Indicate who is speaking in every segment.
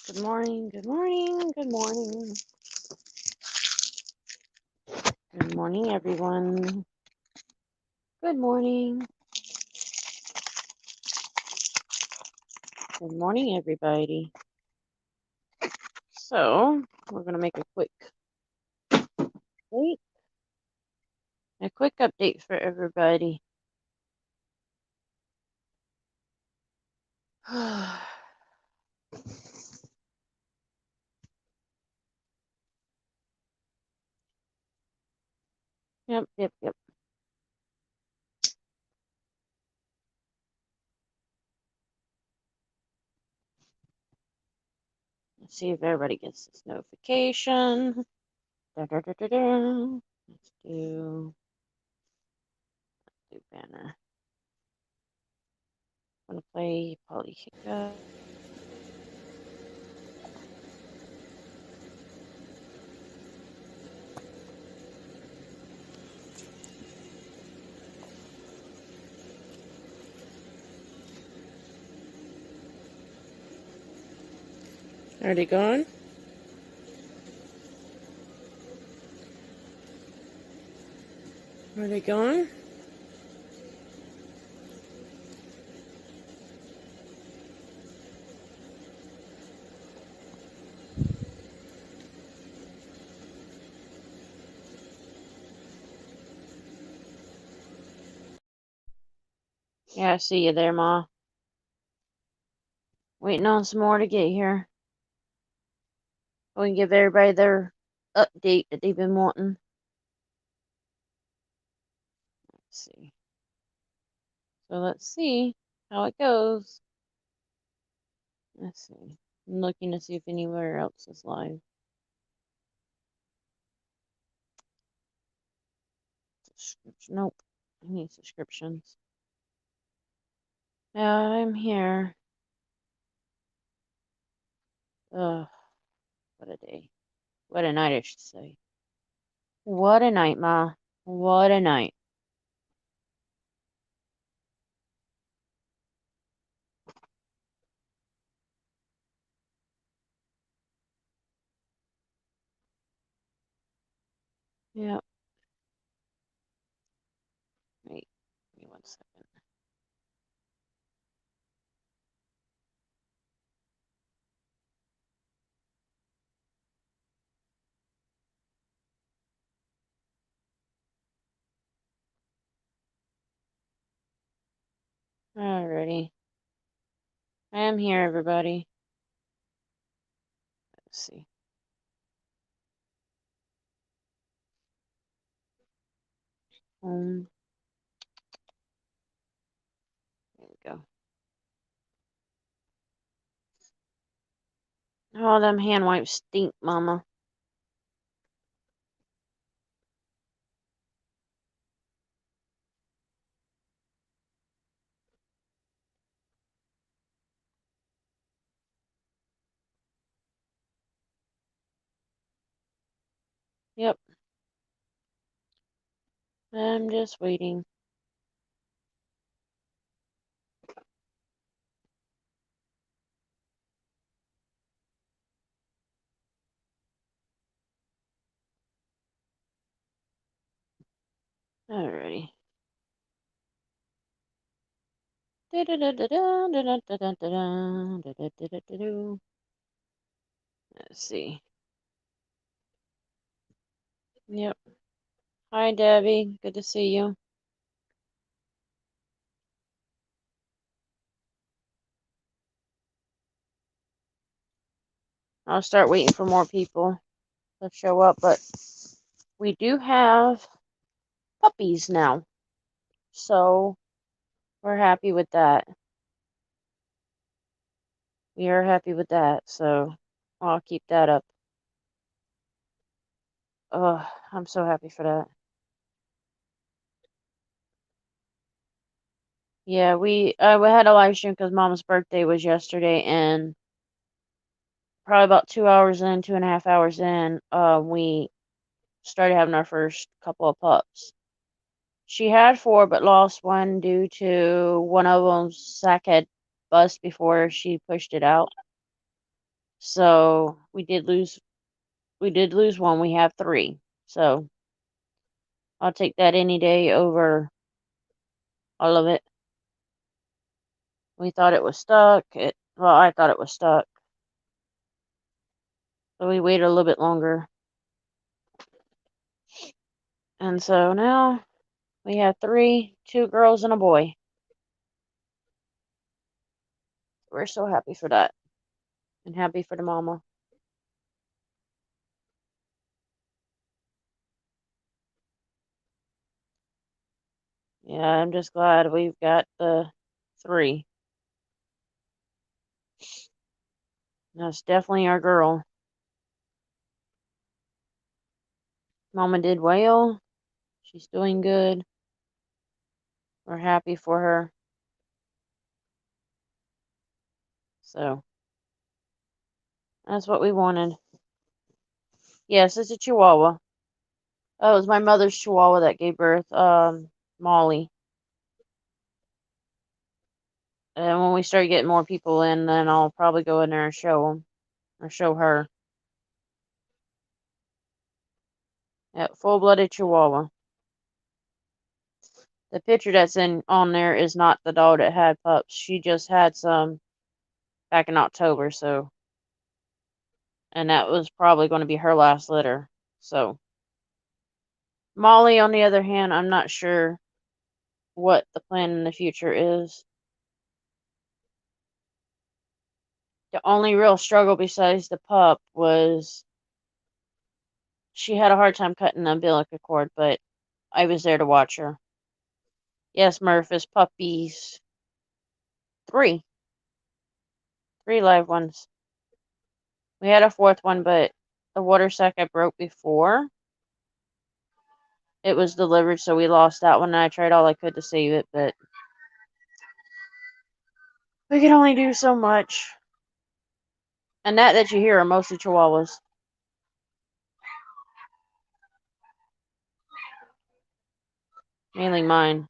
Speaker 1: Good morning, good morning, good morning. Good morning, everyone. Good morning. Good morning, everybody. So, we're going to make a quick update for everybody. Yep. Let's see if everybody gets this notification. Let's do banner. I'm going to play Polly Hiccup. Are they gone? Are they gone? Yeah, I see you there, Ma. Waiting on some more to get here. We can give everybody their update that they've been wanting. Let's see. So let's see how it goes. Let's see. I'm looking to see if anywhere else is live. Nope. I need subscriptions. Yeah, I'm here. Ugh, what a day. What a night, I should say. What a night, Ma. What a night. Yep. Wait. Give me 1 second. Alrighty. I am here, everybody. Let's see. Home. There we go. Oh, them hand wipes stink, Mama. Yep. I'm just waiting. Alrighty. Let's see. Yep. Hi, Debbie. Good to see you. I'll start waiting for more people to show up, but we do have puppies now, so we're happy with that. We are happy with that, so I'll keep that up. Oh, I'm so happy for that. Yeah, we had a live stream because Mama's birthday was yesterday, and probably about 2 hours in, 2.5 hours in, we started having our first couple of pups. She had four, but lost one due to one of them's sack had bust before she pushed it out. So we did lose one. We have three. So I'll take that any day over all of it. We thought it was stuck. Well, I thought it was stuck. So we waited a little bit longer. And so now we have three, two girls and a boy. We're so happy for that. And happy for the mama. Yeah, I'm just glad we've got the three. That's definitely our girl. Mama did well. She's doing good. We're happy for her. So that's what we wanted. Yes, it's a Chihuahua. Oh, it was my mother's Chihuahua that gave birth, Molly. And when we start getting more people in, then I'll probably go in there and show them or show her. Yeah, full-blooded Chihuahua. The picture that's on there is not the dog that had pups. She just had some back in October, so and that was probably going to be her last litter. So Molly, on the other hand, I'm not sure what the plan in the future is. The only real struggle besides the pup was she had a hard time cutting the umbilical cord, but I was there to watch her. Yes, Murph, is puppies. Three. Three live ones. We had a fourth one, but the water sack I broke before it was delivered, so we lost that one, and I tried all I could to save it, but we can only do so much. And that you hear are mostly Chihuahuas. Mainly mine.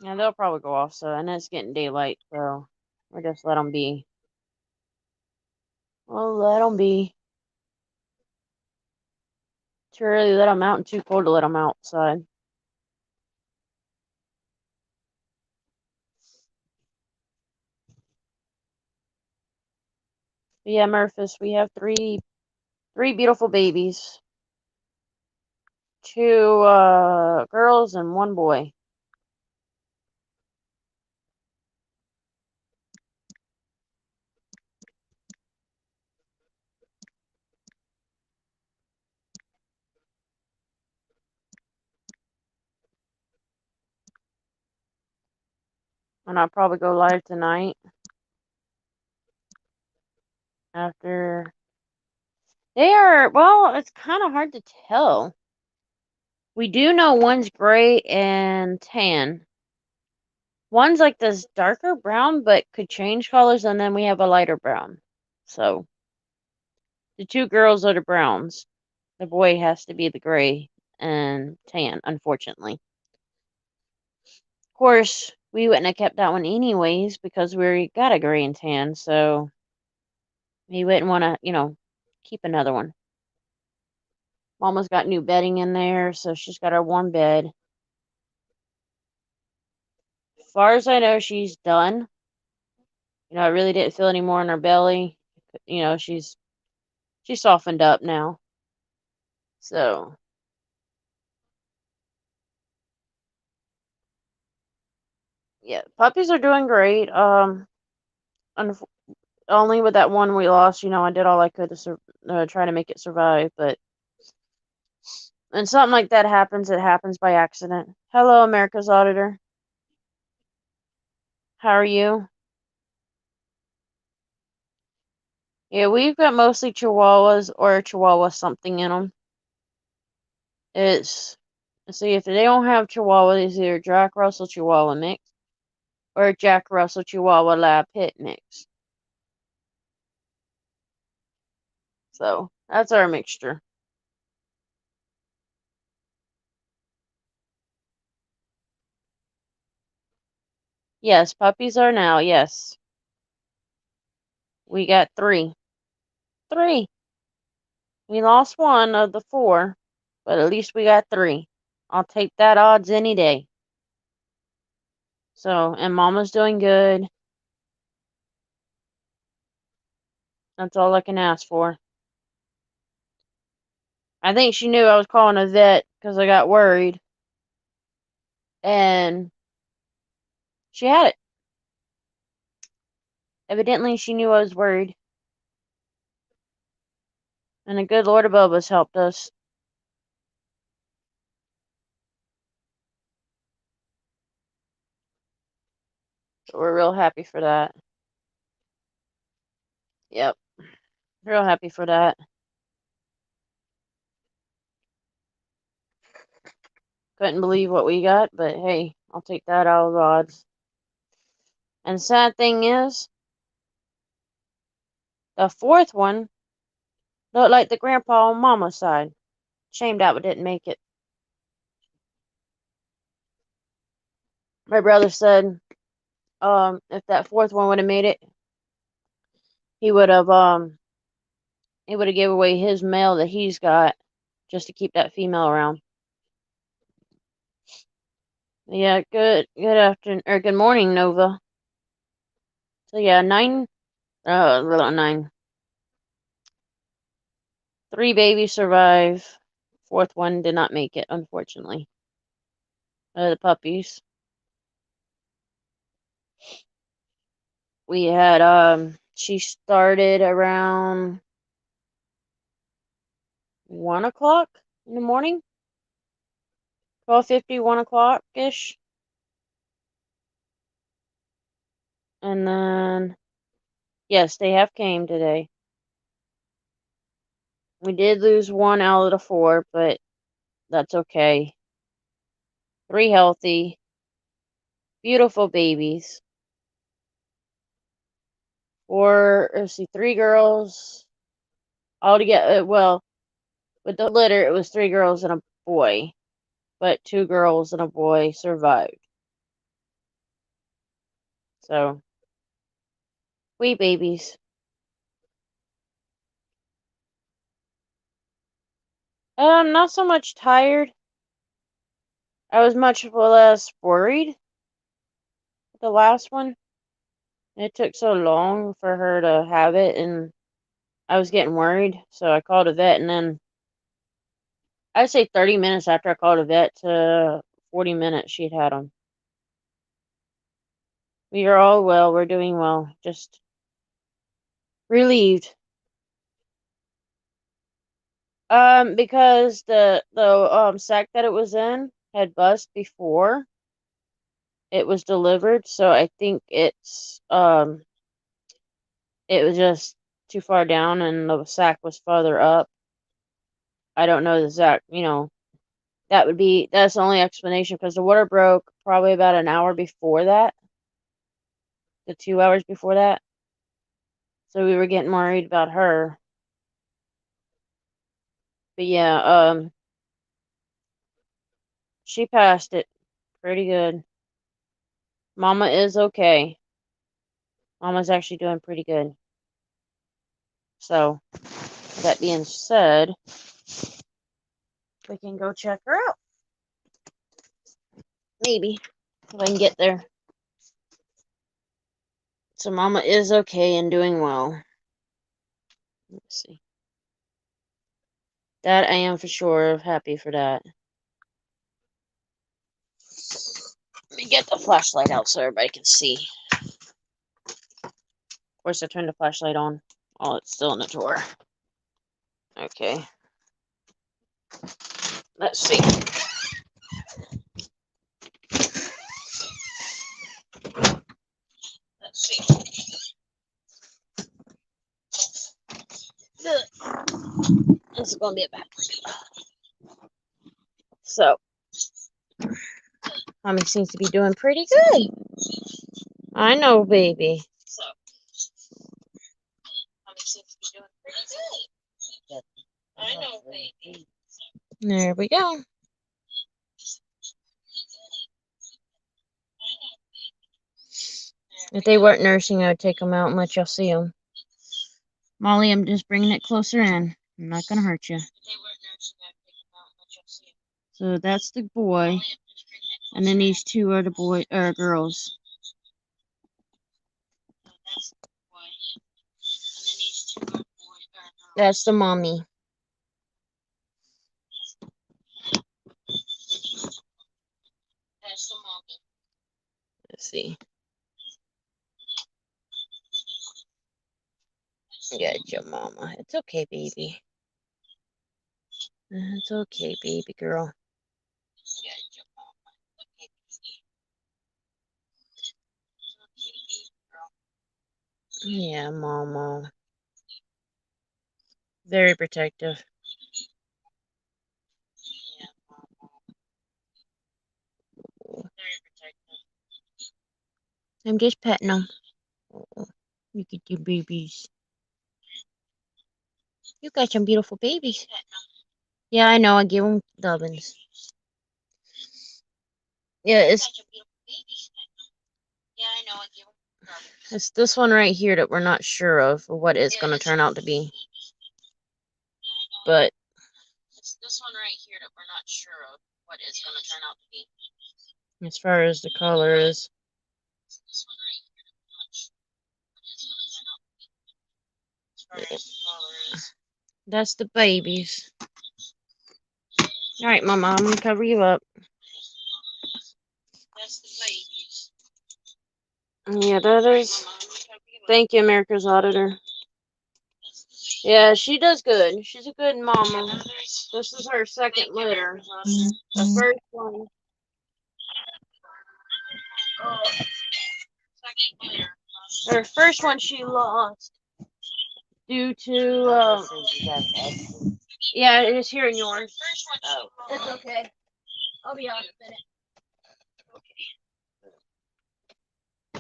Speaker 1: Yeah, they'll probably go off, so, and it's getting daylight, so we'll just let them be. We'll let them be. Too early to let them out and too cold to let them outside. But yeah, Murphys, we have three beautiful babies. Two girls and one boy. And I'll probably go live tonight after. They are, well, it's kind of hard to tell. We do know one's gray and tan. One's like this darker brown, but could change colors, and then we have a lighter brown. So the two girls are the browns. The boy has to be the gray and tan, unfortunately. Of course, we wouldn't have kept that one anyways because we got a gray and tan, so we wouldn't want to, keep another one. Mama's got new bedding in there, so she's got her warm bed. As far as I know, she's done. I really didn't feel any more in her belly. She's softened up now. So yeah, puppies are doing great. Only with that one we lost, I did all I could to try to make it survive. But when something like that happens, it happens by accident. Hello, America's Auditor. How are you? Yeah, we've got mostly Chihuahuas or Chihuahua something in them. It's see if they don't have Chihuahua, it's either Jack Russell Chihuahua mix or Jack Russell Chihuahua Lab Pit mix. So that's our mixture. Yes, puppies are now, yes. We got 3. 3. We lost 1 of the 4, but at least we got 3. I'll take that odds any day. So, and Mama's doing good. That's all I can ask for. I think she knew I was calling a vet because I got worried. And she had it. Evidently, she knew I was worried. And the good Lord above us helped us. So we're real happy for that. Yep. Real happy for that. Couldn't believe what we got, but hey, I'll take that out of the odds. And the sad thing is, the 4th one looked like the grandpa on Mama's side. Shame that one didn't make it. My brother said, if that 4th one would have made it, he would have gave away his male that he's got just to keep that female around. Yeah, good afternoon or good morning, Nova. So yeah, 9. 3 babies survive. 4th one did not make it, unfortunately. The puppies. We had she started around 1 o'clock in the morning. 12:50, 1 o'clock ish. And then yes, they have came today. We did lose 1 out of the 4, but that's okay. 3 healthy, beautiful babies. 4, let's see, 3 girls. All together, well, with the litter, it was 3 girls and a boy, but 2 girls and a boy survived. So, we babies. Not so much tired. I was much less worried with the last one. It took so long for her to have it, and I was getting worried, so I called a vet, and then I'd say 30 minutes after I called a vet to 40 minutes, she'd had them. We are all well. We're doing well. Just relieved. Because the sack that it was in had bust before it was delivered, so I think it was just too far down and the sack was farther up. I don't know the exact, that's the only explanation because the water broke probably about an hour before that, the 2 hours before that. So we were getting worried about her. But yeah, she passed it pretty good. Mama is okay. Mama's actually doing pretty good. So, that being said, we can go check her out. Maybe, if I can get there. So, Mama is okay and doing well. Let's see. That I am for sure happy for that. Let me get the flashlight out so everybody can see. Of course, I turned the flashlight on. Oh, it's still in the drawer. Okay. Let's see. Let's see. This is going to be a bad one. So, Mommy seems to be doing pretty good. I know, baby. So, Mommy seems to be doing pretty good. I know, baby. There we go. If they weren't nursing, I would take them out and let y'all see them. Molly, I'm just bringing it closer in. I'm not going to hurt you. So that's the boy. And then these two are the girls. That's the mommy. Let's see. Yeah, your mama. It's okay, baby. It's okay, baby girl. Yeah, mama. Very protective. I'm just petting them. Oh, look at your babies. You got some beautiful babies. Yeah, I know. I give them nubbins. Yeah, it's this one right here that we're not sure of what it's going to turn out to be. But it's this one right here that we're not sure of what it's going to turn out to be. As far as the color is. That's the babies. Alright, Mama, I'm going to cover you up. That's the babies. Yeah, that is. Thank you, America's Auditor. Yeah, she does good. She's a good mama. This is her second litter. The first one. Her first one she lost due to. Yeah, it is here in yours. Oh, it's okay. I'll be out in a minute.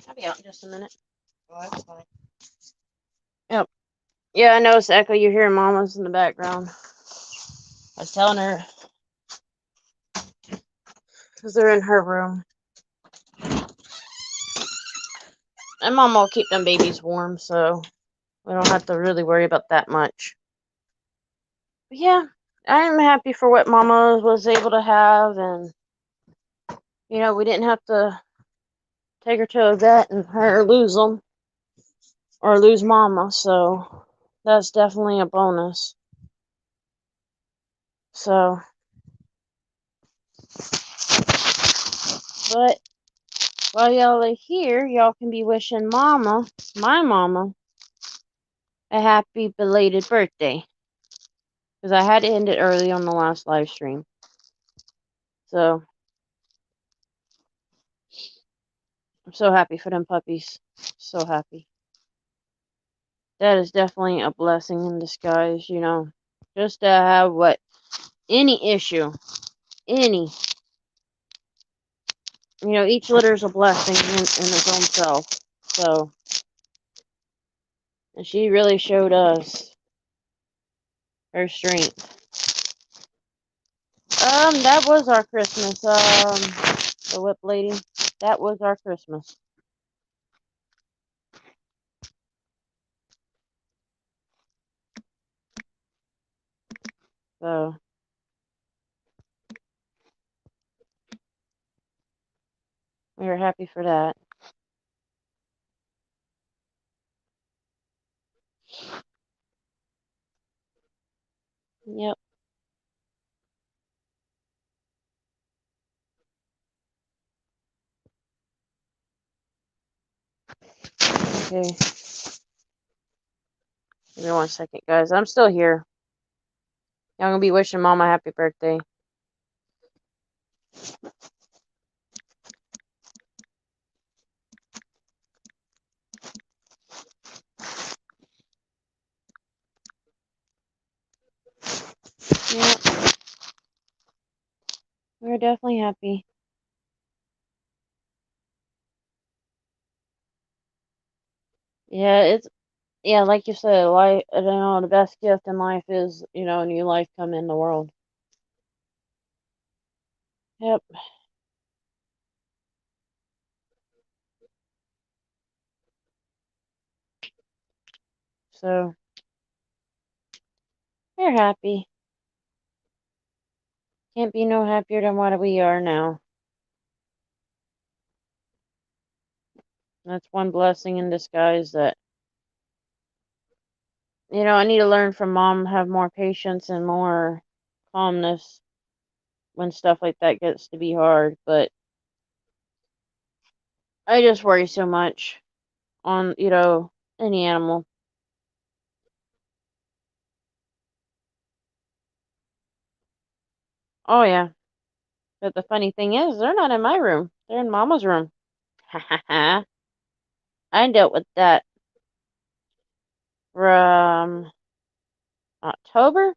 Speaker 1: I'll be out in just a minute. Oh, that's fine. Yep. Yeah, I noticed Echo. You're hearing Mama's in the background. I was telling her because they're in her room. And Mama will keep them babies warm, so we don't have to really worry about that much. But yeah, I'm happy for what Mama was able to have, and we didn't have to take her to a vet and her lose them or lose Mama, so that's definitely a bonus. So, but while y'all are here, y'all can be wishing Mama, my Mama, a happy belated birthday. Because I had to end it early on the last live stream. So, I'm so happy for them puppies. So happy. That is definitely a blessing in disguise, Just to have any issue, any, each litter is a blessing in its own self. So, and she really showed us her strength. That was our Christmas. The whip lady. That was our Christmas. So, we were happy for that. Yep. Okay. Give me 1 second, guys. I'm still here. Y'all gonna be wishing Mama happy birthday. Yep. We're definitely happy. Yeah, like you said, life. I don't know. The best gift in life is, a new life come in the world. Yep. So we're happy. Can't be no happier than what we are now. That's one blessing in disguise that, I need to learn from mom, have more patience and more calmness when stuff like that gets to be hard. But I just worry so much on, any animal. Oh, yeah. But the funny thing is, they're not in my room. They're in mama's room. Ha ha ha. I dealt with that from October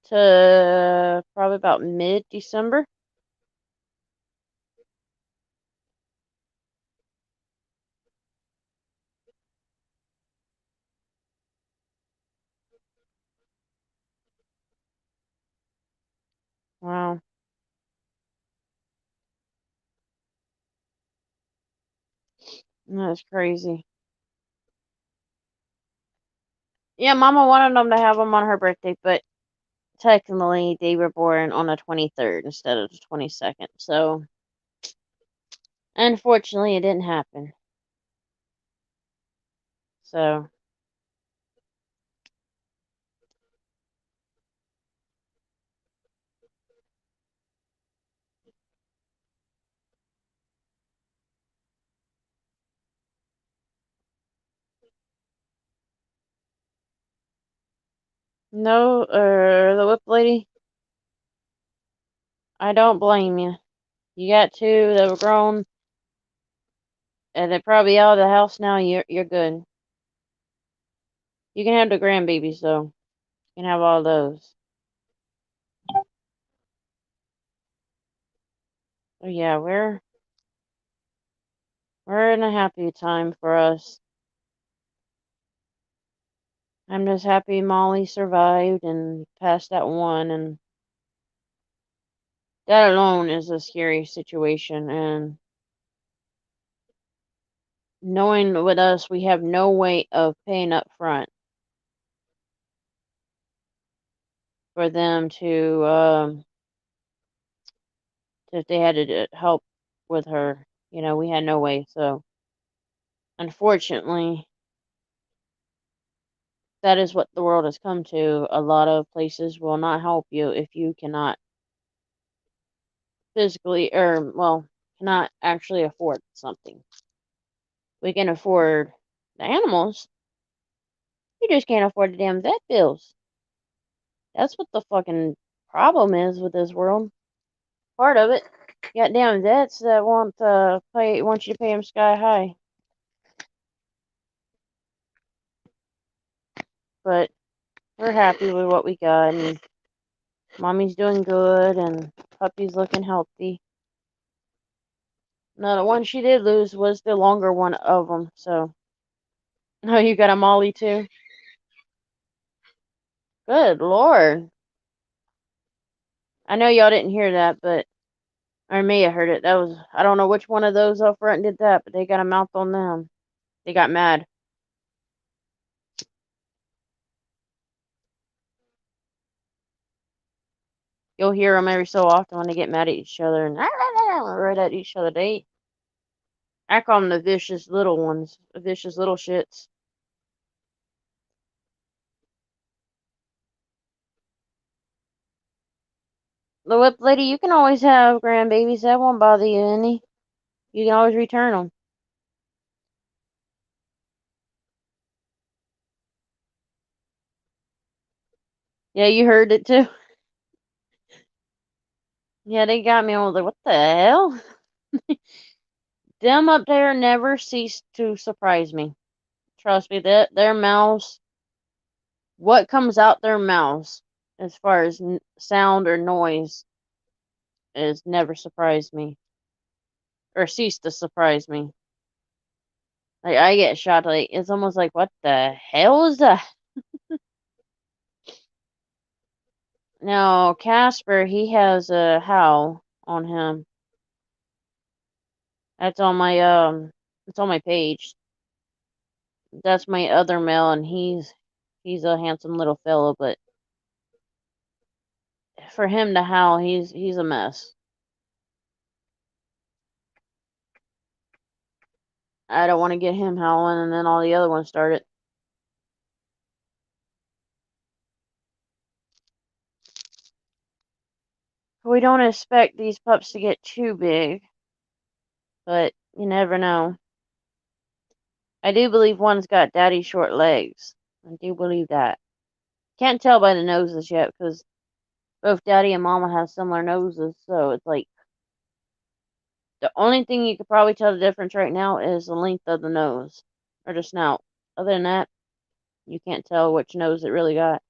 Speaker 1: to probably about mid-December. Wow, that's crazy. Yeah, Mama wanted them to have them on her birthday, but technically they were born on the 23rd instead of the 22nd. So, unfortunately, it didn't happen. So, no, the whip lady, I don't blame you. You got two that were grown, and they're probably out of the house now. You're good. You can have the grandbabies though. You can have all those. Oh yeah, we're in a happy time for us. I'm just happy Molly survived and passed that one, and that alone is a scary situation. And knowing with us, we have no way of paying up front for them to, if they had to help with her. We had no way. So, unfortunately, that is what the world has come to. A lot of places will not help you if you cannot physically, or, well, cannot actually afford something. We can afford the animals. You just can't afford the damn vet bills. That's what the fucking problem is with this world. Part of it. You got damn vets that want you to pay them sky high. But we're happy with what we got, and mommy's doing good, and puppy's looking healthy. No, the one she did lose was the longer one of them. So, oh, you got a Molly too. Good Lord. I know y'all didn't hear that, but or may have heard it. That was, I don't know which one of those up front did that, but they got a mouth on them. They got mad. You'll hear them every so often when they get mad at each other and right at each other. I call them the vicious little ones, the vicious little shits. The whip lady, you can always have grandbabies. That won't bother you any. You can always return them. Yeah, you heard it too. Yeah, they got me. I was like, what the hell? Them up there never cease to surprise me. Trust me, that their mouths, what comes out their mouths as far as sound or noise, is never surprised me or ceased to surprise me. Like I get shocked. Like it's almost like, what the hell is that? Now Casper, he has a howl on him. That's on my it's on my page. That's my other male, and he's a handsome little fellow, but for him to howl, he's a mess. I don't want to get him howling, and then all the other ones started. We don't expect these pups to get too big, but you never know. I do believe one's got daddy short legs. I do believe that. Can't tell by the noses yet because both daddy and mama have similar noses, so it's like the only thing you could probably tell the difference right now is the length of the nose or the snout. Other than that, you can't tell which nose it really got.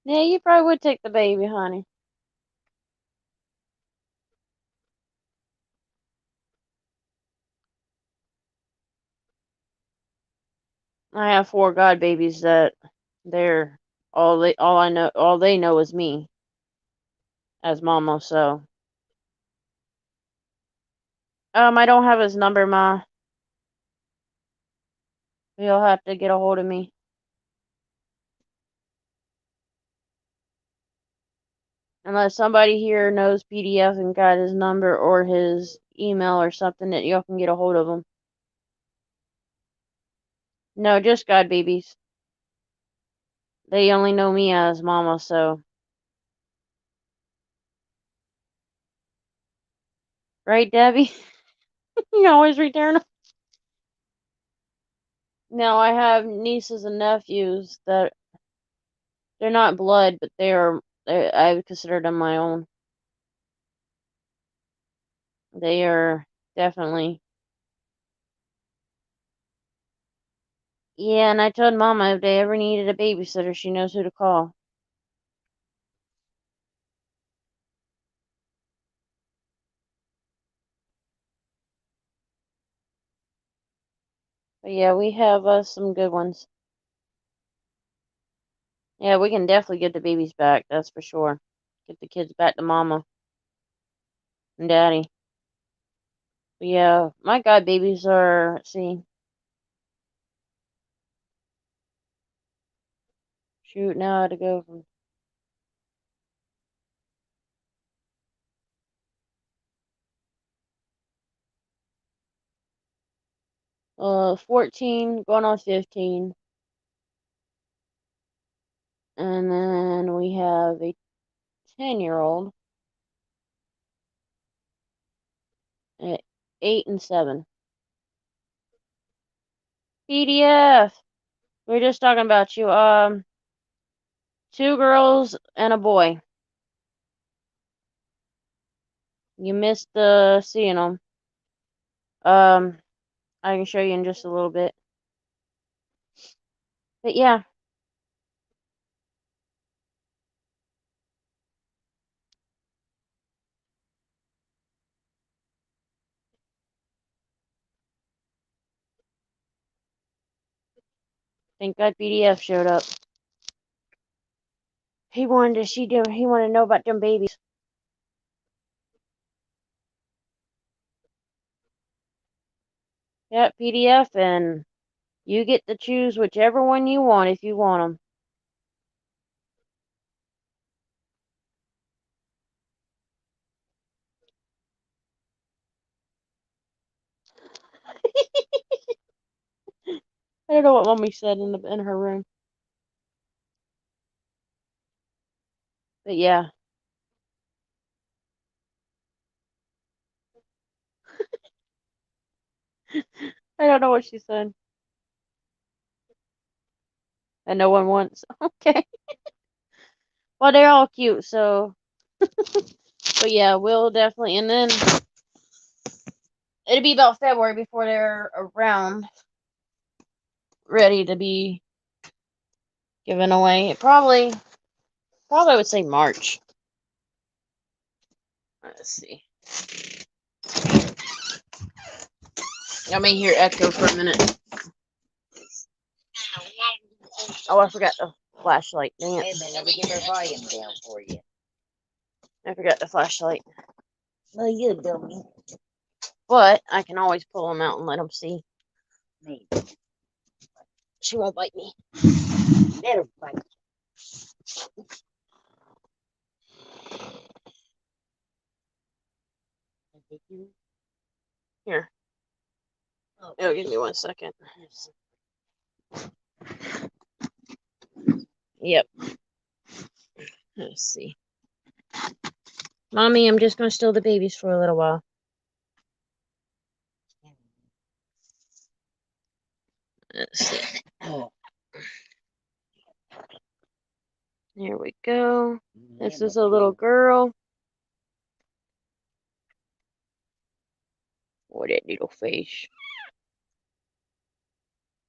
Speaker 1: Yeah, you probably would take the baby, honey. I have 4 god babies that they're all they know is me as mama, so I don't have his number, Ma. You'll have to get a hold of me. Unless somebody here knows PDF and got his number or his email or something that y'all can get a hold of him. No, just god babies. They only know me as mama, so. Right, Debbie? You always return them. No, I have nieces and nephews that they're not blood, but I consider them my own. They are definitely. Yeah, and I told Mama if they ever needed a babysitter, she knows who to call. But yeah, we have some good ones. Yeah, we can definitely get the babies back, that's for sure. Get the kids back to Mama and Daddy. But yeah, my god babies are, let's see. Shoot, now I had to go from 14 going on 15. And then we have a 10-year-old at 8 and 7. PDF. We are just talking about you. 2 girls and a boy. You missed seeing them. I can show you in just a little bit. But yeah. Thank God PDF showed up. He wanted to know about them babies. Yep, PDF, and you get to choose whichever one you want if you want them. I don't know what Mommy said in her room. But yeah. I don't know what she said. And no one wants. Okay. Well, they're all cute, so. But yeah, we'll definitely. And then it'll be about February before they're around, ready to be given away. Probably I would say March. Let's see. I may hear echo for a minute. Oh, I forgot the flashlight. Dang
Speaker 2: Wait a
Speaker 1: it.
Speaker 2: minute, let me get my volume down for you.
Speaker 1: I forgot the flashlight.
Speaker 2: Well, you dummy.
Speaker 1: But I can always pull them out and let them see.
Speaker 2: Maybe.
Speaker 1: She won't bite me.
Speaker 2: Let her bite you.
Speaker 1: Here.
Speaker 2: Oh,
Speaker 1: Oh, give me 1 second. Yep. Let's see. Mommy, I'm just going to steal the babies for a little while. Let's see.
Speaker 2: oh.
Speaker 1: There we go. This is a little girl. Oh, that little face.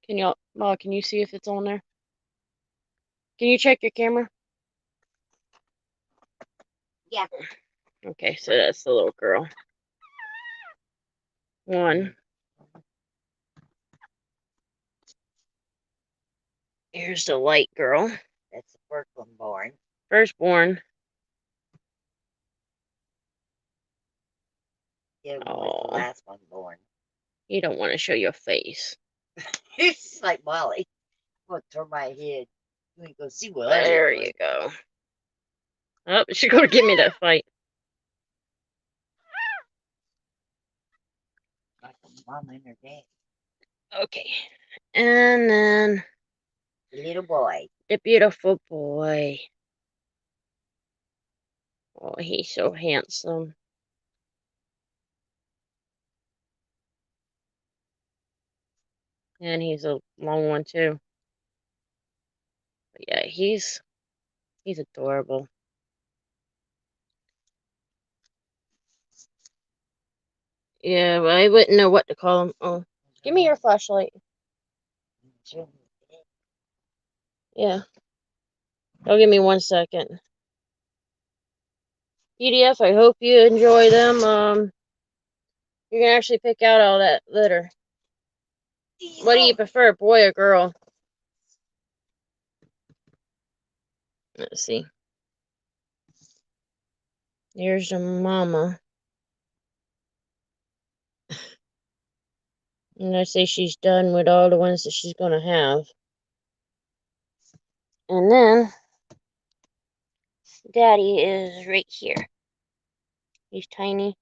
Speaker 1: Can y'all, Ma, can you see if it's on there? Can you check your camera?
Speaker 2: Yeah.
Speaker 1: Okay, so that's the little girl. One. Here's the light girl.
Speaker 2: That's the first one born.
Speaker 1: Firstborn.
Speaker 2: Yeah, was
Speaker 1: Oh,
Speaker 2: the last one born.
Speaker 1: you don't want to show your face.
Speaker 2: It's like Molly. I'm going to turn my head. You ain't going to see what
Speaker 1: There you go. Oh, she's going to give me that fight.
Speaker 2: Like a mama and her dad.
Speaker 1: Okay. And then
Speaker 2: The little boy.
Speaker 1: the beautiful boy. Oh, he's so handsome. And he's a long one too. But yeah, he's adorable. Yeah, but I wouldn't know what to call him. Oh, give me your flashlight. Yeah. Oh, give me 1 second. PDF, I hope you enjoy them. You can actually pick out all that litter. What do you prefer, boy or girl? Let's see. Here's the mama. And I say she's done with all the ones that she's going to have. And then, Daddy is right here. He's tiny.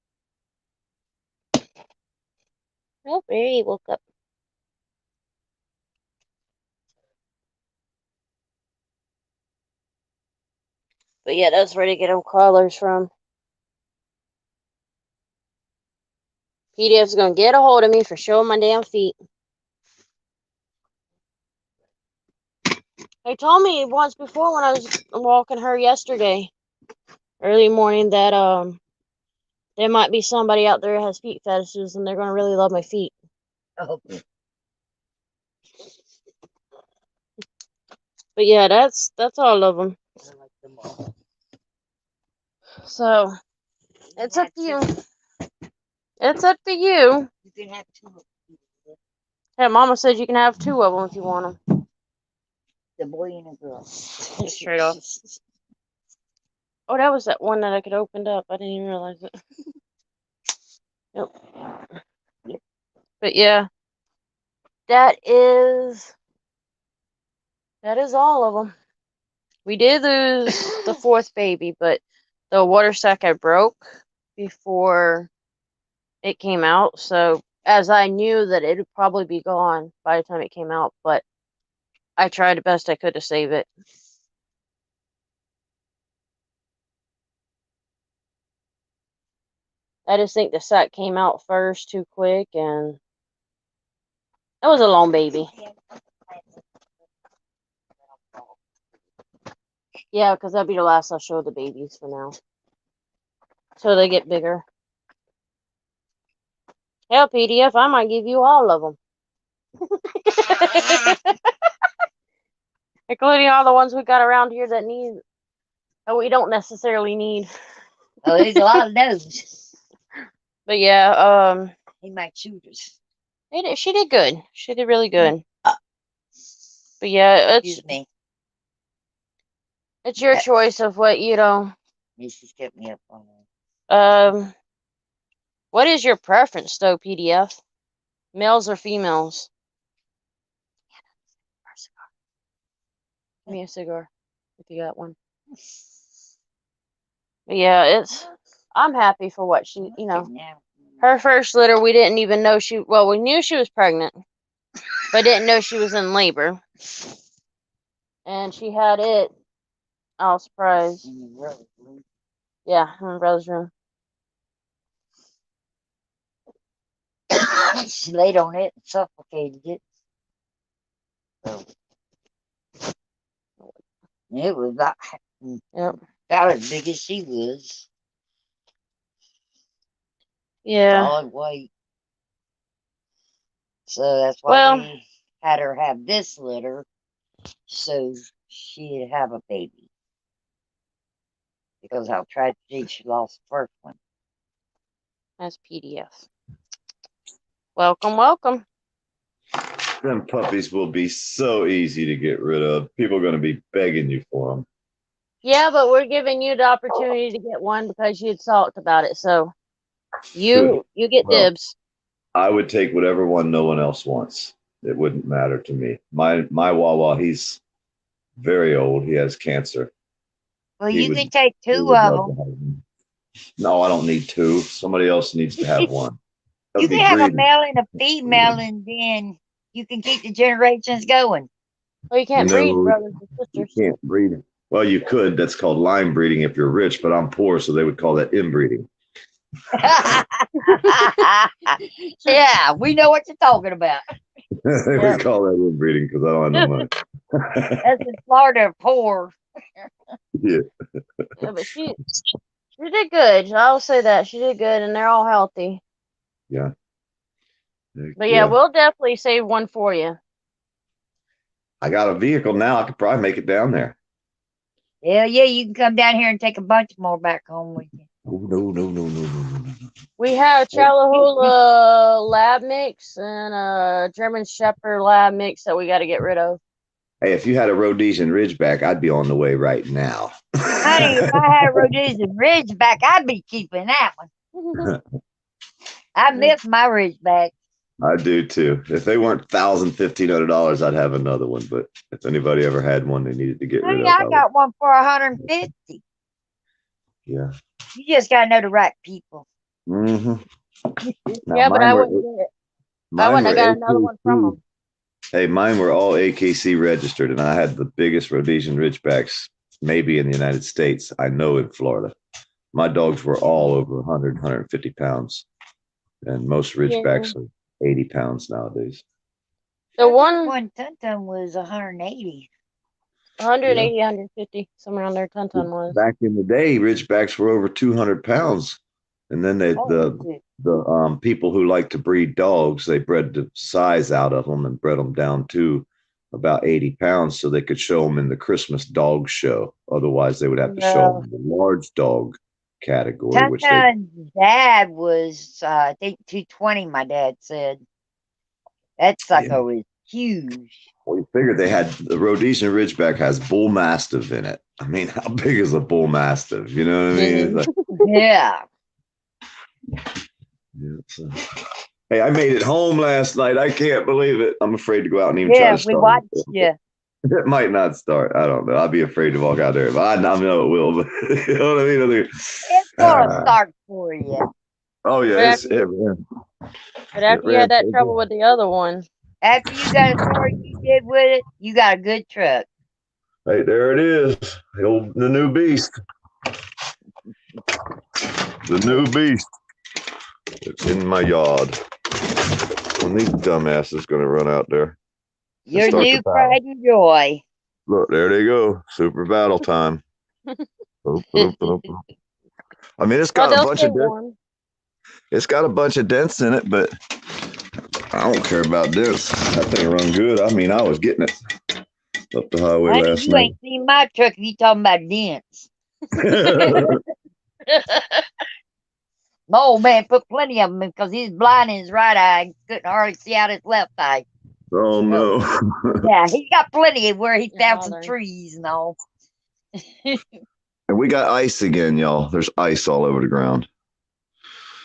Speaker 1: Oh, there he woke up. But yeah, that's where to get them collars from. PDF's going to get a hold of me for showing my damn feet. They told me once before when I was walking her yesterday, early morning, that there might be somebody out there who has feet fetishes and they're going to really love my feet.
Speaker 2: Oh.
Speaker 1: But yeah, that's all of them.
Speaker 2: I like them all.
Speaker 1: So, it's up to you. It's up to you.
Speaker 2: You can have two of them.
Speaker 1: Yeah, Mama said you can have 2 of them if you want them.
Speaker 2: The boy and a girl.
Speaker 1: Straight off. Oh, that was that one that I could open up. I didn't even realize it. Yep. But yeah, that is all of them. We did lose the 4th baby, but the water sack I broke before it came out. So as I knew that it would probably be gone by the time it came out, but I tried the best I could to save it. I just think the sack came out first too quick, and that was a long baby. Yeah, because that'd be the last I'll show the babies for now. So they get bigger. Hell, PDF, I might give you all of them. Including all the ones we got around here that we don't necessarily need.
Speaker 2: Oh, there's a lot of those.
Speaker 1: But yeah,
Speaker 2: He might shoot us.
Speaker 1: she did good. She did really good. But But yeah,
Speaker 2: Excuse me.
Speaker 1: it's your choice of what
Speaker 2: She's kept me up on
Speaker 1: um. What is your preference, though, PDF? Males or females? Give me a cigar if you got one. But yeah, I'm happy for what she, her first litter, we didn't even know we knew she was pregnant, but didn't know she was in labor. And she had it, I was surprised. Yeah, in my brother's room.
Speaker 2: She laid on it and suffocated it. So it was about as big as she was.
Speaker 1: Yeah.
Speaker 2: Solid weight. So that's why we had her have this litter, so she'd have a baby. Because how tragic she lost the first one.
Speaker 1: That's PDF. Welcome, welcome.
Speaker 3: Them puppies will be so easy to get rid of. People are going to be begging you for them.
Speaker 1: Yeah, but we're giving you the opportunity to get one because you had talked about it. So you get dibs.
Speaker 3: I would take whatever one no one else wants. It wouldn't matter to me. My Wawa, he's very old. He has cancer.
Speaker 2: Well, you can take two of them.
Speaker 3: No, I don't need two. Somebody else needs to have one.
Speaker 2: You can have a male and a female, and then you can keep the generations going.
Speaker 1: Well, you can't breed brothers and sisters.
Speaker 3: You can't breed. Well, you could. That's called line breeding if you're rich, but I'm poor, so they would call that inbreeding.
Speaker 2: Yeah, we know what you're talking about.
Speaker 3: They would call that inbreeding because I don't have no money.
Speaker 2: That's in Florida, poor.
Speaker 3: Yeah.
Speaker 1: Yeah, but she did good. I'll say that. She did good, and they're all healthy.
Speaker 3: Yeah.
Speaker 1: But yeah, we'll definitely save one for you.
Speaker 3: I got a vehicle now. I could probably make it down there.
Speaker 2: Yeah, you can come down here and take a bunch more back home with you.
Speaker 3: Oh, no.
Speaker 1: We have Chattahoola lab mix and a German Shepherd lab mix that we got to get rid of.
Speaker 3: Hey, if you had a Rhodesian Ridgeback, I'd be on the way right now.
Speaker 2: Honey, if I had a Rhodesian Ridgeback, I'd be keeping that one. I miss my Ridgeback.
Speaker 3: I do too. If they weren't $1,000, $1,500, I'd have another one. But if anybody ever had one, they needed to get rid of.
Speaker 2: I got one for $150.
Speaker 3: Yeah.
Speaker 2: You just gotta know the right people.
Speaker 3: Mm-hmm.
Speaker 1: Yeah, but I wouldn't get it. I wouldn't have got another one from them.
Speaker 3: Hey, mine were all AKC registered, and I had the biggest Rhodesian Ridgebacks maybe in the United States. I know in Florida. My dogs were all over 100, 150 pounds, and most Ridgebacks are 80 pounds nowadays.
Speaker 2: The one Ton was 180.
Speaker 1: 180, 150, somewhere around there. Ton was.
Speaker 3: Back in the day, Ridgebacks were over 200 pounds, and then the people who like to breed dogs, they bred the size out of them and bred them down to about 80 pounds so they could show them in the Christmas dog show. Otherwise, they would have to show them in the large dog category.
Speaker 2: Dad was, I think, 220. My dad said that sucker was huge.
Speaker 3: Well, you figured they had the Rhodesian Ridgeback has bull mastiff in it. I mean, how big is a bull mastiff? You know what I mean? It's like,
Speaker 2: yeah.
Speaker 3: Hey, I made it home last night. I can't believe it. I'm afraid to go out and even try to start.
Speaker 2: We watched you.
Speaker 3: It might not start. I don't know. I'd be afraid to walk out there. But I know it will. But you know what I mean?
Speaker 2: It's going to start for you.
Speaker 3: Oh, yeah.
Speaker 1: But after you had that trouble with the other one.
Speaker 2: After you got a story you did with it, you got a good truck.
Speaker 3: Hey, there it is. The new beast. The new beast. It's in my yard. When these dumbasses going to run out there.
Speaker 2: Your new pride and joy.
Speaker 3: Look, there they go. Super battle time. I mean, it's got a bunch of dents. It's got a bunch of dents in it, but I don't care about dents. That thing run good. I mean, I was getting it up the highway last night.
Speaker 2: You ain't seen my truck if you talking about dents. My old man put plenty of them because he's blind in his right eye. Couldn't hardly see out his left eye.
Speaker 3: Oh no.
Speaker 2: Yeah, he's got plenty of where he found some
Speaker 1: Bother.
Speaker 2: trees and all.
Speaker 3: And we got ice again, y'all. There's ice all over the ground.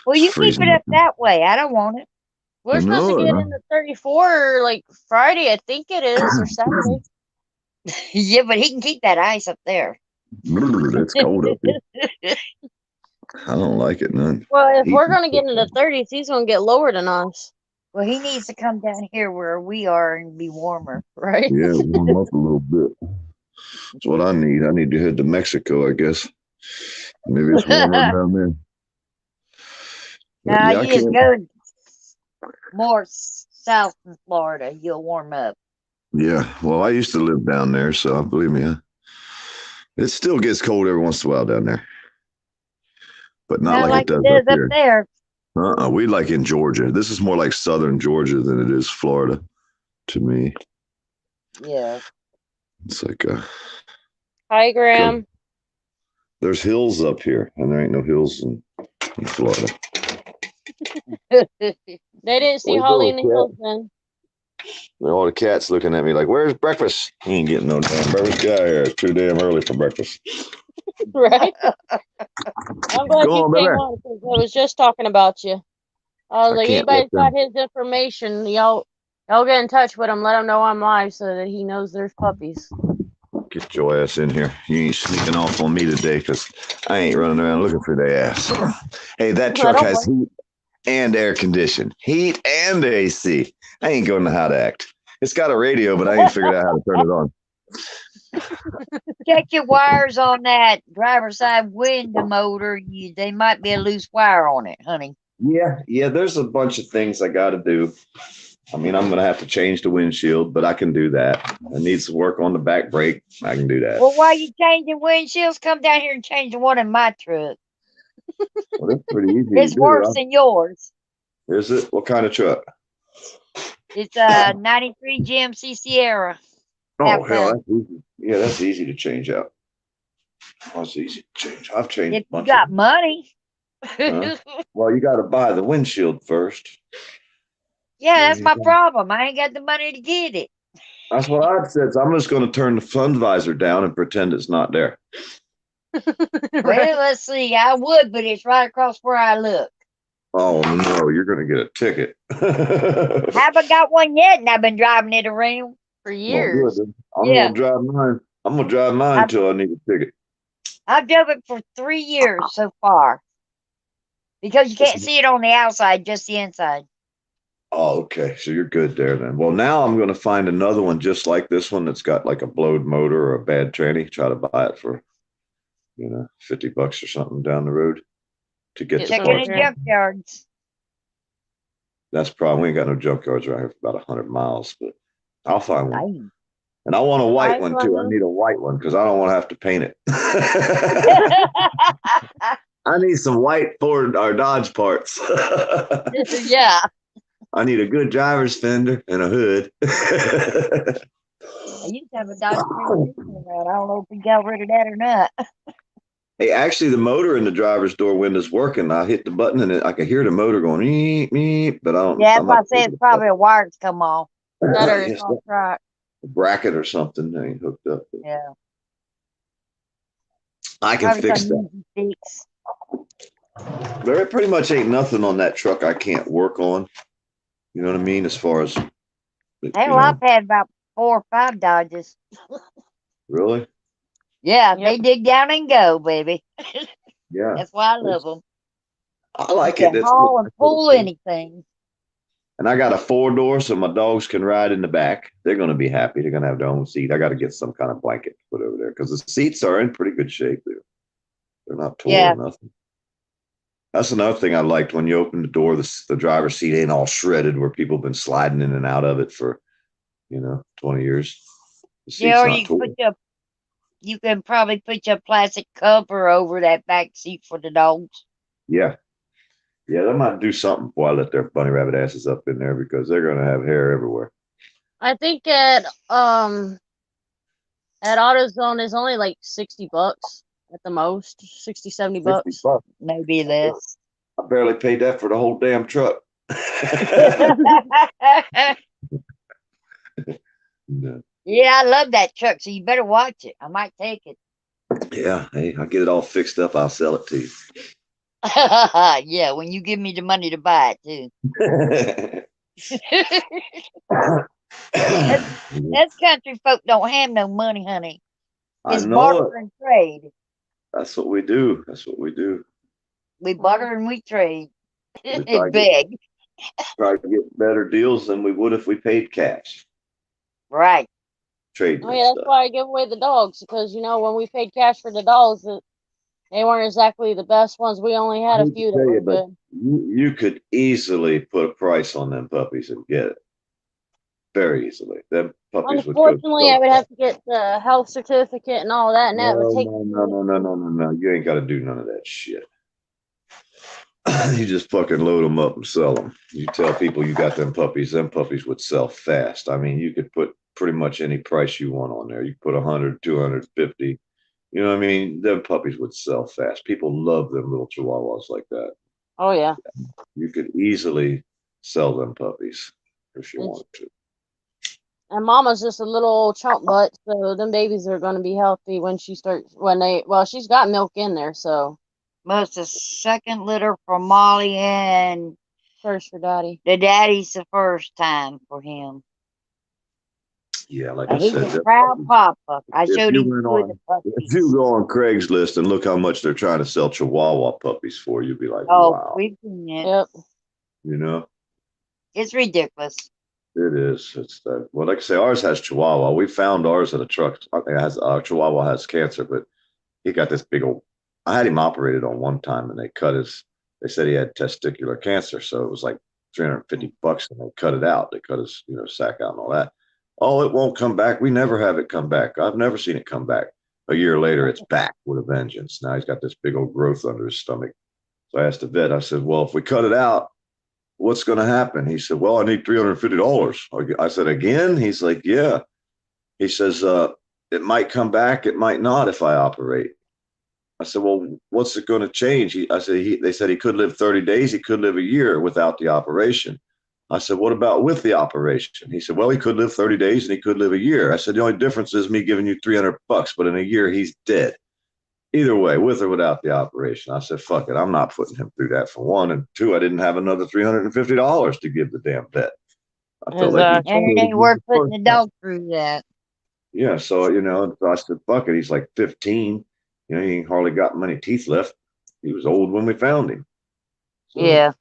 Speaker 2: Well,
Speaker 3: It's
Speaker 2: you keep
Speaker 3: freezing.
Speaker 2: it up that way. I don't want it.
Speaker 1: We're supposed to
Speaker 3: No,
Speaker 1: get into 34 like Friday, I think it is, or Saturday.
Speaker 2: Yeah, but he can keep that ice up there.
Speaker 3: it's cold up here. I don't like it none.
Speaker 1: Well, if
Speaker 3: Heat
Speaker 1: we're
Speaker 3: and
Speaker 1: gonna get
Speaker 3: stuff.
Speaker 1: into 30s, he's gonna get lower than us,
Speaker 2: Well, he needs to come down here where we are and be warmer.
Speaker 1: right?
Speaker 3: Yeah, warm up a little bit. That's what I need. I need to head to Mexico, I guess. Maybe it's warmer down there. But
Speaker 2: Now
Speaker 3: yeah, I
Speaker 2: you just
Speaker 3: can't.
Speaker 2: go more south in Florida, you'll warm up.
Speaker 3: Yeah, well, I used to live down there, so believe me, it still gets cold every once in a while down there, but not
Speaker 2: Not
Speaker 3: like it
Speaker 2: like it
Speaker 3: does up
Speaker 2: does up
Speaker 3: here.
Speaker 2: there.
Speaker 3: We like in Georgia. This is more like southern Georgia than it is Florida to me.
Speaker 2: Yeah.
Speaker 3: It's like
Speaker 1: Hi, Graham.
Speaker 3: there's hills up here, and there ain't no hills in Florida.
Speaker 1: They didn't see
Speaker 3: Where's
Speaker 1: Holly in the
Speaker 3: the
Speaker 1: hills then.
Speaker 3: All the cats looking at me like, "Where's breakfast?" You ain't getting no damn breakfast. Get out here. It's too damn early for breakfast.
Speaker 1: Right? I'm glad
Speaker 3: Go
Speaker 1: you
Speaker 3: on,
Speaker 1: came
Speaker 3: baby.
Speaker 1: on because I was just talking about you. I was
Speaker 3: I
Speaker 1: like,
Speaker 3: can't let
Speaker 1: anybody's got his information, y'all get in touch with him, let him know I'm live so that he knows there's puppies.
Speaker 3: Get your ass in here. You ain't sneaking off on me today because I ain't running around looking for their ass. Hey, that
Speaker 1: I
Speaker 3: truck
Speaker 1: don't
Speaker 3: has heat and air condition. Heat and AC. I ain't going to know how to act. It's got a radio, but I ain't figured out how to turn it on.
Speaker 2: Check your wires on that driver's side window motor. They might be a loose wire on it, honey.
Speaker 3: Yeah, there's a bunch of things I got to do. I mean, I'm going to have to change the windshield, but I can do that. I need some work on the back brake. I can do that.
Speaker 2: Well, while you changing windshields, come down here and change the one in my truck.
Speaker 3: Well, that's pretty easy
Speaker 2: It's
Speaker 3: to do.
Speaker 2: worse than yours.
Speaker 3: Is it? What kind of truck?
Speaker 2: It's a 93 GMC Sierra.
Speaker 3: Oh, hell,
Speaker 2: Half-ton.
Speaker 3: that's easy. Yeah, that's easy to change out. That's easy to change. I've changed
Speaker 2: If
Speaker 3: a
Speaker 2: you
Speaker 3: bunch
Speaker 2: got
Speaker 3: of
Speaker 2: money.
Speaker 3: Huh? Well, you got to buy the windshield first.
Speaker 2: Yeah, that's my problem. I ain't got the money to get it.
Speaker 3: That's what I said. So I'm just going to turn the sun visor down and pretend it's not there.
Speaker 2: Well, let's see. I would, but it's right across where I look.
Speaker 3: Oh, no, you're going to get a ticket.
Speaker 2: Haven't got one yet, and I've been driving it around.
Speaker 1: For
Speaker 3: Well,
Speaker 1: years.
Speaker 3: good. I'm
Speaker 2: Yeah.
Speaker 3: going to drive mine. I'm going to drive mine until I need a ticket.
Speaker 2: I've drove it for 3 years so far. Because you can't see it on the outside, just the inside.
Speaker 3: Oh, okay. So you're good there then. Well, now I'm going to find another one just like this one that's got like a blowed motor or a bad tranny. Try to buy it for, $50 or something down the road to get the
Speaker 2: Check in
Speaker 3: parts.
Speaker 2: the junkyards.
Speaker 3: That's probably, we ain't got no junkyards around here for about 100 miles, but I'll find one.
Speaker 2: Nice.
Speaker 3: And I want a white
Speaker 1: I
Speaker 3: one
Speaker 1: love
Speaker 3: too. I
Speaker 1: it.
Speaker 3: need a white one because I don't want to have to paint it. I need some white Ford or Dodge parts.
Speaker 2: Yeah.
Speaker 3: I need a good driver's fender and a hood.
Speaker 2: I used to have a Dodge Transmission around. I don't know if we got rid of that or not.
Speaker 3: Hey, actually, the motor in the driver's door window's working. I hit the button and I can hear the motor going, meep, meep, but I don't.
Speaker 2: Yeah,
Speaker 3: I'm
Speaker 2: that's why I
Speaker 3: not
Speaker 2: said it's probably a wire's come off.
Speaker 1: That or
Speaker 3: Yes,
Speaker 1: it's off track.
Speaker 3: a bracket or something that ain't hooked up.
Speaker 2: Yeah.
Speaker 3: I can
Speaker 2: Probably
Speaker 3: fix
Speaker 2: some
Speaker 3: that.
Speaker 2: easy fix.
Speaker 3: There pretty much ain't nothing on that truck I can't work on. You know what I mean? As far as,
Speaker 2: Hell, I've had about 4 or 5 Dodges.
Speaker 3: really?
Speaker 2: Yeah,
Speaker 1: Yep.
Speaker 2: they dig down and go, baby.
Speaker 3: Yeah.
Speaker 2: That's why I love them.
Speaker 3: I like
Speaker 2: You
Speaker 3: it.
Speaker 2: can haul and pull anything.
Speaker 3: And I got a 4-door so my dogs can ride in the back. They're going to be happy. They're going to have their own seat. I got to get some kind of blanket to put over there because the seats are in pretty good shape. They're not torn
Speaker 2: Yeah.
Speaker 3: or nothing. That's another thing I liked when you open the door, the driver's seat ain't all shredded where people have been sliding in and out of it for, 20 years. The seat's
Speaker 2: Yeah, or
Speaker 3: not torn.
Speaker 2: you can probably put your plastic cover over that back seat for the dogs.
Speaker 3: Yeah. Yeah, they might do something before I let their bunny rabbit asses up in there because they're going to have hair everywhere.
Speaker 1: I think at AutoZone is only like $60 at the most. 60, $70.
Speaker 3: $60.
Speaker 2: Maybe less.
Speaker 3: I barely paid that for the whole damn truck. No.
Speaker 2: Yeah, I love that truck, so you better watch it. I might take it.
Speaker 3: Yeah, hey, I'll get it all fixed up. I'll sell it to
Speaker 2: Yeah, when you give me the money to buy it, too. Us country folk don't have no money, honey.
Speaker 3: I
Speaker 2: It's
Speaker 3: know
Speaker 2: barter
Speaker 3: it.
Speaker 2: and trade.
Speaker 3: That's what we do. That's what we do.
Speaker 2: We barter and we trade.
Speaker 3: We try to
Speaker 2: Big.
Speaker 3: get better deals than we would if we paid cash,
Speaker 2: Right.
Speaker 3: trading
Speaker 1: Oh
Speaker 3: and
Speaker 1: yeah, that's
Speaker 3: stuff.
Speaker 1: why I give away the dogs because when we paid cash for the dogs, they weren't exactly the best ones. We only
Speaker 3: I
Speaker 1: had a
Speaker 3: hate to
Speaker 1: few that
Speaker 3: tell
Speaker 1: were
Speaker 3: you, but
Speaker 1: good.
Speaker 3: you could easily put a price on them puppies and get it very easily. Them puppies would go
Speaker 1: Unfortunately, I
Speaker 3: so
Speaker 1: would
Speaker 3: fast.
Speaker 1: have to get the health certificate and all that, and that would
Speaker 3: No,
Speaker 1: take.
Speaker 3: no, no, no, no, no, no, no. You ain't got to do none of that shit. You just fucking load them up and sell them. You tell people you got them puppies would sell fast. I mean, you could put pretty much any price you want on there. You put 100, 250. You know what I mean? Them puppies would sell fast. People love them little chihuahuas like that.
Speaker 1: Oh yeah,
Speaker 3: You could easily sell them puppies if you
Speaker 1: it's
Speaker 3: wanted to.
Speaker 1: and Mama's just a little old chump butt, so them babies are going to be healthy when she starts. She's got milk in there, so
Speaker 2: Most the second litter for Molly, and
Speaker 1: first for Daddy.
Speaker 2: the daddy's the first time for him.
Speaker 3: Yeah, like I
Speaker 2: And he's
Speaker 3: said,
Speaker 2: a proud papa. I
Speaker 3: if
Speaker 2: showed
Speaker 3: you
Speaker 2: him
Speaker 3: went
Speaker 2: two of the
Speaker 3: on if you
Speaker 2: puppies.
Speaker 3: go on Craigslist and look how much they're trying to sell Chihuahua puppies for, you'd be like,
Speaker 2: Oh,
Speaker 3: wow,
Speaker 2: we've seen it.
Speaker 1: Yep.
Speaker 3: you know.
Speaker 2: It's ridiculous.
Speaker 3: It is. It's well, like I say, ours has Chihuahua. We found ours at a truck. I think it has Chihuahua has cancer, but he got this big old. I had him operated on one time, and they cut his. They said he had testicular cancer, so it was like $350, and they cut it out. They cut his, sack out and all that. Oh, it won't come back. We never have it come back. I've never seen it come back. A year later, it's back with a vengeance. Now he's got this big old growth under his stomach. So I asked the vet. I said, "Well, if we cut it out, what's going to happen?" He said, "Well, I need $350." I said, "Again?" He's like, "Yeah." He says, "It might come back. It might not if I operate." I said, "Well, what's it going to change?" They said he could live 30 days. He could live a year without the operation. I said, "What about with the operation?" He said, "Well, he could live 30 days and he could live a year." I said, "The only difference is me giving you $300, but in a year he's dead. Either way, with or without the operation." I said, "Fuck it. I'm not putting him through that for one. And two, I didn't have another $350 to give the damn vet. I felt like he
Speaker 2: And
Speaker 1: Exactly.
Speaker 2: it
Speaker 3: should
Speaker 2: ain't
Speaker 3: have
Speaker 2: worth
Speaker 3: the
Speaker 2: putting
Speaker 3: first
Speaker 2: the
Speaker 3: time."
Speaker 2: dog through that.
Speaker 3: Yeah, so so I said, "Fuck it." He's like 15. He ain't hardly got many teeth left. He was old when we found him. So
Speaker 2: Yeah.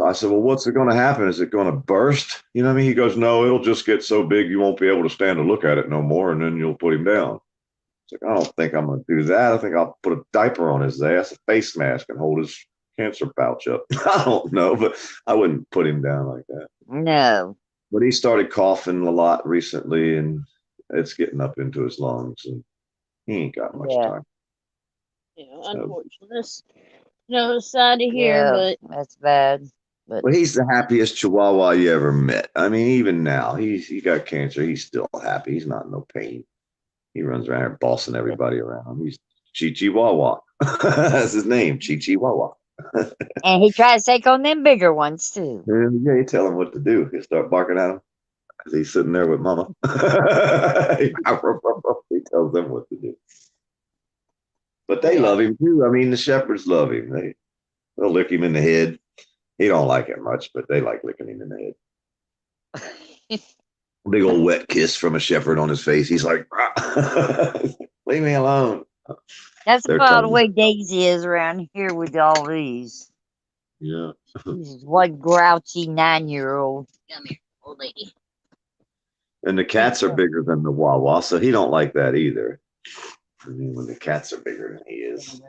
Speaker 3: I said, "Well, what's it going to happen? Is it going to burst?" You know what I mean? He goes, "No, it'll just get so big you won't be able to stand to look at it no more, and then you'll put him down." It's like, I don't think I'm going to do that. I think I'll put a diaper on his ass, a face mask, and hold his cancer pouch up. I don't know, but I wouldn't put him down like that.
Speaker 2: No.
Speaker 3: But he started coughing a lot recently, and it's getting up into his lungs, and he ain't got much
Speaker 2: Yeah.
Speaker 3: time. So,
Speaker 1: Unfortunately, it's sad to hear,
Speaker 2: Yeah.
Speaker 1: but
Speaker 2: That's bad. But
Speaker 3: but he's the happiest Chihuahua you ever met. I mean, even now, he got cancer. He's still happy. He's not in no pain. He runs around here bossing everybody around. He's Chi Chihuahua. That's his name, Chi Chihuahua.
Speaker 2: and he tries to take on them bigger ones too.
Speaker 3: And yeah, you tell him what to do. He'll start barking at him as he's sitting there with Mama. He tells them what to do. But they love him too. I mean, the shepherds love him. They'll lick him in the head. He don't like it much, but they like licking him in the head. Big old wet kiss from a shepherd on his face. He's like, "Leave me alone."
Speaker 2: That's
Speaker 3: They're
Speaker 2: about the
Speaker 3: coming.
Speaker 2: way Daisy is around here with all these.
Speaker 3: Yeah.
Speaker 2: She's one grouchy 9-year-old.
Speaker 1: come here, old lady.
Speaker 3: And the cats are bigger than the Wawa, so he don't like that either. I mean, when the cats are bigger than he is.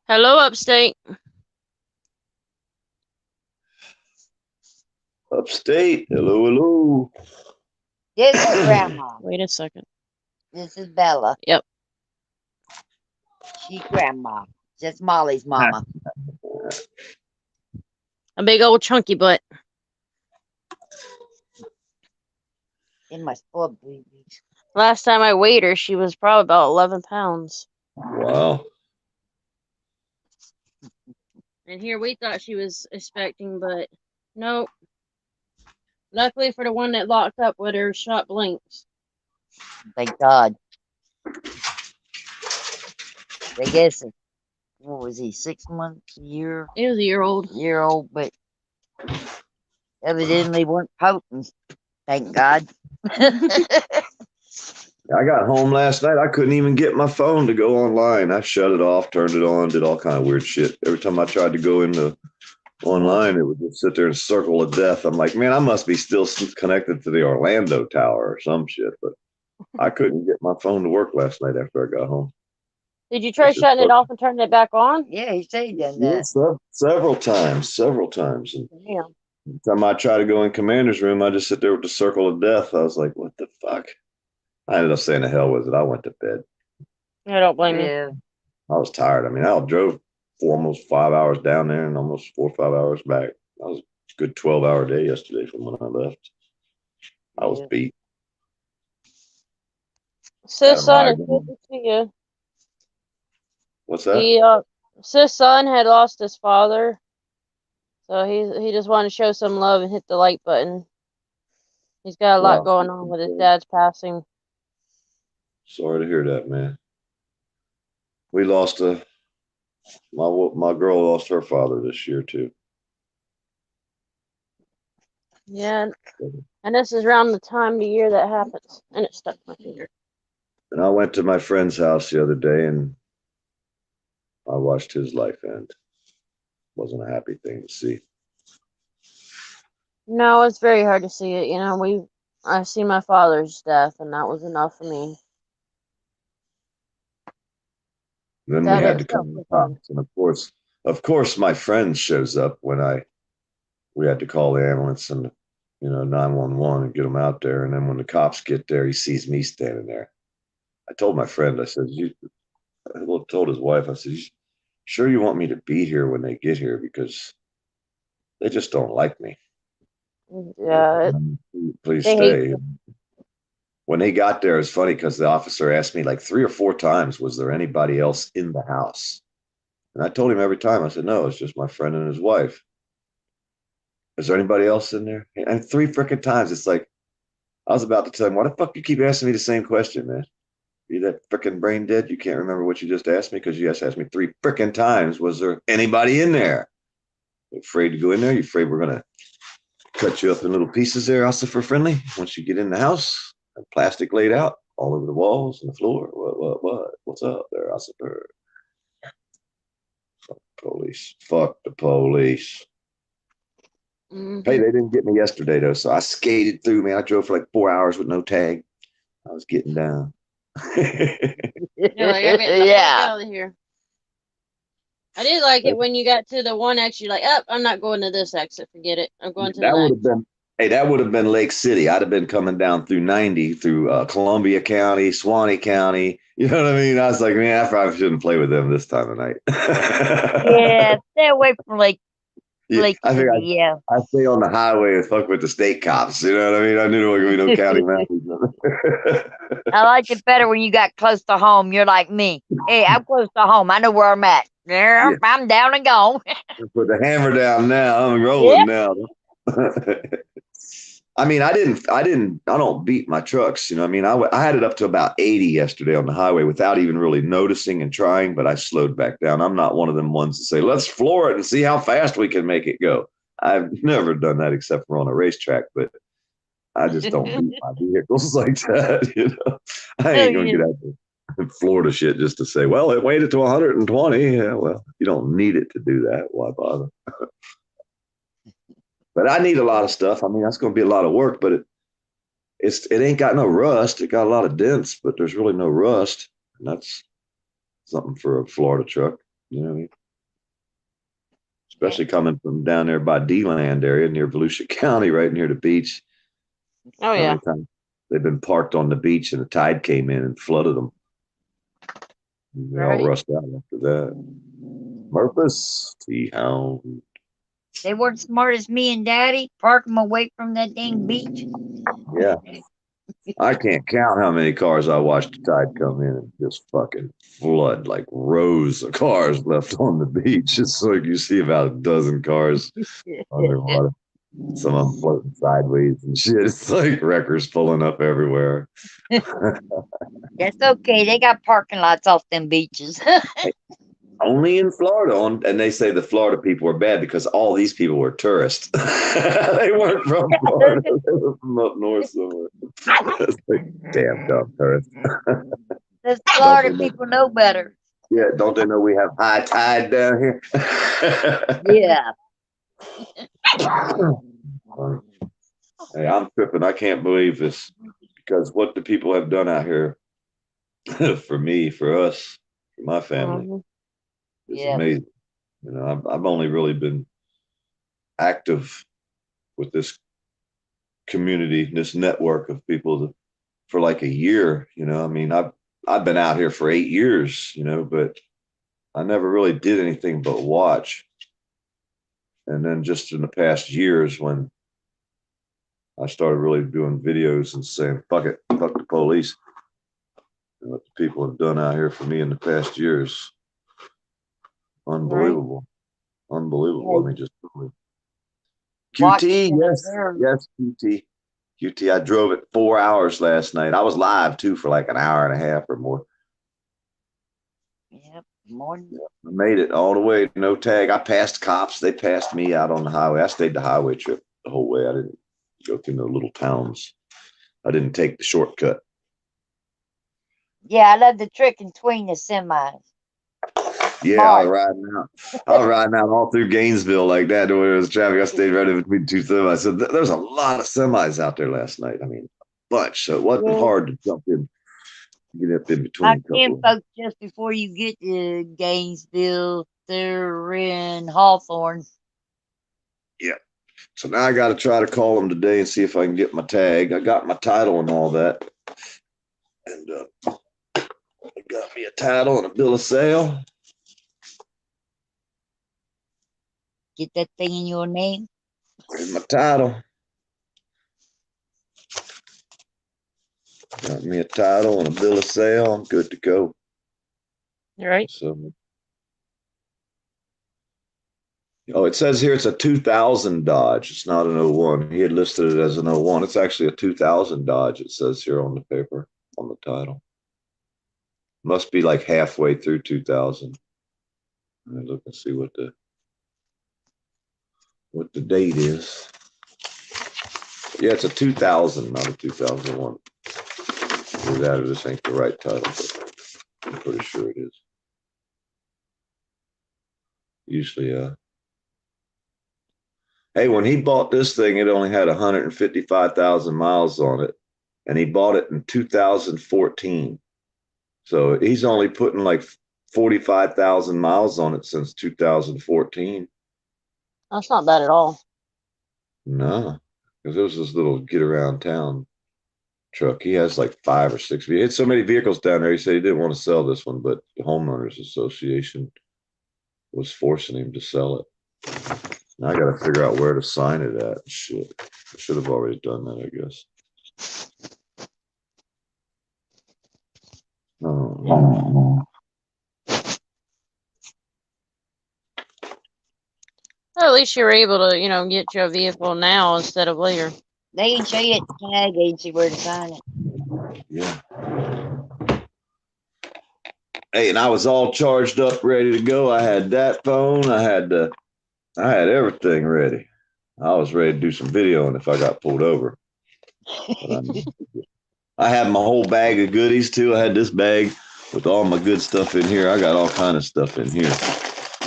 Speaker 1: Hello, upstate.
Speaker 3: Upstate. Hello, hello.
Speaker 2: This is Grandma.
Speaker 1: Wait a second.
Speaker 2: This is Bella.
Speaker 1: Yep.
Speaker 2: She Grandma. Just Molly's mama.
Speaker 1: A big old chunky butt.
Speaker 2: In my spoiled babies.
Speaker 1: Last time I weighed her, she was probably about 11 pounds.
Speaker 3: Wow.
Speaker 1: And here we thought she was expecting, but nope. Luckily for the one that locked up with her shot blinks.
Speaker 2: Thank God. I guess, what was he, 6 months, a year?
Speaker 1: It was a year old.
Speaker 2: Year old, but evidently weren't potent. Thank God.
Speaker 3: I got home last night. I couldn't even get my phone to go online. I shut it off, turned it on, did all kind of weird shit. Every time I tried to go into online, it would just sit there and circle of death. I'm like, man, I must be still connected to the Orlando Tower or some shit. But I couldn't get my phone to work last night after I got home.
Speaker 1: Did you try shutting it off and turning it back on?
Speaker 2: Yeah, he said he done
Speaker 3: Yeah,
Speaker 2: that.
Speaker 3: several times. And
Speaker 1: Yeah.
Speaker 3: every time I try to go in Commander's room, I just sit there with the circle of death. I was like, what the fuck? I ended up saying the hell with it. I went to bed.
Speaker 1: I don't blame you.
Speaker 2: Yeah.
Speaker 3: I was tired. I mean, I drove for almost 5 hours down there and almost 4 or 5 hours back. I was a good 12-hour day yesterday from when I left. I was beat.
Speaker 1: Sis' son is good to see you.
Speaker 3: What's that?
Speaker 1: Sis' son had lost his father, so he just wanted to show some love and hit the like button. He's got a lot going on with his dad's passing.
Speaker 3: Sorry to hear that, man. We lost my girl lost her father this year too.
Speaker 1: Yeah, and this is around the time of the year that happens, and it stuck my finger.
Speaker 3: And I went to my friend's house the other day and I watched his life end. Wasn't a happy thing to see.
Speaker 1: No, it's very hard to see it. You know, I seen my father's death, and that was enough for me.
Speaker 3: Then we had to come to the cops, and of course, my friend shows up when we had to call the ambulance and 911 and get him out there. And then when the cops get there, he sees me standing there. I told my friend, I said, I told his wife, I said, sure you want me to be here when they get here because they just don't like me.
Speaker 1: Yeah.
Speaker 3: Please stay. When they got there, it's funny because the officer asked me like 3 or 4 times, was there anybody else in the house? And I told him every time, I said, no, it's just my friend and his wife. Is there anybody else in there? And 3 freaking times, it's like, I was about to tell him, why the fuck you keep asking me the same question, man? You that freaking brain dead? You can't remember what you just asked me because you just asked me 3 freaking times. Was there anybody in there? You afraid to go in there? You afraid we're going to cut you up in little pieces there, Ossifer Friendly, once you get in the house? And plastic laid out all over the walls and the floor. What? What's up there, Ossifer? Fuck the police. Fuck the police.
Speaker 1: Mm-hmm.
Speaker 3: Hey, they didn't get me yesterday, though, so I skated through, man. I drove for like 4 hours with no tag. I was getting down.
Speaker 1: Yeah. Out of here. I did like it when you got to the one exit. You're like, oh, I'm not going to this exit. Forget it. I'm going to the next.
Speaker 3: That would have been Lake City. I'd have been coming down through 90 through Columbia County, Suwannee County. You know what I mean? I was like, man, I probably shouldn't play with them this time of night.
Speaker 2: Yeah, stay away from Lake City.
Speaker 3: I stay on the highway and fuck with the state cops. You know what I mean? I knew there was going to be no county mountains.
Speaker 2: I like it better when you got close to home. You're like me. Hey, I'm close to home. I know where I'm at. Yeah. I'm down and gone.
Speaker 3: Put the hammer down now. I'm rolling now. I mean, I don't beat my trucks. You know, I mean, I had it up to about 80 yesterday on the highway without even really noticing and trying, but I slowed back down. I'm not one of them ones to say, let's floor it and see how fast we can make it go. I've never done that except for on a racetrack, but I just don't beat my vehicles like that. You know, I ain't going to get out there and Florida shit just to say, well, it weighed it to 120. Yeah, well, you don't need it to do that. Why bother? But I need a lot of stuff. I mean, that's going to be a lot of work, but it ain't got no rust. It got a lot of dents, but there's really no rust. And that's something for a Florida truck. You know what I mean? Especially coming from down there by D-Land area near Volusia County, right near the beach.
Speaker 1: Oh, yeah.
Speaker 3: They've been parked on the beach and the tide came in and flooded them. And they all rust out after that. Murphys, T-Hound.
Speaker 2: They weren't smart as me and Daddy. Park them away from that dang beach.
Speaker 3: Yeah. I can't count how many cars I watched the tide come in and just fucking flood, like rows of cars left on the beach. It's like you see about a dozen cars underwater. Some of them floating sideways and shit. It's like wreckers pulling up everywhere.
Speaker 2: That's okay. They got parking lots off them beaches.
Speaker 3: Only in Florida, and they say the Florida people are bad because all these people were tourists. They weren't from Florida; they were from up north somewhere. It's like damn dumb tourists.
Speaker 2: Those Florida people know better.
Speaker 3: Yeah, don't they know we have high tide down here?
Speaker 2: Yeah.
Speaker 3: Hey, I'm tripping. I can't believe this because what the people have done out here for me, for us, for my family is
Speaker 2: Yeah.
Speaker 3: amazing. You know, I've only really been active with this community, this network of people for like a year. You know, I mean, I've been out here for 8 years. You know, but I never really did anything but watch. And then just in the past years, when I started really doing videos and saying, fuck it, fuck the police. And what the people have done out here for me in the past years. Unbelievable. Right. Unbelievable. Let me just QT, yes, QT. QT, I drove it 4 hours last night. I was live too for like an hour and a half or more.
Speaker 2: Yep, more.
Speaker 3: Yeah, I made it all the way, no tag. I passed cops. They passed me out on the highway. I stayed the highway trip the whole way. I didn't go through no little towns. I didn't take the shortcut.
Speaker 2: Yeah, I love the trick in between the semis.
Speaker 3: Yeah, I was riding out all through Gainesville like that. When it was traffic, I stayed right in between two semis. So there's a lot of semis out there last night. I mean, a bunch. So it wasn't hard to jump in, get up in between.
Speaker 2: I can, folks, just before you get to Gainesville, they're in Hawthorne.
Speaker 3: Yeah. So now I got to try to call them today and see if I can get my tag. I got my title and all that. And I got me a title and a bill of sale.
Speaker 2: Get that thing in your name.
Speaker 3: Here's my title. Got me a title and a bill of sale. I'm good to go.
Speaker 1: You're right.
Speaker 3: So, oh, it says here it's a 2000 Dodge. It's not an 01. He had listed it as an 01. It's actually a 2000 Dodge. It says here on the paper, on the title. Must be like halfway through 2000. Let me look and see what the date is. Yeah, it's a 2000, not a 2001. Either that or this ain't the right title, but I'm pretty sure it is. Usually, hey, when he bought this thing, it only had 155,000 miles on it, and he bought it in 2014. So he's only putting like 45,000 miles on it since 2014.
Speaker 1: That's not bad at all.
Speaker 3: No, because it was this little get around town truck. He has like 5 or 6. He had so many vehicles down there. He said he didn't want to sell this one, but the homeowners association was forcing him to sell it. Now I got to figure out where to sign it at. Shit, I should have already done that, I guess. Oh.
Speaker 1: Well, at least you're able to, get your vehicle now instead of later.
Speaker 2: They can show you at the tag agency where to sign it.
Speaker 3: Yeah. Hey, and I was all charged up, ready to go. I had that phone. I had everything ready. I was ready to do some videoing if I got pulled over. I had my whole bag of goodies too. I had this bag with all my good stuff in here. I got all kind of stuff in here.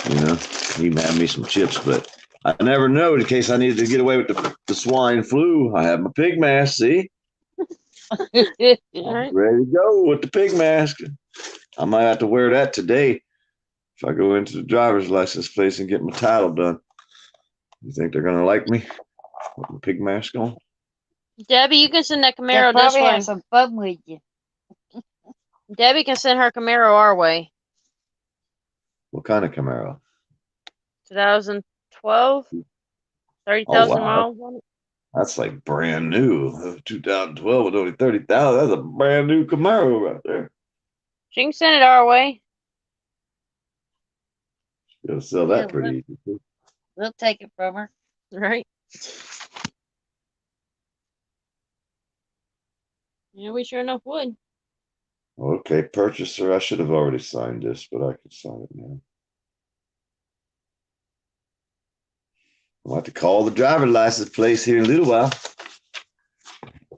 Speaker 3: You know, even had me some chips, but I never know in case I needed to get away with the swine flu. I have my pig mask. See,
Speaker 1: Right.
Speaker 3: Ready to go with the pig mask. I might have to wear that today if I go into the driver's license place and get my title done. You think they're gonna like me with my pig mask on?
Speaker 1: Debbie, you can send that
Speaker 2: They'll
Speaker 1: Camaro this
Speaker 2: probably
Speaker 1: way.
Speaker 2: have some fun with you.
Speaker 1: Debbie can send her Camaro our way.
Speaker 3: What kind of Camaro?
Speaker 1: 2012, 30,000 miles on it.
Speaker 3: That's like brand new. 2012 with only 30,000. That's a brand new Camaro right there.
Speaker 1: She can send it our way.
Speaker 3: You'll sell that pretty easy.
Speaker 2: We'll take it from her.
Speaker 1: Right. Yeah, we sure enough would.
Speaker 3: Okay, purchaser. I should have already signed this, but I can sign it now. I'll have to call the driver's license place here in a little while.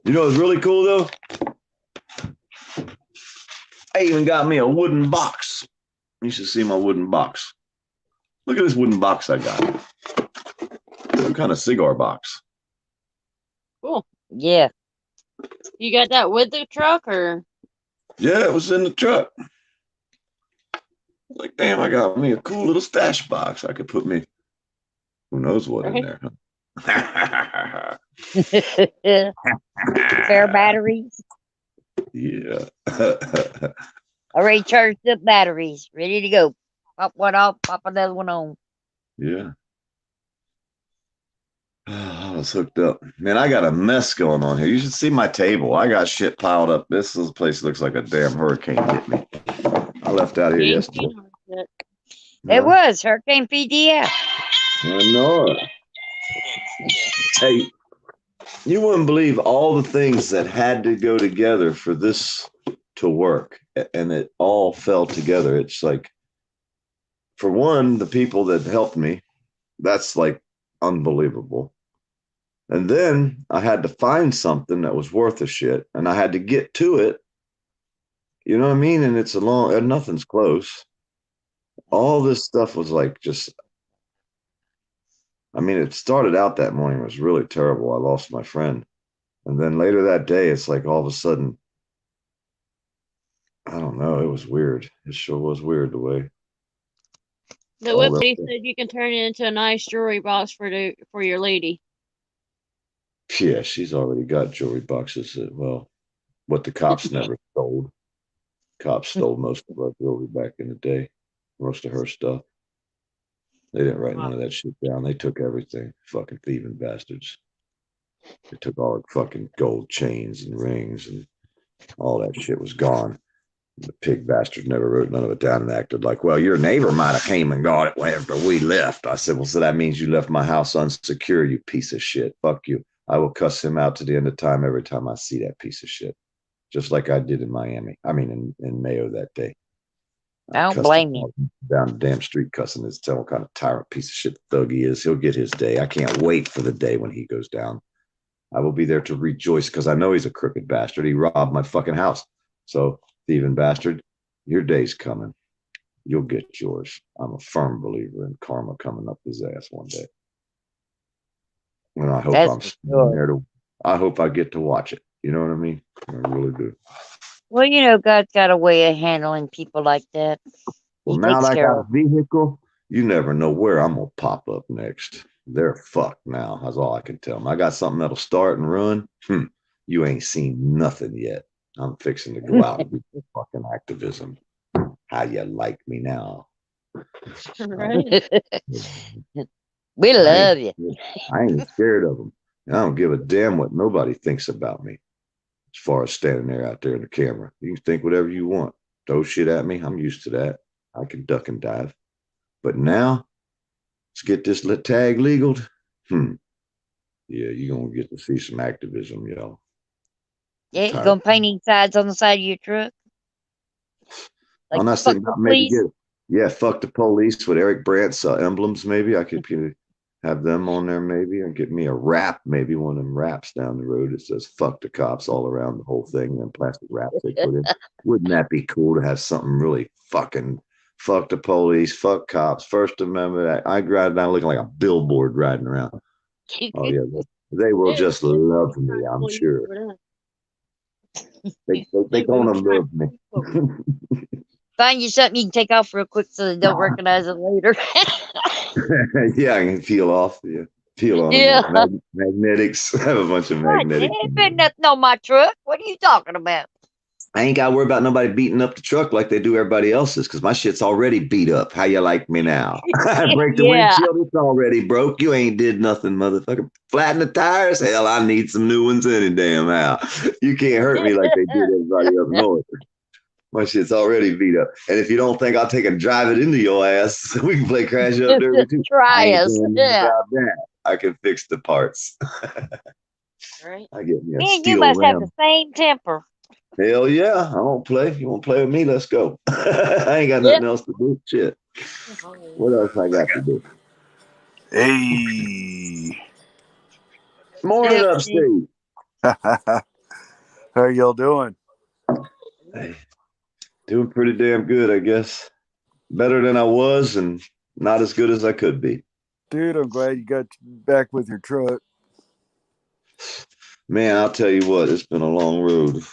Speaker 3: You know what's really cool though? I even got me a wooden box. You should see my wooden box. Look at this wooden box I got. Some kind of cigar box.
Speaker 1: Cool.
Speaker 2: Yeah.
Speaker 1: You got that with the truck, or?
Speaker 3: Yeah, it was in the truck. Like, damn, I got me a cool little stash box. I could put me, who knows what in there. Huh?
Speaker 2: Spare batteries.
Speaker 3: Yeah.
Speaker 2: Already charged up batteries. Ready to go. Pop one off, pop another one on.
Speaker 3: Yeah. I was hooked up. Man, I got a mess going on here. You should see my table. I got shit piled up. This place looks like a damn hurricane hit me. I left out here yesterday.
Speaker 2: It was Hurricane PDF.
Speaker 3: I know it. Hey, you wouldn't believe all the things that had to go together for this to work, and it all fell together. It's like, for one, the people that helped me, that's like unbelievable. And then I had to find something that was worth a shit, and I had to get to it. You know what I mean? And it's a long, and nothing's close. All this stuff was like just, I mean, it started out that morning, it was really terrible. I lost my friend. And then later that day, it's like all of a sudden, I don't know, it was weird. It sure was weird the way.
Speaker 1: The
Speaker 3: all
Speaker 1: website
Speaker 3: that-
Speaker 1: said you can turn it into a nice jewelry box for your lady.
Speaker 3: Yeah, she's already got jewelry boxes that, well, what the cops never stole. Cops stole most of our jewelry back in the day, most of her stuff. They didn't write none of that shit down. They took everything. Fucking thieving bastards. They took all her fucking gold chains and rings, and all that shit was gone. The pig bastard never wrote none of it down and acted like, well, your neighbor might have came and got it after we left. I said, well, so that means you left my house unsecure, you piece of shit. Fuck you. I will cuss him out to the end of time every time I see that piece of shit. Just like I did in Miami. I mean, in Mayo that day.
Speaker 2: I don't blame you.
Speaker 3: Down the damn street cussing his tail, what kind of tyrant piece of shit thug he is. He'll get his day. I can't wait for the day when he goes down. I will be there to rejoice because I know he's a crooked bastard. He robbed my fucking house. So, thieving bastard, your day's coming. You'll get yours. I'm a firm believer in karma coming up his ass one day. And I hope I hope I get to watch it. You know what I mean? I really do.
Speaker 2: Well, you know, God's got a way of handling people like that.
Speaker 3: Well, now that I got a vehicle, you never know where I'm going to pop up next. They're fucked now. That's all I can tell them. I got something that'll start and run. You ain't seen nothing yet. I'm fixing to go out and do fucking activism. How you like me now?
Speaker 1: Right.
Speaker 2: We love you.
Speaker 3: I ain't scared of them. I don't give a damn what nobody thinks about me. As far as standing there out there in the camera, you can think whatever you want. Throw shit at me. I'm used to that. I can duck and dive. But now, let's get this tag legaled. Yeah, you're going to get to see some activism, y'all.
Speaker 2: Yeah, you going to paint any sides on the side of your truck?
Speaker 3: Like, I'm not saying maybe fuck the police with Eric Brandt's emblems, maybe. I could have them on there, maybe, and get me a wrap, maybe one of them wraps down the road that says fuck the cops all around the whole thing, and plastic wraps they put in. Wouldn't that be cool to have something really fucking fuck the police, fuck cops, First Amendment? I ride down looking like a billboard riding around. Oh, yeah. They will just love me, I'm sure. They're going to love me.
Speaker 2: Find you something you can take off real quick so they don't recognize it later.
Speaker 3: Yeah, I can peel off. Yeah, peel on.
Speaker 2: Yeah.
Speaker 3: Magnetics. I have a bunch of magnetics.
Speaker 2: There ain't been nothing on my truck. What are you talking about?
Speaker 3: I ain't got to worry about nobody beating up the truck like they do everybody else's because my shit's already beat up. How you like me now? I break the windshield. It's already broke. You ain't did nothing, motherfucker. Flatten the tires. Hell, I need some new ones any damn how. You can't hurt me like they did everybody up north. My shit's already beat up. And if you don't think I'll take and drive it into your ass, we can play Crash Up Derby too.
Speaker 2: Try us. Yeah.
Speaker 3: I can fix the parts.
Speaker 1: Right?
Speaker 3: I get me a
Speaker 2: Me and you
Speaker 3: steel
Speaker 2: must have the
Speaker 3: rim.
Speaker 2: same temper.
Speaker 3: Hell yeah, I don't play. You want to play with me? Let's go. I ain't got
Speaker 1: Yep.
Speaker 3: nothing else to do. Shit. What else I got to do?
Speaker 4: Hey.
Speaker 3: Morning upstate.
Speaker 4: How y'all doing?
Speaker 3: Hey, doing pretty damn good, I guess. Better than I was, and not as good as I could be.
Speaker 4: Dude, I'm glad you got back with your truck.
Speaker 3: Man, I'll tell you what, it's been a long road.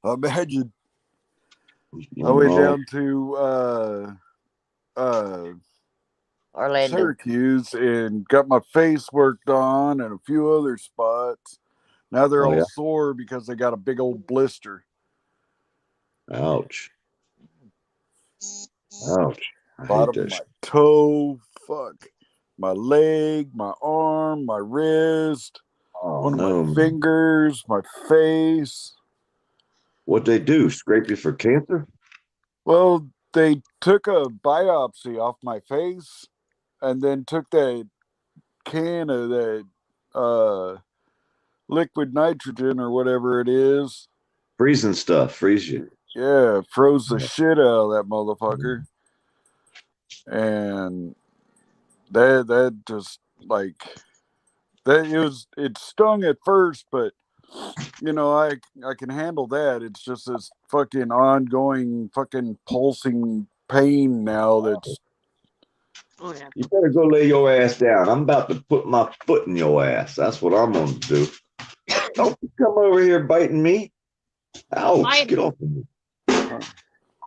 Speaker 4: Imagine I
Speaker 3: Long
Speaker 4: went
Speaker 3: haul.
Speaker 4: down to
Speaker 2: Orlando.
Speaker 4: Syracuse and got my face worked on and a few other spots. Now they're
Speaker 3: Oh,
Speaker 4: all
Speaker 3: yeah?
Speaker 4: sore because they got a big old blister.
Speaker 3: Ouch. Ouch. I hate
Speaker 4: Bottom
Speaker 3: that
Speaker 4: of my
Speaker 3: shit.
Speaker 4: toe, fuck. My leg, my arm, my wrist,
Speaker 3: Oh,
Speaker 4: one of my
Speaker 3: no, man.
Speaker 4: fingers, my face.
Speaker 3: What'd they do? Scrape you for cancer?
Speaker 4: Well, they took a biopsy off my face and then took that can of that liquid nitrogen or whatever it is.
Speaker 3: Freezing stuff. Freeze you.
Speaker 4: Yeah, froze the shit out of that motherfucker. And that just like that it stung at first, but you know, I can handle that. It's just this fucking ongoing fucking pulsing pain now that's
Speaker 1: Oh, yeah.
Speaker 3: You better go lay your ass down. I'm about to put my foot in your ass. That's what I'm going to do. Don't you come over here biting me. Ouch. Get off of me.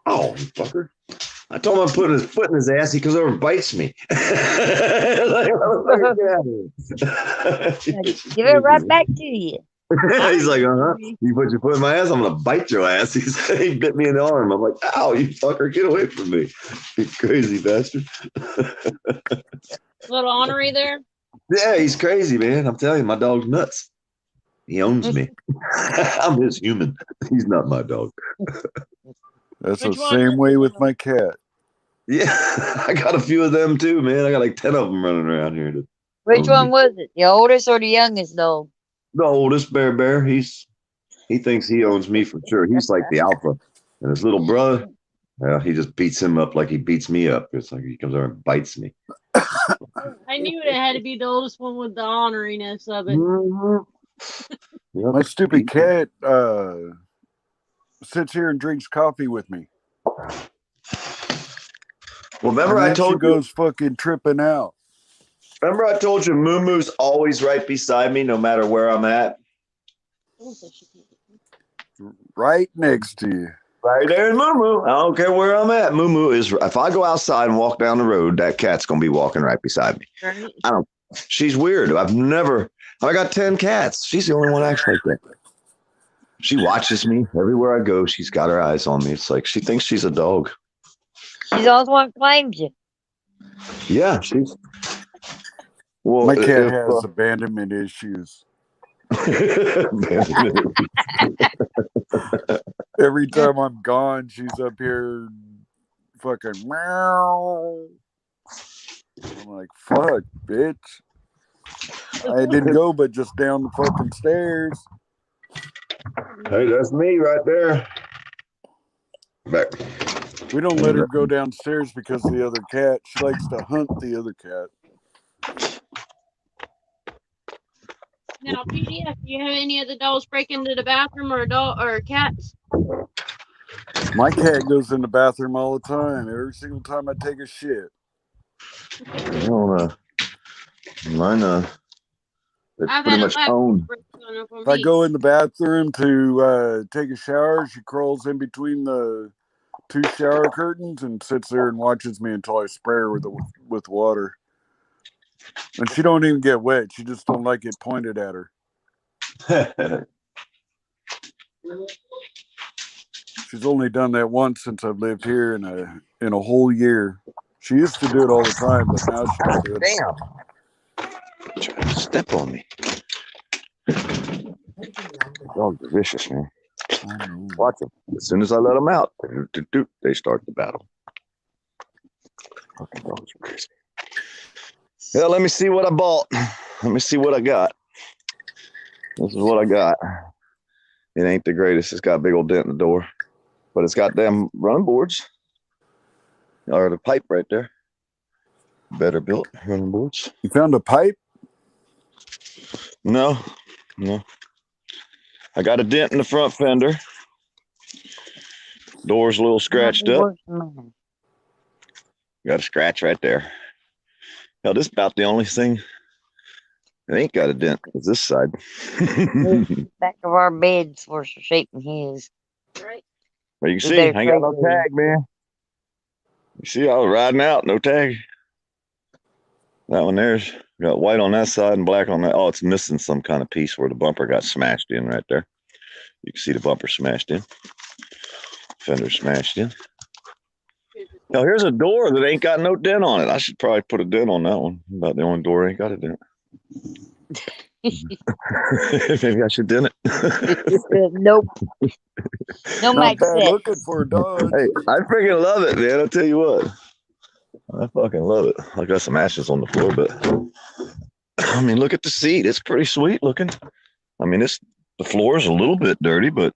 Speaker 3: Oh, you fucker. I told him I'm putting his foot in his ass. He comes over and bites me. Like, motherfucker, get out of here.
Speaker 2: Give it right back to you.
Speaker 3: He's like, you put your foot in my ass, I'm gonna bite your ass. He bit me in the arm. I'm like, ow, you fucker, get away from me, you crazy bastard.
Speaker 1: Little ornery there.
Speaker 3: Yeah, he's crazy, man. I'm telling you, my dog's nuts. He owns me. I'm his human. He's not my dog.
Speaker 4: that's
Speaker 1: Which
Speaker 4: the
Speaker 1: one?
Speaker 4: same way with my cat.
Speaker 3: Yeah, I got a few of them too, man. I got like 10 of them running around here.
Speaker 2: Which one was it? The oldest or the youngest dog?
Speaker 3: The oldest bear, he thinks he owns me for sure. He's like the alpha. And his little brother, well, he just beats him up like he beats me up. It's like he comes over and bites me.
Speaker 1: I knew it had to be the oldest one with the orneriness of it.
Speaker 3: Mhm. Yep.
Speaker 4: My stupid cat sits here and drinks coffee with me.
Speaker 3: Well, remember
Speaker 4: And
Speaker 3: I
Speaker 4: then
Speaker 3: told
Speaker 4: she
Speaker 3: you.
Speaker 4: goes fucking tripping out.
Speaker 3: Remember I told you Moo Moo's always right beside me, no matter where I'm at.
Speaker 4: Right next to you.
Speaker 3: Right there in Moo Moo. I don't care where I'm at. Moo Moo is. If I go outside and walk down the road, that cat's gonna be walking right beside me.
Speaker 1: Right?
Speaker 3: I don't. She's weird. I got 10 cats. She's the only one that acts like that. She watches me everywhere I go. She's got her eyes on me. It's like she thinks she's a dog.
Speaker 2: She's the only one who claims you.
Speaker 3: Yeah, she's. Well,
Speaker 4: My cat has abandonment issues. Every time I'm gone, she's up here fucking meow. I'm like, fuck, bitch. I didn't go but just down the fucking stairs.
Speaker 3: Hey, that's me right there. Back.
Speaker 4: We don't let her go downstairs because of the other cat. She likes to hunt the other cat.
Speaker 1: Now, PDF, do you have any of the dogs break into the bathroom or cats?
Speaker 4: My cat goes in the bathroom all the time. Every single time I take a shit.
Speaker 3: I don't mine, they're
Speaker 1: I've
Speaker 3: pretty
Speaker 1: had
Speaker 3: much owned.
Speaker 4: If I go in the bathroom to take a shower, she crawls in between the two shower curtains and sits there and watches me until I spray her with water. And she don't even get wet. She just don't like it pointed at her. She's only done that once since I've lived here in a whole year. She used to do it all the time, but now she don't do it.
Speaker 3: Damn. Trying to step on me. Dogs are vicious, man. Watch them. As soon as I let them out, they start the battle. Fucking dogs are crazy. Yeah, let me see what I bought. Let me see what I got. This is what I got. It ain't the greatest. It's got a big old dent in the door, but it's got them running boards or the pipe right there. Better built running boards.
Speaker 4: You found a pipe?
Speaker 3: No. I got a dent in the front fender. Door's a little scratched up. Got a scratch right there. Hell, this is about the only thing that ain't got a dent is this side.
Speaker 2: Back of our bed's worse shape than his.
Speaker 1: Right.
Speaker 3: But you can see, I ain't got no tag, man. You see, I was riding out, no tag. That one there's got white on that side and black on that. Oh, it's missing some kind of piece where the bumper got smashed in right there. You can see the bumper smashed in. Fender smashed in. Now here's a door that ain't got no dent on it. I should probably put a dent on that one. About the only door ain't got a dent. Maybe I should dent it.
Speaker 2: Nope. No
Speaker 4: Not
Speaker 2: make
Speaker 4: bad
Speaker 2: sense.
Speaker 4: looking for a dog.
Speaker 3: Hey, I freaking love it, man. I'll tell you what. I fucking love it. I got some ashes on the floor, but I mean, look at the seat. It's pretty sweet looking. I mean, the floor is a little bit dirty, but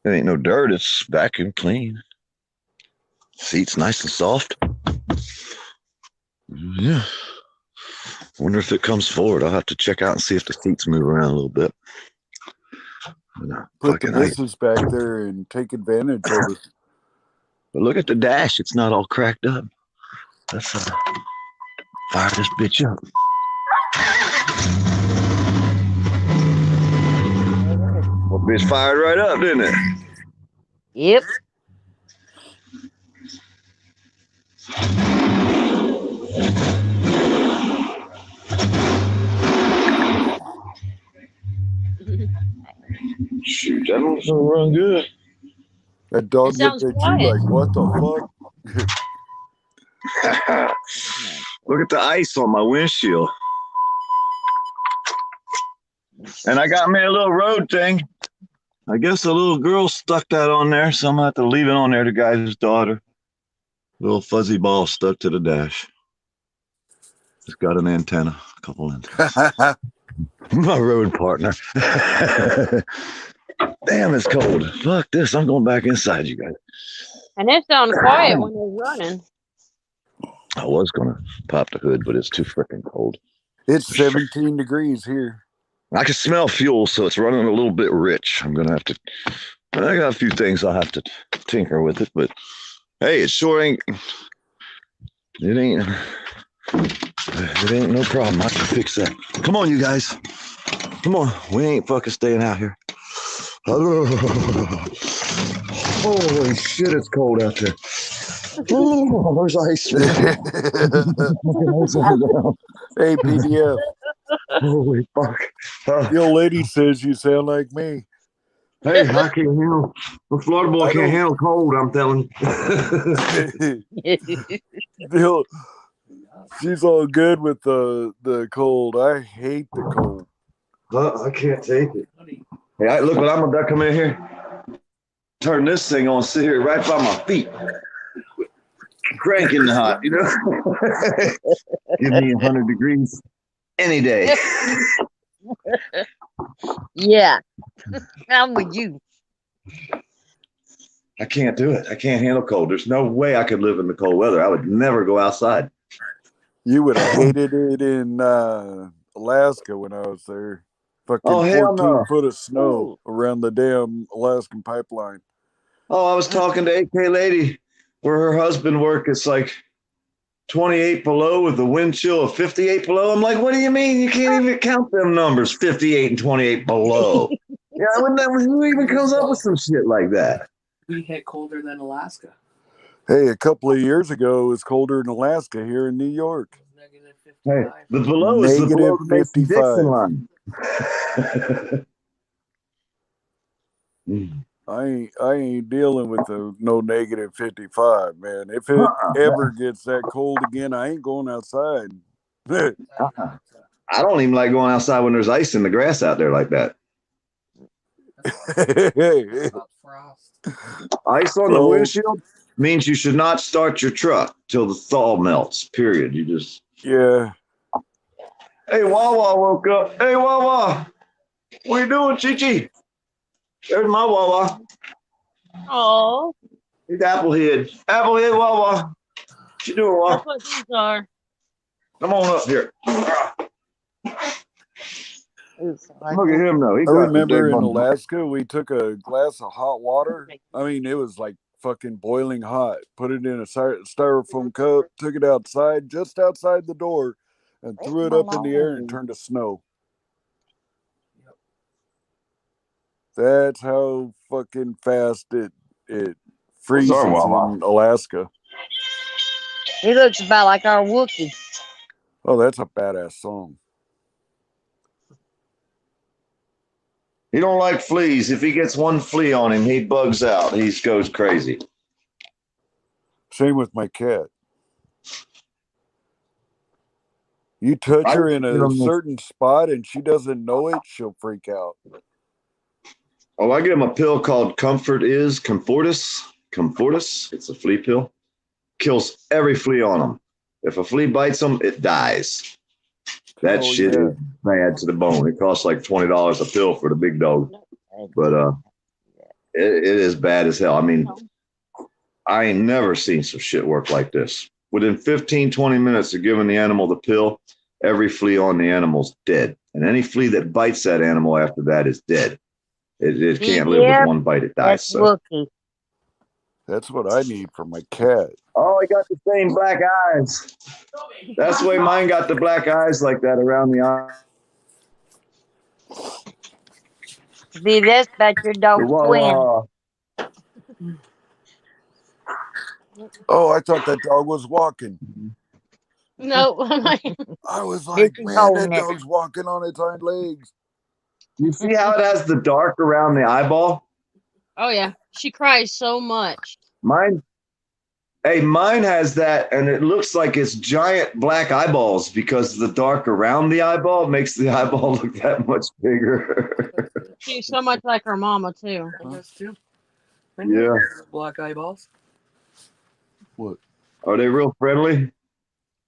Speaker 3: it ain't no dirt. It's vacuum clean. Seat's nice and soft. Yeah. Wonder if it comes forward. I'll have to check out and see if the seats move around a little bit.
Speaker 4: Put the missus back there and take advantage of it.
Speaker 3: But look at the dash. It's not all cracked up. Let's fire this bitch up. Well, bitch fired right up, didn't it?
Speaker 2: Yep.
Speaker 3: Shoot, that one's gonna run good.
Speaker 4: That dog
Speaker 1: It
Speaker 4: looked
Speaker 1: sounds
Speaker 4: at
Speaker 1: quiet.
Speaker 4: you like, what the fuck?
Speaker 3: Look at the ice on my windshield. And I got me a little road thing. I guess a little girl stuck that on there, so I'm gonna have to leave it on there. The guy's daughter. Little fuzzy ball stuck to the dash. It's got an antenna, a couple antennas. My road partner. Damn, it's cold. Fuck this. I'm going back inside, you guys.
Speaker 1: And it sounded quiet when it was running.
Speaker 3: I was going to pop the hood, but it's too freaking cold.
Speaker 4: It's 17 degrees here.
Speaker 3: I can smell fuel, so it's running a little bit rich. I'm going to have to, I got a few things I'll have to tinker with it, but hey, it sure ain't, it ain't no problem. I can fix that. Come on, you guys. Come on. We ain't fucking staying out here. Holy shit, it's cold out there. Oh, there's ice.
Speaker 4: Hey, PDF.
Speaker 3: Holy fuck.
Speaker 4: The old lady says you sound like me.
Speaker 3: Hey, I can't handle, the Florida boy can't handle cold, I'm telling you.
Speaker 4: She's all good with the cold. I hate the cold.
Speaker 3: I can't take it. Hey, look what I'm gonna come in here. Turn this thing on, sit here right by my feet. Cranking the hot, you know? Give me 100 degrees any day.
Speaker 2: Yeah. I'm with you.
Speaker 3: I can't do it. I can't handle cold. There's no way I could live in the cold weather. I would never go outside.
Speaker 4: You would have hated it in Alaska when I was there. Fucking 14 foot of snow around the damn Alaskan pipeline.
Speaker 3: Oh, I was talking to AK lady where her husband worked. It's like 28 below with the wind chill of 58 below. I'm like, what do you mean? You can't even count them numbers, 58 and 28 below. Yeah, who even comes up with some shit like that?
Speaker 5: We hit colder than Alaska.
Speaker 4: Hey, a couple of years ago, it was colder in Alaska here in New York.
Speaker 3: Hey, the below is the below the Mason-Dixon line.
Speaker 4: I ain't dealing with no negative 55, man. If it ever gets that cold again, I ain't going outside.
Speaker 3: I don't even like going outside when there's ice in the grass out there like that. Ice on the windshield means you should not start your truck till the thaw melts, period. You just...
Speaker 4: Yeah.
Speaker 3: Hey, Wawa woke up. Hey, Wawa. What are you doing, Chi-Chi? There's my Wawa.
Speaker 1: Oh,
Speaker 3: He's Applehead. Applehead Wawa. What you doing,
Speaker 1: that's
Speaker 3: Wawa?
Speaker 1: what these are.
Speaker 3: Come on up here.
Speaker 2: Oops, I
Speaker 3: Look at him, though. He
Speaker 4: I
Speaker 3: got the
Speaker 4: remember
Speaker 3: big
Speaker 4: in
Speaker 3: one.
Speaker 4: Alaska, we took a glass of hot water. I mean, it was like fucking boiling hot. Put it in a styrofoam cup, took it outside, just outside the door, and threw it up in the air and it turned to snow. That's how fucking fast it freezes
Speaker 3: Wawa?
Speaker 4: in Alaska.
Speaker 2: He looks about like our Wookiee.
Speaker 4: Oh, that's a badass song.
Speaker 3: He don't like fleas. If he gets one flea on him, he bugs out. He goes crazy.
Speaker 4: Same with my cat. You touch her in a certain spot and she doesn't know it, she'll freak out.
Speaker 3: Oh, I give him a pill called Comfortus. It's a flea pill. Kills every flea on him. If a flea bites him, it dies. That shit is bad to the bone. It costs like $20 a pill for the big dog. But it is bad as hell. I mean, I ain't never seen some shit work like this. Within 15, 20 minutes of giving the animal the pill, every flea on the animal's dead. And any flea that bites that animal after that is dead. It can't live with one bite. It dies.
Speaker 2: That's Wookiee.
Speaker 4: That's what I need for my cat.
Speaker 3: Oh, he got the same black eyes. That's the way mine got the black eyes like that around the eye.
Speaker 2: See, that's about your dog's twin.
Speaker 4: Oh, I thought that dog was walking.
Speaker 1: No.
Speaker 4: I was like,
Speaker 2: This is
Speaker 4: man,
Speaker 2: holding
Speaker 4: that
Speaker 2: it.
Speaker 4: dog's walking on its hind legs.
Speaker 3: You see how it has the dark around the eyeball?
Speaker 1: Oh yeah, she cries so much.
Speaker 3: Mine has that, and it looks like it's giant black eyeballs because the dark around the eyeball makes the eyeball look that much bigger.
Speaker 1: She's so much like her mama too.
Speaker 5: That's too.
Speaker 3: Yeah.
Speaker 5: Black eyeballs.
Speaker 4: What?
Speaker 3: Are they real friendly?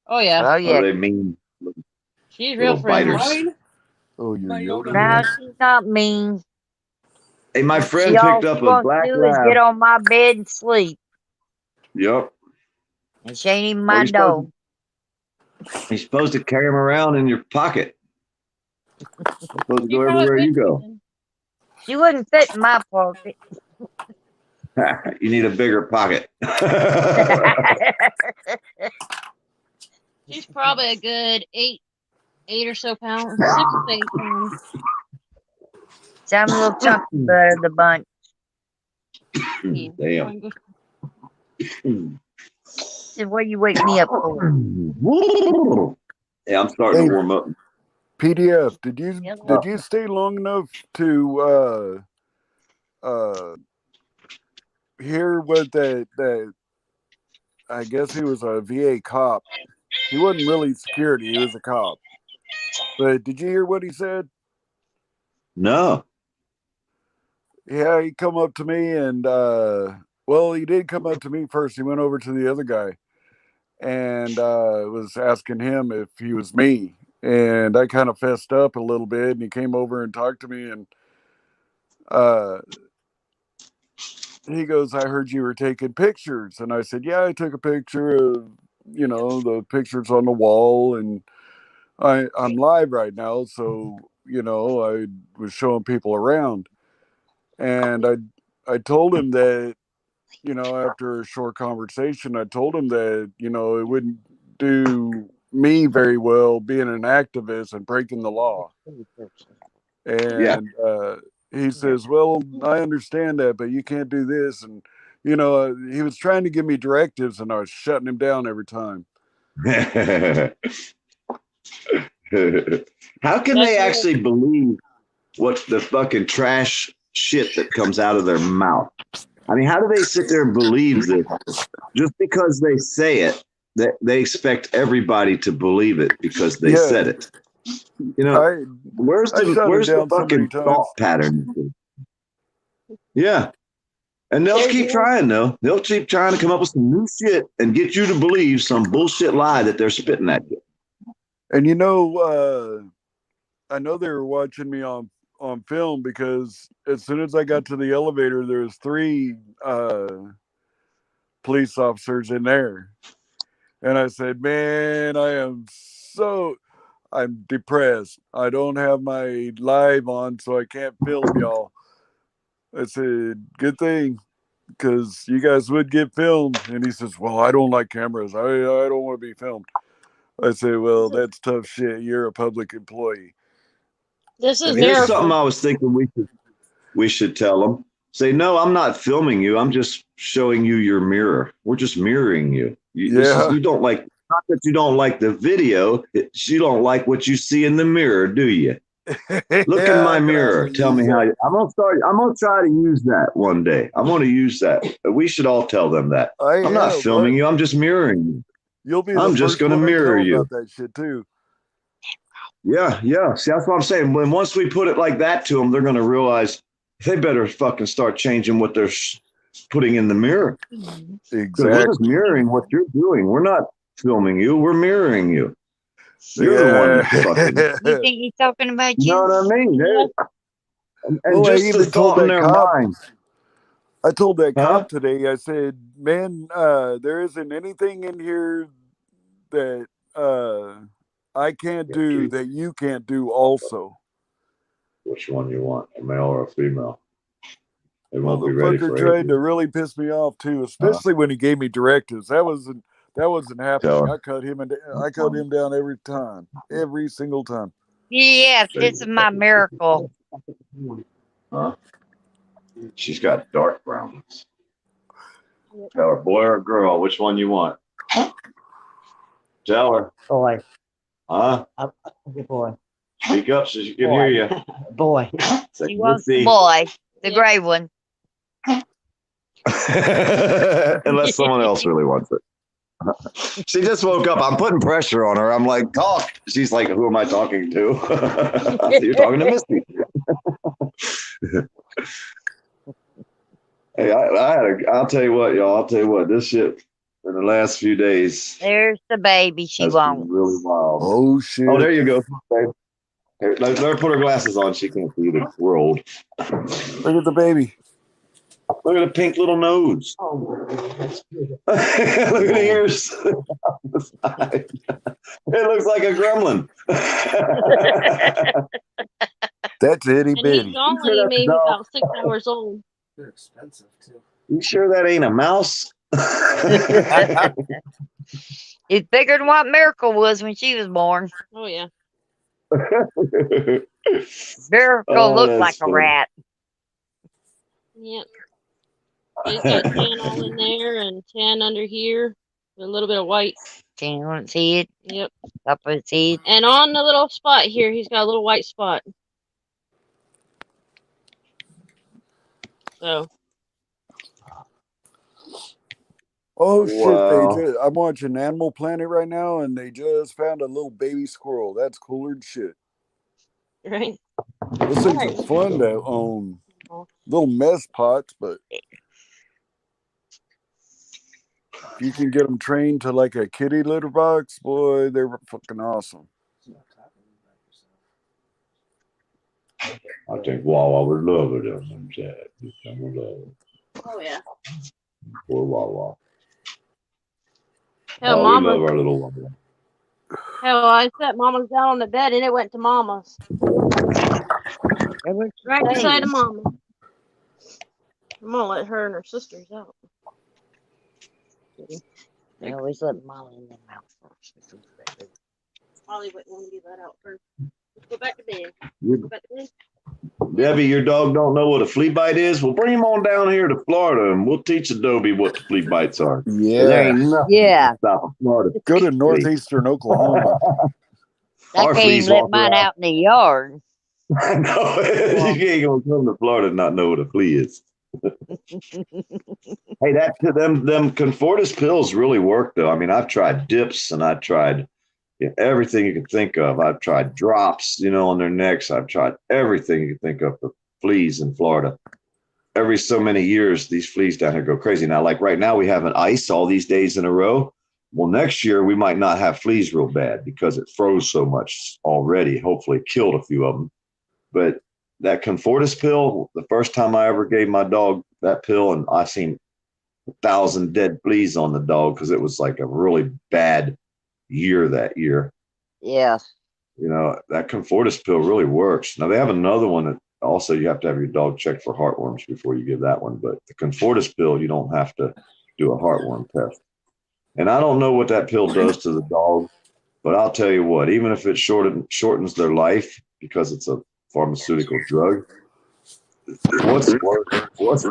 Speaker 1: Oh yeah,
Speaker 2: Oh,
Speaker 3: Or
Speaker 2: yeah.
Speaker 3: are they mean?
Speaker 1: she's real
Speaker 3: little
Speaker 1: friendly.
Speaker 3: biters.
Speaker 5: Mine?
Speaker 4: Oh, you're
Speaker 5: My
Speaker 4: Yoda.
Speaker 5: Yoda.
Speaker 2: No, she's not mean.
Speaker 3: Hey, my friend
Speaker 2: All
Speaker 3: picked
Speaker 2: she
Speaker 3: up a
Speaker 2: wants
Speaker 3: black
Speaker 2: to do is get
Speaker 3: lab.
Speaker 2: on my bed and sleep.
Speaker 3: Yep.
Speaker 2: And she ain't even
Speaker 3: Well,
Speaker 2: my dog.
Speaker 3: You're supposed to carry them around in your pocket. You're supposed to
Speaker 1: She
Speaker 3: go
Speaker 1: probably
Speaker 3: everywhere you
Speaker 1: would
Speaker 3: go.
Speaker 1: be.
Speaker 2: She wouldn't fit in my pocket.
Speaker 3: You need a bigger pocket.
Speaker 1: She's probably a good eight or so pounds, 6 to 8 pounds.
Speaker 2: So I'm a little chunky butt of the bunch.
Speaker 1: Yeah.
Speaker 3: Damn.
Speaker 2: So what you wake me up for?
Speaker 3: Yeah, I'm starting to warm up.
Speaker 4: PDF, did you stay long enough to hear what that I guess he was a VA cop. He wasn't really security, he was a cop. But did you hear what he said?
Speaker 3: No.
Speaker 4: Yeah, he come up to me and well, he did come up to me first. He went over to the other guy and was asking him if he was me. And I kind of fessed up a little bit, and he came over and talked to me, and he goes, I heard you were taking pictures. And I said, yeah, I took a picture of, the pictures on the wall, and I'm live right now. So, I was showing people around. And I told him that, after a short conversation, I told him that, it wouldn't do me very well being an activist and breaking the law. And he says, well, I understand that, but you can't do this. And, he was trying to give me directives, and I was shutting him down every time.
Speaker 3: How can they actually believe what the fucking trash shit that comes out of their mouth? I mean, how do they sit there and believe this? Just because they say it, that they expect everybody to believe it because they said it. Where's the fucking thought pattern? Yeah. And they'll keep trying, though. They'll keep trying to come up with some new shit and get you to believe some bullshit lie that they're spitting at you.
Speaker 4: And I know they were watching me on on film because as soon as I got to the elevator, there was 3 police officers in there, and I said, "Man, I'm depressed. I don't have my live on, so I can't film y'all." I said, "Good thing, because you guys would get filmed." And he says, "Well, I don't like cameras. I don't want to be filmed." I say, "Well, that's tough shit. You're a public employee."
Speaker 1: This is
Speaker 4: And
Speaker 3: Here's
Speaker 4: here's
Speaker 3: something
Speaker 1: Miracle.
Speaker 3: I was thinking we should tell them. Say, no, I'm not filming you. I'm just showing you your mirror. We're just mirroring you.
Speaker 4: yeah,
Speaker 3: You don't like, not that you don't like the video. You don't like what you see in the mirror, do you? Look in
Speaker 4: yeah,
Speaker 3: my
Speaker 4: I could
Speaker 3: mirror.
Speaker 4: actually
Speaker 3: Tell
Speaker 4: use
Speaker 3: me how.
Speaker 4: that.
Speaker 3: I'm gonna start. I'm gonna try to use that one day. I'm gonna use that. We should all tell them that.
Speaker 4: I
Speaker 3: I'm not
Speaker 4: have.
Speaker 3: filming you. I'm just mirroring you.
Speaker 4: You'll be the
Speaker 3: I'm just
Speaker 4: first
Speaker 3: gonna
Speaker 4: one I
Speaker 3: mirror
Speaker 4: tell
Speaker 3: you.
Speaker 4: about that shit too.
Speaker 3: Yeah, yeah. See, that's what I'm saying. When once we put it like that to them, they're gonna realize they better fucking start changing what they're putting in the mirror, because we're just
Speaker 4: Exactly.
Speaker 3: mirroring what you're doing. We're not filming you. We're mirroring you. You're the one
Speaker 4: Yeah.
Speaker 3: that's fucking.
Speaker 2: You think he's talking about
Speaker 3: You know
Speaker 2: you?
Speaker 3: what I mean?
Speaker 1: Yeah.
Speaker 3: And
Speaker 4: Well, I
Speaker 3: just the
Speaker 4: even told
Speaker 3: thought in
Speaker 4: that
Speaker 3: their
Speaker 4: cop.
Speaker 3: mind,
Speaker 4: I told that
Speaker 3: huh?
Speaker 4: cop today. I said, "Man, there isn't anything in here that I can't do that you can't do also."
Speaker 3: Which one you want, a male or a female? They won't be ready
Speaker 4: Motherfucker
Speaker 3: for
Speaker 4: tried to
Speaker 3: April.
Speaker 4: really piss me off too,
Speaker 3: Huh?
Speaker 4: especially when he gave me directives. That wasn't happening.
Speaker 3: Tell
Speaker 4: I cut him down every time, every single time.
Speaker 2: Yes,
Speaker 3: her.
Speaker 2: this is my miracle.
Speaker 3: Huh? She's got dark brown ones. Tell her, boy or girl, which one you want? Tell her.
Speaker 6: Boy.
Speaker 3: Huh?
Speaker 6: Good boy.
Speaker 3: Speak up so she can
Speaker 6: Boy.
Speaker 3: hear you.
Speaker 6: Boy.
Speaker 3: Say,
Speaker 2: He wants the
Speaker 3: Missy.
Speaker 2: boy, the
Speaker 1: Yeah.
Speaker 2: gray one.
Speaker 3: Unless someone else really wants it. She just woke up. I'm putting pressure on her. I'm like, talk. She's like, who am I talking to? You're talking to Misty. Hey, I'll tell you what, y'all. I'll tell you what. This shit in the last few days
Speaker 2: There's the baby she
Speaker 3: has been
Speaker 2: wants.
Speaker 3: really wild.
Speaker 4: Oh shit!
Speaker 3: Oh, there you go. Babe. Here, let her put her glasses on. She can't see the world.
Speaker 4: Look at the baby.
Speaker 3: Look at the pink little nose.
Speaker 6: Oh, that's good.
Speaker 3: Look at the ears on the side. It looks like a gremlin.
Speaker 4: That's itty
Speaker 1: And he's
Speaker 4: bitty.
Speaker 1: only
Speaker 3: that's
Speaker 1: maybe
Speaker 3: dog.
Speaker 1: about 6 hours old.
Speaker 5: They're expensive too.
Speaker 3: You sure that ain't a mouse?
Speaker 2: It's bigger than what Miracle was when she was born.
Speaker 1: Oh yeah.
Speaker 2: Miracle
Speaker 3: Oh,
Speaker 2: looked
Speaker 3: that's
Speaker 2: like a
Speaker 3: funny.
Speaker 2: rat.
Speaker 1: Yep. He's got tan all in there and tan under here. With a little bit of white.
Speaker 2: Can you see it?
Speaker 1: Yep.
Speaker 2: Up his head.
Speaker 1: And on the little spot here, he's got a little white spot. So
Speaker 4: Oh shit!
Speaker 3: Wow.
Speaker 4: I'm watching Animal Planet right now, and they just found a little baby squirrel. That's cooler than shit.
Speaker 1: right.
Speaker 4: Those things are fun to own. Little mess pots, but if you can get them trained to like a kitty litter box, boy, they're fucking awesome.
Speaker 3: I think Wawa would love it. I'm sad. I would love it.
Speaker 1: Oh yeah.
Speaker 3: Poor Wawa.
Speaker 1: Hell,
Speaker 3: Oh, we
Speaker 1: Mama.
Speaker 3: love our little Wawa.
Speaker 1: Hell, I set Mama's down on the bed and it went to Mama's.
Speaker 2: It was
Speaker 1: Right
Speaker 2: crazy.
Speaker 1: beside of Mama. I'm gonna let her and her sisters out.
Speaker 2: They always let Molly in their mouth first.
Speaker 1: Molly wouldn't want to be let out first. Let's go back to bed.
Speaker 3: You-
Speaker 1: Go back to bed.
Speaker 3: Debbie, your dog don't know what a flea bite is? Well, bring him on down here to Florida and we'll teach Adobe what the flea bites are. There
Speaker 4: Yeah,
Speaker 3: ain't nothing
Speaker 2: Yeah.
Speaker 3: to stop a Florida.
Speaker 4: go to northeastern Oklahoma.
Speaker 2: I
Speaker 3: Our
Speaker 2: can't
Speaker 3: fleas
Speaker 2: even let
Speaker 3: walk
Speaker 2: mine
Speaker 3: around.
Speaker 2: out in the yard.
Speaker 3: No, you ain't gonna come to Florida and not know what a flea is. Hey, that them Confortis pills really work though. I mean, I've tried dips and I've tried everything you can think of. I've tried drops, on their necks. I've tried everything you can think of for fleas in Florida. Every so many years, these fleas down here go crazy. Now, like right now, we have an ice all these days in a row. Well, next year we might not have fleas real bad because it froze so much already. Hopefully, it killed a few of them. But that Confortis pill, the first time I ever gave my dog that pill, and I seen 1,000 dead fleas on the dog because it was like a really bad year that year.
Speaker 2: Yeah.
Speaker 3: You know, that Confortis pill really works. Now they have another one that also you have to have your dog checked for heartworms before you give that one. But the Confortis pill, you don't have to do a heartworm test. And I don't know what that pill does to the dog, but I'll tell you what, even if it shortens their life because it's a pharmaceutical drug, what's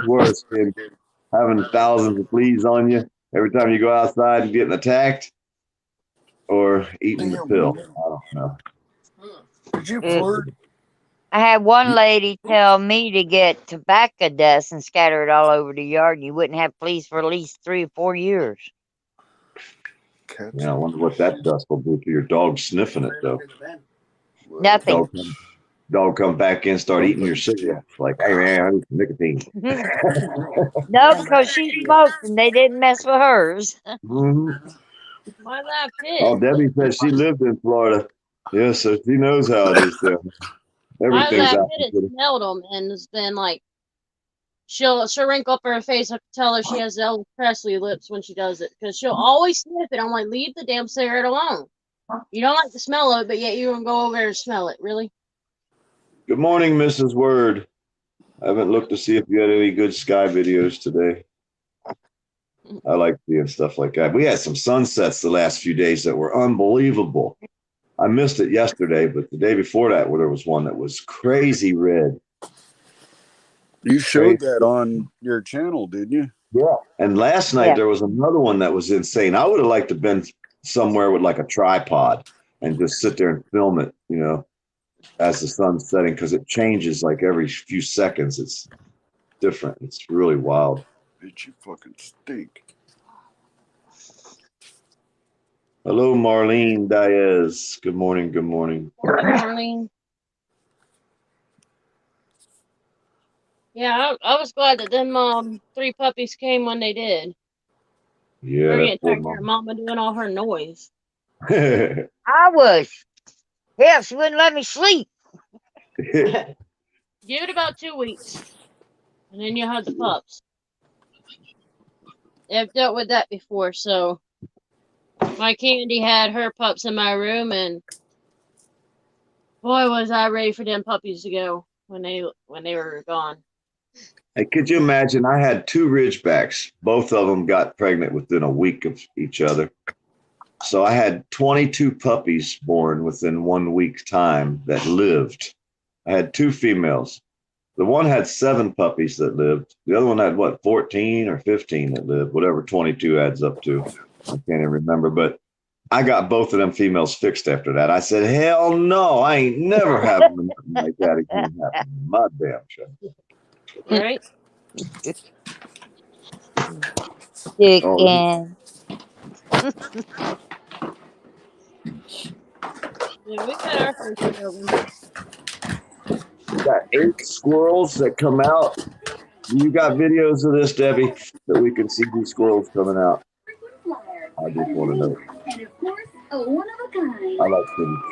Speaker 3: worse than having thousands of fleas on you every time you go outside and getting attacked, or eating the pill? I don't know.
Speaker 4: Did you
Speaker 2: Mm.
Speaker 4: flirt?
Speaker 2: I had one lady tell me to get tobacco dust and scatter it all over the yard, and you wouldn't have fleas for at least 3 or 4 years.
Speaker 3: Yeah, I wonder what that dust will do to your dog sniffing it, though.
Speaker 2: Nothing.
Speaker 3: Dog come back in, start eating your cigarettes. Like, hey, man, I need some nicotine.
Speaker 2: No, because she smoked and they didn't mess with hers.
Speaker 3: Mhm.
Speaker 1: Why that fit?
Speaker 3: Oh, Debbie says she lived in Florida. Yeah, so she knows how it is there.
Speaker 1: Why
Speaker 3: Everything's
Speaker 1: that
Speaker 3: out
Speaker 1: fit?
Speaker 3: there.
Speaker 1: It smelled them and has been like, she'll wrinkle up her face. I can tell her she has Elvis Presley lips when she does it because she'll always sniff it. I'm like, leave the damn cigarette alone. You don't like the smell of it, but yet you don't go over there and smell it. Really?
Speaker 3: Good morning, Mrs. Word. I haven't looked to see if you had any good sky videos today. I like seeing stuff like that. We had some sunsets the last few days that were unbelievable. I missed it yesterday, but the day before that, where there was one that was crazy red.
Speaker 4: You showed that on your channel, didn't you?
Speaker 3: Yeah. And last night
Speaker 2: Yeah.
Speaker 3: there was another one that was insane. I would have liked to have been somewhere with like a tripod and just sit there and film it, you know, as the sun's setting, because it changes like every few seconds. It's different. It's really wild.
Speaker 4: Bitch, you fucking stink.
Speaker 3: Hello, Marlene Diaz. Good morning. Good morning.
Speaker 1: Marlene. Yeah, I was glad that them 3 puppies came when they did.
Speaker 3: Yeah,
Speaker 1: They're
Speaker 3: that
Speaker 1: getting
Speaker 3: poor
Speaker 1: tired of Mama doing all her noise.
Speaker 3: mom.
Speaker 2: I was. Hell, she wouldn't let me sleep.
Speaker 1: Give it about 2 weeks, and then you'll have the pups. I've dealt with that before, so my Candy had her pups in my room, and boy, was I ready for them puppies to go when they were gone.
Speaker 3: Hey, could you imagine? I had 2 Ridgebacks. Both of them got pregnant within a week of each other. So I had 22 puppies born within 1 week's time that lived. I had 2 females. The one had 7 puppies that lived. The other one had, what, 14 or 15 that lived, whatever 22 adds up to. I can't even remember. But I got both of them females fixed after that. I said, hell no, I ain't never having nothing like that again happen in my damn show.
Speaker 1: Right?
Speaker 2: Chicken.
Speaker 1: Yeah, we've had our first children.
Speaker 3: Got 8 squirrels that come out. You got videos of this, Debbie, that we can see these squirrels coming out? I just want to know.
Speaker 7: And of course, a one of a kind.
Speaker 3: I like them.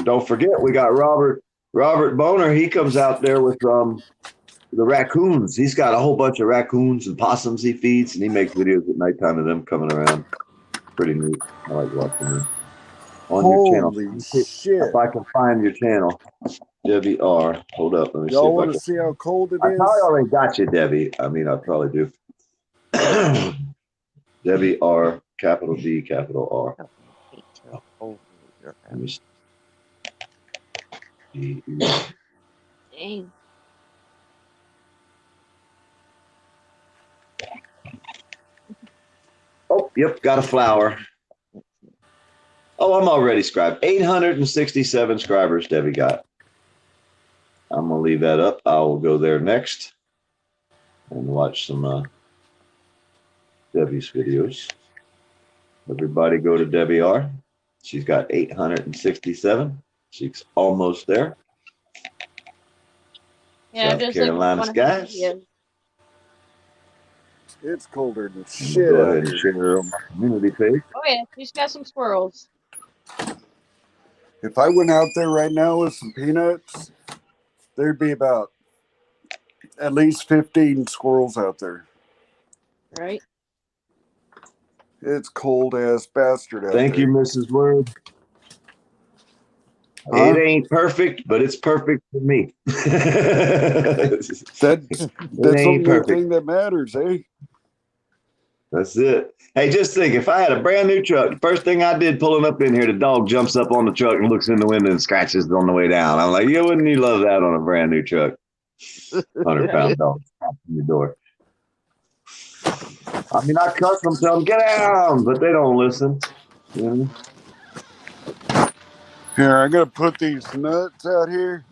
Speaker 3: Don't forget, we got Robert Boner. He comes out there with the raccoons. He's got a whole bunch of raccoons and possums he feeds, and he makes videos at nighttime of them coming around. Pretty neat. I like watching them on your channel.
Speaker 4: Holy shit.
Speaker 3: If I can find your channel, Debbie R. Hold up, let me see
Speaker 4: Y'all
Speaker 3: if I
Speaker 4: want
Speaker 3: can.
Speaker 4: to see how cold it
Speaker 3: I
Speaker 4: is?
Speaker 3: probably already got you, Debbie. I mean, I probably do. Debbie R. Capital D, capital R. Let me see.
Speaker 1: Dang.
Speaker 3: Oh, yep, got a flower. Oh, I'm already subscribed. 867 subscribers Debbie got. I'm going to leave that up. I will go there next and watch some Debbie's videos. Everybody go to Debbie R. She's got 867. She's almost there.
Speaker 1: Yeah,
Speaker 3: South
Speaker 1: just
Speaker 3: Carolina
Speaker 1: looking for
Speaker 3: skies.
Speaker 4: It's colder than
Speaker 3: I'm
Speaker 4: shit.
Speaker 3: go
Speaker 4: out
Speaker 3: ahead and
Speaker 4: here.
Speaker 3: share on my community page.
Speaker 1: Oh yeah, she's got some squirrels.
Speaker 4: If I went out there right now with some peanuts, there'd be about at least 15 squirrels out there.
Speaker 1: Right?
Speaker 4: It's cold ass bastard out
Speaker 3: Thank you,
Speaker 4: there.
Speaker 3: Mrs. Word.
Speaker 4: Huh?
Speaker 3: It ain't perfect, but it's perfect for me. It
Speaker 4: That's the
Speaker 3: ain't
Speaker 4: only
Speaker 3: perfect.
Speaker 4: thing that matters, eh?
Speaker 3: That's it. Hey, just think, if I had a brand new truck, the first thing I did pulling up in here, the dog jumps up on the truck and looks in the window and scratches on the way down. I'm like, yeah, wouldn't you love that on a brand new truck? 100-pound dog in the door. I mean, I cuss them, tell them, get down, but they don't listen. You know?
Speaker 4: Here, I gotta put these nuts out here.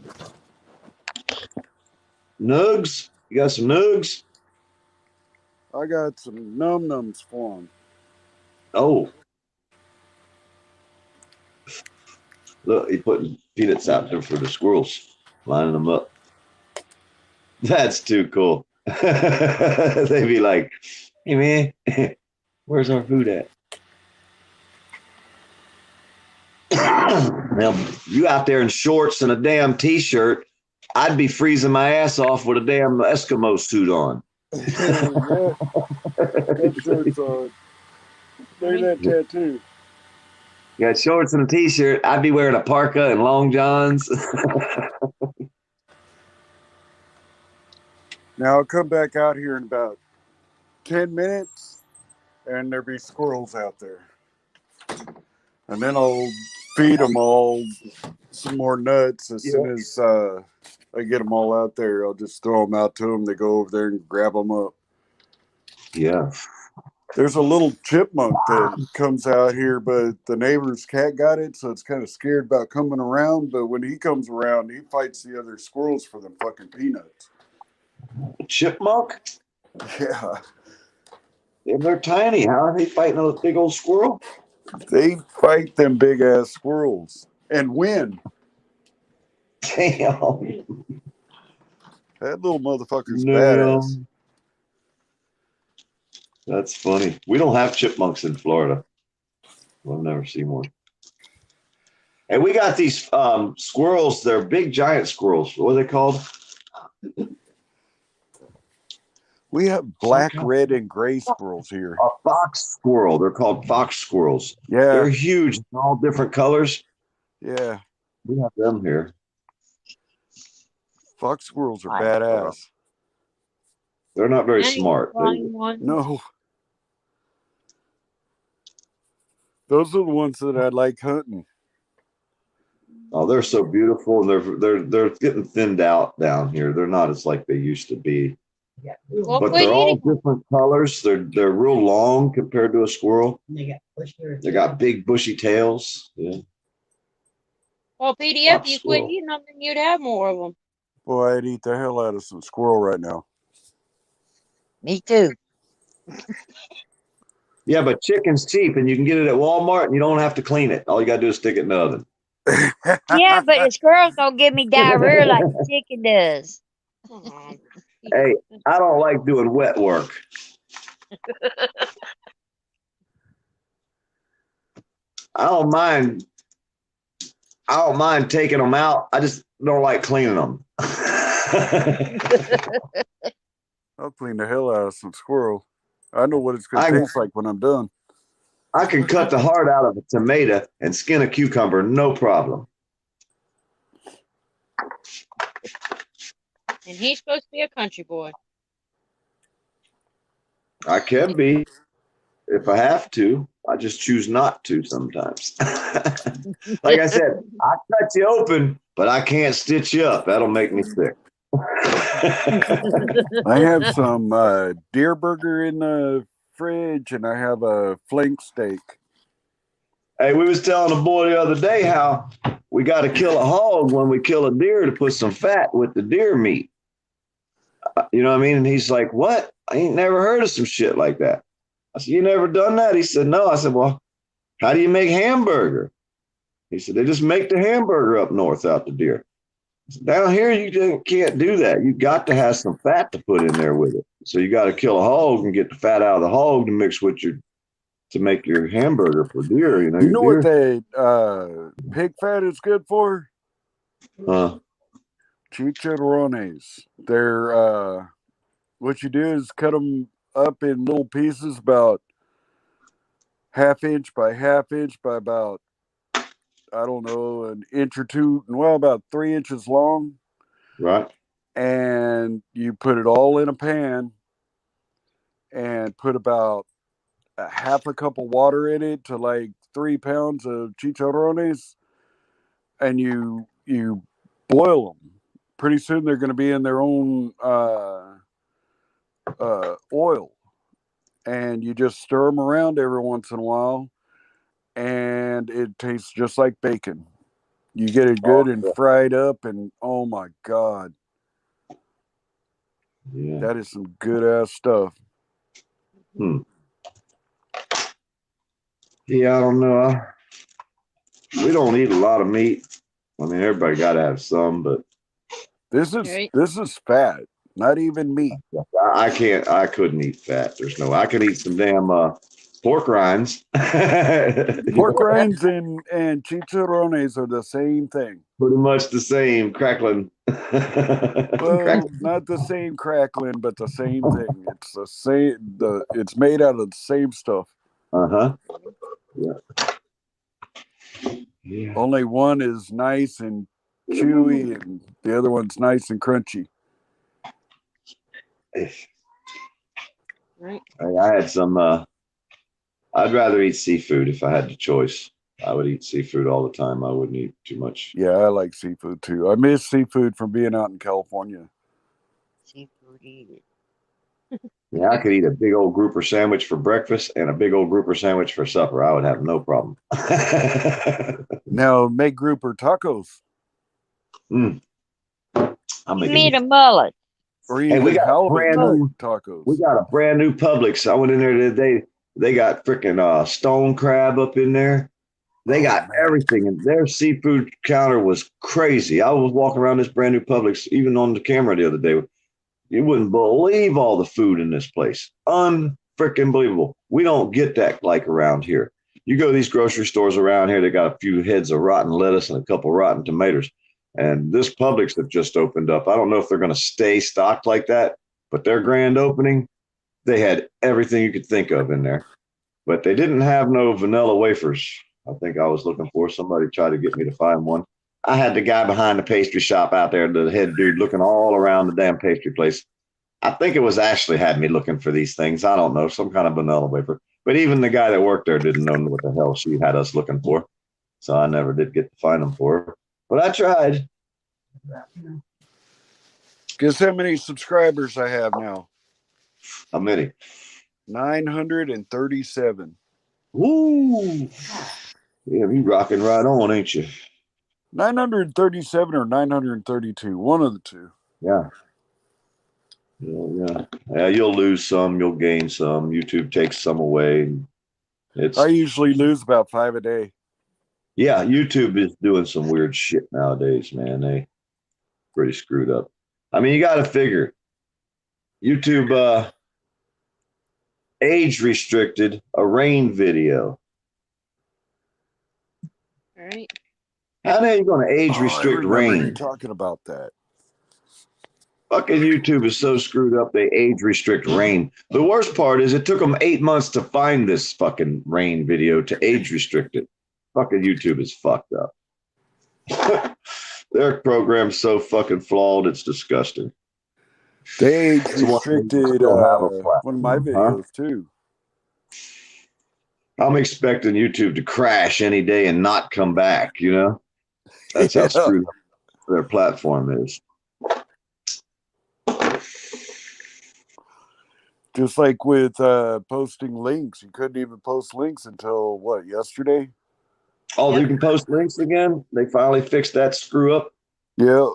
Speaker 3: Nugs? You got some nugs?
Speaker 4: I got some num-nums for them.
Speaker 3: Oh, look, he's putting peanuts out there for the squirrels, lining them up. That's too cool. They'd be like, hey, man, where's our food at? Now, you out there in shorts and a damn t-shirt, I'd be freezing my ass off with a damn Eskimo suit on.
Speaker 4: Yeah, that shirt's on. Look at that tattoo.
Speaker 3: You got shorts and a t-shirt, I'd be wearing a parka and long johns.
Speaker 4: Now I'll come back out here in about 10 minutes and there'll be squirrels out there. And then I'll feed them all some more nuts as soon as I get them all out there. I'll just throw them out to them. They go over there and grab them up.
Speaker 3: Yeah.
Speaker 4: There's a little chipmunk that comes out here, but the neighbor's cat got it, so it's kind of scared about coming around. But when he comes around, he fights the other squirrels for them fucking peanuts.
Speaker 3: Chipmunk?
Speaker 4: Yeah.
Speaker 3: And they're tiny. How are they fighting a big old squirrel?
Speaker 4: They fight them big ass squirrels and win.
Speaker 3: Damn.
Speaker 4: That little motherfucker's badass.
Speaker 3: That's funny. We don't have chipmunks in Florida. I've never seen one. And we got these squirrels. They're big, giant squirrels. What are they called?
Speaker 4: We have black, red, and gray squirrels here.
Speaker 3: A fox squirrel. They're called fox squirrels.
Speaker 4: Yeah.
Speaker 3: They're huge, all different colors.
Speaker 4: Yeah.
Speaker 3: We have them here.
Speaker 4: Fox squirrels are badass.
Speaker 3: They're not very smart.
Speaker 4: No. Those are the ones that I like hunting.
Speaker 3: Oh, they're so beautiful. They're getting thinned out down here. They're not as like they used to be. But they're all different colors. They're real long compared to a squirrel. They got big bushy tails. Yeah.
Speaker 1: Well, PDF,
Speaker 3: Fox
Speaker 1: you quit
Speaker 3: squirrel.
Speaker 1: eating them, then you'd have more of them.
Speaker 4: Boy, I'd eat the hell out of some squirrel right now.
Speaker 2: Me too.
Speaker 3: Yeah, but chicken's cheap, and you can get it at Walmart, and you don't have to clean it. All you got to do is stick it in the oven.
Speaker 2: Yeah, but the squirrels don't give me diarrhea like the chicken does.
Speaker 3: Hey, I don't like doing wet work. I don't mind taking them out. I just don't like cleaning them.
Speaker 4: I'll clean the hell out of some squirrel. I know what it's going to taste like when I'm done.
Speaker 3: I can cut the heart out of a tomato and skin a cucumber, no problem.
Speaker 1: And he's supposed to be a country boy.
Speaker 3: I can be if I have to. I just choose not to sometimes. Like I said, I cut you open, but I can't stitch you up. That'll make me sick.
Speaker 4: I have some deer burger in the fridge, and I have a flank steak.
Speaker 3: Hey, we was telling a boy the other day how we got to kill a hog when we kill a deer to put some fat with the deer meat. You know what I mean? And he's like, what? I ain't never heard of some shit like that. I said, you never done that? He said, no. I said, well, how do you make hamburger? He said, they just make the hamburger up north out the deer. I said, down here, you just can't do that. You got to have some fat to put in there with it. So you got to kill a hog and get the fat out of the hog to mix with your to make your hamburger for deer. You know,
Speaker 4: You
Speaker 3: your
Speaker 4: know what
Speaker 3: deer.
Speaker 4: that pig fat is good for? Chicharrones. They're what you do is cut them up in little pieces about half-inch by half-inch by about, I don't know, an inch or two, well, about 3 inches long.
Speaker 3: Right.
Speaker 4: And you put it all in a pan and put about a half a cup of water in it to like 3 pounds of chicharrones, and you boil them. Pretty soon they're going to be in their own oil, and you just stir them around every once in a while, and it tastes just like bacon. You get it good and fried up, and oh my god,
Speaker 3: Yeah.
Speaker 4: that is some good ass stuff.
Speaker 3: Yeah, I don't know. We don't eat a lot of meat. I mean, everybody got to have some, but
Speaker 4: This is fat, not even meat.
Speaker 3: I can't. I couldn't eat fat. There's no. I could eat some damn pork rinds.
Speaker 4: Pork rinds and chicharrones are the same thing.
Speaker 3: Pretty much the same, crackling.
Speaker 4: Well, not the same crackling, but the same thing. It's the same. It's made out of the same stuff.
Speaker 3: Uh-huh. Yeah. Yeah.
Speaker 4: Only one is nice and chewy, and the other one's nice and crunchy.
Speaker 1: Right.
Speaker 3: I had some. I'd rather eat seafood if I had the choice. I would eat seafood all the time. I wouldn't eat too much.
Speaker 4: Yeah, I like seafood too. I miss seafood from being out in California.
Speaker 2: Seafood eat it.
Speaker 3: Yeah, I could eat a big old grouper sandwich for breakfast and a big old grouper sandwich for supper. I would have no problem.
Speaker 4: Now make grouper tacos.
Speaker 3: I'm
Speaker 2: You
Speaker 3: making
Speaker 2: meet a mullet.
Speaker 4: Or
Speaker 3: Hey,
Speaker 4: even
Speaker 3: we got
Speaker 4: halibut
Speaker 3: brand new.
Speaker 4: tacos.
Speaker 3: We got a brand new Publix. I went in there today. They got freaking stone crab up in there. They got everything, and their seafood counter was crazy. I was walking around this brand new Publix, even on the camera the other day. You wouldn't believe all the food in this place. Unfreaking believable. We don't get that like around here. You go to these grocery stores around here, they got a few heads of rotten lettuce and a couple rotten tomatoes. And this Publix that just opened up, I don't know if they're going to stay stocked like that, but their grand opening, they had everything you could think of in there. But they didn't have no vanilla wafers. I think I was looking for. Somebody tried to get me to find one. I had the guy behind the pastry shop out there, the head dude, looking all around the damn pastry place. I think it was Ashley had me looking for these things. I don't know, some kind of vanilla wafer. But even the guy that worked there didn't know what the hell she had us looking for. So I never did get to find them for her. But I tried.
Speaker 4: Guess how many subscribers I have now?
Speaker 3: How many?
Speaker 4: 937.
Speaker 3: Woo! Yeah, you rocking right on, ain't you?
Speaker 4: 937 or 932. One of the two.
Speaker 3: Yeah. Yeah, you'll lose some, you'll gain some. YouTube takes some away.
Speaker 4: I usually lose about 5 a day.
Speaker 3: Yeah, YouTube is doing some weird shit nowadays, man. They pretty screwed up. I mean, you got to figure YouTube age restricted a rain video.
Speaker 1: All right.
Speaker 3: How the hell are you going to age restrict
Speaker 4: I remember you
Speaker 3: rain?
Speaker 4: talking about that.
Speaker 3: Fucking YouTube is so screwed up, they age restrict rain. The worst part is it took them 8 months to find this fucking rain video to age restrict it. Fucking YouTube is fucked up. Their program's so fucking flawed, it's disgusting.
Speaker 4: They age restricted one of my videos too.
Speaker 3: I'm expecting YouTube to crash any day and not come back, you know? That's how screwed up their platform is.
Speaker 4: Just like with posting links. You couldn't even post links until, what, yesterday?
Speaker 3: Oh, you can post links again? They finally fixed that screw up?
Speaker 4: Yeah.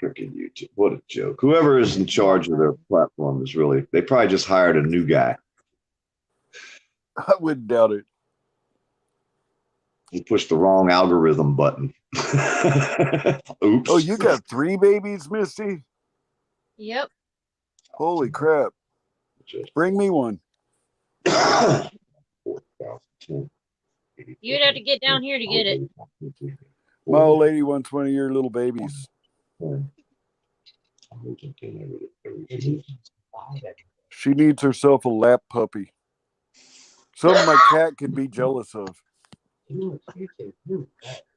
Speaker 3: Freaking YouTube. What a joke. Whoever is in charge of their platform is really, they probably just hired a new guy.
Speaker 4: I wouldn't doubt it.
Speaker 3: He pushed the wrong algorithm button. Oops.
Speaker 4: Oh, you got 3 babies, Misty?
Speaker 1: Yep.
Speaker 4: Holy crap. Bring me one.
Speaker 1: You'd have to get down here to get it.
Speaker 4: My old lady wants one of your little babies. She needs herself a lap puppy. Something my cat could be jealous of.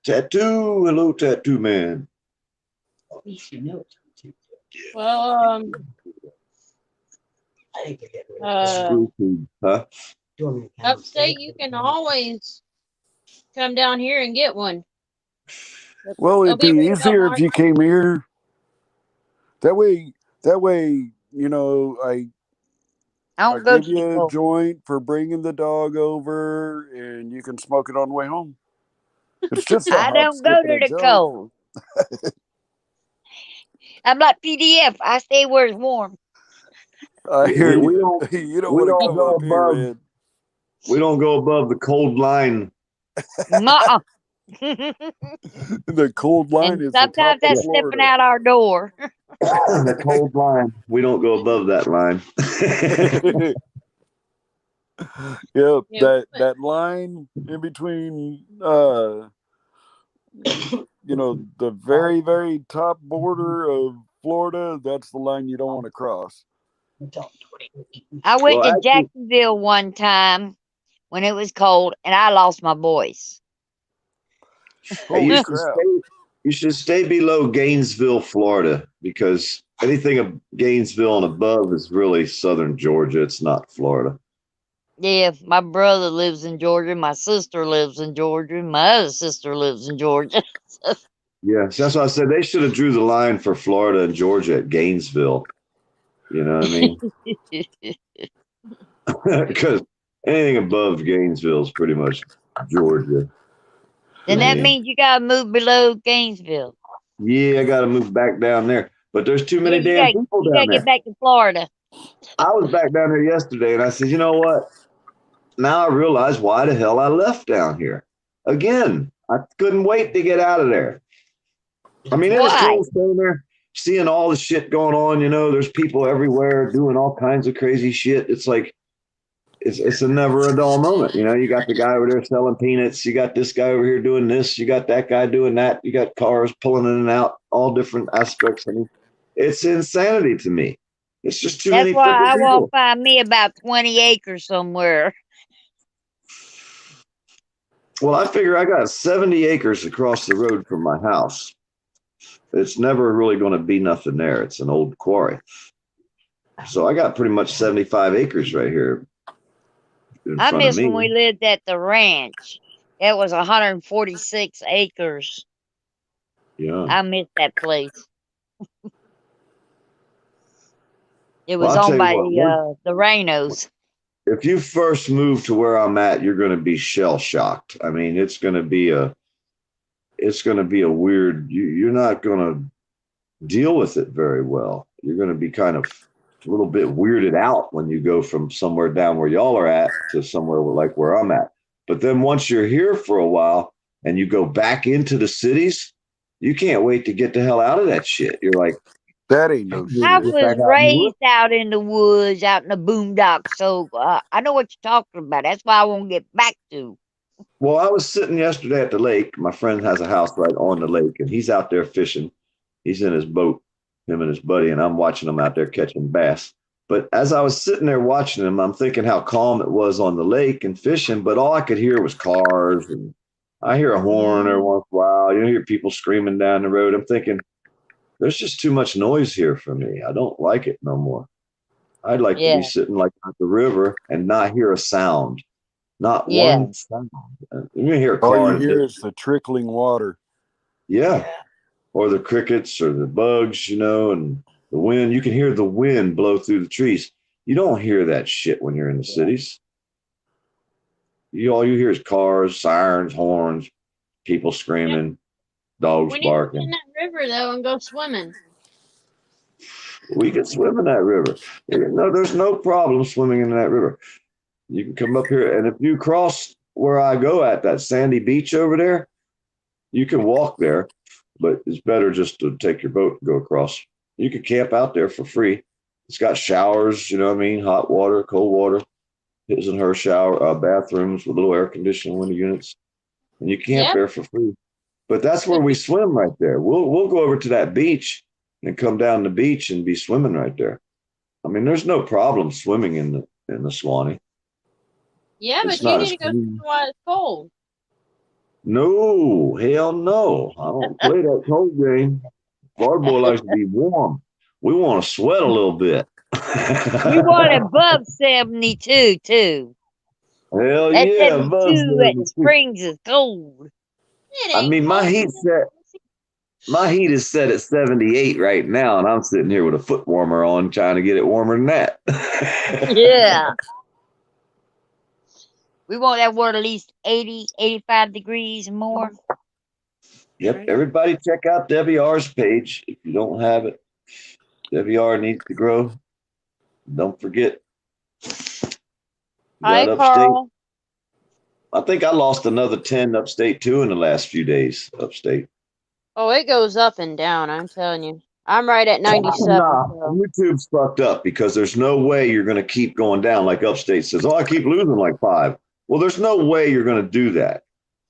Speaker 3: Tattoo, hello, tattoo man.
Speaker 1: Well,
Speaker 3: Huh?
Speaker 1: upstate, you can always come down here and get one.
Speaker 4: Well, it'd be
Speaker 1: ready about
Speaker 4: easier if
Speaker 1: March.
Speaker 4: you came here. That way, you know, I
Speaker 2: Don't go
Speaker 4: give
Speaker 2: to the
Speaker 4: you a
Speaker 2: cold.
Speaker 4: joint for bringing the dog over, and you can smoke it on the way home. It's just a
Speaker 2: I
Speaker 4: hop,
Speaker 2: don't
Speaker 4: skip,
Speaker 2: go
Speaker 4: and
Speaker 2: to
Speaker 4: a
Speaker 2: the
Speaker 4: jump.
Speaker 2: cold. I'm like PDF. I stay where it's warm.
Speaker 4: I hear
Speaker 3: We
Speaker 4: you.
Speaker 3: don't
Speaker 4: You don't
Speaker 3: we
Speaker 4: want to
Speaker 3: don't
Speaker 4: come
Speaker 3: go
Speaker 4: up here,
Speaker 3: above
Speaker 4: man.
Speaker 3: we don't go above the cold line.
Speaker 2: Nuh-uh.
Speaker 4: The cold line
Speaker 2: And
Speaker 4: is the top
Speaker 2: sometimes
Speaker 4: of
Speaker 2: that's stepping
Speaker 4: Florida.
Speaker 2: out our door.
Speaker 3: The cold line. We don't go above that line.
Speaker 4: Yep,
Speaker 1: Yeah,
Speaker 4: that line in between, you know, the very, very top border of Florida. That's the line you don't want to cross.
Speaker 2: I went
Speaker 3: Well,
Speaker 2: to
Speaker 3: actually,
Speaker 2: Jacksonville one time when it was cold, and I lost my voice.
Speaker 4: Holy
Speaker 3: you should
Speaker 4: crap!
Speaker 3: stay below Gainesville, Florida, because anything of Gainesville and above is really southern Georgia. It's not Florida.
Speaker 2: Yeah, my brother lives in Georgia. My sister lives in Georgia. My other sister lives in Georgia.
Speaker 3: Yes, that's why I said they should have drew the line for Florida and Georgia at Gainesville. You know what I mean? Because anything above Gainesville is pretty much Georgia.
Speaker 2: Then
Speaker 3: I
Speaker 2: that
Speaker 3: mean,
Speaker 2: means you gotta move below Gainesville.
Speaker 3: yeah, I got to move back down there, but there's too
Speaker 2: Yeah,
Speaker 3: many damn people
Speaker 2: you
Speaker 3: down
Speaker 2: gotta
Speaker 3: there.
Speaker 2: get back to Florida.
Speaker 3: I was back down there yesterday, and I said, you know what? Now I realize why the hell I left down here. Again, I couldn't wait to get out of there. I mean, it is
Speaker 2: Why?
Speaker 3: cool staying there, seeing all the shit going on. You know, there's people everywhere doing all kinds of crazy shit. It's like it's a never a dull moment. You know, you got the guy over there selling peanuts. You got this guy over here doing this. You got that guy doing that. You got cars pulling in and out, all different aspects. I mean, it's insanity to me. It's just too
Speaker 2: That's
Speaker 3: many
Speaker 2: why
Speaker 3: freaking
Speaker 2: I want
Speaker 3: people.
Speaker 2: to find me about 20 acres somewhere.
Speaker 3: Well, I figure I got 70 acres across the road from my house. It's never really going to be nothing there. It's an old quarry. So I got pretty much 75 acres right here in
Speaker 2: I
Speaker 3: front of
Speaker 2: miss
Speaker 3: me.
Speaker 2: when we lived at the ranch. It was 146 acres.
Speaker 3: Yeah.
Speaker 2: I miss that place. It
Speaker 3: Well,
Speaker 2: was
Speaker 3: I'll tell
Speaker 2: owned
Speaker 3: you
Speaker 2: by
Speaker 3: what,
Speaker 2: the Rhinos.
Speaker 3: if you first move to where I'm at, you're going to be shell shocked. I mean, it's going to be a weird, you're not going to deal with it very well. You're going to be kind of a little bit weirded out when you go from somewhere down where y'all are at to somewhere like where I'm at. But then once you're here for a while and you go back into the cities, you can't wait to get the hell out of that shit. You're like,
Speaker 4: That ain't no
Speaker 2: I
Speaker 4: shit.
Speaker 3: get back
Speaker 2: was
Speaker 3: out in the woods.
Speaker 2: raised out in the woods, out in the boondocks, so I know what you're talking about. That's why I want to get back to.
Speaker 3: Well, I was sitting yesterday at the lake. My friend has a house right on the lake, and he's out there fishing. He's in his boat, him and his buddy, and I'm watching him out there catching bass. But as I was sitting there watching him, I'm thinking how calm it was on the lake and fishing, but all I could hear was cars, and I hear a horn every once in a while. You hear people screaming down the road. I'm thinking, there's just too much noise here for me. I don't like it no more. I'd like to be
Speaker 2: Yeah,
Speaker 3: sitting like at the river and not hear a sound, not
Speaker 2: yeah,
Speaker 3: one sound. You hear a
Speaker 4: All
Speaker 3: car
Speaker 4: you
Speaker 3: in the
Speaker 4: hear
Speaker 3: distance.
Speaker 4: is the trickling water.
Speaker 3: Yeah. Or the crickets or the bugs, you know, and the wind. You can hear the wind blow through the trees. You don't hear that shit when you're in the cities. All you hear is cars, sirens, horns, people
Speaker 1: yeah.
Speaker 3: screaming, dogs
Speaker 1: We need to get in
Speaker 3: barking.
Speaker 1: that river though and go swimming.
Speaker 3: We can swim in that river. No, there's no problem swimming in that river. You can come up here, and if you cross where I go at that sandy beach over there, you can walk there, but it's better just to take your boat and go across. You can camp out there for free. It's got showers, you know what I mean? Hot water, cold water. his and her shower bathrooms with little air conditioning window units, and you camp there for free. But that's where we swim right there. We'll go over to that beach and come down the beach and be swimming right there. I mean, there's no problem swimming in the Swanee.
Speaker 1: Yeah,
Speaker 3: It's
Speaker 1: but you
Speaker 3: not
Speaker 1: need
Speaker 3: as
Speaker 1: to go
Speaker 3: clean.
Speaker 1: while it's cold.
Speaker 3: No, hell no. I don't play that cold game. Our boy likes to be warm. We want to sweat a little bit.
Speaker 2: You want above 72 too.
Speaker 3: Hell
Speaker 2: That
Speaker 3: yeah, above
Speaker 2: 72 at the
Speaker 3: 72.
Speaker 2: springs is cold.
Speaker 1: It
Speaker 3: I
Speaker 1: ain't
Speaker 3: mean,
Speaker 1: cold.
Speaker 3: my heat is set at 78 right now, and I'm sitting here with a foot warmer on trying to get it warmer than that.
Speaker 2: Yeah. We want that water at least 80, 85 degrees and more.
Speaker 3: Yep. Everybody check out Debbie R's page if you don't have it. Debbie R needs to grow. Don't forget.
Speaker 1: Hi,
Speaker 3: Upstate.
Speaker 1: Carl.
Speaker 3: I think I lost another 10 upstate too in the last few days. Upstate.
Speaker 1: Oh, it goes up and down, I'm telling you. I'm right at 97.
Speaker 3: Nah,
Speaker 1: So.
Speaker 3: YouTube's fucked up because there's no way you're going to keep going down like Upstate says. Oh, I keep losing like 5. Well, there's no way you're going to do that.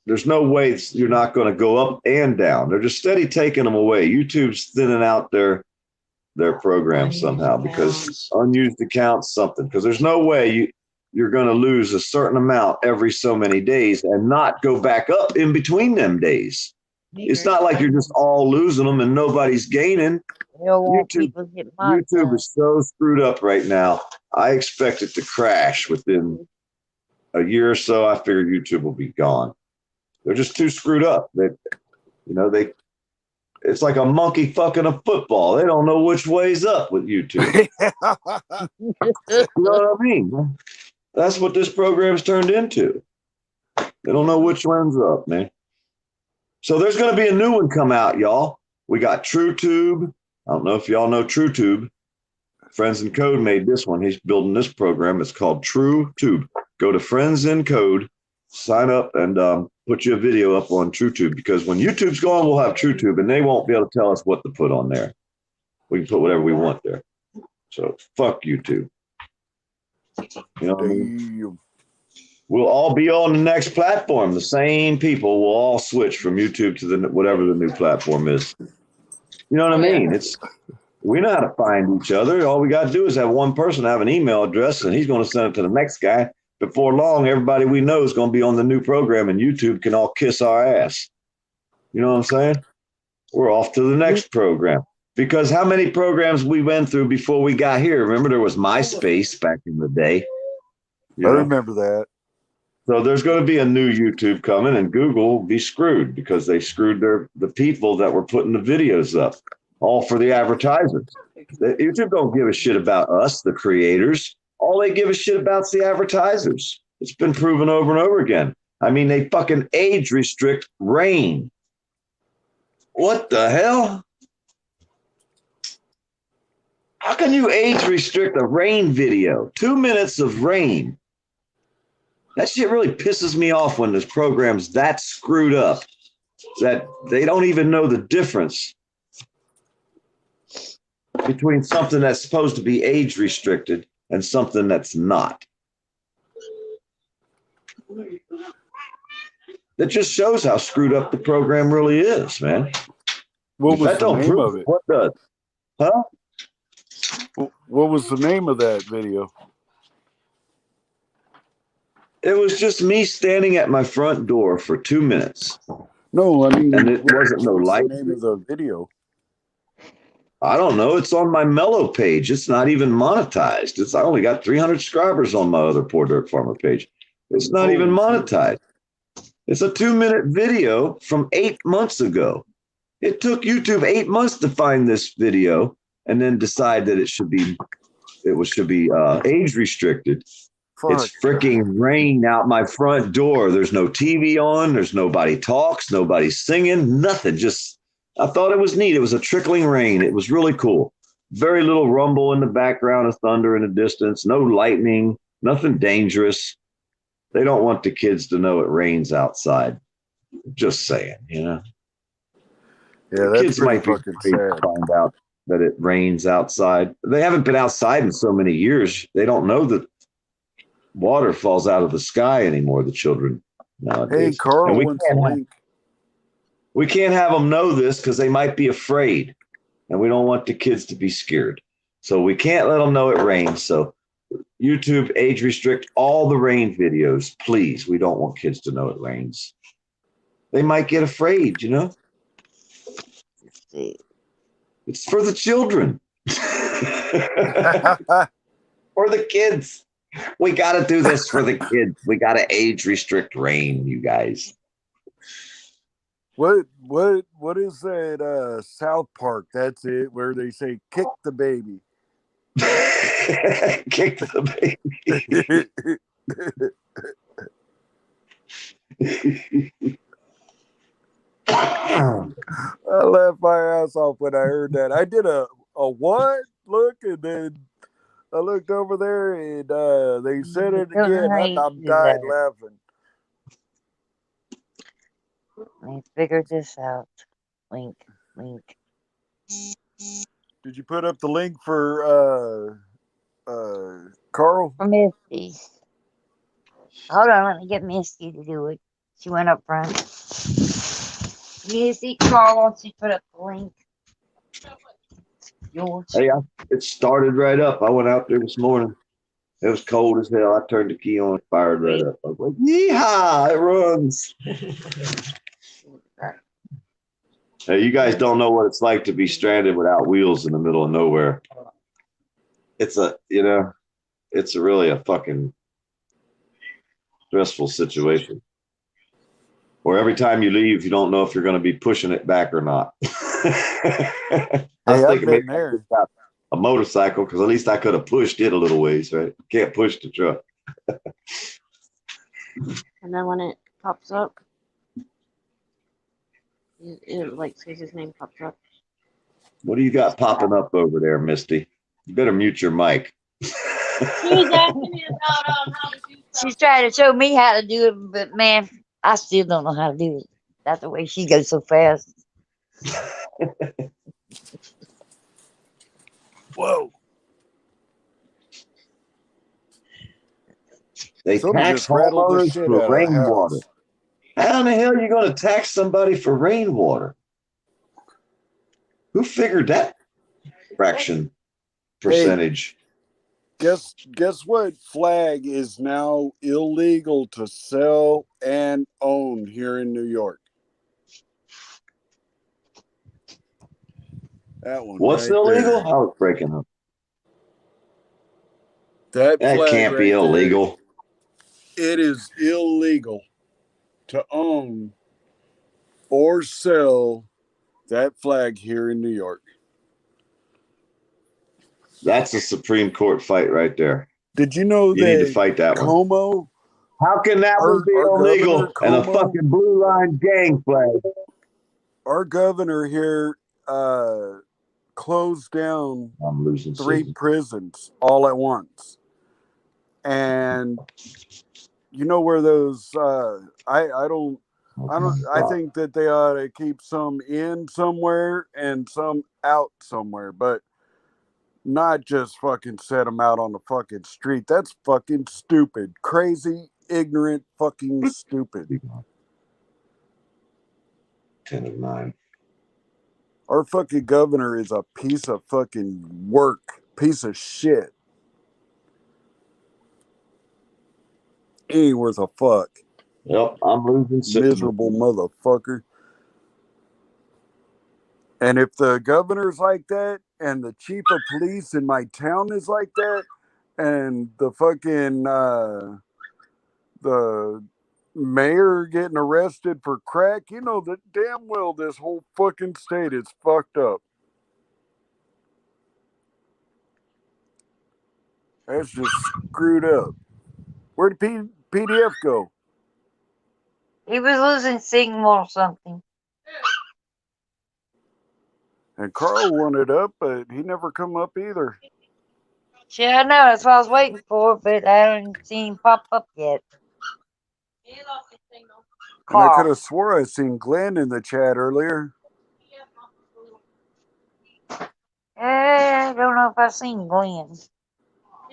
Speaker 3: There's no way you're not going to go up and down. They're just steady taking them away. YouTube's thinning out their program somehow because unused accounts, something. Because there's no way you're going to lose a certain amount every so many days and not go back up in between them days. It's not like you're just all losing them and nobody's gaining.
Speaker 2: They don't want people to get
Speaker 3: YouTube is so screwed up right now. I expect it to crash within a year or so. I figure YouTube will be gone. They're just too screwed up. It's like a monkey fucking a football. They don't know which way's up with YouTube. You know what I mean? That's what this program's turned into. They don't know which one's up, man. So there's going to be a new one come out, y'all. We got TrueTube. I don't know if y'all know TrueTube. Friends in Code made this one. He's building this program. It's called TrueTube. Go to Friends in Code, sign up, and put your video up on TrueTube. Because when YouTube's gone, we'll have TrueTube, and they won't be able to tell us what to put on there. We can put whatever we want there. So fuck YouTube. You know what I mean? We'll all be on the next platform. The same people will all switch from YouTube to whatever the new platform is. You know what I mean? We know how to find each other. All we got to do is have one person have an email address, and he's going to send it to the next guy. Before long, everybody we know is going to be on the new program, and YouTube can all kiss our ass. You know what I'm saying? We're off to the next program. Because how many programs we went through before we got here? Remember, there was MySpace back in the day.
Speaker 4: I remember that.
Speaker 3: So there's going to be a new YouTube coming, and Google will be screwed because they screwed the people that were putting the videos up, all for the advertisers. YouTube don't give a shit about us, the creators. All they give a shit about is the advertisers. It's been proven over and over again. I mean, they fucking age restrict rain. What the hell? How can you age restrict a rain video? 2 minutes of rain. That shit really pisses me off when this program's that screwed up that they don't even know the difference between something that's supposed to be age restricted and something that's not. That just shows how screwed up the program really is, man.
Speaker 4: What was the name of it?
Speaker 3: What does? Huh?
Speaker 4: What was the name of that video?
Speaker 3: It was just me standing at my front door for 2 minutes.
Speaker 4: No, I mean,
Speaker 3: and it wasn't no light.
Speaker 4: The name of the video.
Speaker 3: I don't know. It's on my Mellow page. It's not even monetized. I only got 300 subscribers on my other Poor Dirt Farmer page. It's not even monetized. It's a 2-minute video from 8 months ago. It took YouTube 8 months to find this video and then decide that it should be age restricted. It's freaking rain out my front door. There's no TV on. There's nobody talks. Nobody's singing. Nothing. Just, I thought it was neat. It was a trickling rain. It was really cool. Very little rumble in the background of thunder in the distance. No lightning. Nothing dangerous. They don't want the kids to know it rains outside. Just saying, you know.
Speaker 4: Yeah, that's
Speaker 3: kids might be
Speaker 4: fucking
Speaker 3: afraid to find out that it rains outside. They haven't been outside in so many years. They don't know that. water falls out of the sky anymore. The children
Speaker 4: Hey,
Speaker 3: nowadays, and
Speaker 4: Carl wants the link.
Speaker 3: we can't have them know this because they might be afraid, and we don't want the kids to be scared. So we can't let them know it rains. So YouTube age restrict all the rain videos, please. We don't want kids to know it rains. They might get afraid, you know.
Speaker 2: Let's see.
Speaker 3: It's for the children. For the kids. We got to do this for the kids. We got to age restrict rain, you guys.
Speaker 4: What is that South Park? That's it, where they say kick the baby.
Speaker 3: Kick the baby.
Speaker 4: I laughed my ass off when I heard that. I did a what look, and then I looked over there and they said it again. I died laughing.
Speaker 2: Let me figure this out. Link.
Speaker 4: Did you put up the link for Carl?
Speaker 2: For Misty. Hold on, let me get Misty to do it. She went up front. Misty, Carl wants you to put up the link. Yours.
Speaker 3: Hey, it started right up. I went out there this morning. It was cold as hell. I turned the key on and fired right up. I was like, yeehaw, it runs. Hey, you guys don't know what it's like to be stranded without wheels in the middle of nowhere. It's really a fucking stressful situation. Or every time you leave, you don't know if you're going to be pushing it back or not. I was thinking maybe I just got a motorcycle because at least I could have pushed it a little ways, right? Can't push the truck.
Speaker 1: And then when it pops up, it like says his name pops up.
Speaker 3: What do you got popping up over there, Misty? You better mute your mic.
Speaker 1: She was asking me about how to do stuff.
Speaker 2: She's trying to show me how to do it, but man, I still don't know how to do it. That's the way she goes so fast.
Speaker 4: Whoa.
Speaker 3: They tax homeowners for rainwater. How in the hell are you going to tax somebody for rainwater? Who figured that fraction percentage?
Speaker 4: Hey, guess what flag is now illegal to sell and own here in New York? That one.
Speaker 3: What's
Speaker 4: right
Speaker 3: illegal?
Speaker 4: there.
Speaker 3: I was breaking up.
Speaker 4: That
Speaker 3: can't be illegal.
Speaker 4: It is illegal to own or sell that flag here in New York.
Speaker 3: That's a Supreme Court fight right there.
Speaker 4: Did you know
Speaker 3: you need to fight that one?
Speaker 4: Como?
Speaker 3: How can that one be illegal and a fucking blue line gang flag?
Speaker 4: Our governor here closed down 3 prisons all at once. And you know where those I think that they ought to keep some in somewhere and some out somewhere, but not just fucking set them out on the fucking street. That's fucking stupid. Crazy, ignorant, fucking stupid.
Speaker 3: 10 of 9.
Speaker 4: Our fucking governor is a piece of fucking work. Piece of shit. He ain't worth a fuck.
Speaker 3: Yep, I'm losing.
Speaker 4: Miserable motherfucker. And if the governor's like that, and the chief of police in my town is like that, and the fucking the mayor getting arrested for crack, you know that damn well this whole fucking state is fucked up. That's just screwed up. Where'd PDF go?
Speaker 2: He was losing signal or something.
Speaker 4: And Carl wanted up, but he never come up either.
Speaker 2: Yeah, I know. That's what I was waiting for, but I haven't seen him pop up yet.
Speaker 4: And I could have swore I seen Glenn in the chat earlier.
Speaker 2: I don't know if I've seen Glenn.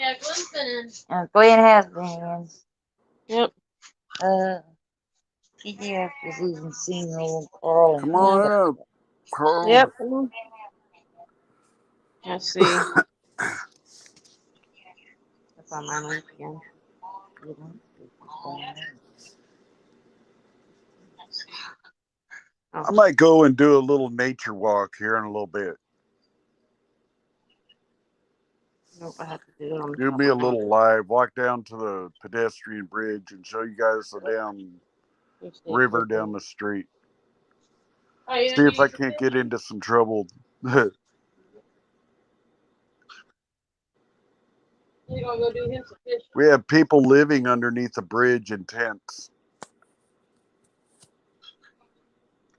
Speaker 1: Yeah, Glenn's been in.
Speaker 2: Glenn has been.
Speaker 1: Yep.
Speaker 2: TGF was even seeing old Carl and
Speaker 4: Come on
Speaker 2: Candace.
Speaker 4: up, Carl.
Speaker 1: Yep. Let's see. That's on my link again.
Speaker 4: I might go and do a little nature walk here in a little bit.
Speaker 1: Nope, I have to do it on the
Speaker 4: Do
Speaker 1: top
Speaker 4: me a
Speaker 1: of my
Speaker 4: little live, walk down to the pedestrian bridge and show you guys the damn river down the street.
Speaker 1: Oh, you
Speaker 4: See
Speaker 1: gonna
Speaker 4: if
Speaker 1: do
Speaker 4: I
Speaker 1: your
Speaker 4: can't
Speaker 1: fish?
Speaker 4: get into some trouble.
Speaker 1: You gonna go do him some fish?
Speaker 4: We have people living underneath the bridge in tents.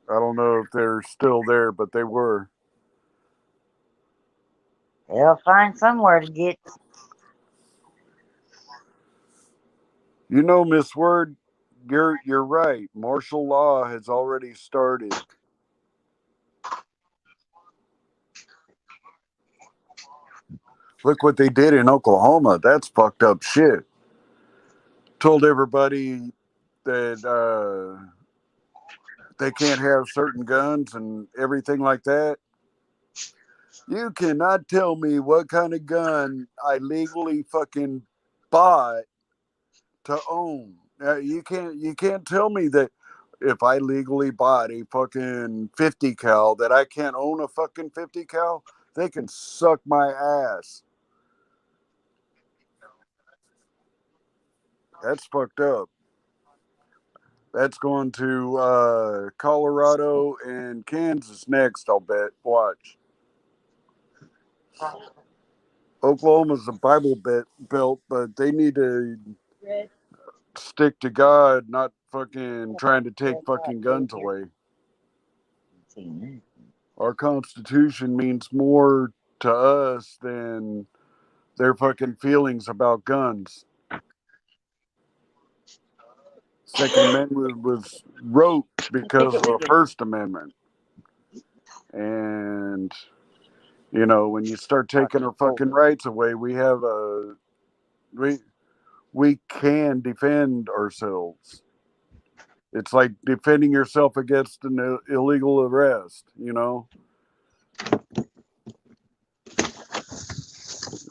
Speaker 4: I don't know if they're still there, but they were.
Speaker 2: They'll find somewhere to get.
Speaker 4: You know, Miss Word, you're right. Martial law has already started. Look what they did in Oklahoma. That's fucked up shit. Told everybody that they can't have certain guns and everything like that. You cannot tell me what kind of gun I legally fucking bought to own. You can't tell me that if I legally bought a fucking 50 cal that I can't own a fucking 50 cal. They can suck my ass. That's fucked up. That's going to Colorado and Kansas next, I'll bet. Watch. Oklahoma's a Bible belt, but they need to stick to God, not fucking trying to take fucking guns away. Our Constitution means more to us than their fucking feelings about guns. Second Amendment was wrote because of the First Amendment. And, you know, when you start taking our fucking rights away, we can defend ourselves. It's like defending yourself against an illegal arrest, you know?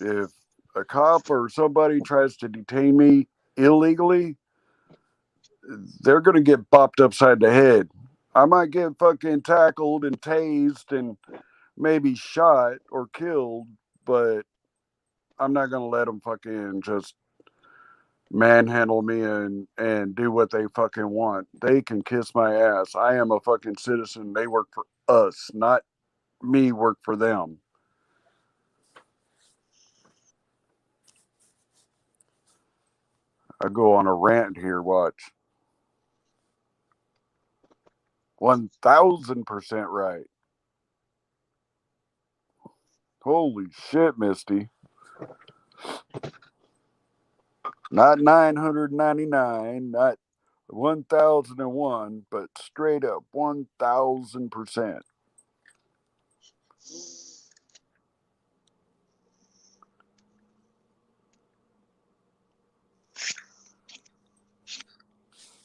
Speaker 4: If a cop or somebody tries to detain me illegally, they're going to get bopped upside the head. I might get fucking tackled and tased and maybe shot or killed, but I'm not going to let them fucking just manhandle me and do what they fucking want. They can kiss my ass. I am a fucking citizen. They work for us, not me work for them. I go on a rant here, watch. 1000% right. Holy shit, Misty. Not 999, not 1001, but straight up 1000%.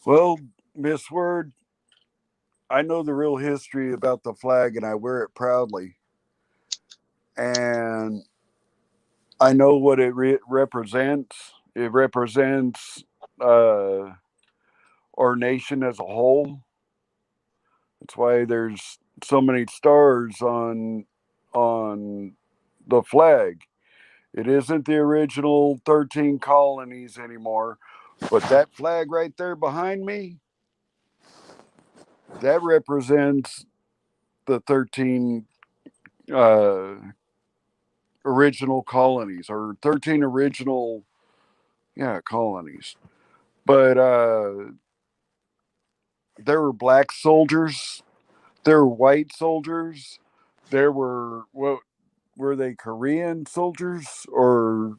Speaker 4: Well, Miss Word, I know the real history about the flag and I wear it proudly. And I know what it represents. It represents uh, our nation as a whole. That's why there's so many stars on the flag. It isn't the original 13 colonies anymore, but that flag right there behind me, that represents the 13 uh, original colonies or 13 original, yeah, colonies. But there were black soldiers, there were white soldiers, there were, what were they, Korean soldiers, or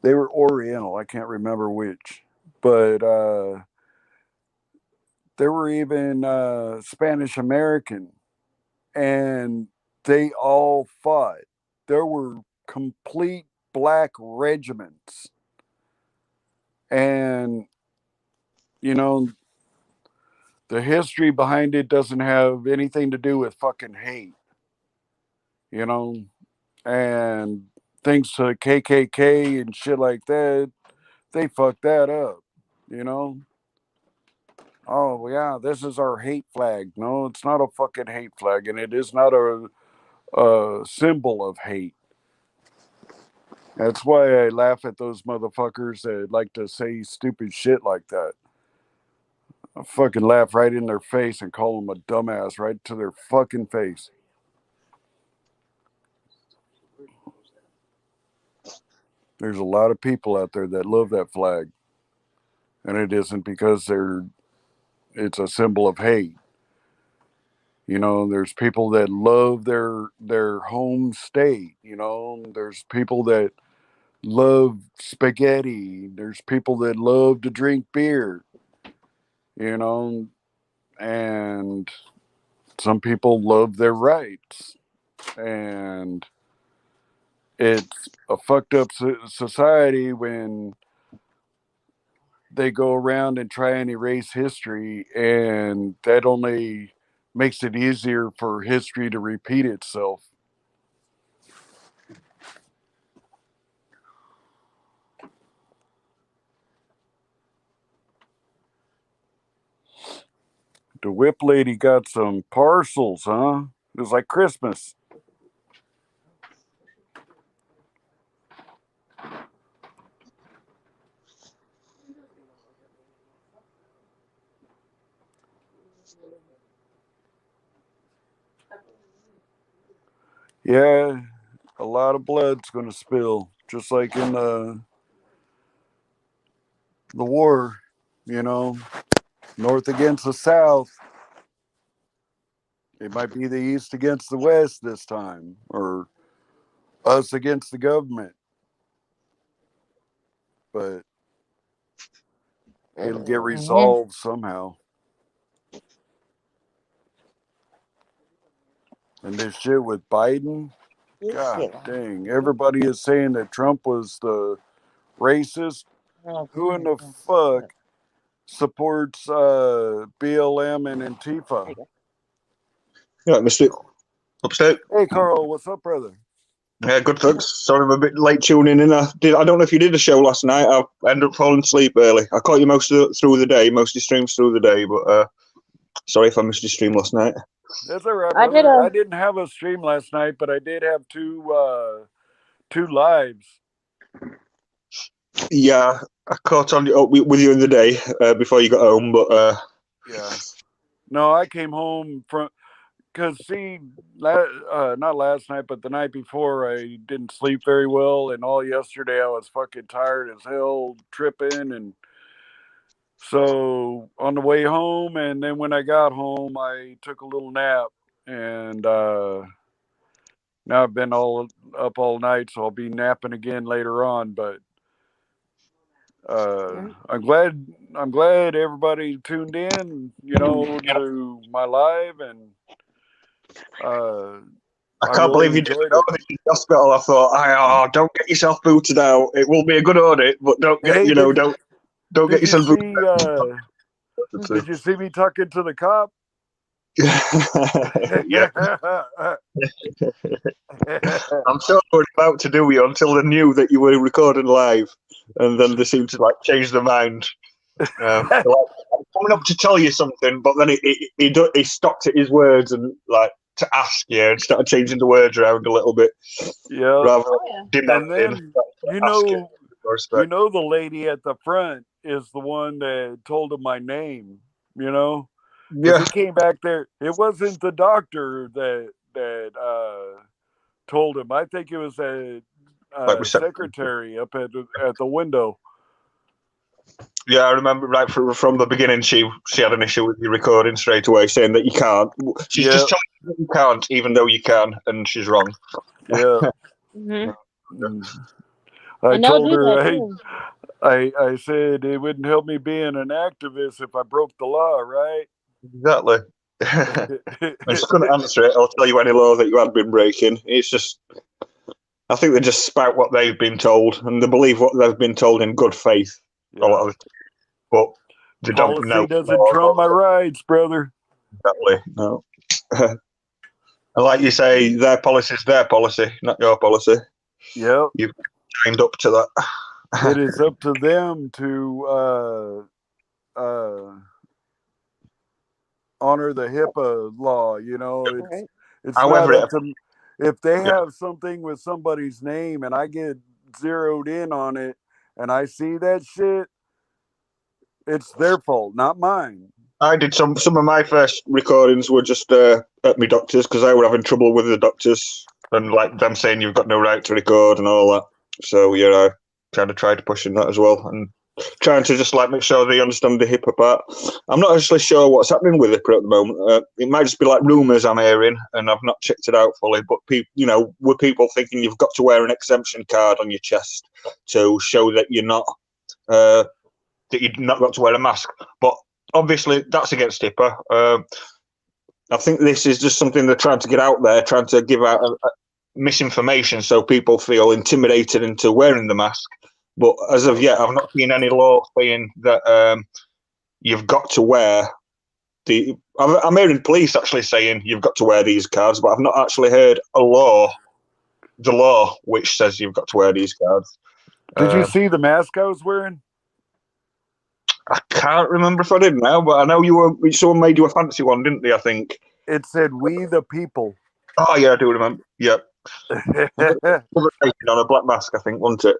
Speaker 4: they were Oriental? I can't remember which. But there were even Spanish American, and they all fought. There were complete black regiments. And, you know, the history behind it doesn't have anything to do with fucking hate, you know? And thanks to KKK and shit like that, they fucked that up, you know? Oh, yeah, this is our hate flag. No, it's not a fucking hate flag, and it is not a symbol of hate. That's why I laugh at those motherfuckers that like to say stupid shit like that. I fucking laugh right in their face and call them a dumbass right to their fucking face. There's a lot of people out there that love that flag, and it isn't because it's a symbol of hate. You know, there's people that love their home state. You know, there's people that love spaghetti. There's people that love to drink beer. You know, and some people love their rights, and it's a fucked up society when they go around and try and erase history, and that only makes it easier for history to repeat itself. The whip lady got some parcels, huh? It was like Christmas. Yeah, a lot of blood's gonna spill, just like in the war. You know, North against the South. It might be the East against the West this time, or us against the government. But it'll get resolved somehow. And this shit with Biden, God dang, everybody is saying that Trump was the racist. Who in the fuck supports BLM and Antifa?
Speaker 8: Yeah, Mr. Upstate.
Speaker 4: Hey, Carl, what's up, brother?
Speaker 8: Yeah, good, thanks. Sorry I'm a bit late tuning in. I don't know if you did a show last night. I ended up falling asleep early. I caught you most of through the day, most of your streams through the day, but sorry if I missed your stream last night.
Speaker 4: That's all right, brother. I didn't have a stream last night, but I did have two lives.
Speaker 8: Yeah, I caught on with you in the day before you got home, but
Speaker 4: yeah. No, I came home from because not last night, but the night before, I didn't sleep very well, and all yesterday I was fucking tired as hell, tripping, and so on the way home, and then when I got home, I took a little nap, and now I've been all up all night, so I'll be napping again later on. But I'm glad everybody tuned in, you know, to my live, and
Speaker 8: I can't believe you didn't know that in the hospital. I thought, don't get yourself booted out. It will be a good audit, but don't get don't get yourself booted out.
Speaker 4: Did you see me talking to the cop?
Speaker 8: Yeah. I'm sure they were about to do you until they knew that you were recording live, and then they seemed to change their mind. I'm coming up to tell you something, but then he stopped at his words and to ask you and started changing the words around a little bit.
Speaker 4: Yeah.
Speaker 8: Rather
Speaker 4: than demanding. And then, you know the lady at the front is the one that told him my name, you know? Because he came back there. It wasn't the doctor that told him. I think it was a secretary up at the window.
Speaker 8: Yeah, I remember right from the beginning. She had an issue with you recording straight away, saying that you can't. She's just telling you that you can't, even though you can, and she's wrong.
Speaker 4: Yeah. I told her. I said it wouldn't help me being an activist if I broke the law, right?
Speaker 8: Exactly. I'm just going to answer it. I'll tell you any law that you had been breaking. It's just I think they just spout what they've been told, and they believe what they've been told in good faith. A lot of the time. But they don't know.
Speaker 4: Policy doesn't trump my rights, brother.
Speaker 8: Exactly. No. And like you say, their policy is their policy, not your policy.
Speaker 4: Yep.
Speaker 8: You've signed up to that.
Speaker 4: It is up to them to honor the HIPAA law. You know,
Speaker 1: Right.
Speaker 4: it's
Speaker 8: However,
Speaker 4: not up to if they
Speaker 8: Yeah.
Speaker 4: have something with somebody's name and I get zeroed in on it and I see that shit, it's their fault, not mine.
Speaker 8: I did some of my first recordings were just at my doctors because I were having trouble with the doctors and like them saying you've got no right to record and all that. So yeah, I kind of tried pushing that as well and trying to just like make sure they understand the HIPAA part. I'm not actually sure what's happening with HIPAA at the moment. It might just be like rumours I'm hearing, and I've not checked it out fully. But were people thinking you've got to wear an exemption card on your chest to show that you're not that you've not got to wear a mask? But obviously, that's against HIPAA. I think this is just something they're trying to get out there, trying to give out misinformation so people feel intimidated into wearing the mask. But as of yet, I've not seen any law saying that you've got to wear the. I'm hearing police actually saying you've got to wear these cards, but I've not actually heard the law which says you've got to wear these cards.
Speaker 4: Did you see the mask I was wearing?
Speaker 8: I can't remember if I did now, but I know someone made you a fancy one, didn't they? I think
Speaker 4: it said "We the People."
Speaker 8: Oh yeah, I do remember. Yeah, on a black mask, I think, wasn't it?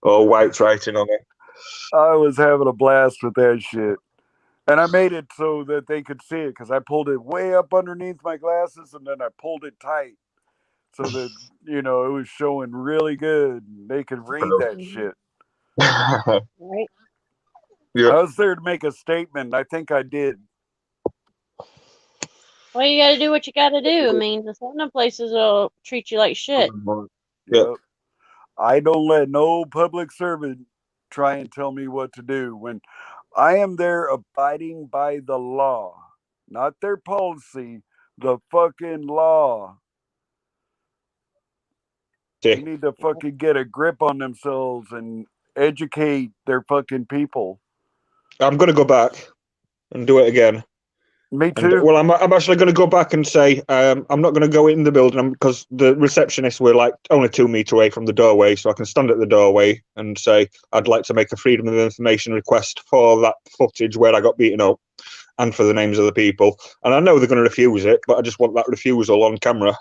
Speaker 8: Or white writing on it.
Speaker 4: I was having a blast with that shit. And I made it so that they could see it because I pulled it way up underneath my glasses and then I pulled it tight so that, it was showing really good. They could read that shit.
Speaker 1: Right.
Speaker 8: Yeah.
Speaker 4: I was there to make a statement. I think I did.
Speaker 1: Well, you got to do what you got to do. I mean, some places will treat you like shit.
Speaker 4: Yep. I don't let no public servant try and tell me what to do when I am there abiding by the law, not their policy, the fucking law. They need to fucking get a grip on themselves and educate their fucking people.
Speaker 8: I'm going to go back and do it again.
Speaker 4: Me too.
Speaker 8: Well, I'm actually going to go back and say I'm not going to go in the building because the receptionists were like only 2 meters away from the doorway, so I can stand at the doorway and say I'd like to make a freedom of information request for that footage where I got beaten up and for the names of the people. And I know they're going to refuse it, but I just want that refusal on camera.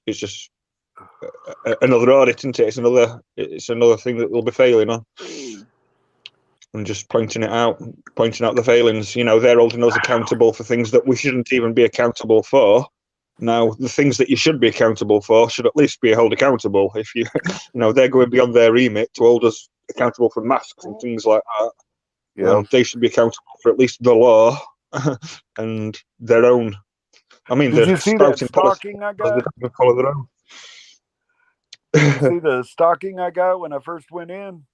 Speaker 8: It's just another audit, isn't it? It's another thing that they'll be failing on. And just pointing out the failings. They're holding us accountable for things that we shouldn't even be accountable for. Now, the things that you should be accountable for should at least be held accountable. If they're going beyond their remit to hold us accountable for masks and things like that.
Speaker 4: Yeah,
Speaker 8: they should be accountable for at least the law and their own. I mean,
Speaker 4: did you see that stocking I got?
Speaker 8: They follow their own.
Speaker 4: Did you see the stocking I got when I first went in?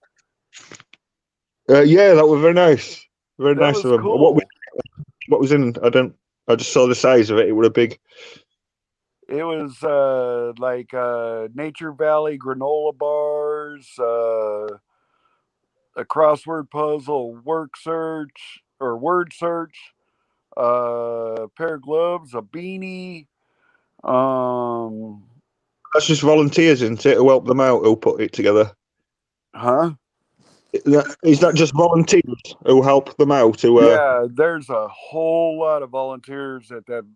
Speaker 8: Yeah, that was very nice. Very
Speaker 4: that
Speaker 8: nice
Speaker 4: was
Speaker 8: of them.
Speaker 4: Cool.
Speaker 8: What was in? I just saw the size of it. It was big.
Speaker 4: It was like Nature Valley granola bars, a crossword puzzle, word search, a pair of gloves, a beanie.
Speaker 8: That's just volunteers, isn't it? Who help them out? Who put it together?
Speaker 4: Huh?
Speaker 8: Is that just volunteers who help them out?
Speaker 4: Yeah, there's a whole lot of volunteers at that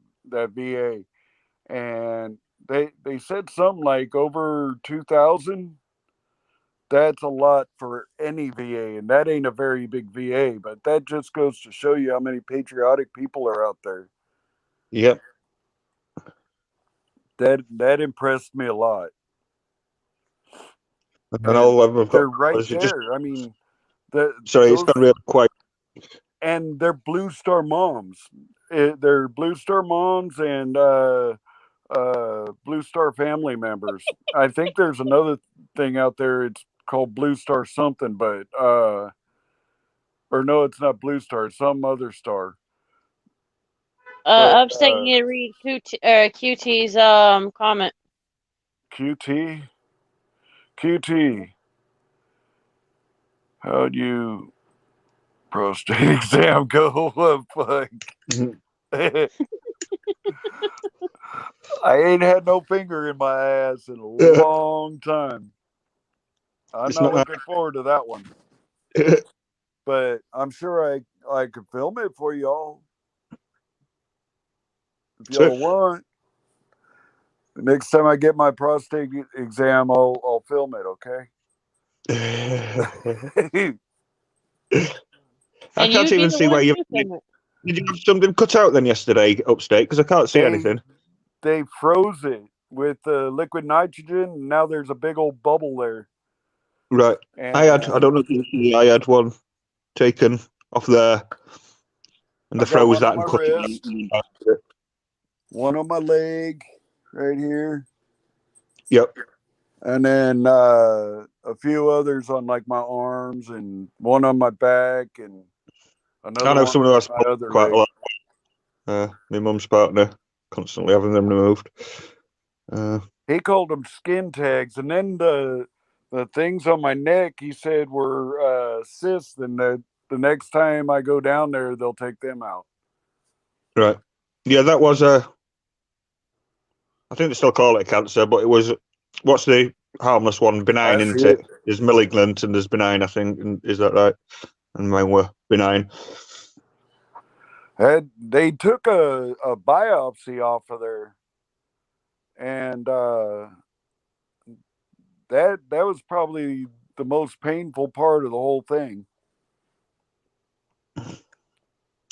Speaker 4: VA, and they said something like over 2,000. That's a lot for any VA, and that ain't a very big VA, but that just goes to show you how many patriotic people are out there.
Speaker 8: Yep.
Speaker 4: That impressed me a lot.
Speaker 8: And all of them
Speaker 4: they're right there. I mean,
Speaker 8: it's not really quite.
Speaker 4: And they're Blue Star moms. They're Blue Star moms and Blue Star family members. I think there's another thing out there. It's called Blue Star something, but or no, it's not Blue Star. It's some other star.
Speaker 1: I was thinking you read QT's comment.
Speaker 4: QT. QT. How'd you prostate exam go? What fuck? I ain't had no finger in my ass in a long time. I'm
Speaker 8: It's
Speaker 4: not
Speaker 8: not-
Speaker 4: looking forward to that one. But I'm sure I could film it for y'all. If y'all want. The next time I get my prostate exam, I'll film it, okay?
Speaker 8: I
Speaker 1: And
Speaker 8: can't
Speaker 1: you'd be
Speaker 8: even
Speaker 1: the
Speaker 8: see where
Speaker 1: one
Speaker 8: you
Speaker 1: to film it.
Speaker 8: did. You have something cut out then yesterday upstate? Because I can't see anything.
Speaker 4: They froze it with liquid nitrogen. Now there's a big old bubble there.
Speaker 8: Right.
Speaker 4: And,
Speaker 8: I don't know if you see, I had one taken off there. And they
Speaker 4: I've got
Speaker 8: froze
Speaker 4: one
Speaker 8: that
Speaker 4: on my
Speaker 8: and cut
Speaker 4: wrist,
Speaker 8: it.
Speaker 4: one on my leg, right here,
Speaker 8: Yep.
Speaker 4: and then a few others on like my arms, and one on my back, and another
Speaker 8: I know
Speaker 4: one
Speaker 8: some of
Speaker 4: on
Speaker 8: us
Speaker 4: my other
Speaker 8: quite
Speaker 4: leg.
Speaker 8: a lot. My mum's partner constantly having them removed.
Speaker 4: He called them skin tags, and then the things on my neck he said were cysts, and the next time I go down there they'll take them out.
Speaker 8: Right. Yeah, that was I think they still call it cancer, but it was what's the harmless one? Benign,
Speaker 4: That's
Speaker 8: isn't
Speaker 4: it.
Speaker 8: it? There's malignant and there's benign, I think. Is that right? And mine were benign.
Speaker 4: They took a biopsy off of there, and that was probably the most painful part of the whole thing.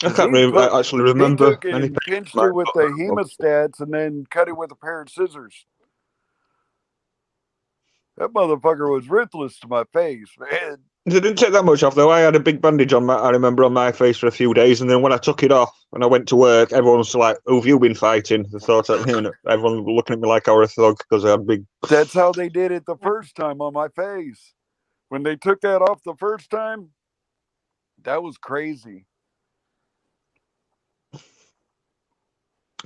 Speaker 8: I can't actually
Speaker 4: He
Speaker 8: remember
Speaker 4: took it
Speaker 8: anything.
Speaker 4: and pinched it with the hemostats and then cut it with a pair of scissors. That motherfucker was ruthless to my face, man.
Speaker 8: They didn't take that much off though. I had a big bandage on I remember on my face for a few days, and then when I took it off and I went to work, everyone was like, "Who have you been fighting?" They thought everyone was looking at me like I was a thug because I had big.
Speaker 4: That's how they did it the first time on my face. When they took that off the first time, that was crazy.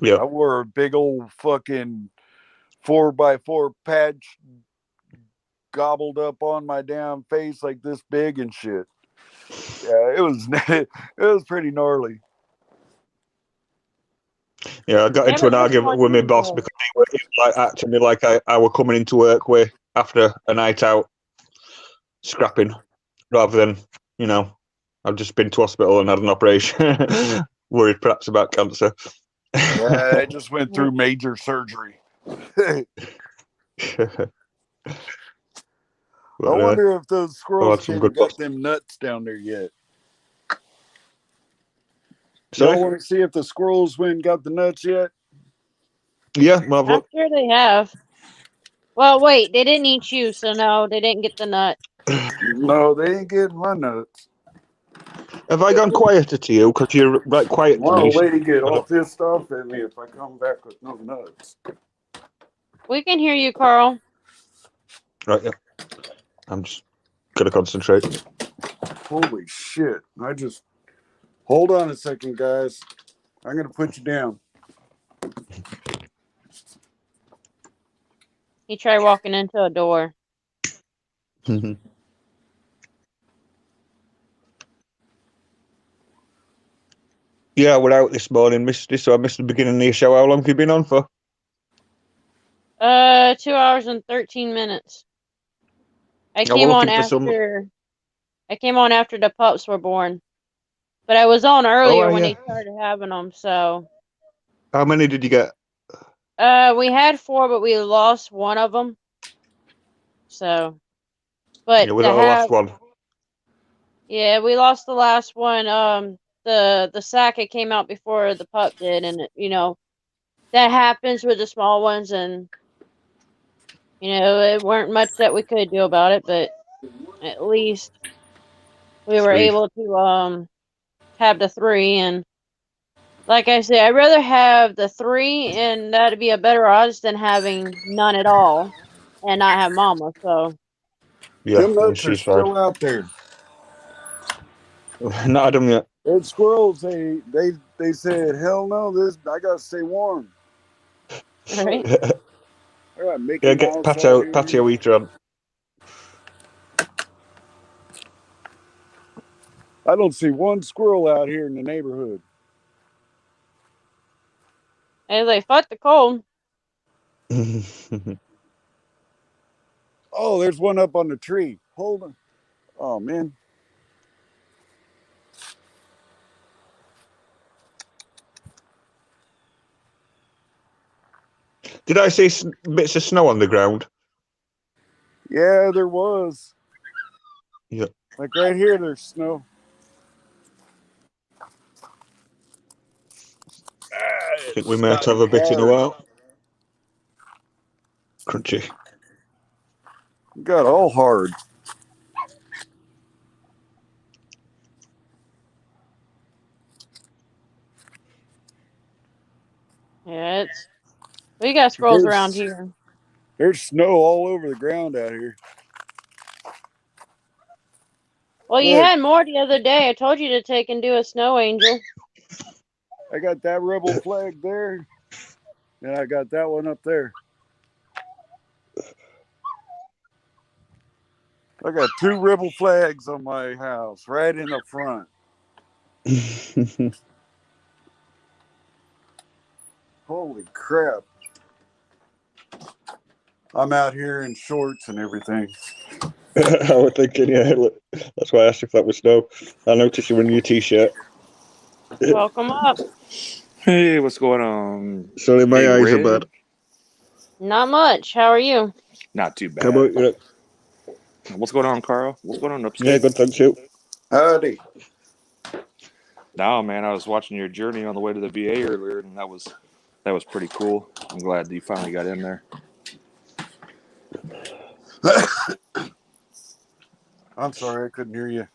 Speaker 8: Yeah.
Speaker 4: I wore a big old fucking 4x4 patch gobbled up on my damn face like this big and shit. Yeah, it was pretty gnarly.
Speaker 8: Yeah, I got into an argument with my boss because he was like acting me like I were coming into work with after a night out scrapping, rather than I've just been to hospital and had an operation, worried perhaps about cancer.
Speaker 4: Yeah, I just went through major surgery. I wonder if those squirrels came and got them nuts down there yet. Y'all want to see if the squirrels went and got the nuts yet?
Speaker 8: Yeah,
Speaker 1: I'm sure they have. Well, wait, they didn't eat you, so no, they didn't get the nut.
Speaker 4: No, they ain't getting my nuts.
Speaker 8: Have I gone quieter to you? Because you're right quiet to me.
Speaker 4: Well, lady, get all pissed off at me if I come back with no nuts.
Speaker 1: We can hear you, Carl.
Speaker 8: Right, yeah. I'm just gonna concentrate.
Speaker 4: Holy shit! Hold on a second, guys. I'm gonna put you down.
Speaker 1: He tried walking into a door.
Speaker 8: Yeah, we're out this morning, Misty, so I missed the beginning of your show. How long have you been on for?
Speaker 1: 2 hours and 13 minutes. I came on after the pups were born. But I was on earlier when they started having them, so.
Speaker 8: How many did you get?
Speaker 1: We had 4, but we lost one of them. So. But
Speaker 8: yeah, we got the last one.
Speaker 1: Yeah, we lost the last one. The sack it came out before the pup did, and that happens with the small ones, and it weren't much that we could do about it, but at least we were able to have the 3, and like I said, I'd rather have the 3, and that'd be a better odds than having none at all and not have mama. So
Speaker 8: yeah,
Speaker 4: them nuts are still out there.
Speaker 8: Not had them yet.
Speaker 4: Those squirrels, they said, hell no, I gotta stay warm.
Speaker 1: right.
Speaker 4: I got Mickey
Speaker 8: Yeah, get
Speaker 4: Mouse out here.
Speaker 8: patio eater on.
Speaker 4: I don't see one squirrel out here in the neighborhood.
Speaker 1: And they fight the cold.
Speaker 4: Oh, there's one up on the tree. Hold on. Oh, man.
Speaker 8: Did I see bits of snow on the ground?
Speaker 4: Yeah, there was.
Speaker 8: Yeah.
Speaker 4: Like right here, there's snow.
Speaker 8: I think we might have a bit in a while. Crunchy.
Speaker 4: Got all hard.
Speaker 1: Yeah, we got squirrels around
Speaker 4: There's,
Speaker 1: here.
Speaker 4: there's snow all over the ground out here.
Speaker 1: Well, you
Speaker 4: Look,
Speaker 1: had more the other day. I told you to take and do a snow angel.
Speaker 4: I got that rebel flag there, and I got that one up there. I got 2 rebel flags on my house right in the front. Holy crap. I'm out here in shorts and everything.
Speaker 8: I was thinking, yeah, look, that's why I asked if that was snow. I noticed you in your t-shirt.
Speaker 1: Welcome up.
Speaker 9: Hey, what's going on?
Speaker 8: Sorry, my
Speaker 9: Hey,
Speaker 8: eyes are
Speaker 9: Red.
Speaker 8: bad.
Speaker 1: Not much. How are you?
Speaker 9: Not too
Speaker 8: How about
Speaker 9: bad.
Speaker 8: you?
Speaker 9: What's going on, Carl? What's going on
Speaker 8: Yeah,
Speaker 9: upstate?
Speaker 8: good, thanks you.
Speaker 4: Howdy.
Speaker 9: No, man, I was watching your journey on the way to the VA earlier, and that was pretty cool. I'm glad that you finally got in there.
Speaker 4: I'm sorry, I couldn't hear you.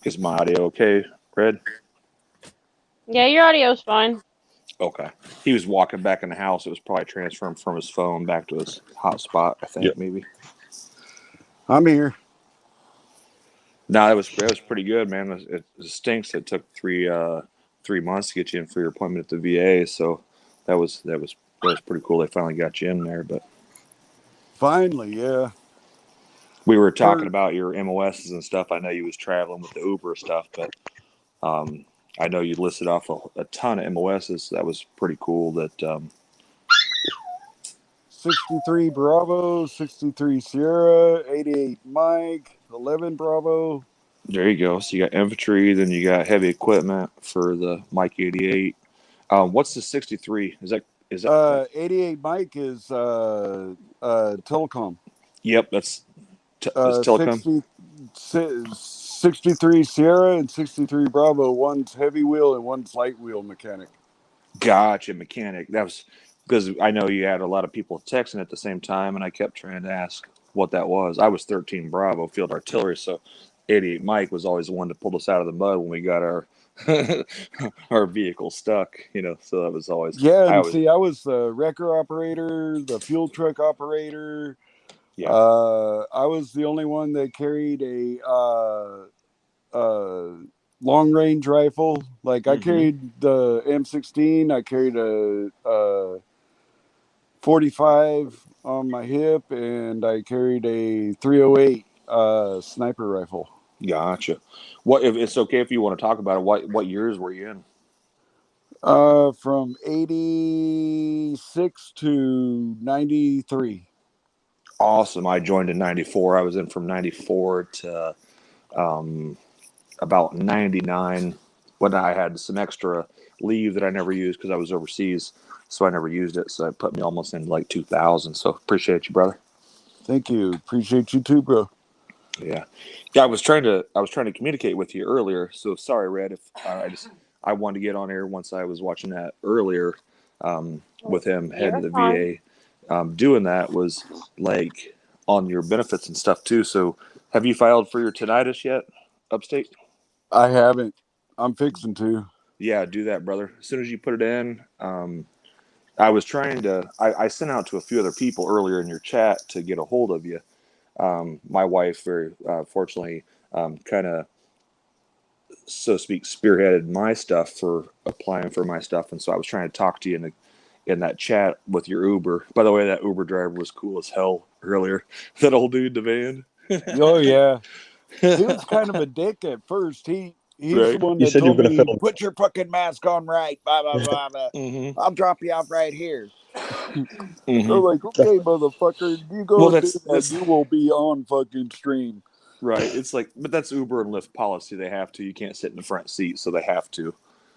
Speaker 9: Is my audio okay, Red?
Speaker 1: Yeah, your audio's fine.
Speaker 9: Okay. He was walking back in the house. It was probably transferring from his phone back to his hotspot, I think,
Speaker 8: Yep.
Speaker 9: maybe.
Speaker 4: I'm here.
Speaker 9: No, that was pretty good, man. It stinks. It took 3 months to get you in for your appointment at the VA, so that was pretty cool. They finally got you in there, but
Speaker 4: Finally, yeah.
Speaker 9: we were talking about your MOSs and stuff. I know you was traveling with the Uber stuff, but I know you listed off a ton of MOSs. That was pretty cool. That
Speaker 4: 63 Bravo, 63 Sierra, 88 Mike, 11 Bravo.
Speaker 9: there you go. So you got infantry, then you got heavy equipment for the Mike 88. What's the 63? Is that
Speaker 4: 88 Mike is telecom.
Speaker 9: Yep, that's telecom.
Speaker 4: 63 Sierra and 63 Bravo. One's heavy wheel and one's light wheel mechanic.
Speaker 9: Gotcha, mechanic. That was because I know you had a lot of people texting at the same time, and I kept trying to ask what that was. I was 13 Bravo Field Artillery, so 88 Mike was always the one that pulled us out of the mud when we got our our vehicle stuck. So that was always
Speaker 4: Yeah,
Speaker 9: I
Speaker 4: and
Speaker 9: always
Speaker 4: see, I was the wrecker operator, the fuel truck operator.
Speaker 9: yeah.
Speaker 4: I was the only one that carried a long range rifle. Like I carried the M16, I carried a 45 on my hip, and I carried a 308 sniper rifle.
Speaker 9: Gotcha. What if it's okay if you want to talk about it? What years were you in?
Speaker 4: From 86 to 93.
Speaker 9: Awesome. I joined in 94. I was in from 94 to about 99 when I had some extra leave that I never used because I was overseas. So I never used it. So it put me almost in like 2000. So appreciate you, brother.
Speaker 4: Thank you. Appreciate you too, bro.
Speaker 9: Yeah. I was trying to communicate with you earlier. So sorry, Red, if I wanted to get on air once I was watching that earlier with him heading to the VA. Doing that was like on your benefits and stuff too. So have you filed for your tinnitus yet upstate?
Speaker 4: I haven't. I'm fixing to.
Speaker 9: Yeah, do that, brother. As soon as you put it in, I was trying to. I sent out to a few other people earlier in your chat to get a hold of you. My wife, very fortunately, kind of, so to speak, spearheaded my stuff for applying for my stuff, and so I was trying to talk to you in that chat with your Uber. By the way, that Uber driver was cool as hell earlier. That old dude in the van.
Speaker 4: Oh yeah, he was kind of a dick at first. He's the
Speaker 9: Right.
Speaker 4: one
Speaker 8: You
Speaker 4: that
Speaker 8: said you
Speaker 4: told
Speaker 8: were going to
Speaker 4: me,
Speaker 8: film.
Speaker 4: "Put your fucking mask on right." Blah blah blah. Blah.
Speaker 9: Mm-hmm.
Speaker 4: I'll drop you off right here.
Speaker 9: Mm-hmm.
Speaker 4: I'm like, okay, motherfucker, you go
Speaker 9: Well,
Speaker 4: and do that.
Speaker 9: that's
Speaker 4: You will be on fucking stream.
Speaker 9: right. It's like, but that's Uber and Lyft policy. They have to. You can't sit in the front seat, so they have to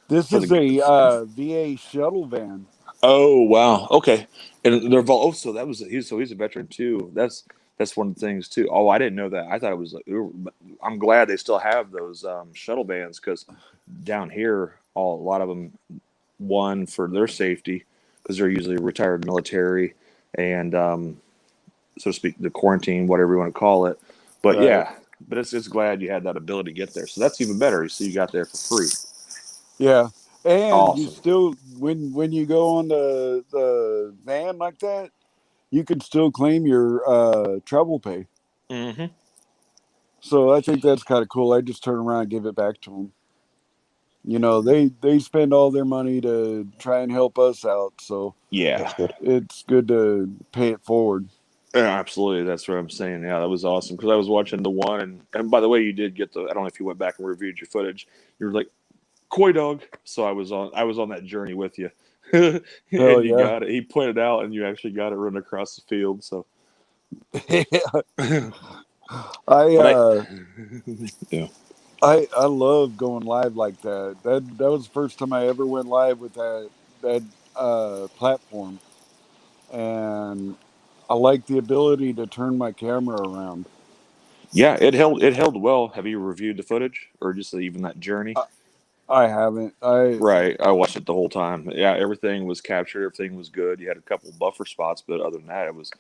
Speaker 4: This
Speaker 9: for
Speaker 4: is
Speaker 9: the.
Speaker 4: a VA shuttle van.
Speaker 9: Oh wow. Okay. And they're oh, so that was he's a veteran too. That's one of the things too. Oh, I didn't know that. I thought it was like Uber, but I'm glad they still have those shuttle vans because down here, a lot of them one for their safety because they're usually retired military and so to speak the quarantine, whatever you want to call it. But
Speaker 4: Right.
Speaker 9: yeah, but it's glad you had that ability to get there. So that's even better. So you got there for free.
Speaker 4: Yeah. And you
Speaker 9: Awesome.
Speaker 4: still when you go on the van like that, you can still claim your travel pay.
Speaker 9: Mm-hmm.
Speaker 4: So I think that's kind of cool. I just turn around and give it back to them. You know, they spend all their money to try and help us out, so
Speaker 9: Yeah.
Speaker 8: That's good.
Speaker 4: it's good to pay it forward.
Speaker 9: Yeah, absolutely. That's what I'm saying. Yeah, that was awesome because I was watching the one, and by the way, you did get the. I don't know if you went back and reviewed your footage. You were like koi dog, so I was on that journey with you, and
Speaker 4: Hell
Speaker 9: you
Speaker 4: yeah.
Speaker 9: got it. He pointed out, and you actually got it running across the field. So, but yeah,
Speaker 4: I love going live like that. That was the first time I ever went live with that platform, and I like the ability to turn my camera around.
Speaker 9: yeah, it held well. Have you reviewed the footage or just even that journey?
Speaker 4: I, I haven't. I
Speaker 9: Right, I watched it the whole time. Yeah, everything was captured. Everything was good. You had a couple buffer spots, but other than that, it was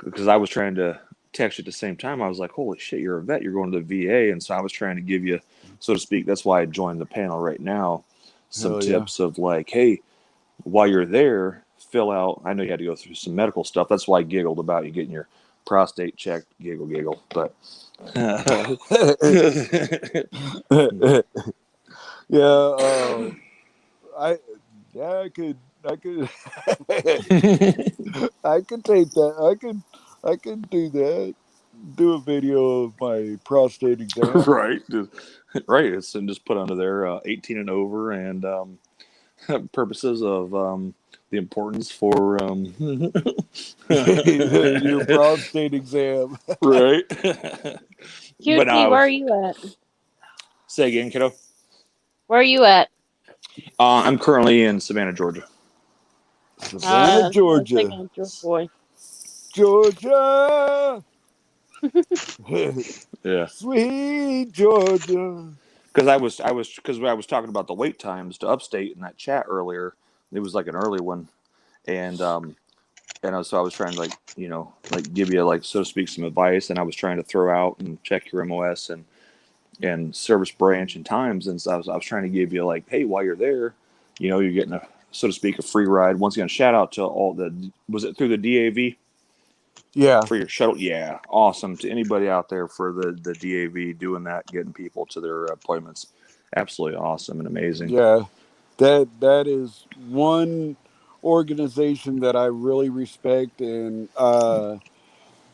Speaker 9: because I was trying to text you at the same time. I was like, "Holy shit, you're a vet! You're going to the VA," and so I was trying to give you, so to speak. That's why I joined the panel right now. Some
Speaker 4: hell yeah.
Speaker 9: tips of like, hey, while you're there, fill out. I know you had to go through some medical stuff. That's why I giggled about you getting your prostate checked. Giggle, giggle. But
Speaker 4: Yeah. I yeah I could I could take that. I could do that. Do a video of my prostate exam.
Speaker 9: right, right. It's and just put under there 18 and over and purposes of the importance for
Speaker 4: Your prostate exam.
Speaker 9: right. But
Speaker 1: QT,
Speaker 9: I
Speaker 1: where are
Speaker 9: was
Speaker 1: you at?
Speaker 9: say again, kiddo.
Speaker 1: Where are you at?
Speaker 9: I'm currently in Savannah, Georgia.
Speaker 4: Savannah,
Speaker 1: I was
Speaker 4: Georgia.
Speaker 1: thinking George Boy.
Speaker 4: Georgia.
Speaker 9: Yeah,
Speaker 4: Sweet Georgia.
Speaker 9: because I was talking about the wait times to upstate in that chat earlier. It was like an early one, and so I was trying to like give you like so to speak some advice, and I was trying to throw out and check your MOS and service branch and times, and so I was trying to give you like, hey, while you're there, you're getting a so to speak a free ride. Once again, shout out to all the was it through the DAV
Speaker 4: Yeah.
Speaker 9: for your shuttle? Yeah, awesome to anybody out there for the DAV doing that, getting people to their appointments. Absolutely awesome and amazing.
Speaker 4: Yeah. That is one organization that I really respect, and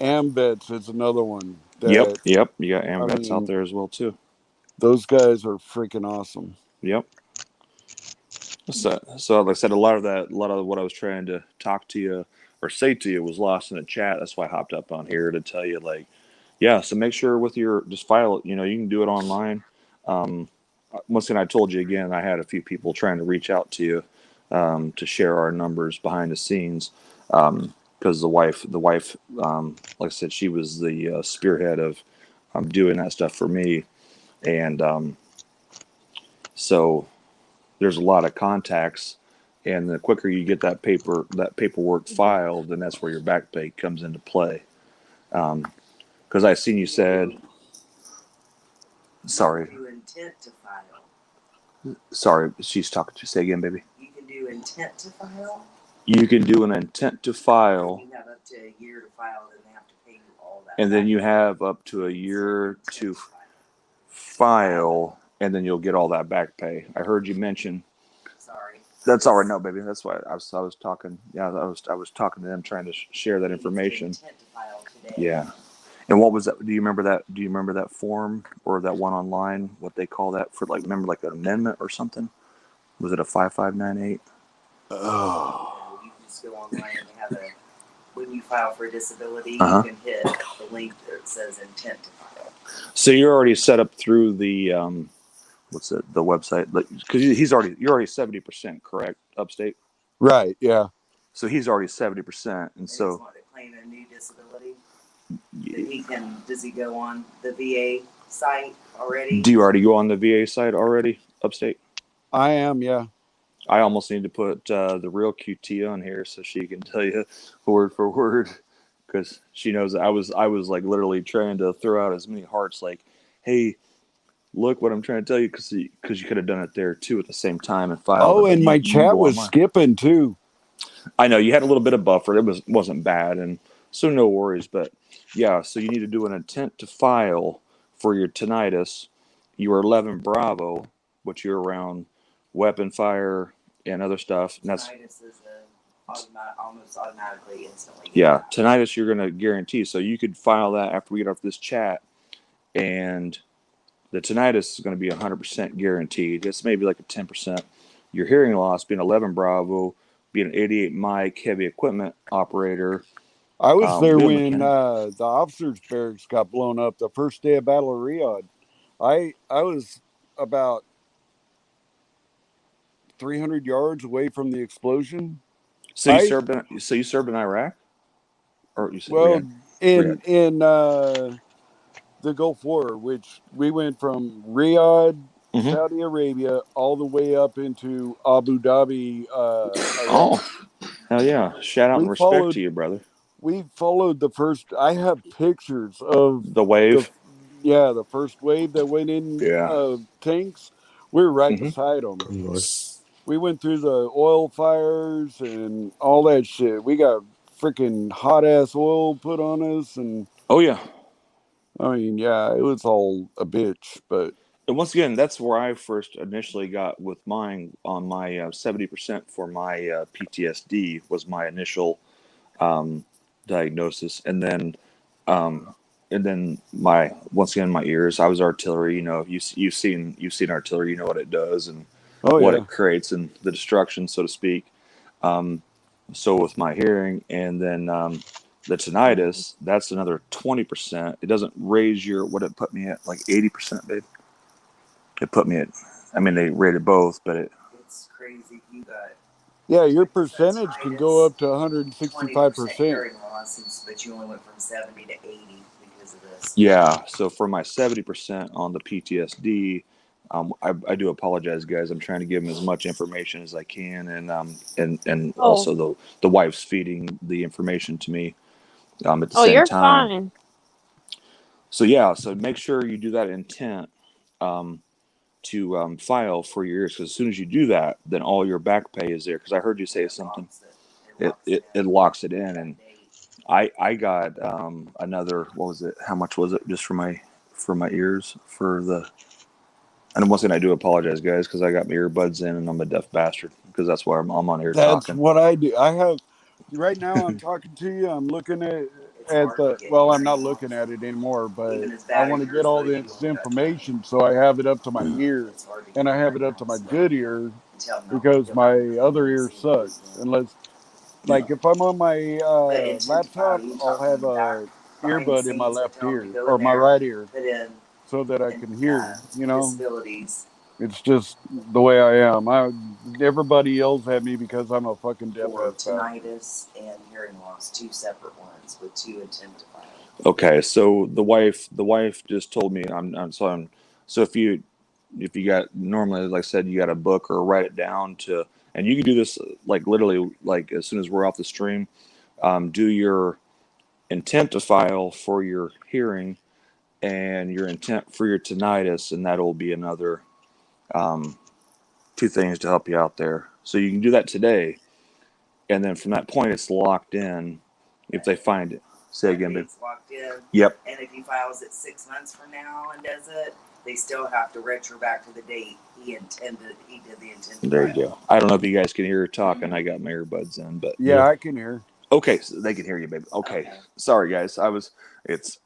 Speaker 4: Ambets is another one
Speaker 9: Yep,
Speaker 4: that
Speaker 9: yep. You got
Speaker 4: I
Speaker 9: AMVETs out
Speaker 4: mean,
Speaker 9: there as well too.
Speaker 4: those guys are freaking awesome.
Speaker 9: Yep. So like I said, a lot of what I was trying to talk to you or say to you was lost in the chat. That's why I hopped up on here to tell you, like, yeah. So make sure with your just file it. You can do it online. Um, Once again, I told you again, I had a few people trying to reach out to you to share our numbers behind the scenes because the wife, like I said, she was the spearhead of doing that stuff for me, and so there's a lot of contacts, and the quicker you get that paperwork filed, then that's where your back pay comes into play. Because I seen you said, sorry,
Speaker 10: You can do intent to file.
Speaker 9: sorry, she's talking to you. Say again, baby.
Speaker 10: You can do intent to file.
Speaker 9: You can do an intent to file,
Speaker 10: You have up to a year to file, then they have to pay you all that.
Speaker 9: and then you have up to a year to file, and then you'll get all that back pay. I heard you mention.
Speaker 10: Sorry.
Speaker 9: That's all right, no, baby. That's why I was talking. Yeah, I was talking to them, trying to share that information.
Speaker 10: Intent to file today.
Speaker 9: Yeah. And what was that? Do you remember that? Do you remember that form or that one online? What they call that for? Like, remember, like an amendment or something? Was it a 5598?
Speaker 4: Oh.
Speaker 10: You can just go online and have a. When you file for disability,
Speaker 9: Uh-huh.
Speaker 10: you can hit the link that says intent to file.
Speaker 9: So you're already set up through the what's it? The website? Because you're already 70%, correct? Upstate.
Speaker 4: Right. Yeah.
Speaker 9: So he's already 70%, and
Speaker 10: And
Speaker 9: so
Speaker 10: he's wanting to claim a new disability. Then he can. Does he go on the VA site already?
Speaker 9: do you already go on the VA site already? Upstate.
Speaker 4: I am. Yeah.
Speaker 9: I almost need to put the real QT on here so she can tell you word for word, because she knows I was like literally trying to throw out as many hearts, like, hey, look what I'm trying to tell you, because you could have done it there too at the same time and filed
Speaker 4: Oh,
Speaker 9: it, but
Speaker 4: and
Speaker 9: you
Speaker 4: my
Speaker 9: can
Speaker 4: chat
Speaker 9: go
Speaker 4: was
Speaker 9: online.
Speaker 4: skipping too.
Speaker 9: I know you had a little bit of buffer. It wasn't bad, and so no worries. But yeah, so you need to do an intent to file for your tinnitus. You are 11 Bravo, which you're around weapon fire and other stuff. And that's
Speaker 10: Tinnitus is almost automatically instantly.
Speaker 9: yeah, tinnitus you're gonna guarantee. So you could file that after we get off this chat, and the tinnitus is going to be 100% guaranteed. It's maybe like a 10%. Your hearing loss, being 11 Bravo, being an 88 mic heavy equipment operator.
Speaker 4: I was there
Speaker 9: being a
Speaker 4: when
Speaker 9: mechanic.
Speaker 4: the officers' barracks got blown up the first day of Battle of Riyadh. I was about 300 yards away from the explosion.
Speaker 9: So you served in Iraq, or you said
Speaker 4: well
Speaker 9: Riyadh?
Speaker 4: in the Gulf War, which we went from Riyadh,
Speaker 9: Mm-hmm.
Speaker 4: Saudi Arabia, all the way up into Abu Dhabi, Iraq.
Speaker 9: Oh, hell yeah! Shout out and respect to you, brother.
Speaker 4: We followed the first. I have pictures of
Speaker 9: the wave.
Speaker 4: The first wave that went in tanks. We were right beside them. We went through the oil fires and all that shit. We got freaking hot ass oil put on us, and
Speaker 9: oh yeah.
Speaker 4: I mean, yeah, it was all a bitch. But
Speaker 9: and once again, that's where I first initially got with mine on my 70% for my PTSD was my initial diagnosis, and then my once again my ears. I was artillery. You know, you've seen artillery. You know what it does and what it creates and the destruction, so to speak. So with my hearing, and then the tinnitus, that's another 20%. It doesn't raise your what it put me at, like 80%, babe. It put me at. I mean, they rated both, but
Speaker 10: it's crazy. You got.
Speaker 4: Yeah, your percentage can go up to 165%.
Speaker 10: Hearing loss, but you only went from 70 to 80 because of this.
Speaker 9: Yeah, so for my 70% on the PTSD, I do apologize, guys. I'm trying to give them as much information as I can, and also the wife's feeding the information to me at the same
Speaker 1: you're
Speaker 9: time.
Speaker 1: Fine.
Speaker 9: So yeah, so make sure you do that intent to file for your ears, because as soon as you do that, then all your back pay is there. Because I heard you say something. It locks it in, and I got another, what was it? How much was it just for my ears for the? And once again, I do apologize, guys, because I got my earbuds in and I'm a deaf bastard, because that's why I'm on here talking.
Speaker 4: That's what I do. I have right now. I'm talking to you. I'm looking at the. Well, I'm not looking at it anymore, but I want to get all this information so I have it up to my ear, and I have it up to my good ear, because my other ear sucks. Unless, like, if I'm on my laptop, I'll have a earbud in my left ear or my right ear, so that I can hear. You know, it's just the way I am. Everybody yells at me because I'm a fucking deaf ass bastard.
Speaker 10: Tinnitus and hearing loss, two separate ones with two intent to file.
Speaker 9: Okay, so the wife just told me so if you got, normally, like I said, you got a book or write it down to, and you can do this like literally like as soon as we're off the stream, do your intent to file for your hearing and your intent for your tinnitus, and that'll be another two things to help you out there. So you can do that today, and then from that point, it's locked in if they find it. Say again, babe.
Speaker 10: It's locked in.
Speaker 9: Yep.
Speaker 10: And if he files it 6 months from now and does it, they still have to retro back to the date he did the intended
Speaker 9: There you
Speaker 10: file.
Speaker 9: go. I don't know if you guys can hear her talking. I got my earbuds in, but
Speaker 4: Yeah, I can hear.
Speaker 9: okay, so they can hear you, baby. Okay. Sorry, guys. It's,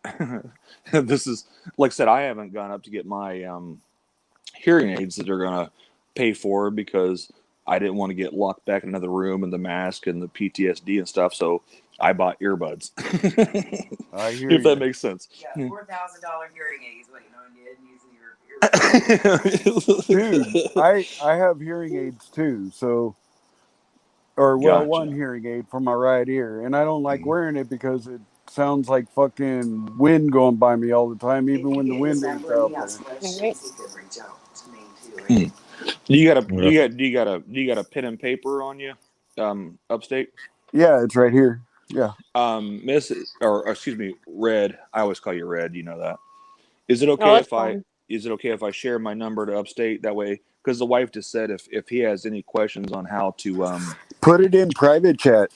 Speaker 9: this is, like I said, I haven't gone up to get my hearing aids that they're going to pay for because I didn't want to get locked back in another room and the mask and the PTSD and stuff. So I bought earbuds.
Speaker 4: I hear
Speaker 9: if that
Speaker 4: you.
Speaker 9: makes sense.
Speaker 10: You got $4,000 hearing aids waiting on you and using your earbuds.
Speaker 4: Dude, I have hearing aids too, so or well,
Speaker 9: Gotcha.
Speaker 4: one hearing aid for my right ear, and I don't like wearing it because it sounds like fucking wind going by me all the time, even when the wind ain't out there.
Speaker 10: He could reach out to me too, right?
Speaker 9: Do you got a pen and paper on you? Upstate?
Speaker 4: Yeah, it's right here. Yeah.
Speaker 9: Miss, or excuse me, Red. I always call you Red. You know that. Is it
Speaker 1: Oh,
Speaker 9: okay
Speaker 1: that's
Speaker 9: if I
Speaker 1: fine.
Speaker 9: share my number to Upstate that way? Because the wife just said if he has any questions on how to
Speaker 4: Put it in private chat.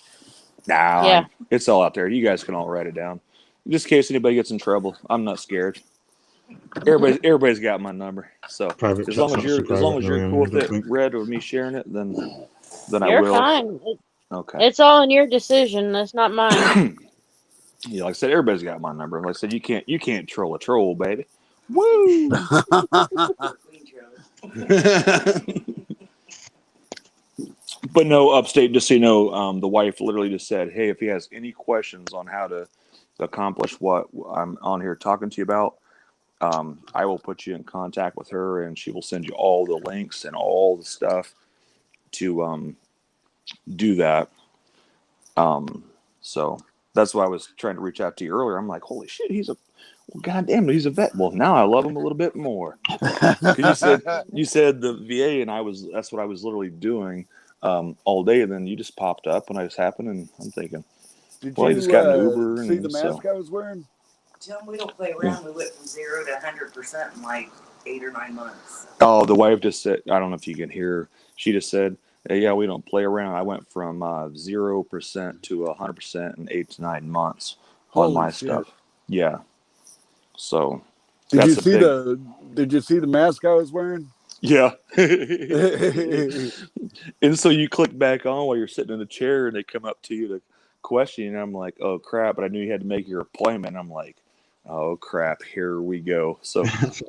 Speaker 1: Yeah.
Speaker 9: it's all out there. You guys can all write it down, just in case anybody gets in trouble. I'm not scared. Everybody's got my number. So
Speaker 8: Private
Speaker 9: as long
Speaker 8: chat's
Speaker 9: as
Speaker 8: not so
Speaker 9: you're
Speaker 8: private,
Speaker 9: cool with
Speaker 8: I don't
Speaker 9: it,
Speaker 8: think.
Speaker 9: Red, with me sharing it, then I
Speaker 1: You're
Speaker 9: will.
Speaker 1: fine.
Speaker 9: Okay.
Speaker 1: It's all in your decision. That's not mine.
Speaker 9: Yeah, like I said, everybody's got my number. Like I said, you can't troll a troll, baby. Woo! But no, Upstate, just so you know, the wife literally just said, "Hey, if he has any questions on how to accomplish what I'm on here talking to you about, I will put you in contact with her, and she will send you all the links and all the stuff to do that." So that's why I was trying to reach out to you earlier. I'm like, "Holy shit, goddamn, he's a vet." Well, now I love him a little bit more because you said the VA, and that's what I was literally doing all day, and then you just popped up when I was happening, and I'm thinking,
Speaker 4: Did
Speaker 9: well, I just got an Uber,
Speaker 4: see the
Speaker 9: and
Speaker 4: mask
Speaker 9: so
Speaker 4: I was wearing?
Speaker 10: Tell him we don't play around. We went from 0 to 100% in like 8 or 9 months.
Speaker 9: oh, the wife just said, I don't know if you can hear. She just said, hey, yeah, we don't play around. I went from 0% to 100% in 8 to 9 months on
Speaker 4: Holy
Speaker 9: my
Speaker 4: shit.
Speaker 9: stuff. Yeah, so
Speaker 4: Did you
Speaker 9: that's a
Speaker 4: see
Speaker 9: big.
Speaker 4: Did you see the mask I was wearing?
Speaker 9: Yeah. And so you click back on while you're sitting in the chair and they come up to you to question you. And I'm like, oh, crap. But I knew you had to make your appointment. I'm like, oh, crap. Here we go. So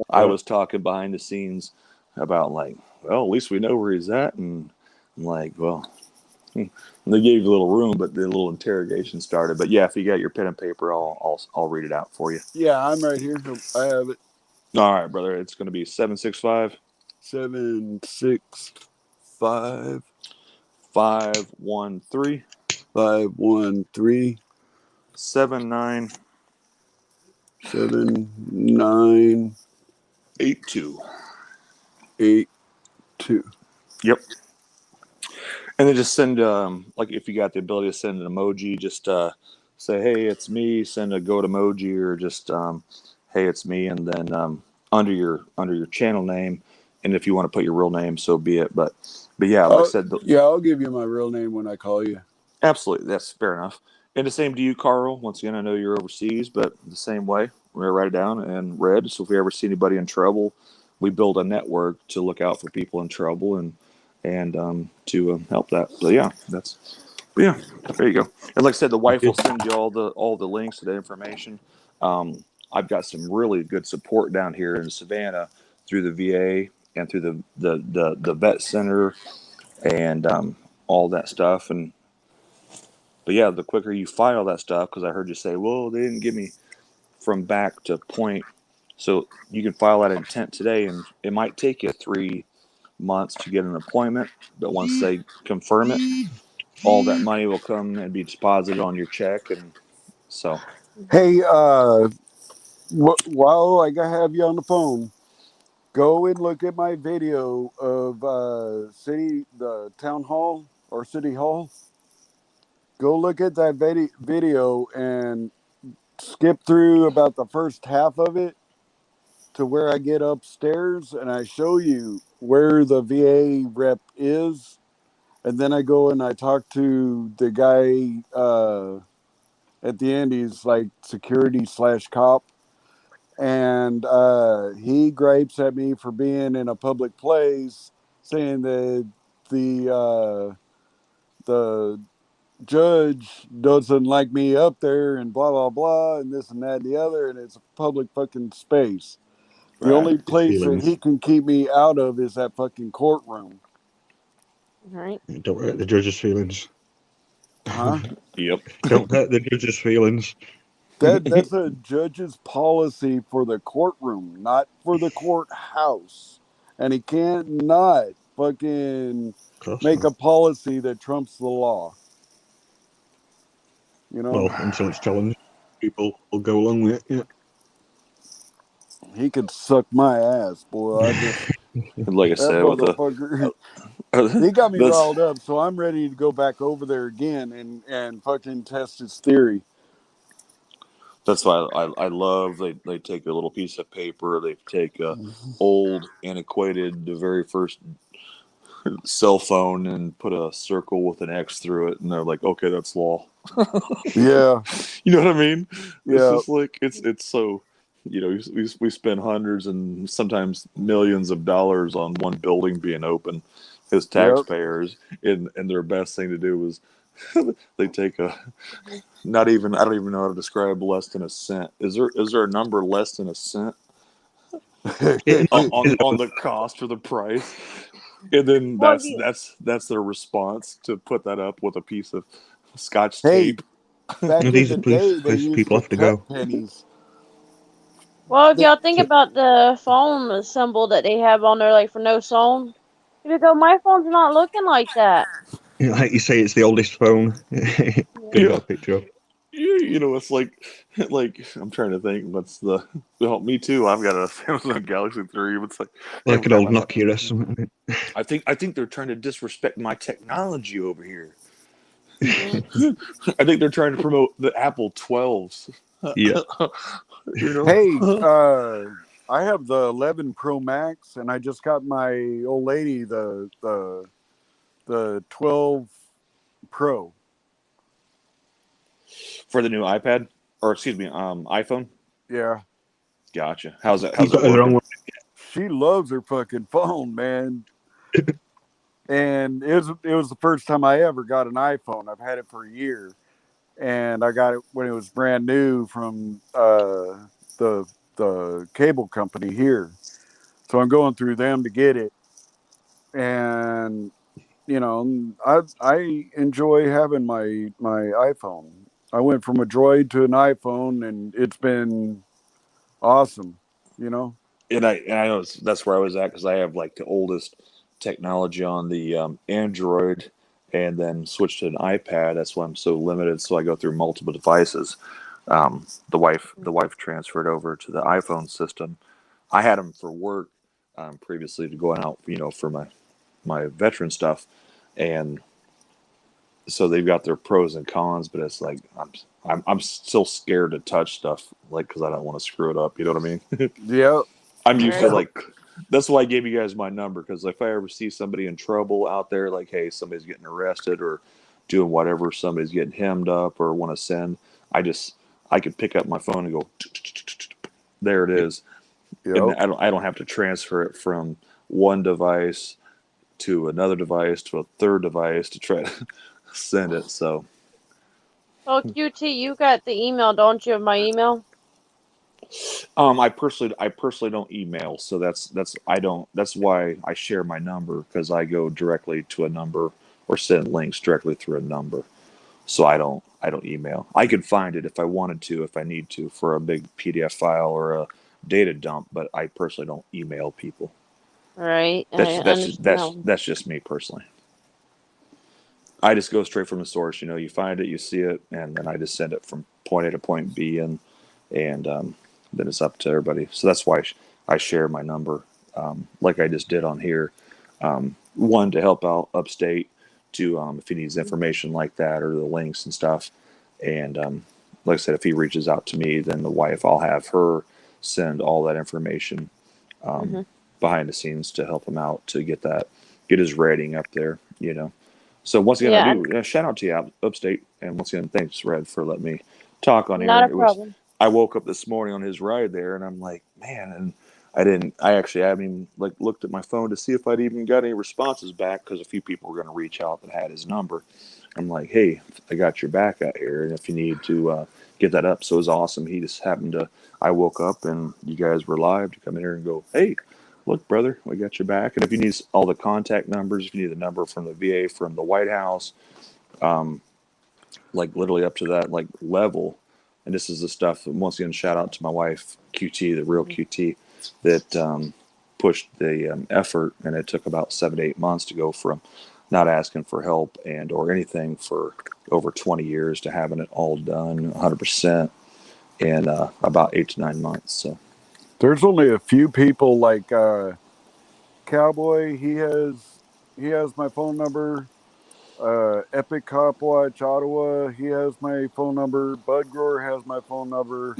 Speaker 9: I was talking behind the scenes about, like, well, at least we know where he's at. And I'm like, well, they gave you a little room, but the little interrogation started. But yeah, if you got your pen and paper, I'll read it out for you.
Speaker 4: Yeah, I'm right here. I have it.
Speaker 9: All right, brother. It's going to be 765
Speaker 4: 765
Speaker 9: 513
Speaker 4: 513
Speaker 9: 7982.
Speaker 4: 7982.
Speaker 9: Yep. And then just send, like, if you got the ability to send an emoji, just say, hey, it's me. Send a goat emoji, or just, hey, it's me. And then under your channel name, and if you want to put your real name, so be it. But yeah, like I said,
Speaker 4: Yeah, I'll give you my real name when I call you.
Speaker 9: absolutely, that's fair enough. And the same to you, Carl. Once again, I know you're overseas, but the same way, we're gonna write it down and Red. So if we ever see anybody in trouble, we build a network to look out for people in trouble and to help that. So yeah, yeah. There you go. And like I said, the wife will send you all the links to the information. I've got some really good support down here in Savannah through the VA and through the vet center and all that stuff. But yeah, the quicker you file that stuff, because I heard you say, well, they didn't give me from back to point. So you can file that intent today, and it might take you 3 months to get an appointment. But once they confirm it, all that money will come and be deposited on your check. And so,
Speaker 4: Hey, while I have you on the phone, go and look at my video of the town hall or city hall. Go look at that video and skip through about the first half of it to where I get upstairs and I show you where the VA rep is. And then I go and I talk to the guy at the end. He's like security /cop. and he gripes at me for being in a public place, saying that the judge doesn't like me up there and blah blah blah and this and that and the other, and it's a public fucking space. The
Speaker 9: Right.
Speaker 4: only place that he can keep me out of is that fucking courtroom.
Speaker 1: Right.
Speaker 11: Don't hurt the judge's feelings.
Speaker 4: Huh?
Speaker 9: Yep.
Speaker 11: Don't hurt the judge's feelings.
Speaker 4: That's a judge's policy for the courtroom, not for the courthouse. And he can't not fucking make a policy that trumps the law. You know?
Speaker 11: Well, until it's challenged, people will go along with it. Yeah.
Speaker 4: He could suck my ass, boy. I just
Speaker 9: Like I
Speaker 4: that
Speaker 9: said, with
Speaker 4: motherfucker.
Speaker 9: the
Speaker 4: He got me
Speaker 9: that's
Speaker 4: riled up, so I'm ready to go back over there again and fucking test his theory.
Speaker 9: that's why I love they take a little piece of paper, they take a old antiquated the very first cell phone and put a circle with an X through it, and they're like, okay, that's law.
Speaker 4: Yeah.
Speaker 9: You know what I mean?
Speaker 4: Yeah.
Speaker 9: It's just like it's so, we spend hundreds and sometimes millions of dollars on one building being open as taxpayers, and their best thing to do was they take a I don't even know how to describe less than a cent. Is there a number less than a cent on the cost or the price? And then
Speaker 1: Well,
Speaker 9: that's their response to put that up with a piece of Scotch
Speaker 4: Hey,
Speaker 9: tape.
Speaker 4: back in
Speaker 11: These
Speaker 4: the
Speaker 11: are
Speaker 4: day, they
Speaker 11: places
Speaker 4: used
Speaker 11: people
Speaker 4: to
Speaker 11: have to
Speaker 4: cut
Speaker 11: go.
Speaker 4: pennies.
Speaker 1: if y'all think about the phone symbol that they have on there, like for no phone, you go, my phone's not looking like that.
Speaker 11: Like you say, it's the oldest phone. Gonna got a picture of.
Speaker 9: It's like I'm trying to think. What's the? Well, me too. I've got a Samsung Galaxy 3. It's like
Speaker 11: Like an old Nokia or something.
Speaker 9: I think they're trying to disrespect my technology over here.
Speaker 1: Mm-hmm.
Speaker 9: I think they're trying to promote the Apple 12s.
Speaker 11: Yeah.
Speaker 4: Hey, I have the 11 Pro Max, and I just got my old lady the 12 Pro.
Speaker 9: For the new iPad, or excuse me, iPhone.
Speaker 4: Yeah.
Speaker 9: Gotcha. How's it?
Speaker 11: You
Speaker 9: How's it
Speaker 11: got the wrong
Speaker 9: working?
Speaker 11: one.
Speaker 4: She loves her fucking phone, man. And it was the first time I ever got an iPhone. I've had it for a year, and I got it when it was brand new from the cable company here. So I'm going through them to get it, and I enjoy having my iPhone. I went from a Droid to an iPhone, and it's been awesome.
Speaker 9: And I know that's where I was at because I have like the oldest technology on the Android, and then switched to an iPad. That's why I'm so limited. So I go through multiple devices. The wife transferred over to the iPhone system. I had them for work previously to going out, for my veteran stuff, and so they've got their pros and cons. But it's like I'm still scared to touch stuff, like because I don't want to screw it up. You know what I mean?
Speaker 4: Yeah.
Speaker 9: I'm used to
Speaker 1: Right.
Speaker 9: that's why I gave you guys my number, because if I ever see somebody in trouble out there, like, hey, somebody's getting arrested or doing whatever, somebody's getting hemmed up or want to send, I could pick up my phone and go, there it is, and
Speaker 4: Yep.
Speaker 9: I don't have to transfer it from one device to another device to a third device to try to send it. So,
Speaker 1: Oh, QT, you got the email, don't you? Of my email.
Speaker 9: I personally don't email, so that's why I share my number, because I go directly to a number or send links directly through a number. So I don't email. I could find it if I wanted to, if I need to, for a big PDF file or a data dump, but I personally don't email people.
Speaker 1: Right. I understand.
Speaker 9: That's just me personally. I just go straight from the source. You find it, you see it, and then I just send it from point A to point B, and then it's up to everybody. So that's why I share my number, like I just did on here. One, to help out upstate, to if he needs information like that or the links and stuff. And like I said, if he reaches out to me, then the wife, I'll have her send all that information behind the scenes to help him out to get his rating up there. So once again, I do shout out to you, Upstate, and once again, thanks, Red, for letting me talk on
Speaker 1: Not
Speaker 9: here.
Speaker 1: a problem.
Speaker 9: I woke up this morning on his ride there, and I'm like, man, and I actually haven't even like looked at my phone to see if I'd even got any responses back because a few people were going to reach out that had his number. I'm like, hey, I got your back out here, and if you need to get that up. So it was awesome. He just happened to, I woke up and you guys were live to come in here and go, hey, look, brother, we got your back. And if you need all the contact numbers, if you need the number from the VA, from the White House, like literally up to that like level. And this is the stuff, once again, shout out to my wife, QT, the real QT, that pushed the effort. And it took about 7 to 8 months to go from not asking for help and or anything for over 20 years to having it all done 100% in about 8 to 9 months. So
Speaker 4: There's only a few people like Cowboy. He has my phone number. Epic Cop Watch Ottawa. He has my phone number. Bud Grower has my phone number.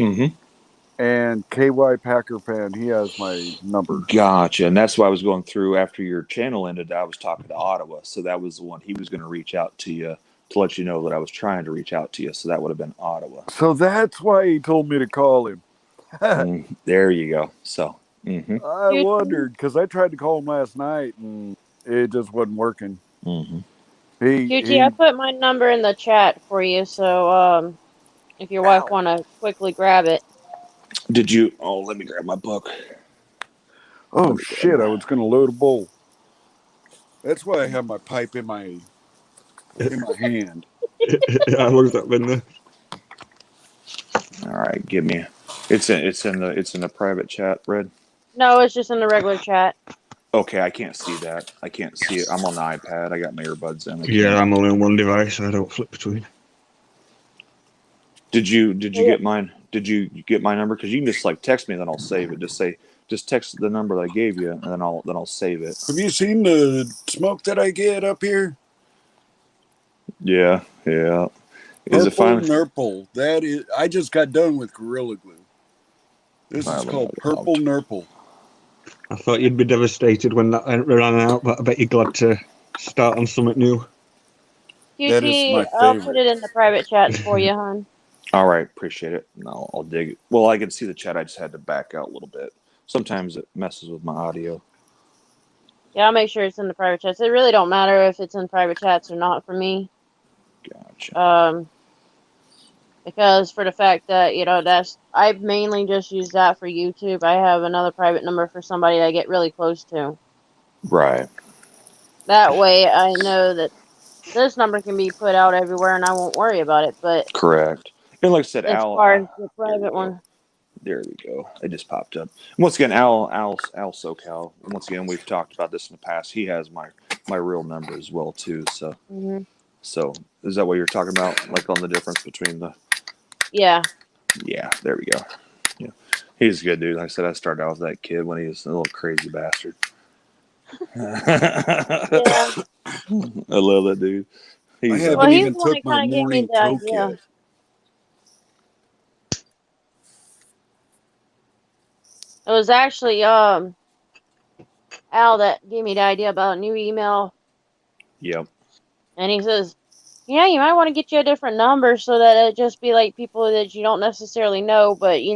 Speaker 4: And KY Packer Fan, he has my number.
Speaker 9: Gotcha. And that's why I was going through after your channel ended. I was talking to Ottawa. So that was the one he was going to reach out to you to let you know that I was trying to reach out to you. So that would have been Ottawa.
Speaker 4: So that's why he told me to call him.
Speaker 9: There you go. So
Speaker 4: I wondered because I tried to call him last night and it just wasn't working.
Speaker 1: QT, I put my number in the chat for you, so if your wife want to quickly grab it.
Speaker 9: Did you? Oh, let me grab my book.
Speaker 4: Oh shit! I was gonna load a bowl. That's why I have my pipe in my hand.
Speaker 11: I looked up in there.
Speaker 9: All right, give me. It's in the private chat, Red.
Speaker 1: No, it's just in the regular chat.
Speaker 9: Okay, I can't see that. I can't see it. I'm on the iPad. I got my earbuds in.
Speaker 11: Yeah, I'm only on one device, so I don't flip between.
Speaker 9: Did you get mine? Did you get my number? Because you can just like text me and then I'll save it. Just text the number that I gave you and then I'll save it.
Speaker 4: Have you seen the smoke that I get up here?
Speaker 9: Yeah. Is it
Speaker 4: Purple
Speaker 9: fine?
Speaker 4: Nurple. That is. I just got done with Gorilla Glue. This is called Purple Nurple.
Speaker 11: I thought you'd be devastated when that ran out, but I bet you're glad to start on something new.
Speaker 1: QT, I'll put it in the private chat for you, hon.
Speaker 9: All right, appreciate it. No, I'll dig it. Well, I can see the chat. I just had to back out a little bit. Sometimes it messes with my audio.
Speaker 1: Yeah, I'll make sure it's in the private chats. It really don't matter if it's in private chats or not for me.
Speaker 9: Gotcha.
Speaker 1: Because for the fact that, I mainly just use that for YouTube. I have another private number for somebody that I get really close to.
Speaker 9: Right.
Speaker 1: That way I know that this number can be put out everywhere and I won't worry about it. But
Speaker 9: correct. And like I said,
Speaker 1: as
Speaker 9: Al.
Speaker 1: far as the private one.
Speaker 9: There we go. It just popped up. Once again, Al SoCal. Once again, we've talked about this in the past. He has my real number as well too. So, So is that what you're talking about? Like on the difference between the?
Speaker 1: Yeah.
Speaker 9: Yeah. There we go. Yeah, he's a good dude. Like I said, I started out with that kid when he was a little crazy bastard.
Speaker 1: Yeah.
Speaker 9: I love that dude.
Speaker 4: He's the one that
Speaker 1: kind of gave me the idea. It was actually Al that gave me the idea about a new email.
Speaker 9: Yep.
Speaker 1: And he says, yeah, you might want to get you a different number so that it just be like people that you don't necessarily know, but you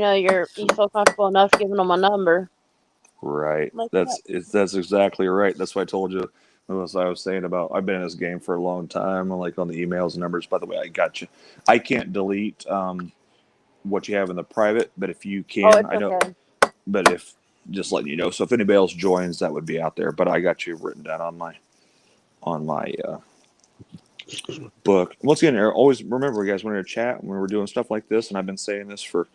Speaker 1: feel comfortable enough giving them a number.
Speaker 9: Right.
Speaker 1: Like
Speaker 9: That's exactly right. That's why I told you. As I was saying about, I've been in this game for a long time. Like on the emails and numbers. By the way, I got you. I can't delete what you have in the private, but if you can, I know.
Speaker 1: Okay.
Speaker 9: But if just letting you know, so if anybody else joins, that would be out there. But I got you written down on my book. Once again, always remember, guys, when we're chat, when we're doing stuff like this, and I've been saying this for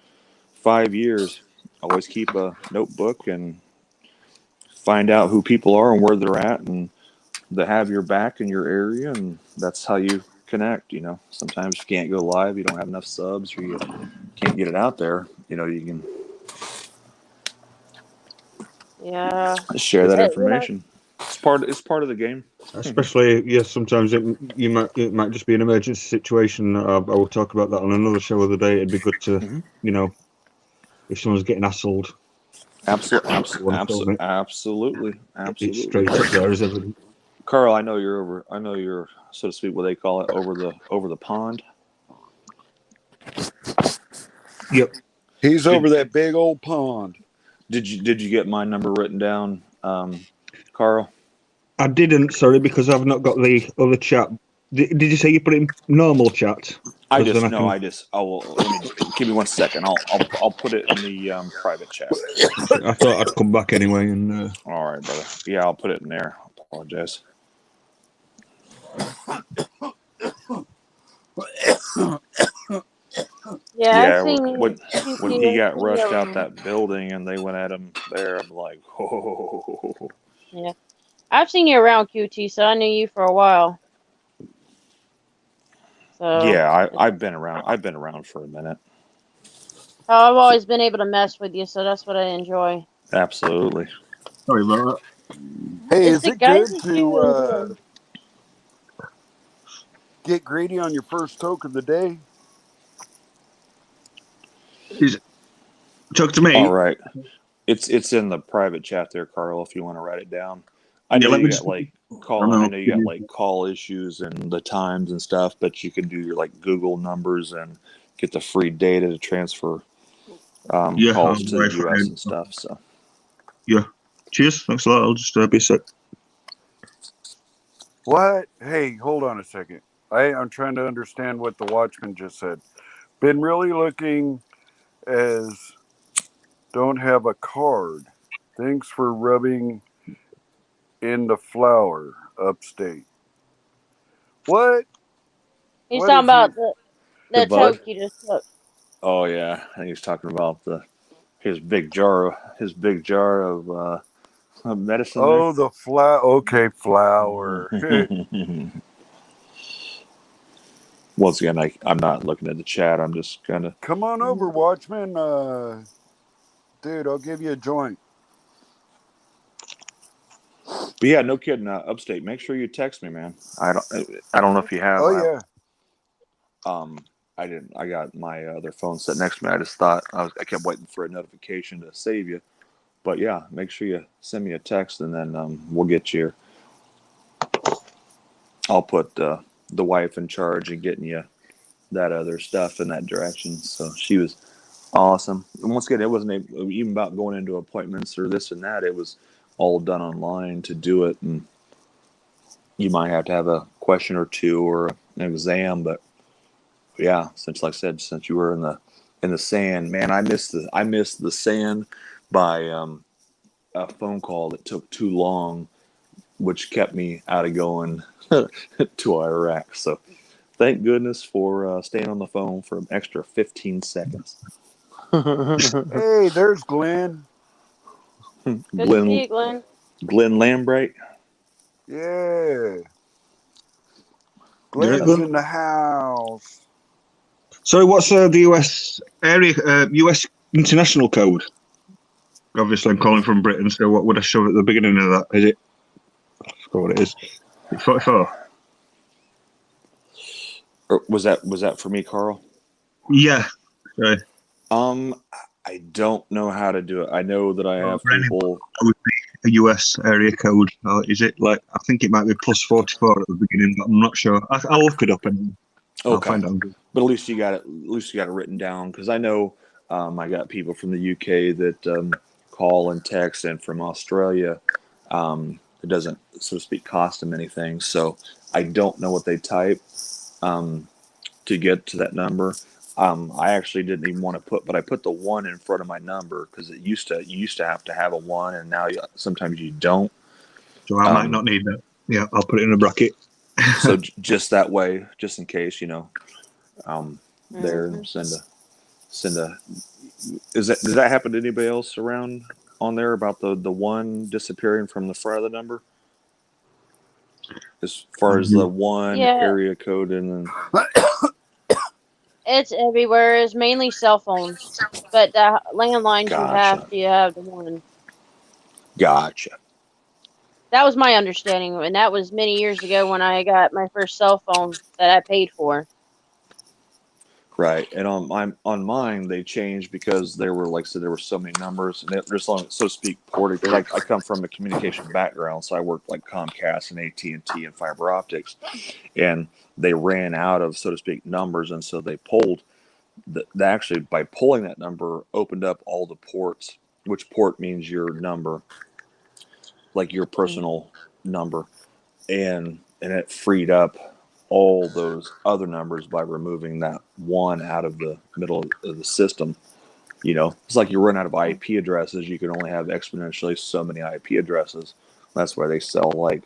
Speaker 9: 5 years, always keep a notebook and find out who people are and where they're at, and they have your back in your area, and that's how you connect. Sometimes you can't go live, you don't have enough subs, or you can't get it out there. You can share that information. It's part of the game.
Speaker 11: Especially, sometimes it might just be an emergency situation. I will talk about that on another show of the day. It'd be good to, if someone's getting hassled.
Speaker 9: Absolutely.
Speaker 11: It's straight up there as evidence.
Speaker 9: Carl, I know you're, so to speak, what they call it, over the pond.
Speaker 11: Yep.
Speaker 4: He's over that big old pond.
Speaker 9: Did you get my number written down, Carl?
Speaker 11: I didn't, sorry, because I've not got the other chat. Did you say you put it in normal chat?
Speaker 9: I
Speaker 11: 'Cause then
Speaker 9: just I will. Let me give me 1 second. I'll put it in the private chat.
Speaker 11: I thought I'd come back anyway. And
Speaker 9: All right, brother. Yeah, I'll put it in there. I apologize.
Speaker 1: Yeah, I've seen
Speaker 9: when
Speaker 1: QT.
Speaker 9: he got rushed out that building and they went at him there, I'm like, oh.
Speaker 1: Yeah, I've seen you around QT, so I knew you for a while. So
Speaker 9: Yeah, I've been around. I've been around for a minute.
Speaker 1: I've always been able to mess with you, so that's what I enjoy.
Speaker 9: Absolutely.
Speaker 11: sorry about
Speaker 4: Hey,
Speaker 1: It's
Speaker 4: is
Speaker 1: the
Speaker 4: it
Speaker 1: guys
Speaker 4: good
Speaker 1: that
Speaker 4: to
Speaker 1: you
Speaker 4: get greedy on your first toke of the day?
Speaker 11: that. Talk to me.
Speaker 9: All right. It's in the private chat there, Carl, if you want to write it down. I know
Speaker 11: let
Speaker 9: you
Speaker 11: me
Speaker 9: got
Speaker 11: just.
Speaker 9: like call. I know you got like call issues and the times and stuff, but you can do your like Google numbers and get the free data to transfer
Speaker 11: Yeah,
Speaker 9: calls to the
Speaker 11: Wi-Fi.
Speaker 9: U.S. and stuff. So
Speaker 11: Yeah. Cheers. Thanks a lot. I'll just be a sec.
Speaker 4: What? Hey, hold on a second. I'm trying to understand what the Watchman just said. Been really looking as don't have a card. Thanks for rubbing in the flour upstate. What?
Speaker 1: he's
Speaker 4: What
Speaker 1: talking
Speaker 4: is he?
Speaker 1: about
Speaker 9: the
Speaker 1: the
Speaker 9: bud.
Speaker 1: toke you just took.
Speaker 9: Oh yeah, I think he's talking about his big jar of medicine there.
Speaker 4: Oh, the flour. Okay, flour.
Speaker 9: Once again, I'm not looking at the chat. I'm just kind of.
Speaker 4: Come on over, Watchman. Dude, I'll give you a joint.
Speaker 9: But yeah, no kidding. Upstate, make sure you text me, man. I don't know if you have.
Speaker 4: Oh yeah.
Speaker 9: I didn't. I got my other phone set next to me. I just thought I kept waiting for a notification to save you. But yeah, make sure you send me a text, and then we'll get you. I'll put the wife in charge of getting you that other stuff in that direction. So she was awesome. And once again, it wasn't even about going into appointments or this and that. It was all done online to do it, and you might have to have a question or two or an exam. But yeah, since like I said, since you were in the sand, man, I missed the sand by a phone call that took too long, which kept me out of going to Iraq. So thank goodness for staying on the phone for an extra 15 seconds.
Speaker 4: Hey, there's Glenn.
Speaker 1: Good to see you, Glenn.
Speaker 9: Glenn Lambright.
Speaker 4: Yeah. Glenn's in the house.
Speaker 11: So what's the US area, US international code? Obviously, I'm calling from Britain, so what would I show at the beginning of that? Is it? I forgot what it is. It's 44.
Speaker 9: Or was that for me, Carl?
Speaker 11: Yeah. Sorry.
Speaker 9: I don't know how to do it. I know that I have people.
Speaker 11: That would be a US area code. Or is it like? I think it might be plus 44 at the beginning, but I'm not sure. I'll look it up and I'll find out.
Speaker 9: But at least you got it. At least you got it written down, because I know I got people from the UK that call and text, and from Australia. It doesn't, so to speak, cost them anything. So I don't know what they type to get to that number. I actually didn't even want to but I put the 1 in front of my number because you used to have to have a 1, and now sometimes you don't.
Speaker 11: So I might not need that. Yeah, I'll put it in a bracket.
Speaker 9: So just that way, just in case, there send a. Does that happen to anybody else around on there about the 1 disappearing from the front of the number? As far as the 1 area code, and then
Speaker 1: It's everywhere. It's mainly cell phones, but the landlines you have the 1.
Speaker 9: Gotcha.
Speaker 1: That was my understanding, and that was many years ago when I got my first cell phone that I paid for.
Speaker 9: Right, and on mine they changed because there were, like I said, there were so many numbers, and there's so to speak ported. Like I come from a communication background, so I worked like Comcast and AT&T and fiber optics, and they ran out of, so to speak, numbers, and so they pulled actually, by pulling that number, opened up all the ports, which port means your number, like your personal number, and it freed up all those other numbers by removing that one out of the middle of the system. It's like you run out of IP addresses. You can only have exponentially so many IP addresses. That's why they sell like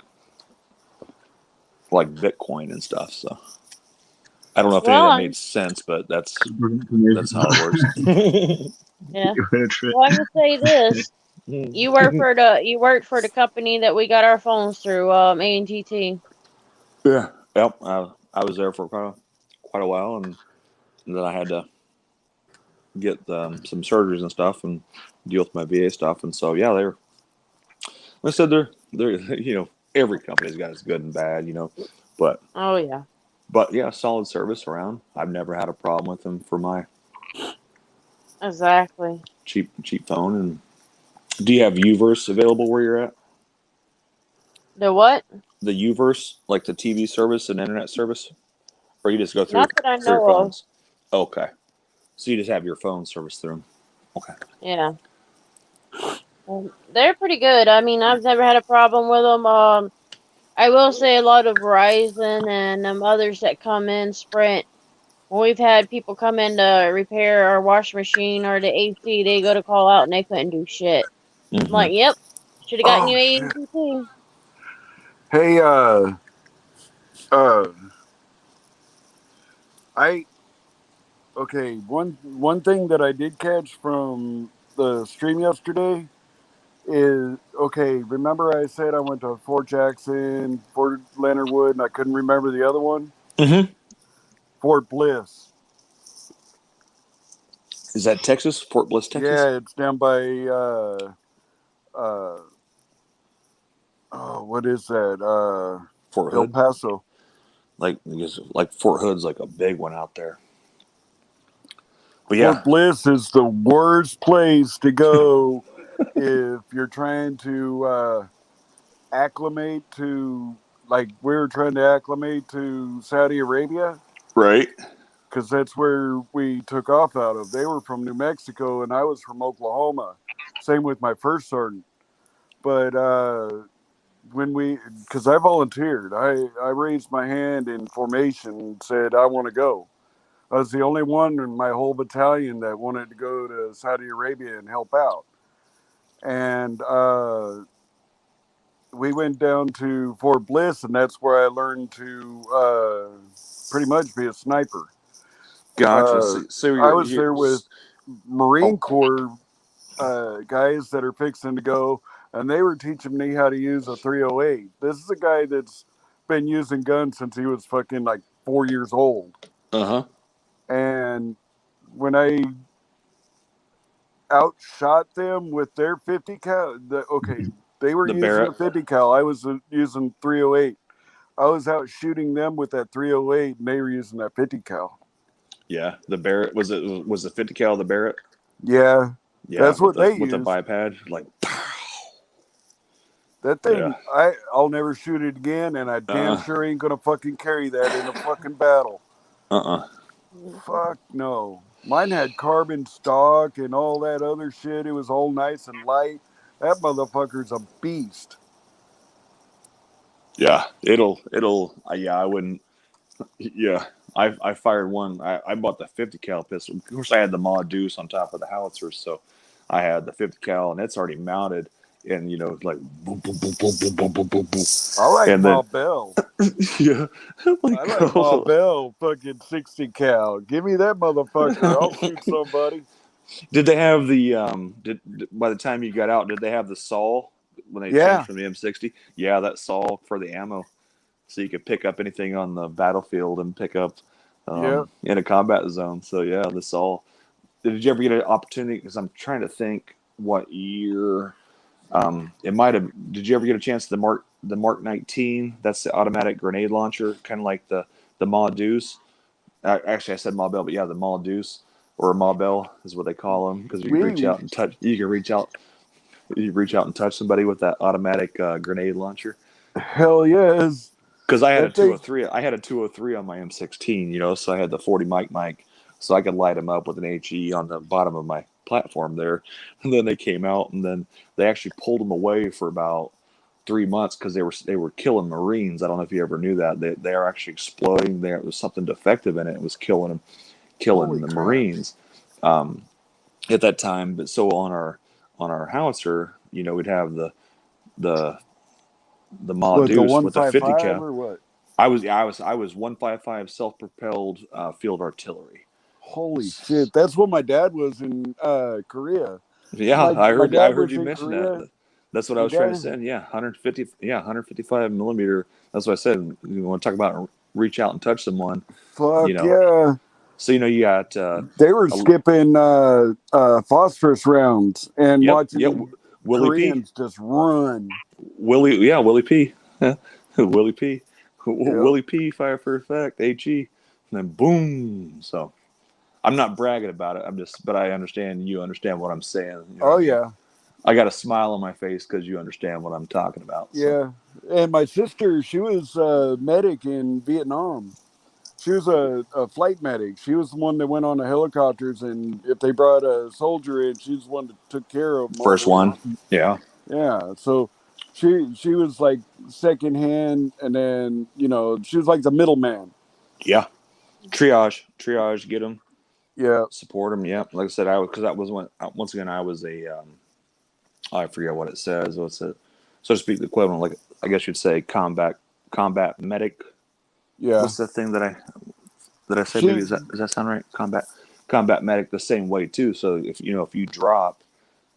Speaker 9: Bitcoin and stuff. So I don't know if any of that made sense, but that's how it works.
Speaker 1: Yeah. Well, I can say this: you worked for the company that we got our phones through, AT&T.
Speaker 9: Yeah. Yep. I was there for quite a while, and then I had to get some surgeries and stuff and deal with my VA stuff. And so yeah, I said they're every company's got its good and bad, but
Speaker 1: Oh yeah.
Speaker 9: But yeah, solid service around. I've never had a problem with them for my
Speaker 1: Exactly.
Speaker 9: cheap phone. And do you have Uverse available where you're at?
Speaker 1: The what?
Speaker 9: The Uverse, like the TV service and internet service, or you just go through
Speaker 1: Not that I
Speaker 9: your
Speaker 1: know of.
Speaker 9: phones? Okay, so you just have your phone service through them. Okay.
Speaker 1: Yeah. They're pretty good. I mean, I've never had a problem with them. I will say a lot of Verizon and others that come in, Sprint. When we've had people come in to repair our washing machine or the AC, they go to call out and they couldn't do shit. I'm like, yep, should have gotten you
Speaker 4: Oh, shit.
Speaker 1: AT&T.
Speaker 4: Hey, okay, one thing that I did catch from the stream yesterday is, okay, remember I said I went to Fort Jackson, Fort Leonard Wood, and I couldn't remember the other one?
Speaker 9: Mm-hmm.
Speaker 4: Fort Bliss.
Speaker 9: Is that Texas? Fort Bliss, Texas?
Speaker 4: Yeah, it's down by what is that?
Speaker 9: Fort
Speaker 4: El
Speaker 9: Hood.
Speaker 4: Paso.
Speaker 9: Like Fort Hood's like a big one out there. But yeah,
Speaker 4: Fort Bliss is the worst place to go if you're trying to acclimate to, like we were trying to acclimate to Saudi Arabia.
Speaker 9: right.
Speaker 4: Because that's where we took off out of. They were from New Mexico and I was from Oklahoma. Same with my first sergeant. But because I volunteered, I raised my hand in formation and said, I want to go. I was the only one in my whole battalion that wanted to go to Saudi Arabia and help out. And we went down to Fort Bliss, and that's where I learned to pretty much be a sniper.
Speaker 9: Gotcha. So
Speaker 4: I was there with Marine Corps guys that are fixing to go, and they were teaching me how to use a 308. This is a guy that's been using guns since he was fucking like 4 years old.
Speaker 9: Uh-huh.
Speaker 4: And when I outshot them with their 50 cal, they were
Speaker 9: The
Speaker 4: using
Speaker 9: Barrett.
Speaker 4: a 50 cal. I was using 308. I was out shooting them with that 308, and they were using that 50 cal.
Speaker 9: Yeah, the Barrett was the 50 cal the Barrett?
Speaker 4: Yeah, that's what they
Speaker 9: with the
Speaker 4: use.
Speaker 9: bipod, like
Speaker 4: that thing. Yeah. I'll never shoot it again, and I damn sure ain't gonna fucking carry that in a fucking battle. Fuck no. Mine had carbon stock and all that other shit. It was all nice and light. That motherfucker's a beast.
Speaker 9: Yeah, it'll. Yeah, I wouldn't. Yeah, I fired one. I bought the 50 cal pistol. Of course, I had the mod deuce on top of the howitzers, so I had the 50 cal, and it's already mounted. And like boom, boom, boom, boom, boom, boom, boom, boom, boom.
Speaker 4: I like Ma Bell.
Speaker 9: Yeah,
Speaker 4: I like Ma Bell. Fucking 60 cal. Give me that motherfucker. I'll shoot somebody.
Speaker 9: Did they have the by the time you got out, did they have the saw when they changed from the M60? Yeah, that saw for the ammo, so you could pick up anything on the battlefield and pick up in a combat zone. So yeah, the saw. Did you ever get an opportunity? Because I'm trying to think what year. It might have. Did you ever get a chance to the Mark 19? That's the automatic grenade launcher, kind of like the Ma Deuce. Actually, I said Ma Bell, but yeah, the Ma Deuce or Ma Bell is what they call them, because you can reach out and touch. You can reach out. You reach out and touch somebody with that automatic grenade launcher.
Speaker 4: Hell yes.
Speaker 9: Because I had a 203. I had a 203 on my M16. So I had the 40 Mike. so I could light them up with an HE on the bottom of my platform there. And then they came out, and then they actually pulled them away for about 3 months because they were killing Marines. I don't know if you ever knew that they are actually exploding. There was something defective in it. It was killing
Speaker 4: Holy
Speaker 9: the
Speaker 4: crap.
Speaker 9: Marines at that time. But so on our howitzer, we'd have the
Speaker 4: What, the
Speaker 9: Maladus with the 50
Speaker 4: 155
Speaker 9: cal.
Speaker 4: or what?
Speaker 9: I was 155 self-propelled field artillery.
Speaker 4: Holy shit. That's what my dad was in Korea.
Speaker 9: Yeah,
Speaker 4: My
Speaker 9: I
Speaker 4: dad
Speaker 9: heard
Speaker 4: was
Speaker 9: you
Speaker 4: in
Speaker 9: mention
Speaker 4: Korea.
Speaker 9: that. That's what I
Speaker 4: My
Speaker 9: was trying to
Speaker 4: dad,
Speaker 9: say. Yeah, 155 millimeter. That's what I said. You want to talk about reach out and touch someone,
Speaker 4: fuck
Speaker 9: you know.
Speaker 4: yeah.
Speaker 9: So you got
Speaker 4: They were skipping phosphorus rounds and watching
Speaker 9: Willie P.
Speaker 4: Koreans just run.
Speaker 9: Willie P. Willie P.
Speaker 4: Yep.
Speaker 9: Willie P. Fire for effect. HE, and then boom. So I'm not bragging about it. But I understand. You understand what I'm saying. You know
Speaker 4: Oh
Speaker 9: what I mean?
Speaker 4: yeah.
Speaker 9: I got a smile on my face because you understand what I'm talking about.
Speaker 4: Yeah. And my sister, she was a medic in Vietnam. She was a flight medic. She was the one that went on the helicopters, and if they brought a soldier in, she was the one that took care of them all
Speaker 9: First
Speaker 4: the way.
Speaker 9: one. Yeah.
Speaker 4: Yeah. So she was like second hand, and then she was like the middleman.
Speaker 9: Yeah. Triage. Get them.
Speaker 4: Yeah.
Speaker 9: Support them. Yeah. Like I said, because that was when once again I was a I forget what it says. What's it? So to speak, the equivalent, like I guess you'd say, combat medic.
Speaker 4: Yeah.
Speaker 9: What's the thing that I say? Maybe does that sound right? Combat medic, the same way too. So if you drop,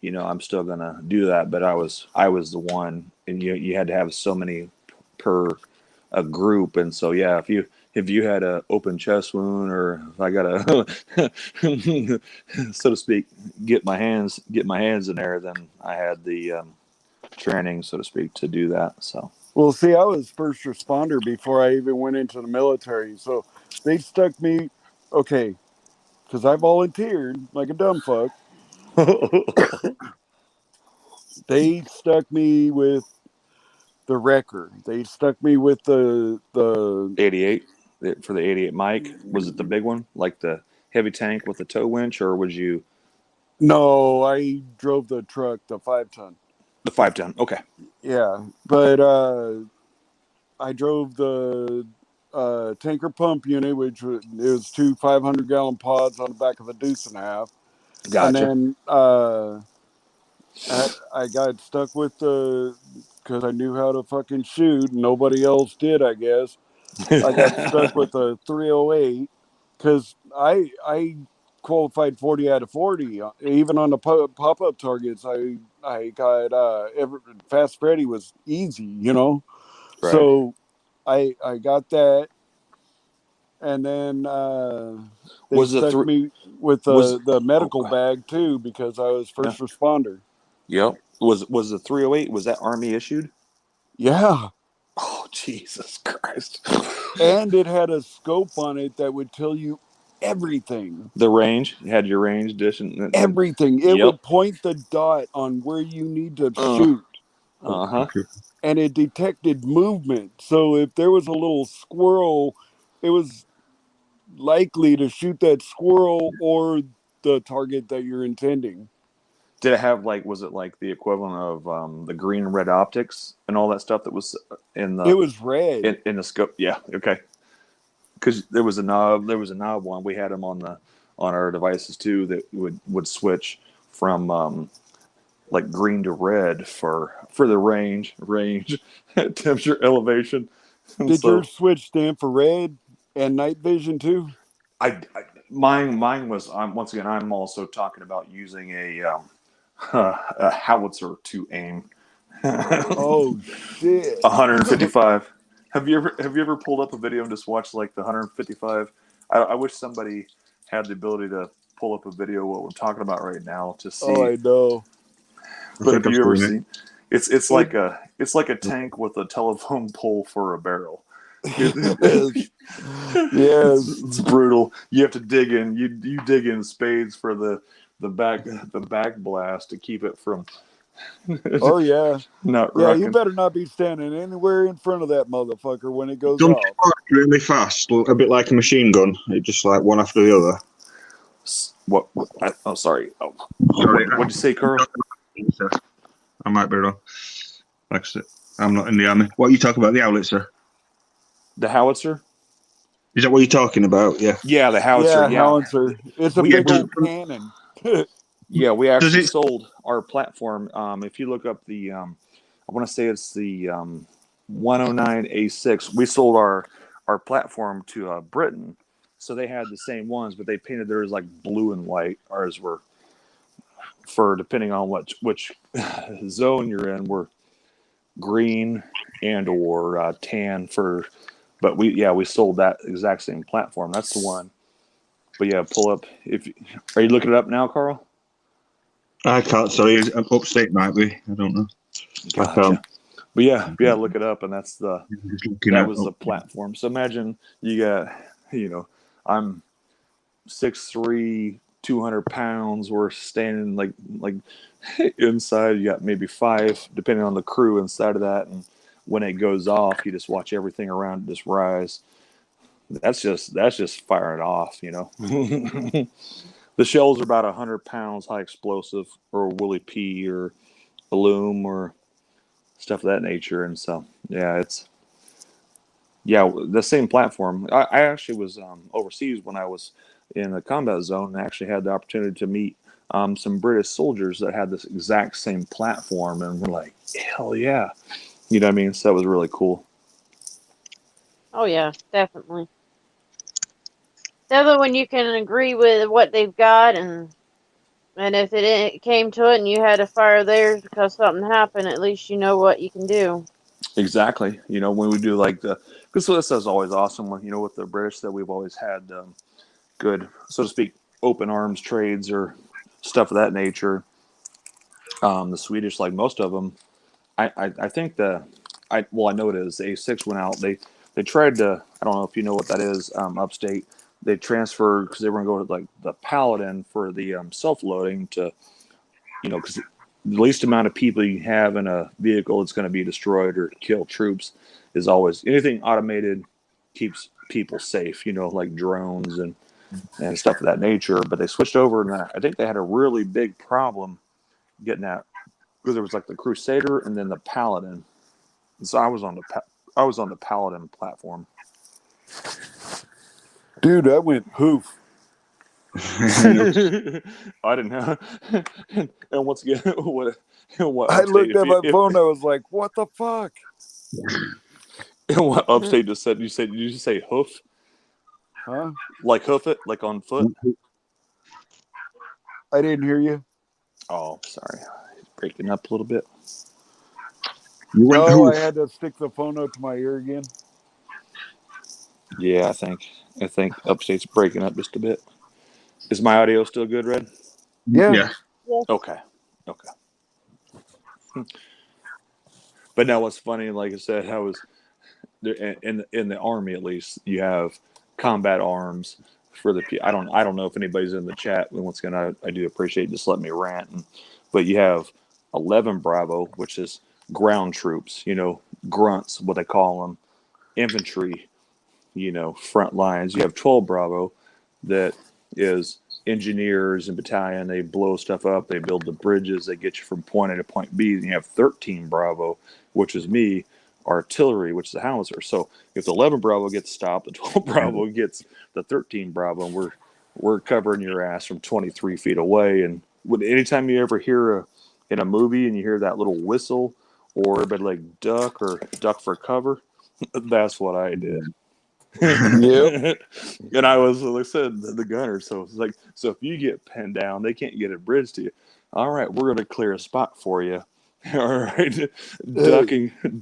Speaker 9: I'm still gonna do that. But I was the one, and you had to have so many per a group, and so yeah, if you had a open chest wound, or if I got a so to speak, get my hands in there, then I had the training, so to speak, to do that. So
Speaker 4: Well, see, I was first responder before I even went into the military, so they stuck me. Okay, because I volunteered like a dumb fuck. They stuck me with the wrecker. They stuck me with the
Speaker 9: 88 for the 88 Mike. Was it the big one, like the heavy tank with the tow winch, or was you
Speaker 4: No, I drove the truck, the 5-ton.
Speaker 9: the 5-ton? Okay.
Speaker 4: Yeah, but I drove the tanker pump unit, which was two 500-gallon pods on the back of a deuce and a half. And
Speaker 9: Gotcha.
Speaker 4: then I got stuck with because I knew how to fucking shoot. Nobody else did, I guess. I got stuck with a 308 because I qualified 40 out of 40. Even on the pop-up targets, I got Fast Freddy was easy,
Speaker 9: Right.
Speaker 4: So I got that, and then they stuck me with the medical bag too because I was first responder.
Speaker 9: Yep. Was the 308, was that Army issued?
Speaker 4: Yeah.
Speaker 9: Oh, Jesus Christ.
Speaker 4: And it had a scope on it that would tell you everything.
Speaker 9: The range, you had your range dish and
Speaker 4: everything. It would point the dot on where you need to shoot. And it detected movement. So if there was a little squirrel, it was likely to shoot that squirrel or the target that you're intending.
Speaker 9: Did it have was it like the equivalent of the green and red optics and all that stuff that was in the?
Speaker 4: It was red
Speaker 9: in the scope. Yeah, okay. Because there was a knob one. We had them on our devices too that would switch from like green to red for the range, temperature, elevation.
Speaker 4: Did yours switch to infrared and night vision too?
Speaker 9: Mine was. Once again, I'm also talking about using a howitzer to aim.
Speaker 4: Oh shit!
Speaker 9: 155. Have you ever pulled up a video and just watched like the 155? I wish somebody had the ability to pull up a video of what we're talking about right now to see.
Speaker 4: Oh, I know.
Speaker 9: But have you ever seen? It's like a tank with a telephone pole for a barrel.
Speaker 4: Yes.
Speaker 9: It's brutal. You have to dig in. You dig in spades for the back blast to keep it from.
Speaker 4: Oh yeah.
Speaker 9: Not
Speaker 4: yeah,
Speaker 9: rocking.
Speaker 4: You better not be standing anywhere in front of that motherfucker when it goes
Speaker 11: Don't
Speaker 4: off.
Speaker 11: really fast, a bit like a machine gun. It just like one after the other.
Speaker 9: What? Oh, sorry. Oh,
Speaker 11: Sorry,
Speaker 9: what'd you say, Carl?
Speaker 11: I might be wrong. Like I said, I'm not in the army. What are you talking about? The howitzer?
Speaker 9: The howitzer?
Speaker 11: Is that what you're talking about? Yeah.
Speaker 9: Yeah, the howitzer.
Speaker 4: Yeah,
Speaker 9: Yeah,
Speaker 4: howitzer. It's a
Speaker 9: we
Speaker 11: Yeah.
Speaker 4: bigger
Speaker 11: Does,
Speaker 4: cannon.
Speaker 9: yeah we
Speaker 11: does
Speaker 9: actually
Speaker 11: it?
Speaker 9: sold our platform. If you look up the, I want to say it's the 109A6. We sold our platform to Britain, so they had the same ones, but they painted theirs like blue and white. Ours were, for depending on which zone you're in, were green and or tan for. But we sold that exact same platform. That's the one. But yeah, pull up. If Are you looking it up now, Carl?
Speaker 11: I can't. Sorry, upstate might be. I don't know. I
Speaker 9: Gotcha.
Speaker 11: can't.
Speaker 9: But yeah, look it up, and that's
Speaker 11: I'm just looking
Speaker 9: that
Speaker 11: at.
Speaker 9: was the platform. So imagine you got, I'm 6'3", 200 pounds. We're standing like inside. You got maybe five, depending on the crew inside of that, and when it goes off, you just watch everything around it just rise. That's just firing off. The shells are about 100 pounds, high explosive, or Willie P, or aluminum, or stuff of that nature. And so, yeah, the same platform. I actually was overseas when I was in the combat zone, and actually had the opportunity to meet some British soldiers that had this exact same platform, and we're like, hell yeah, you know what I mean? So that was really cool.
Speaker 1: Oh yeah, definitely. The other one you can agree with what they've got, and if it came to it and you had to fire theirs because something happened, at least you know what you can do.
Speaker 9: Exactly. When we do like because this is always awesome. With the British, that we've always had good, so to speak, open arms trades or stuff of that nature. The Swedish, like most of them, I think I know it is. The A6 went out. They tried to. I don't know if you know what that is. Upstate, they transferred because they were going to go to like the Paladin for the self loading to, because the least amount of people you have in a vehicle that's going to be destroyed or kill troops is always anything automated keeps people safe. Like drones and stuff of that nature. But they switched over, and I think they had a really big problem getting that, because there was like the Crusader and then the Paladin. And so I was on the Paladin platform.
Speaker 4: Dude, I went poof.
Speaker 9: I didn't know. And once again, what
Speaker 4: I
Speaker 9: upstate?
Speaker 4: looked at my phone. I was like, "What the fuck?"
Speaker 9: What upstate just said? Did you say hoof?
Speaker 4: Huh?
Speaker 9: Like hoof it, like on foot?
Speaker 4: I didn't hear you.
Speaker 9: Oh, sorry, breaking up a little bit.
Speaker 11: You went
Speaker 4: No, I
Speaker 11: hoof.
Speaker 4: had to stick the phone up to my ear again.
Speaker 9: Yeah, I think upstate's breaking up just a bit. Is my audio still good, Red?
Speaker 4: Yeah.
Speaker 11: Yeah.
Speaker 1: Yes.
Speaker 9: Okay. But now, what's funny, like I said, I was in the army. At least you have combat arms for the. I don't know if anybody's in the chat. Once again, I do appreciate just letting me rant. But you have 11 Bravo, which is ground troops. Grunts, what they call them, infantry. Front lines. You have 12 Bravo, that is engineers and battalion. They blow stuff up. They build the bridges. They get you from point A to point B. And you have 13 Bravo, which is me, artillery, which is the howitzer. So if the 11 Bravo gets stopped, the 12 Bravo gets the 13 Bravo, and we're covering your ass from 23 feet away. And anytime you ever hear in a movie and you hear that little whistle, or everybody like duck or duck for cover, that's what I did.
Speaker 4: Yep.
Speaker 9: And I was, like I said, the gunner. So it's like, so if you get pinned down, they can't get a bridge to you. All right, we're going to clear a spot for you. All right,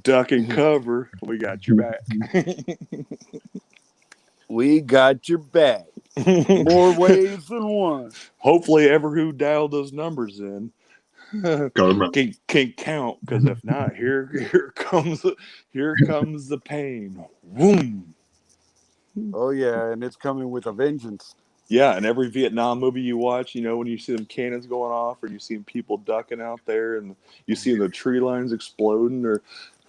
Speaker 9: ducking cover. We got your back.
Speaker 4: We got your back. More ways than one.
Speaker 9: Hopefully, who dialed those numbers in can count, because if not, here comes the pain. Boom.
Speaker 4: Oh yeah, and it's coming with a vengeance.
Speaker 9: Yeah, and every Vietnam movie you watch, when you see them cannons going off, or you see people ducking out there, and you see the tree lines exploding, or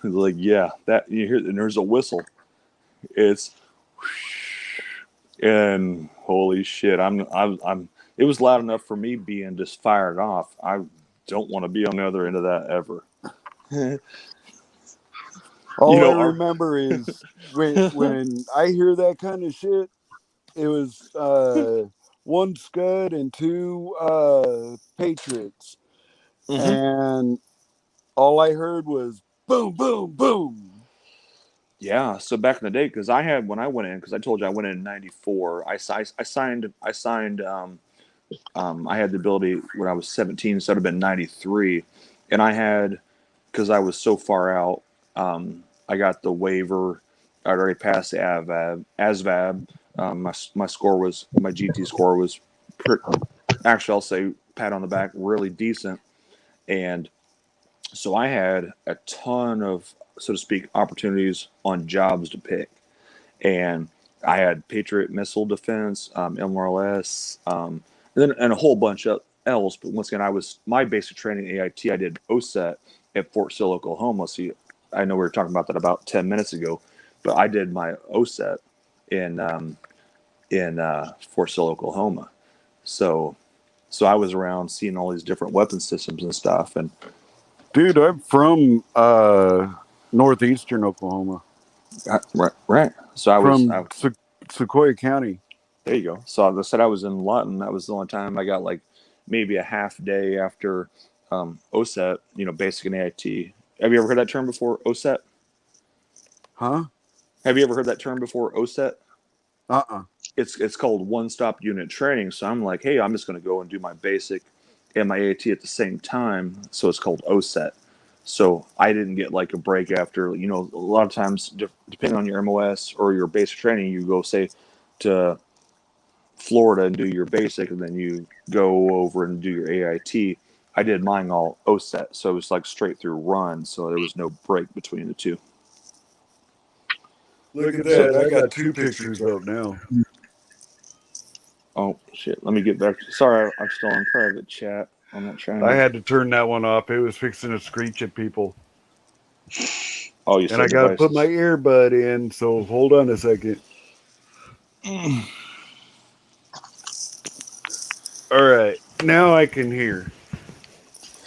Speaker 9: like, yeah, that you hear, and there's a whistle. It's, and holy shit, I'm it was loud enough for me being just fired off. I don't want to be on the other end of that ever.
Speaker 4: All I
Speaker 9: our
Speaker 4: remember is when I hear that kind of shit, it was 1 Scud and 2 Patriots, and all I heard was boom, boom, boom.
Speaker 9: Yeah, so back in the day, because I had when I went in, because I told you I went in '94. I signed. I had the ability when I was 17, so it would have been '93, and I had, because I was so far out, I got the waiver. I'd already passed the ASVAB. My score was my GT score was, actually I'll say pat on the back, really decent, and so I had a ton of, so to speak, opportunities on jobs to pick, and I had Patriot Missile Defense, MRLS, and a whole bunch of else. But once again, my basic training AIT. I did OSET at Fort Sill, Oklahoma. See, I know we were talking about that about 10 minutes ago, but I did my OSET in Fort Sill, Oklahoma. So I was around seeing all these different weapon systems and stuff, and
Speaker 4: Dude, I'm from northeastern Oklahoma.
Speaker 9: Right. So
Speaker 4: from Sequoia County.
Speaker 9: There you go. So I said I was in Lawton. That was the only time I got like maybe a half day after OSET, basic and AIT. Have you ever heard that term before, OSET?
Speaker 4: Huh?
Speaker 9: Have you ever heard that term before, OSET?
Speaker 4: Uh-uh.
Speaker 9: It's called one-stop unit training. So I'm like, hey, I'm just going to go and do my basic and my AIT at the same time. So it's called OSET. So I didn't get like a break after, a lot of times, depending on your MOS or your basic training, you go, say, to Florida and do your basic, and then you go over and do your AIT. I did mine all OSET, so it was like straight through run, so there was no break between the two.
Speaker 4: Look at that. I got 2 pictures up now.
Speaker 9: Oh, shit. Let me get back. Sorry, I'm still in private chat. I'm not trying to...
Speaker 4: I had to turn that one off. It was fixing to screech at people.
Speaker 9: Oh, you
Speaker 4: and I got to put my earbud in, so hold on a second. All right. Now I can hear.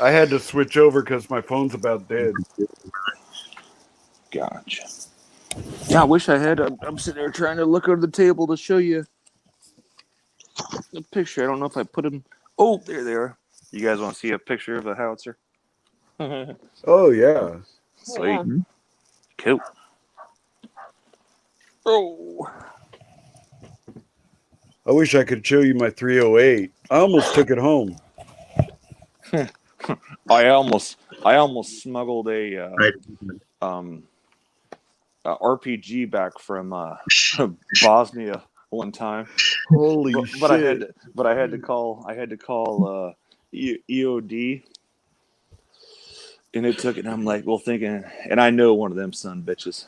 Speaker 4: I had to switch over because my phone's about dead.
Speaker 9: Gotcha. Yeah, I wish I had. I'm sitting there trying to look under the table to show you the picture. I don't know if I put them. Oh, there they are. You guys want to see a picture of a howitzer?
Speaker 4: Oh, yeah.
Speaker 9: Sweet.
Speaker 1: Yeah.
Speaker 9: Cool. Oh.
Speaker 4: I wish I could show you my 308. I almost took it home.
Speaker 9: I almost smuggled a RPG back from Bosnia one time.
Speaker 4: Holy shit!
Speaker 9: But I had to call EOD, and it took it. And I'm like, well, thinking, and I know one of them son bitches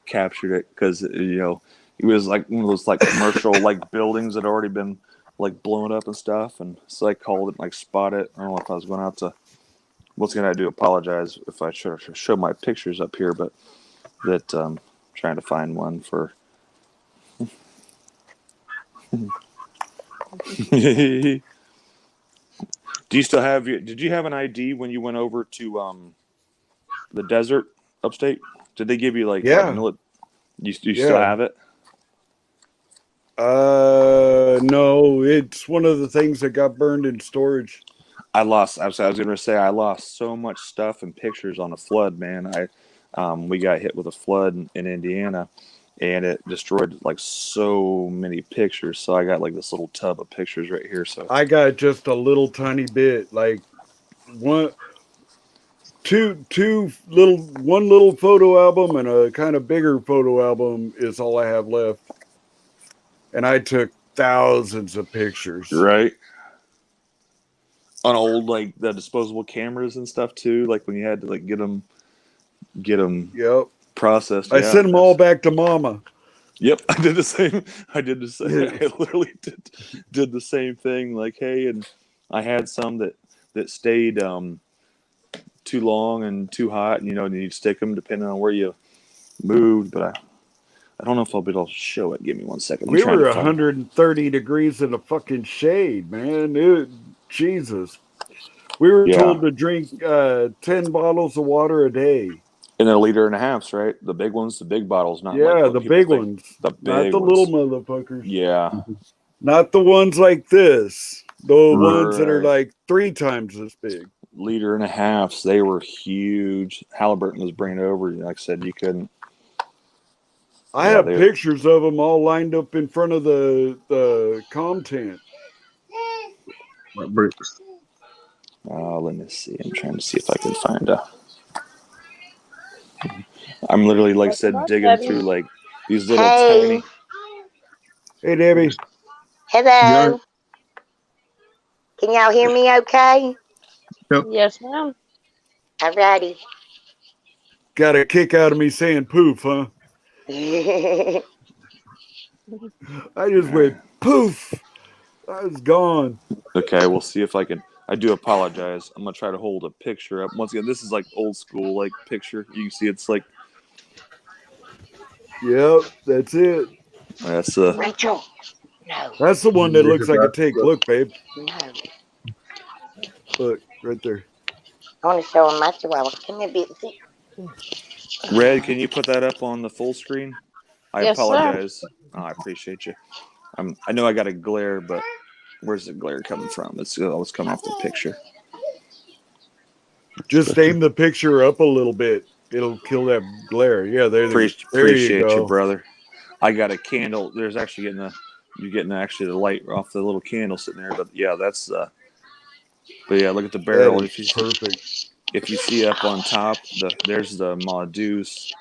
Speaker 9: captured it because it was like one of those like commercial like buildings that had already been like blown up and stuff, and so I called it, like spot it. I don't know if I was going out to. What's going to do? Apologize if I show my pictures up here, but that trying to find one for. Do you still have your? Did you have an ID when you went over to the desert upstate? Did they give you like
Speaker 4: yeah?
Speaker 9: You still have it?
Speaker 4: No, it's one of the things that got burned in storage.
Speaker 9: I was going to say I lost so much stuff and pictures on a flood, man. We got hit with a flood in Indiana, and it destroyed like so many pictures. So I got like this little tub of pictures right here. So
Speaker 4: I got just a little tiny bit, like one little photo album and a kind of bigger photo album is all I have left. And I took thousands of pictures.
Speaker 9: Right. On old like the disposable cameras and stuff too, like when you had to like get them
Speaker 4: Yep.
Speaker 9: processed.
Speaker 4: I sent them all back to Mama.
Speaker 9: Yep, I did the same. I literally did the same thing. Like, hey, and I had some that stayed too long and too hot, and you stick them depending on where you moved. But I don't know if I'll be able to show it. Give me 1 second. I'm
Speaker 4: We
Speaker 9: trying
Speaker 4: were
Speaker 9: to find.
Speaker 4: 130 degrees in the fucking shade, man. Jesus. We were
Speaker 9: Yeah,
Speaker 4: told to drink 10 bottles of water a day.
Speaker 9: and they're 1.5 liters, right? The big ones, the big bottles, not like
Speaker 4: Yeah,
Speaker 9: what
Speaker 4: the
Speaker 9: people
Speaker 4: big
Speaker 9: think.
Speaker 4: ones.
Speaker 9: The
Speaker 4: Not
Speaker 9: big
Speaker 4: the little
Speaker 9: ones.
Speaker 4: motherfuckers.
Speaker 9: Yeah.
Speaker 4: Not the ones like this. The ones that are
Speaker 9: Right.
Speaker 4: like 3 times this big.
Speaker 9: 1.5 liters. They were huge. Halliburton was bringing it over. Like I said, you couldn't.
Speaker 4: I
Speaker 9: Yeah,
Speaker 4: have
Speaker 9: they.
Speaker 4: pictures of them all lined up in front of the comm tent.
Speaker 11: Like bricks.
Speaker 9: Let me see. I'm trying to see if I can find a. I'm literally, like I said, digging through like these little tiny.
Speaker 4: Hey, Debbie.
Speaker 2: Hello. Can y'all hear me okay?
Speaker 11: Yep.
Speaker 1: Yes, ma'am.
Speaker 2: Alrighty.
Speaker 4: Got a kick out of me saying poof, huh? I just went poof. I was gone.
Speaker 9: Okay, we'll see if I can. I do apologize. I'm gonna try to hold a picture up. Once again, this is like old school, like picture. You can see it's like.
Speaker 4: Yep, that's it.
Speaker 9: That's
Speaker 2: Rachel. No.
Speaker 4: That's the one that looks like a take. Look, babe.
Speaker 2: No.
Speaker 4: Look, right there.
Speaker 2: I want to show him my chihuahua. Come here, Bitsy.
Speaker 9: Red. Can you put that up on the full screen? I
Speaker 1: Yes, sir.
Speaker 9: apologize. Oh, I appreciate you. I know I got a glare, but where's the glare coming from? It's coming off the picture.
Speaker 4: Just aim the picture up a little bit. It'll kill that glare. Yeah, there you
Speaker 9: Appreciate
Speaker 4: go.
Speaker 9: you, brother. I got a candle. There's actually getting actually the light off the little candle sitting there. But yeah, that's but yeah, look at the barrel.
Speaker 4: That is perfect.
Speaker 9: If you see up on top, there's the Maudus,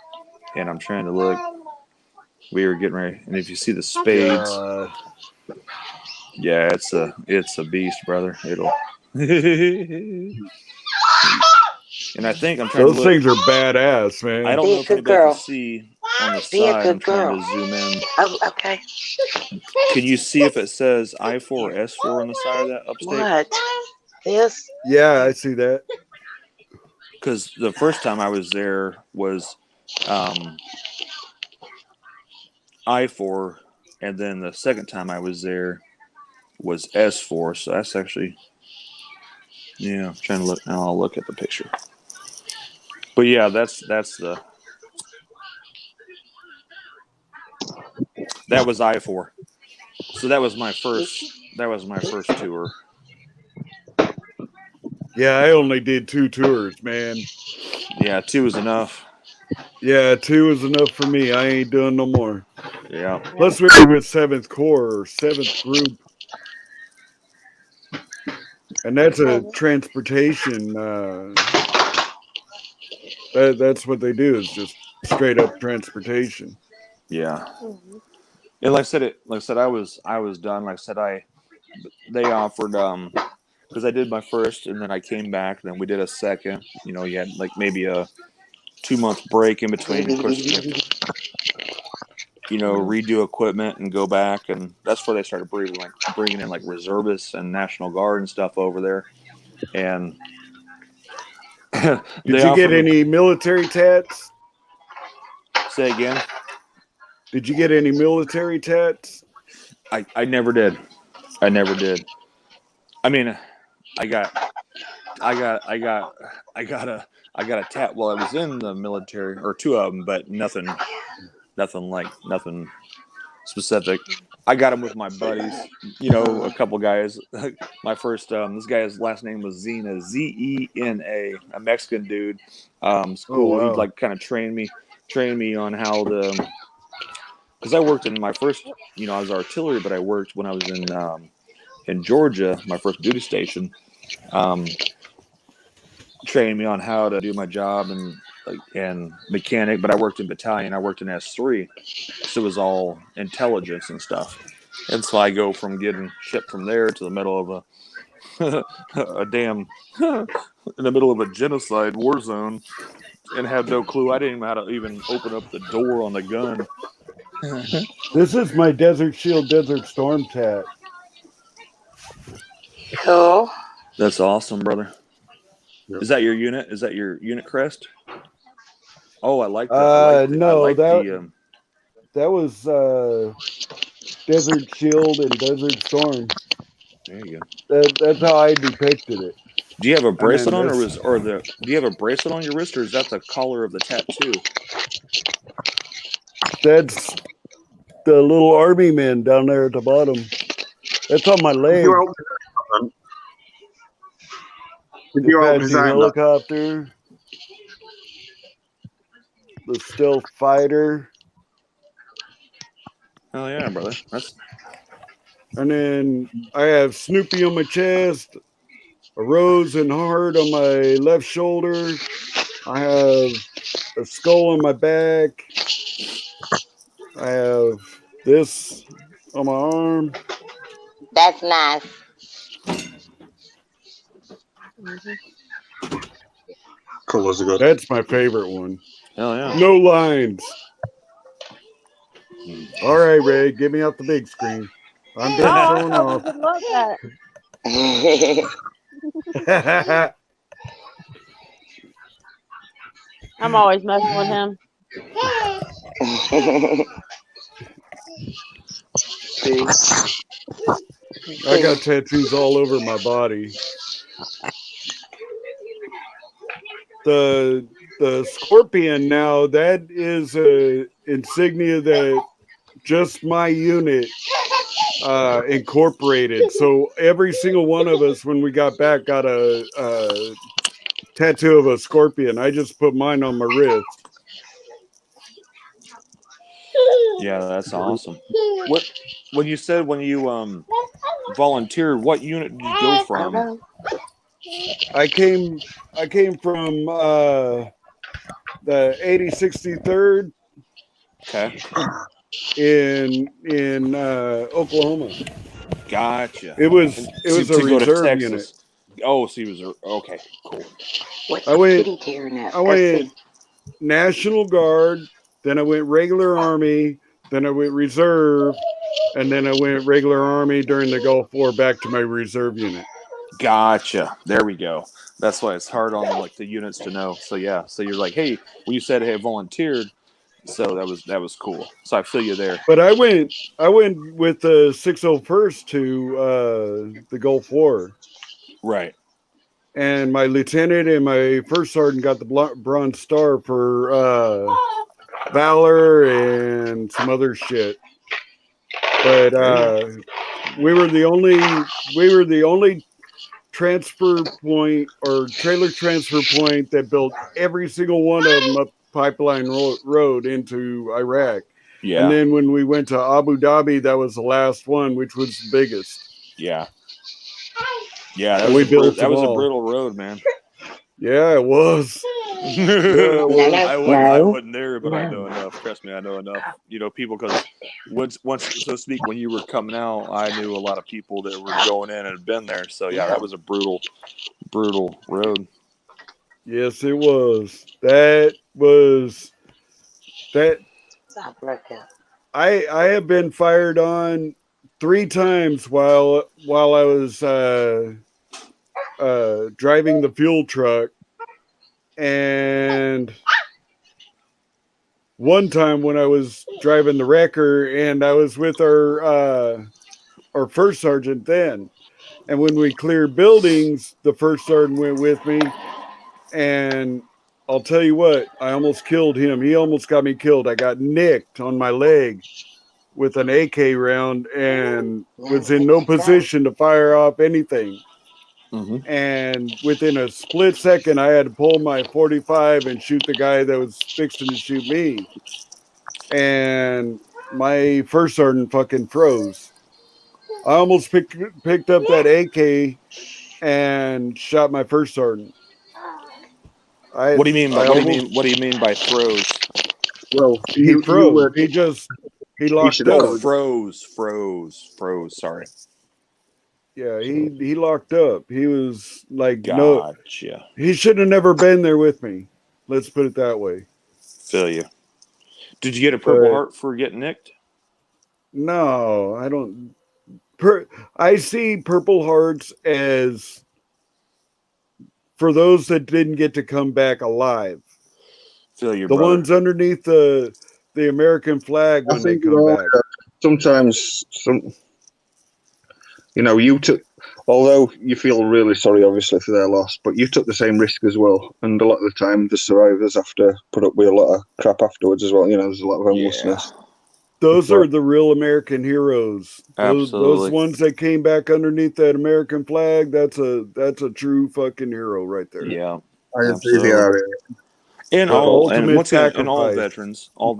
Speaker 9: and I'm trying to look. We were getting ready, and if you see the spades, yeah, it's a beast, brother. It'll. And I think I'm trying
Speaker 4: Those
Speaker 9: to look.
Speaker 4: things are badass, man.
Speaker 9: I don't know if anybody can see on the side. I'm trying to zoom in.
Speaker 2: Oh, okay.
Speaker 9: Can you see if it says I4 or S4 on the side of that upstate?
Speaker 2: What? This?
Speaker 4: Yeah, I see that.
Speaker 9: Because the first time I was there was I4, and then the second time I was there was S4. So that's actually, yeah. I'm trying to look. Now I'll look at the picture. But yeah, that was I4. So that was my first tour.
Speaker 4: Yeah, I only did 2 tours, man.
Speaker 9: Yeah, 2 is enough.
Speaker 4: Yeah, 2 is enough for me. I ain't doing no more.
Speaker 9: Yeah.
Speaker 4: Plus we were with 7th Corps or 7th Group. And that's a transportation. That's what they do, is just straight up transportation.
Speaker 9: Yeah. And like I said, I was done. Like I said, they offered because I did my first and then I came back. Then we did a second. You know, you had like maybe a 2-month break in between. Of course, redo equipment and go back, and that's where they started bringing in like reservists and National Guard and stuff over there. And
Speaker 4: did you get any military tats?
Speaker 9: Say again.
Speaker 4: Did you get any military tats?
Speaker 9: I never did. I never did. I mean, I got a tat while I was in the military, or 2 of them, but nothing specific. I got them with my buddies, a couple guys. My first, this guy's last name was Zena, Zena, a Mexican dude. School,
Speaker 4: wow.
Speaker 9: He'd like kind of train me on how to, because I worked in my first, I was artillery, but I worked when I was in Georgia, my first duty station. Training me on how to do my job and mechanic, but I worked in battalion. I worked in S3, so it was all intelligence and stuff. And so I go from getting shipped from there to the middle of a damn in the middle of a genocide war zone, and had no clue. I didn't even know how to even open up the door on the gun.
Speaker 4: This is my Desert Shield Desert Storm tat.
Speaker 2: Cool.
Speaker 9: That's awesome, brother. Yep. Is that your unit? Is that your unit crest? Oh, I like that.
Speaker 4: No, That was Desert Shield and Desert Storm.
Speaker 9: There you go.
Speaker 4: That's how I depicted it.
Speaker 9: Do you have a
Speaker 4: And
Speaker 9: bracelet
Speaker 4: then
Speaker 9: on,
Speaker 4: this,
Speaker 9: do you have a bracelet on your wrist, or is that the collar of the tattoo?
Speaker 4: that's the little army man down there at the bottom. That's on my leg.
Speaker 8: Did
Speaker 4: The
Speaker 8: you help
Speaker 4: Apache
Speaker 8: design that?
Speaker 4: helicopter. The stealth fighter.
Speaker 9: Oh yeah, brother. That's
Speaker 4: And then I have Snoopy on my chest, a rose and heart on my left shoulder. I have a skull on my back. I have this on my arm.
Speaker 2: That's nice.
Speaker 8: Colours are good.
Speaker 4: That's my favorite one.
Speaker 9: hell yeah.
Speaker 4: No lines. All right, Ray, get me off the big screen. I'm
Speaker 1: No,
Speaker 4: done
Speaker 1: I
Speaker 4: showing
Speaker 1: told you
Speaker 4: off.
Speaker 1: good luck at it. I'm always messing with him.
Speaker 4: I got tattoos all over my body. The scorpion now, that is a insignia that just my unit incorporated. So every single one of us, when we got back, got a tattoo of a scorpion. I just put mine on my wrist.
Speaker 9: Yeah, that's awesome. What when you said when you volunteered, what unit did you go from?
Speaker 4: I came from the 8063rd
Speaker 9: Okay.
Speaker 4: in Oklahoma.
Speaker 9: Gotcha.
Speaker 4: It was a
Speaker 9: to go to
Speaker 4: reserve
Speaker 9: Texas.
Speaker 4: unit.
Speaker 9: Oh, so he was okay. Cool.
Speaker 2: What's
Speaker 4: I
Speaker 2: the
Speaker 4: went-
Speaker 2: kitty tearing up?
Speaker 4: I went National Guard, then I went regular Army, then I went reserve, and then I went regular Army during the Gulf War back to my reserve unit.
Speaker 9: Gotcha. There we go. That's why it's hard on like the units to know. So yeah. So you're like, hey, when you said hey, volunteered, so that was cool. So I feel you there.
Speaker 4: But I went with the 601st to the Gulf War.
Speaker 9: Right.
Speaker 4: And my lieutenant and my first sergeant got the Bronze Star for valor and some other shit. But we were the only transfer point or trailer transfer point that built every single one of them up Pipeline Road into Iraq.
Speaker 9: Yeah.
Speaker 4: And then when we went to Abu Dhabi, that was the last one, which was the biggest.
Speaker 9: Yeah. Yeah,
Speaker 4: And we built them all.
Speaker 9: a brutal road, man.
Speaker 4: Yeah, it was.
Speaker 9: I wasn't there, but I know enough. Trust me, I know enough. You know, people, because once, so to speak, when you were coming out, I knew a lot of people that were going in and had been there. So yeah, that was a brutal road.
Speaker 4: Yes, it was. That. I have been fired on 3 times while I was driving the fuel truck, and one time when I was driving the wrecker, and I was with our first sergeant then, and when we cleared buildings, the first sergeant went with me, and I'll tell you what, I almost killed him. He almost got me killed. I got nicked on my leg with an AK round and was in no position to fire off anything.
Speaker 9: Mm-hmm.
Speaker 4: And within a split second, I had to pull my 45 and shoot the guy that was fixing to shoot me. And my first sergeant fucking froze. I almost picked up that AK and shot my first sergeant.
Speaker 9: What do you mean by froze?
Speaker 8: Well,
Speaker 4: He froze. He locked up.
Speaker 9: Froze. Sorry.
Speaker 4: Yeah, he locked up. He was like,
Speaker 9: gotcha.
Speaker 4: No, he should have never been there with me. Let's put it that way.
Speaker 9: Feel you. Did you get a Purple Heart for getting nicked?
Speaker 4: No, I don't. I see Purple Hearts as for those that didn't get to come back alive.
Speaker 9: Feel you,
Speaker 4: the
Speaker 9: brother.
Speaker 4: ones underneath the the American flag
Speaker 11: I
Speaker 4: when they
Speaker 11: think
Speaker 4: come back.
Speaker 11: sometimes you took, although you feel really sorry, obviously, for their loss, but you took the same risk as well. And a lot of the time, the survivors have to put up with a lot of crap afterwards as well. There's a lot of homelessness.
Speaker 4: Those are the real American heroes. Those
Speaker 9: Absolutely.
Speaker 4: ones that came back underneath that American flag. That's a true fucking hero right there.
Speaker 9: Yeah,
Speaker 11: I agree they
Speaker 9: absolutely.
Speaker 11: are.
Speaker 9: And
Speaker 4: The
Speaker 9: all and
Speaker 4: ultimate
Speaker 9: once again, and all
Speaker 4: sacrifice.
Speaker 9: veterans, so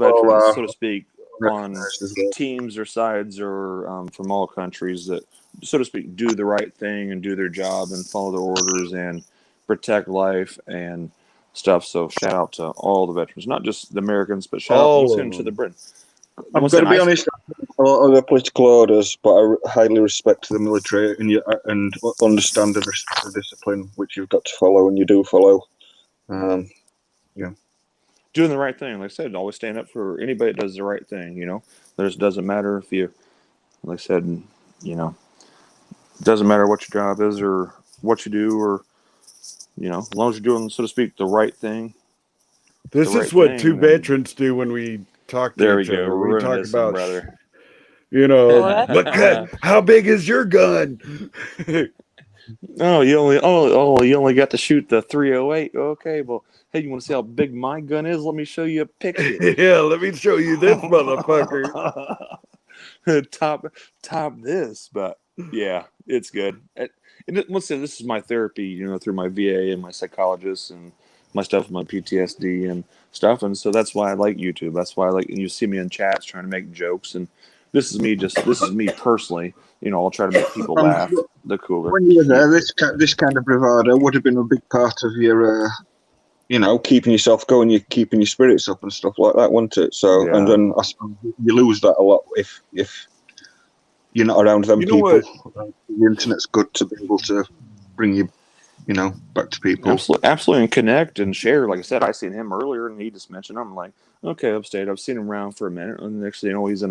Speaker 9: to speak, on
Speaker 11: Recognized as well.
Speaker 9: teams or sides or from all countries that, so to speak, do the right thing and do their job and follow their orders and protect life and stuff. So shout out to all the veterans, not just the Americans, but shout out once
Speaker 4: All
Speaker 9: again
Speaker 4: of
Speaker 9: to the
Speaker 4: them.
Speaker 9: Britain.
Speaker 11: I'm
Speaker 9: Once
Speaker 11: going to
Speaker 9: again,
Speaker 11: be honest. A lot of the political orders, but I highly respect the military and understand and respect the discipline which you've got to follow, and you do follow.
Speaker 9: doing the right thing. Like I said, always stand up for anybody that does the right thing. There's doesn't matter if you, like I said, it doesn't matter what your job is or what you do, or as long as you're doing, so to speak, the right thing.
Speaker 4: This
Speaker 9: the
Speaker 4: is
Speaker 9: right
Speaker 4: what two
Speaker 9: thing, then
Speaker 4: veterans do when we talk to
Speaker 9: there we
Speaker 4: each
Speaker 9: go.
Speaker 4: other. We talk
Speaker 9: Reminiscing,
Speaker 4: about,
Speaker 9: brother.
Speaker 4: look at how big is your gun?
Speaker 9: Oh, you only got to shoot the 308. Okay, well, hey, you want to see how big my gun is? Let me show you a picture.
Speaker 4: Yeah, let me show you this motherfucker.
Speaker 9: top this, but yeah, it's good. Once again, this is my therapy, through my VA and my psychologist and my stuff, my PTSD and stuff, and so that's why I like YouTube. That's why I like. And you see me in chats trying to make jokes, and this is me personally. I'll try to make people laugh. The cooler.
Speaker 11: When you were there, this kind of bravado would have been a big part of your, keeping yourself going, you keeping your spirits up and stuff like that, wouldn't it? So,
Speaker 9: Yeah.
Speaker 11: and then I suppose you lose that a lot if you're not around them people. The internet's good to be able to bring you, back to people.
Speaker 9: Absolutely, and connect and share. Like I said, I seen him earlier, and he just mentioned. I'm like, okay, upstate. I've seen him around for a minute, and the next thing you know, he's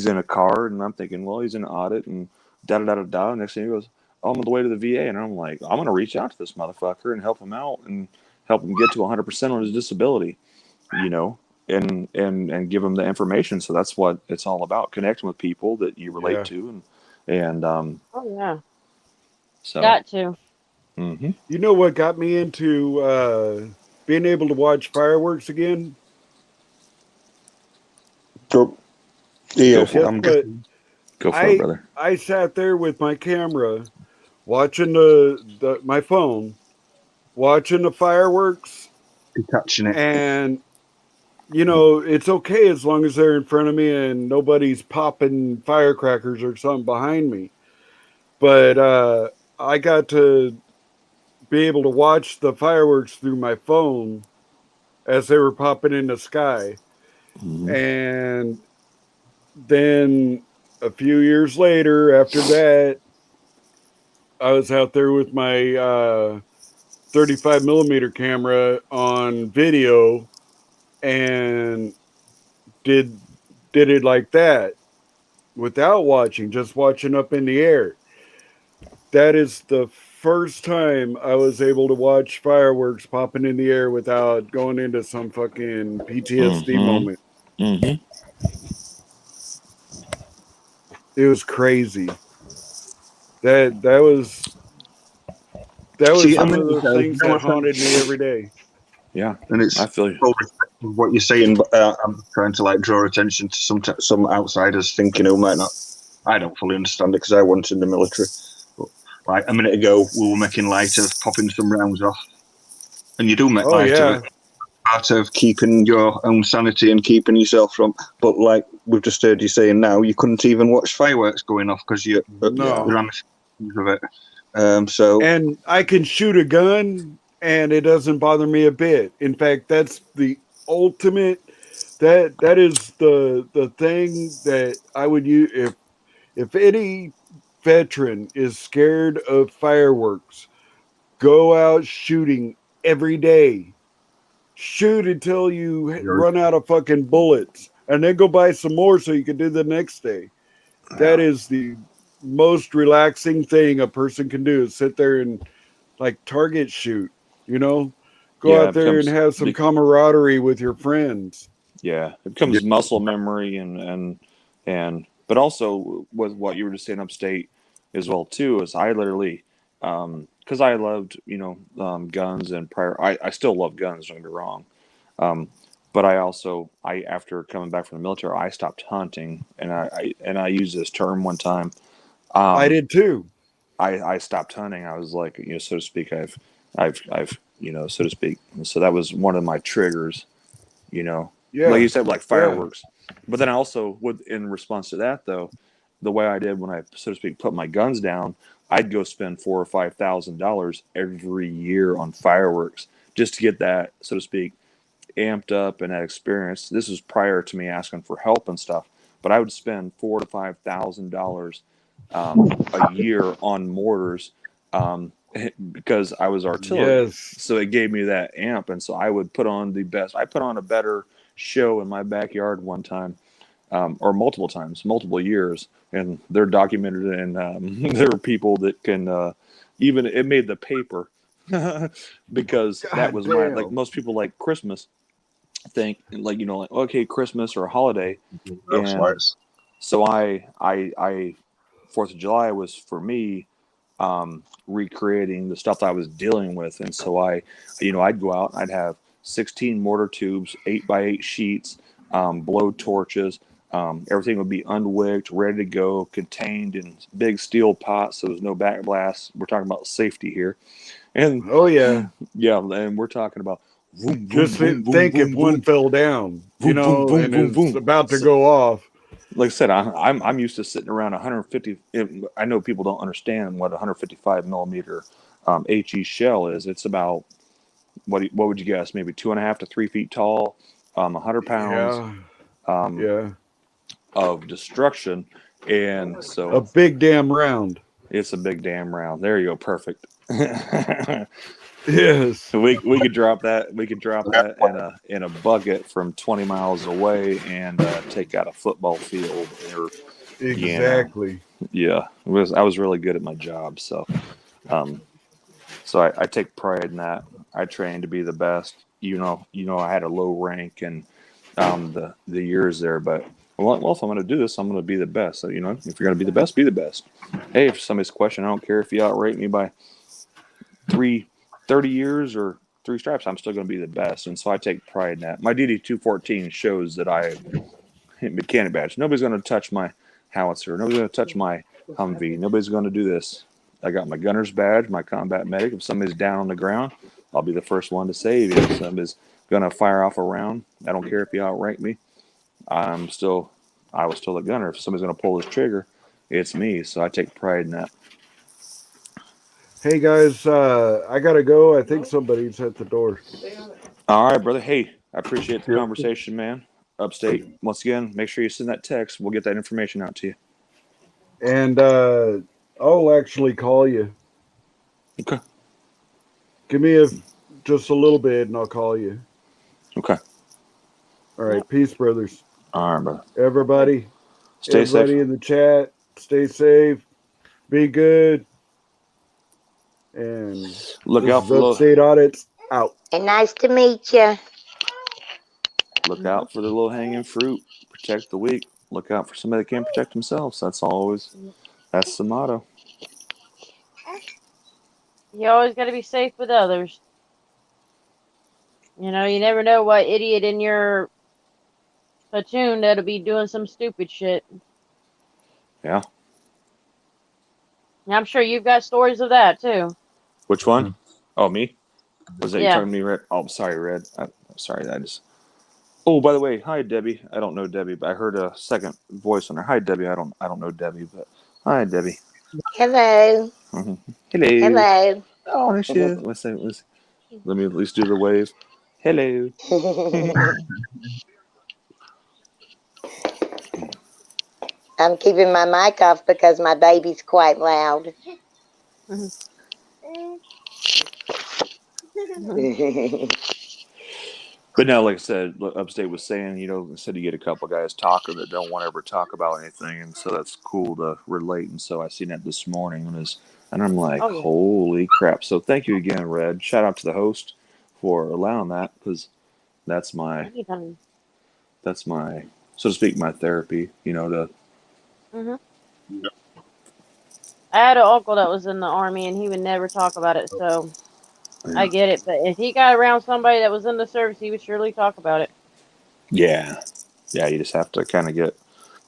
Speaker 9: in a car, and I'm thinking, well, he's in an audit, and da da da da da. Next thing he goes, oh, I'm on the way to the VA, and I'm like, I'm gonna reach out to this motherfucker and help him out and help him get to 100% on his disability, and give him the information. So that's what it's all about: connecting with people that you relate to, and
Speaker 1: Oh yeah.
Speaker 9: So
Speaker 1: Got to.
Speaker 9: Mm-hmm.
Speaker 4: You know what got me into being able to watch fireworks again?
Speaker 11: Go for
Speaker 9: it, brother.
Speaker 4: I sat there with my camera, watching my phone, watching the fireworks,
Speaker 11: catching it,
Speaker 4: and it's okay as long as they're in front of me and nobody's popping firecrackers or something behind me. But I got to be able to watch the fireworks through my phone as they were popping in the sky.
Speaker 9: Mm-hmm.
Speaker 4: And then a few years later, after that, I was out there with my 35 millimeter camera on video and did it like that without watching, just watching up in the air. That is the first time I was able to watch fireworks popping in the air without going into some fucking PTSD moment.
Speaker 9: Mm-hmm.
Speaker 4: It was crazy. That was some of the things that haunted me every day.
Speaker 9: Yeah,
Speaker 11: and it's
Speaker 9: I feel you.
Speaker 11: What you're saying, but I'm trying to draw attention to some outsiders thinking who might not. I don't fully understand it because I wasn't in the military. But a minute ago, we were making light of popping some rounds off, and you do make light of it. Part of keeping your own sanity and keeping yourself from. But like we've just heard you saying now, you couldn't even watch fireworks going off because you're the ramifications of it.
Speaker 4: And I can shoot a gun and it doesn't bother me a bit. In fact, that's the ultimate. That is the thing that I would use if any veteran is scared of fireworks. Go out shooting every day. Shoot until you run out of fucking bullets, and then go buy some more so you can do the next day. That is the most relaxing thing a person can do, is sit there and target shoot, go out there and have some camaraderie with your friends.
Speaker 9: Yeah, it becomes muscle memory and but also with what you were just saying upstate as well too is I literally because I loved guns and prior I still love guns, don't get me wrong, um, but I after coming back from the military I stopped hunting and I used this term one time.
Speaker 4: I
Speaker 9: um,
Speaker 4: did too.
Speaker 9: I stopped hunting. I was like, so to speak, I've so to speak, and so that was one of my triggers, like
Speaker 4: Yeah,
Speaker 9: you said, like
Speaker 4: yeah,
Speaker 9: fireworks. But then I also would, in response to that, though, the way I did when I, so to speak, put my guns down, I'd go spend $4,000 or $5,000 every year on fireworks just to get that, so to speak, amped up and that experience. This was prior to me asking for help and stuff, but I would spend $4,000 to $5,000 a year on mortars because I was artillery.
Speaker 4: yes,
Speaker 9: So it gave me that amp, and so I would put on the best. I put on a better show in my backyard one time, or multiple times, multiple years, and they're documented. And there are people that can even it made the paper because that
Speaker 4: God
Speaker 9: was my like
Speaker 4: damn.
Speaker 9: most people like Christmas think like like okay Christmas or a holiday,
Speaker 8: Ghost
Speaker 9: and
Speaker 8: lights.
Speaker 9: so I 4th of July was for me recreating the stuff that I was dealing with. And so I'd go out, I'd have 16 mortar tubes, 8x8 sheets, blow torches. Everything would be unwigged, ready to go, contained in big steel pots. So there's no backblast. We're talking about safety here. And
Speaker 4: Oh yeah.
Speaker 9: yeah, and we're talking about boom, boom,
Speaker 4: Just
Speaker 9: boom, boom,
Speaker 4: think if
Speaker 9: boom,
Speaker 4: one
Speaker 9: boom,
Speaker 4: fell down,
Speaker 9: boom, boom, boom,
Speaker 4: and
Speaker 9: boom,
Speaker 4: is
Speaker 9: boom.
Speaker 4: about to
Speaker 9: So,
Speaker 4: go off.
Speaker 9: like I said, I'm used to sitting around 150. I know people don't understand what 155 millimeter HE shell is. It's about what would you guess? Maybe 2.5 to 3 feet tall, 100 pounds
Speaker 4: Yeah,
Speaker 9: um,
Speaker 4: yeah.
Speaker 9: of destruction, and
Speaker 4: A
Speaker 9: so
Speaker 4: big damn round.
Speaker 9: it's a big damn round. There you go, perfect.
Speaker 4: Yes,
Speaker 9: We could drop that. We could drop that in a bucket from 20 miles away and take out a football field or you know
Speaker 4: exactly.
Speaker 9: yeah, I was really good at my job, so um, so I take pride in that. I trained to be the best. I had a low rank and the years there, but well, if I'm going to do this, I'm going to be the best. So if you're going to be the best, be the best. Hey, if somebody's question, I don't care if you outrate me by 30 years or 3 stripes, I'm still going to be the best. And so I take pride in that. My DD 214 shows that I mechanic badge. Nobody's going to touch my howitzer. Nobody's going to touch my Humvee. Nobody's going to do this. I got my gunner's badge, my combat medic. If somebody's down on the ground, I'll be the first one to save you. If somebody's going to fire off a round, I don't care if you outrank me. I was still a gunner. If somebody's going to pull this trigger, it's me. So I take pride in that.
Speaker 4: Hey guys, I gotta go. I think somebody's at the door.
Speaker 9: All right, brother. Hey, I appreciate the
Speaker 8: Yep.
Speaker 9: conversation, man. Upstate. Once again, make sure you send that text. We'll get that information out to you.
Speaker 4: And I'll actually call you.
Speaker 9: Okay.
Speaker 4: Give me just a little bit and I'll call you.
Speaker 9: Okay.
Speaker 4: All right, peace, brothers.
Speaker 9: All right, brother.
Speaker 4: Everybody
Speaker 9: Stay safe.
Speaker 4: in the chat, stay safe, be good. And
Speaker 9: Look
Speaker 4: this
Speaker 9: out
Speaker 4: is
Speaker 9: for
Speaker 4: Upstate Audits out.
Speaker 2: And nice to meet you.
Speaker 9: Look out for the low hanging fruit. Protect the weak. Look out for somebody that can't protect themselves. That's the motto.
Speaker 1: You always got to be safe with others. You never know what idiot in your platoon that'll be doing some stupid shit.
Speaker 9: Yeah.
Speaker 1: And I'm sure you've got stories of that too.
Speaker 9: Which one? Oh, me? Was that you
Speaker 1: Yeah.
Speaker 9: talking to me, Red? Oh, I'm sorry, Red. I'm sorry. Oh, by the way, hi, Debbie. I don't know Debbie, but I heard a second voice on there. Hi, Debbie. I don't know Debbie, but hi, Debbie.
Speaker 2: Hello.
Speaker 9: Mm-hmm. Hello.
Speaker 2: Hello.
Speaker 9: Oh, there she is. Let me at least do the wave. Hello.
Speaker 2: I'm keeping my mic off because my baby's quite loud.
Speaker 9: But no, like I said, Upstate was saying, said you get a couple guys talking that don't want to ever talk about anything, and so that's cool to relate. And so I seen that this morning, and I'm like,
Speaker 1: Oh, yeah.
Speaker 9: holy crap! So thank you again, Red. Shout out to the host for allowing that because that's my
Speaker 1: Anytime.
Speaker 9: that's my, so to speak, my therapy. You know, to
Speaker 1: Hmm. I had an uncle that was in the army, and he would never talk about it. So I get it. But if he got around somebody that was in the service, he would surely talk about it.
Speaker 9: yeah, yeah. You just have to kind of get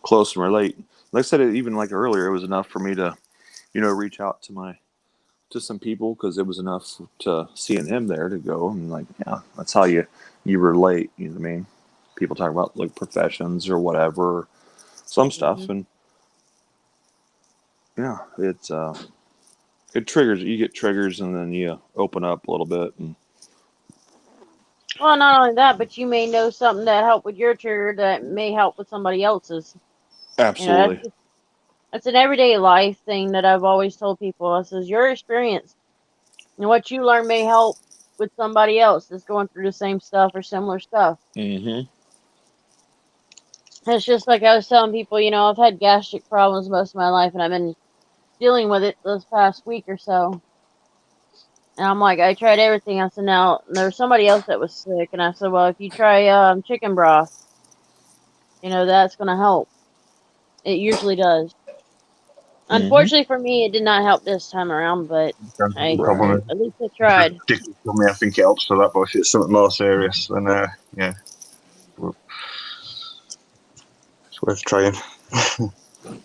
Speaker 9: close and relate. Like I said, even like earlier, it was enough for me to, reach out to some people because it was enough to seeing him there to go and like, yeah, that's how you relate. You know what I mean? People talk about like professions or whatever, some stuff,
Speaker 1: Hmm.
Speaker 9: and yeah, it triggers. You get triggers, and then you open up a little bit, and
Speaker 1: Well, not only that, but you may know something that helped with your trigger that may help with somebody else's. You know,
Speaker 9: absolutely.
Speaker 1: that's an everyday life thing that I've always told people. I says your experience and what you learn may help with somebody else that's going through the same stuff or similar stuff.
Speaker 9: Mm-hmm.
Speaker 1: It's just like I was telling people, I've had gastric problems most of my life, and I've been dealing with it this past week or so. And I'm like, I tried everything. I said, now there was somebody else that was sick, and I said, well, if you try chicken broth, that's gonna help. It usually does.
Speaker 9: Mm-hmm.
Speaker 1: Unfortunately for me, it did not help this time around, but
Speaker 8: The
Speaker 1: hey,
Speaker 8: problem
Speaker 9: Right.
Speaker 8: is
Speaker 1: at least I
Speaker 8: if it's
Speaker 1: tried.
Speaker 8: ridiculous for me, I think it helps for that. But if it's something more serious, then yeah, well, it's worth trying.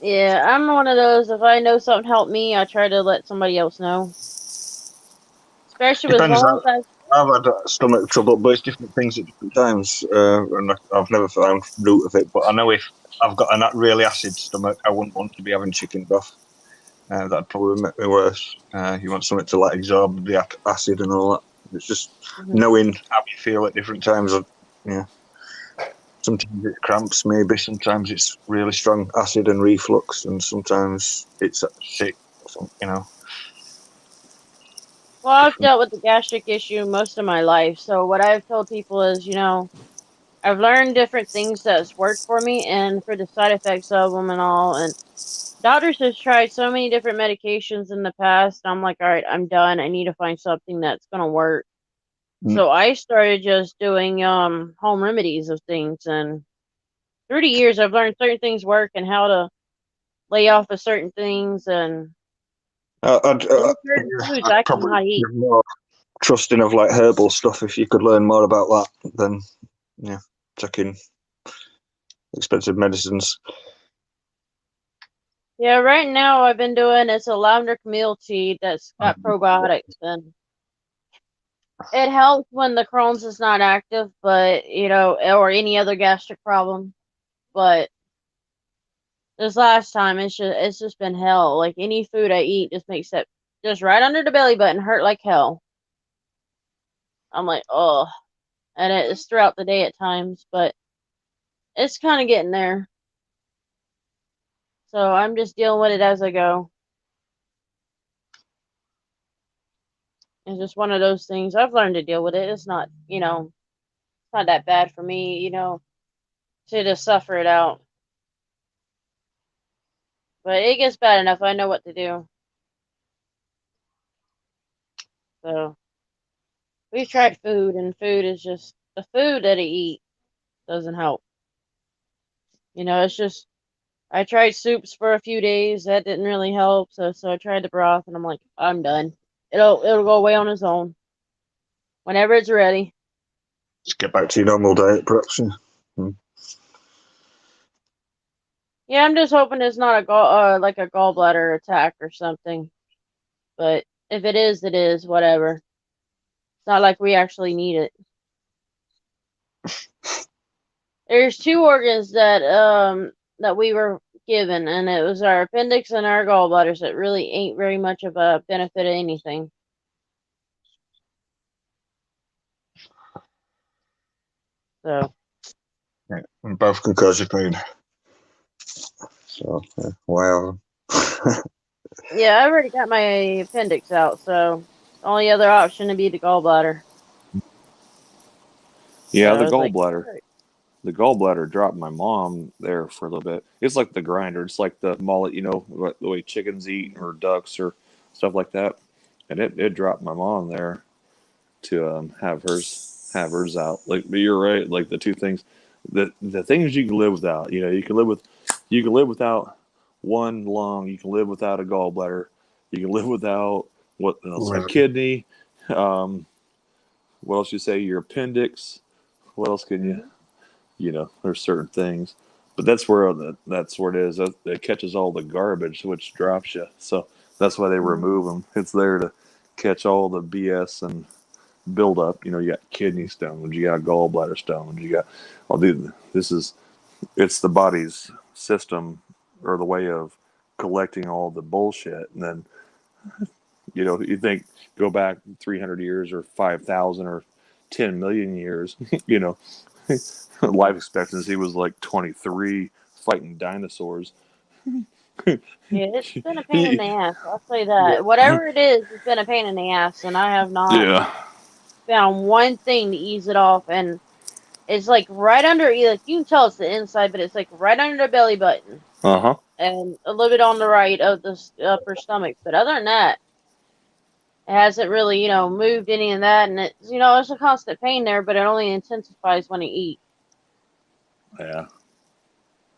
Speaker 1: Yeah, I'm one of those. If I know something helped me, I try to let somebody else know. Especially with as
Speaker 8: Depends.
Speaker 1: long as I.
Speaker 8: I've had stomach trouble, but it's different things at different times, and I've never found root of it. But I know if I've got a really acid stomach, I wouldn't want to be having chicken broth. That'd probably make me worse. You want something to absorb the acid and all that. It's just
Speaker 1: Mhm.
Speaker 8: knowing how you feel at different times. Yeah, sometimes it's cramps, maybe. Sometimes it's really strong acid and reflux, and sometimes it's sick.
Speaker 1: Well, I've
Speaker 8: Different.
Speaker 1: dealt with the gastric issue most of my life, so what I've told people is, I've learned different things that's worked for me and for the side effects of them and all. And doctors have tried so many different medications in the past. I'm like, all right, I'm done. I need to find something that's gonna work. So I started just doing home remedies of things, and through the years, I've learned certain things work and how to lay off of certain things, and there's certain foods
Speaker 8: I'd
Speaker 1: I
Speaker 8: probably
Speaker 1: cannot eat.
Speaker 8: give more trusting of herbal stuff. If you could learn more about that, then yeah, taking expensive medicines.
Speaker 1: Yeah, right now I've been doing it's a lavender camille tea that's got probiotics, and it helps when the Crohn's is not active, but or any other gastric problem. But this last time, it's just been hell. Like any food I eat just makes it just right under the belly button hurt like hell. I'm like, oh, and it's throughout the day at times, but it's kind of getting there. So I'm just dealing with it as I go. It's just one of those things. I've learned to deal with it. It's not, it's not that bad for me, to just suffer it out. But it gets bad enough. I know what to do. So we've tried food, and food is just the food that I eat doesn't help. It's just I tried soups for a few days. That didn't really help. So I tried the broth, and I'm like, I'm done. It'll go away on its own whenever it's ready.
Speaker 8: Just get back to your normal diet, perhaps. Yeah.
Speaker 1: Yeah, I'm just hoping it's not like a gallbladder attack or something. But if it is, it is. Whatever. It's not like we actually need it. There's two organs that we were given, and it was our appendix and our gallbladders that really ain't very much of a benefit of anything. So
Speaker 8: Yeah. And both can cause you pain. So, wow.
Speaker 1: yeah, I already got my appendix out, so only other option would be the gallbladder. So
Speaker 9: Yeah,
Speaker 1: I was like, all right.
Speaker 9: the gallbladder dropped my mom there for a little bit. It's like the grinder. It's like the mullet, the way chickens eat or ducks or stuff like that. And it dropped my mom there to have hers out. Like, but you're right. Like the two things, the things you can live without. You can live without one lung. You can live without a gallbladder. You can live without what else? A
Speaker 11: Right.
Speaker 9: kidney. Um, what else you say? Your appendix. What else can you? There's certain things, but that's where it is. It catches all the garbage, which drops you. So that's why they remove them. It's there to catch all the BS and build up. You got kidney stones, you got gallbladder stones, you got all the. It's the body's system or the way of collecting all the bullshit, and then you think go back 300 years or 5,000 or 10 million years, life expectancy was like 23 fighting dinosaurs.
Speaker 1: Yeah, it's been a pain in the ass. I'll say that. Whatever it is, it's been a pain in the ass, and I have not
Speaker 9: Yeah.
Speaker 1: found one thing to ease it off. And it's like right under, like you can tell it's the inside, but it's like right under the belly button
Speaker 9: Uh-huh.
Speaker 1: and a little bit on the right of the upper stomach. But other than that, it hasn't really, moved any of that. And it's, it's a constant pain there, but it only intensifies when I eat.
Speaker 9: Yeah.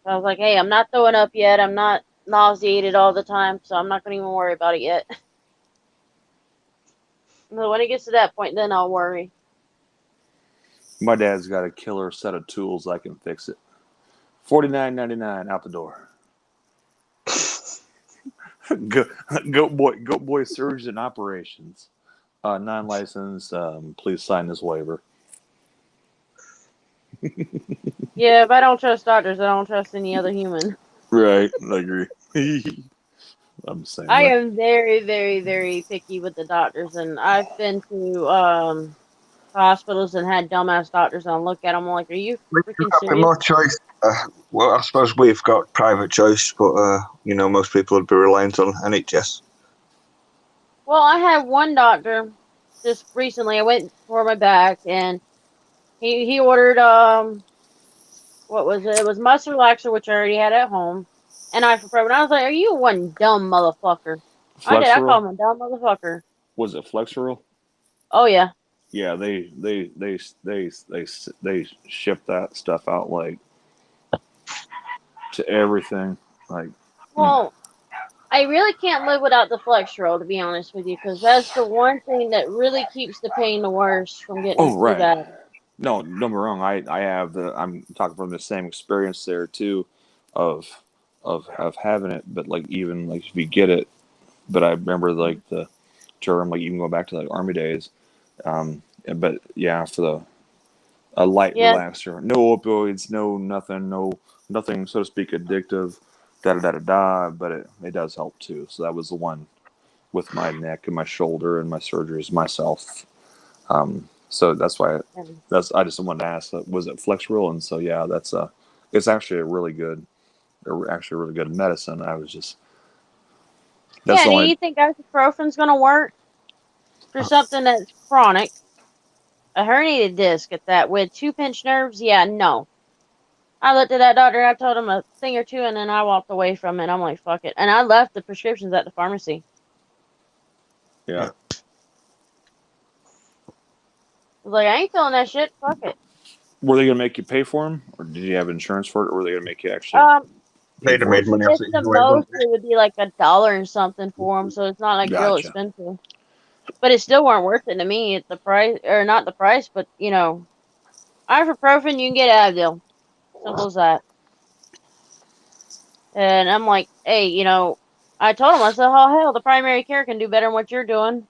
Speaker 1: So I was like, hey, I'm not throwing up yet. I'm not nauseated all the time, so I'm not going to even worry about it yet. But when it gets to that point, then I'll worry.
Speaker 9: My dad's got a killer set of tools. I can fix it. $49.99 out the door. Goat boy surgeons and operations. Non-licensed. Please sign this waiver.
Speaker 1: Yeah, if I don't trust doctors, I don't trust any other human.
Speaker 9: Right. I agree. I'm the same
Speaker 1: I
Speaker 9: way.
Speaker 1: am very, very, very picky with the doctors, and I've been to hospitals and had dumbass doctors, and I look at them like, "Are you
Speaker 11: We've
Speaker 1: freaking
Speaker 11: got a bit
Speaker 1: serious?"
Speaker 11: more choice. Well, I suppose we've got private choice, but most people would be reliant on NHS.
Speaker 1: Well, I had one doctor just recently. I went for my back, and he ordered what was it? It was muscle relaxer, which I already had at home, and ibuprofen. I was like, "Are you one dumb motherfucker?" I did. I
Speaker 9: Flexeril?
Speaker 1: called him a dumb motherfucker.
Speaker 9: Was it Flexeril?
Speaker 1: Oh yeah.
Speaker 9: Yeah, they ship that stuff out like to everything. Like,
Speaker 1: Well, I really can't live without the Flexeril, to be honest with you, because that's the one thing that really keeps the pain the worst from getting
Speaker 9: oh
Speaker 1: too
Speaker 9: right.
Speaker 1: bad.
Speaker 9: No, don't get me wrong. I have I'm talking from the same experience there too, of of having it. But like even like if you get it, but I remember like the term like even going back to like army days. But yeah, for the a light
Speaker 1: Yeah,
Speaker 9: relaxer, no opioids, no nothing, nothing so to speak addictive, da da da da da. But it does help too. So that was the one with my neck and my shoulder and my surgeries myself. So that's why
Speaker 1: and
Speaker 9: I just wanted to ask, was it Flexeril? And so yeah, it's actually a really good, medicine. I was just that's
Speaker 1: yeah.
Speaker 9: the
Speaker 1: Do
Speaker 9: only
Speaker 1: you think ibuprofen's gonna work for something that's chronic? A herniated disc at that with two pinched nerves? Yeah, no. I looked at that doctor. I told him a thing or two, and then I walked away from it. I'm like, fuck it, and I left the prescriptions at the pharmacy.
Speaker 9: yeah.
Speaker 1: I was like, I ain't feeling that shit. Fuck it.
Speaker 9: Were they gonna make you pay for them, or did you have insurance for it, or were they gonna make you actually
Speaker 1: Um,
Speaker 9: pay
Speaker 11: They'd have
Speaker 9: for it?
Speaker 11: made money off
Speaker 1: It's
Speaker 11: it
Speaker 1: the
Speaker 11: either way, wouldn't
Speaker 1: most
Speaker 11: they?
Speaker 1: it would be like $1 and something for them, so it's not like real
Speaker 9: Gotcha.
Speaker 1: expensive. But it still weren't worth it to me. It's the price, or not the price, but ibuprofen you can get Advil. Simple as that. And I'm like, hey, I told him, I said, oh hell, the primary care can do better than what you're doing.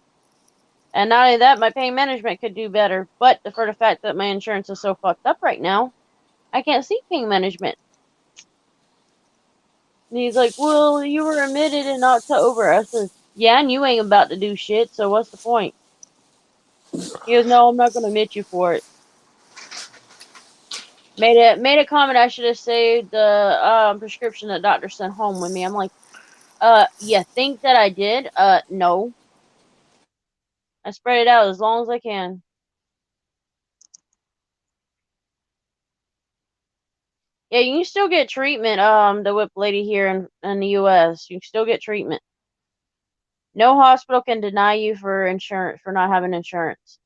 Speaker 1: And not only that, my pain management could do better. But for the fact that my insurance is so fucked up right now, I can't seek pain management. And he's like, well, you were admitted in October. I said, yeah, and you ain't about to do shit, so what's the point? He goes, no, I'm not going to admit you for it. Made a comment I should have saved the prescription that doctor sent home with me. I'm like, you think that I did? No. I spread it out as long as I can. Yeah, you can still get treatment, the whip lady here in the US. You can still get treatment. No hospital can deny you for not having insurance.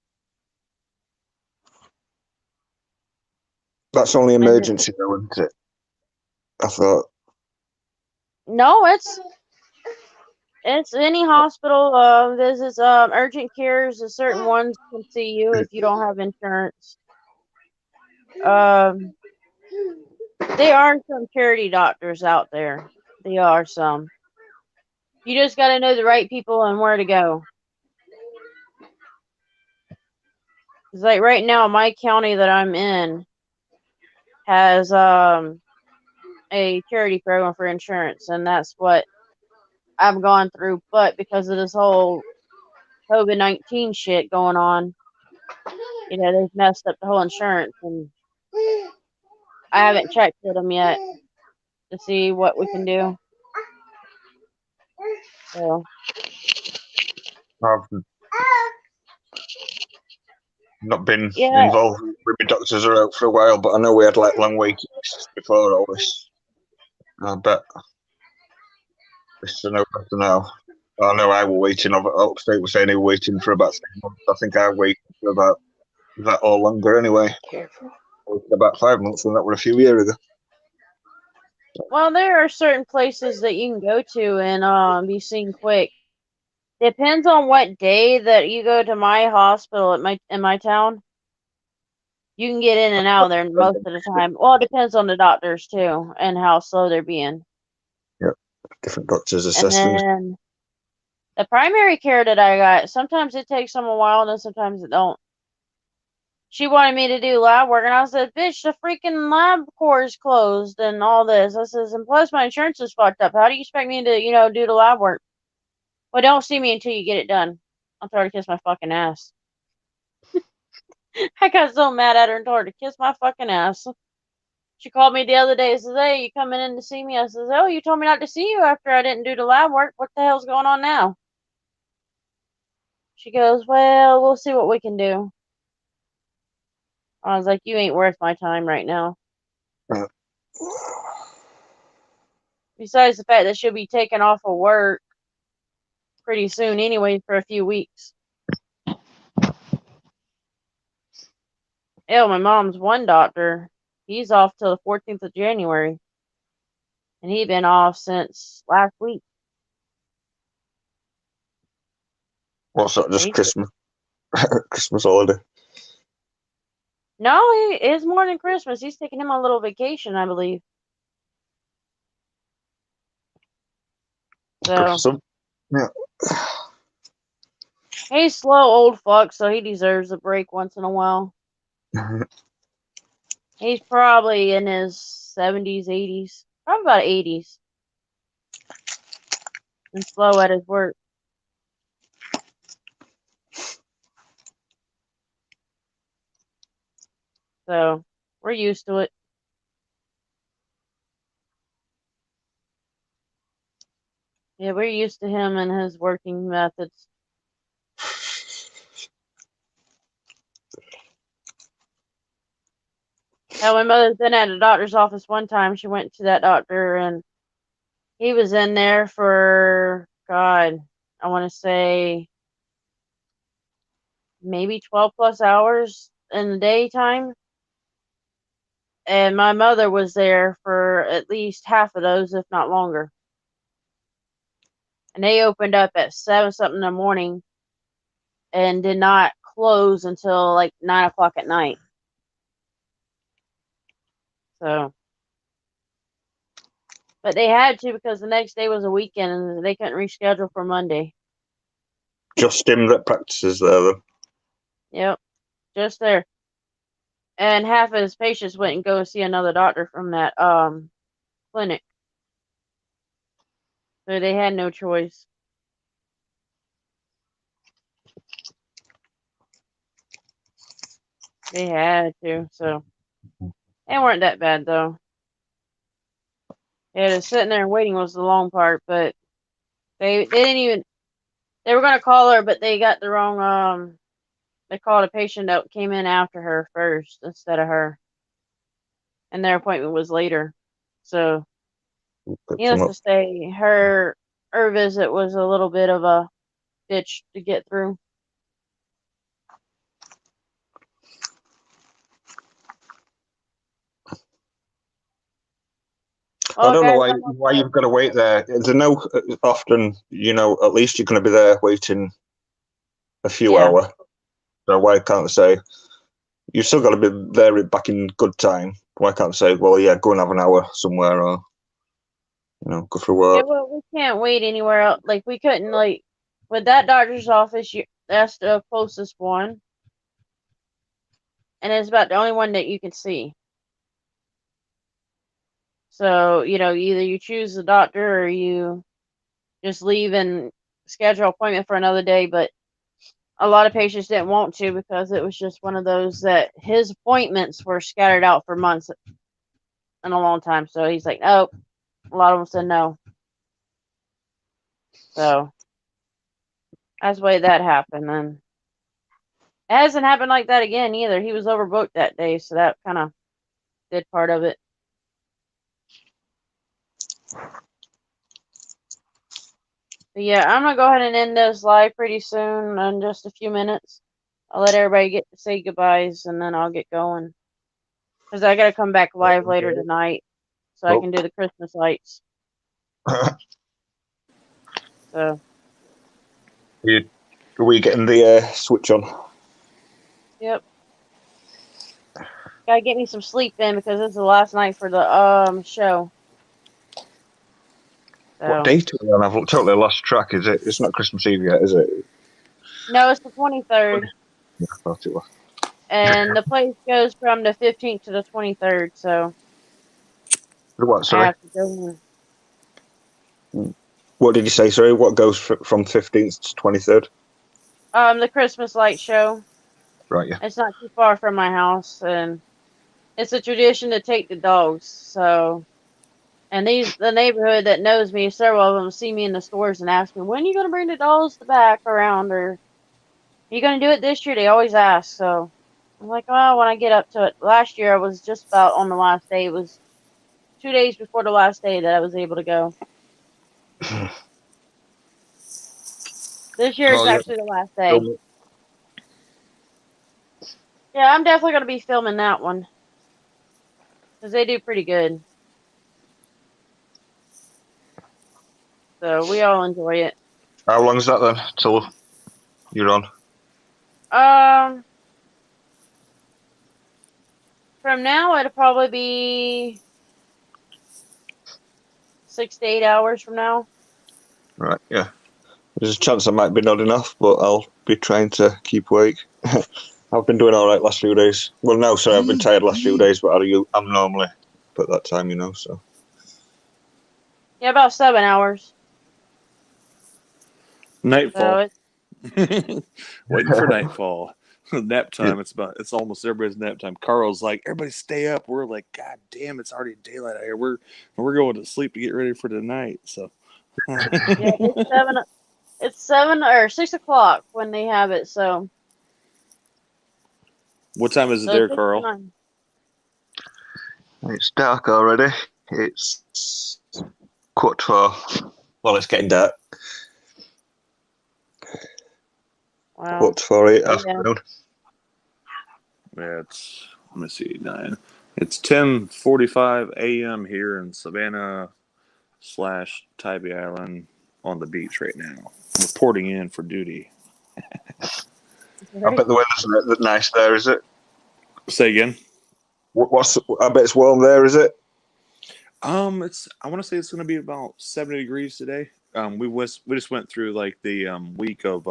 Speaker 11: That's only
Speaker 1: And
Speaker 11: emergency, though, isn't it? I thought.
Speaker 1: no, it's any hospital visits. Urgent cares. Certain ones can see you if you don't have insurance. There are some charity doctors out there. There are some. You just got to know the right people and where to go. It's like right now, my county that I'm in has a charity program for insurance, and that's what I've gone through. But because of this whole COVID-19 shit going on, they've messed up the whole insurance, and I haven't checked with them yet to see what we can do. So
Speaker 8: I've not been
Speaker 1: yeah,
Speaker 8: involved with my doctors are out for a while, but I know we had like long waiting lists before all this. I bet this is no better now. I know I was waiting. Upstate was saying they were waiting for about 6 months. I think I waited for about that or longer anyway. About 5 months, and that were a few years ago.
Speaker 1: well, there are certain places that you can go to and be seen quick. Depends on what day that you go to my hospital in my town. You can get in and out of there most of the time. Well, it depends on the doctors too and how slow they're being.
Speaker 8: Yeah, different doctors
Speaker 1: And
Speaker 8: assess things.
Speaker 1: then the primary care that I got, sometimes it takes them a while and sometimes it don't. She wanted me to do lab work, and I said, "Bitch, the freaking lab core is closed and all this." I says, "And plus my insurance is fucked up. How do you expect me to, do the lab work?" Well, don't see me until you get it done. I'll tell her to kiss my fucking ass. I got so mad at her and told her to kiss my fucking ass. She called me the other day and says, "Hey, you coming in to see me?" I says, "Oh, you told me not to see you after I didn't do the lab work. What the hell's going on now?" She goes, "Well, we'll see what we can do." I was like, "You ain't worth my time right now."
Speaker 8: Uh,
Speaker 1: Besides the fact that she'll be taken off of work pretty soon anyway for a few weeks. Hell, my mom's one doctor, he's off till the 14th of January. And he been off since last week.
Speaker 8: What's that? Just
Speaker 1: He,
Speaker 8: Christmas, Christmas holiday.
Speaker 1: no, it's more than Christmas. He's taking him on a little vacation, I believe.
Speaker 8: Good for
Speaker 1: So
Speaker 8: some. Yeah.
Speaker 1: he's slow old fuck, so he deserves a break once in a while. He's probably in his 70s, 80s, probably about 80s, and slow at his work. So we're used to it. Yeah, we're used to him and his working methods. Hell, my mother's been at a doctor's office one time. She went to that doctor and he was in there for, God, I want to say maybe 12 plus hours in the daytime. And my mother was there for at least half of those, if not longer. And they opened up at 7 something in the morning and did not close until like 9 o'clock at night. So, but they had to because the next day was a weekend and they couldn't reschedule for Monday.
Speaker 8: Just him that practices there, though.
Speaker 1: Yep, just there. And half of his patients went and go see another doctor from that clinic. So they had no choice. They had to, so they weren't that bad though. Yeah, just sitting there and waiting was the long part, but they didn't even they were gonna call her, but they got the wrong they called a patient that came in after her first instead of her. And their appointment was later. So needless to say, her visit was a little bit of a bitch to get through.
Speaker 8: I
Speaker 1: Well,
Speaker 8: don't know
Speaker 1: guys,
Speaker 8: why you've got to wait there. There's no often, at least you're going to be there waiting a few
Speaker 1: yeah.
Speaker 8: hours. So why can't I say you've still got to be there back in good time? Why can't I say, well, yeah, go and have an hour somewhere, or go for
Speaker 1: Yeah,
Speaker 8: work?
Speaker 1: well, we can't wait anywhere else. Like, we couldn't, like, with that doctor's office, that's the closest one. And it's about the only one that you can see. So, either you choose the doctor or you just leave and schedule an appointment for another day. But a lot of patients didn't want to because it was just one of those that his appointments were scattered out for months and a long time. So he's like, oh, a lot of them said no. So that's why that happened. And it hasn't happened like that again either. He was overbooked that day, so that kind of did part of it. But yeah, I'm gonna go ahead and end this live pretty soon in just a few minutes. I'll let everybody get to say goodbyes and then I'll get going. Because I gotta come back live later tonight so I can do the Christmas lights. So
Speaker 8: Are we getting the switch on?
Speaker 1: yep. Gotta get me some sleep in because this is the last night for the show.
Speaker 8: What
Speaker 1: So
Speaker 8: date are we on? I've totally lost track. Is it? It's not Christmas Eve yet, is it?
Speaker 1: no, it's the 23rd.
Speaker 8: Yeah, I thought it was.
Speaker 1: And the place goes from the 15th to the 23rd, so
Speaker 8: What?
Speaker 1: I
Speaker 8: Sorry.
Speaker 1: have to go.
Speaker 8: What did you say? Sorry. What goes from 15th to 23rd?
Speaker 1: The Christmas light show.
Speaker 8: Right. Yeah.
Speaker 1: It's not too far from my house, and it's a tradition to take the dogs. So, and the neighborhood that knows me, several of them see me in the stores and ask me, "When are you gonna bring the dogs back around?" Or, "Are you gonna do it this year?" They always ask. So, I'm like, "Oh, when I get up to it." Last year, I was just about on the last day. It was 2 days before the last day that I was able to go. This year is
Speaker 8: Oh, yeah.
Speaker 1: actually the last day. Yeah, I'm definitely gonna be filming that one because they do pretty good. So we all enjoy it.
Speaker 8: How long is that then till you're on?
Speaker 1: From now it'll probably be 6 to 8 hours from now.
Speaker 8: Right. Yeah. There's a chance I might be nodding off, but I'll be trying to keep awake. I've been doing all right last few days. Well, no, sorry, I've been tired last few days, but I'm normally at that time, so.
Speaker 1: Yeah, about 7 hours.
Speaker 9: Nightfall.
Speaker 1: So
Speaker 9: Waiting for nightfall. Nap time.
Speaker 8: Yeah.
Speaker 9: It's almost everybody's nap time. Carl's like, everybody stay up. We're like, God damn, it's already daylight out here. We're going to sleep to get ready for tonight. So
Speaker 1: yeah, it's 7 or 6 o'clock when they have it. So
Speaker 9: what time is it there, Carl?
Speaker 8: It's dark already. It's 4:15. Well, it's getting dark.
Speaker 1: Wow.
Speaker 8: 4:08
Speaker 1: Yeah.
Speaker 8: afternoon.
Speaker 9: Yeah, it's, let me see, 9. It's 10:45 a.m. here in Savannah / Tybee Island on the beach right now. Reporting in for duty.
Speaker 8: I bet the weather's nice there, is it?
Speaker 9: Say again.
Speaker 8: I bet it's warm there, is it?
Speaker 9: I want to say it's going to be about 70 degrees today. We just went through like the week of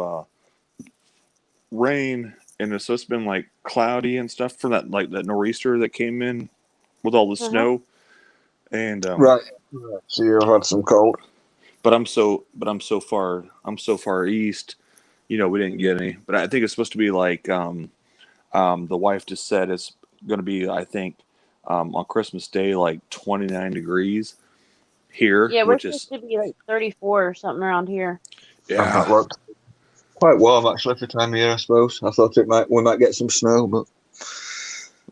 Speaker 9: rain, and so it's been like cloudy and stuff from that nor'easter that came in with all the snow, and
Speaker 8: Right. So you've had some cold.
Speaker 9: But I'm so far east, we didn't get any. But I think it's supposed to be like the wife just said it's going to be, I think, on Christmas Day like 29 degrees here,
Speaker 1: Yeah, we're
Speaker 9: which
Speaker 1: supposed
Speaker 9: is
Speaker 1: to be like 34 or something around here.
Speaker 8: That worked. Quite warm actually for time of year, I suppose. I thought we might get some snow, but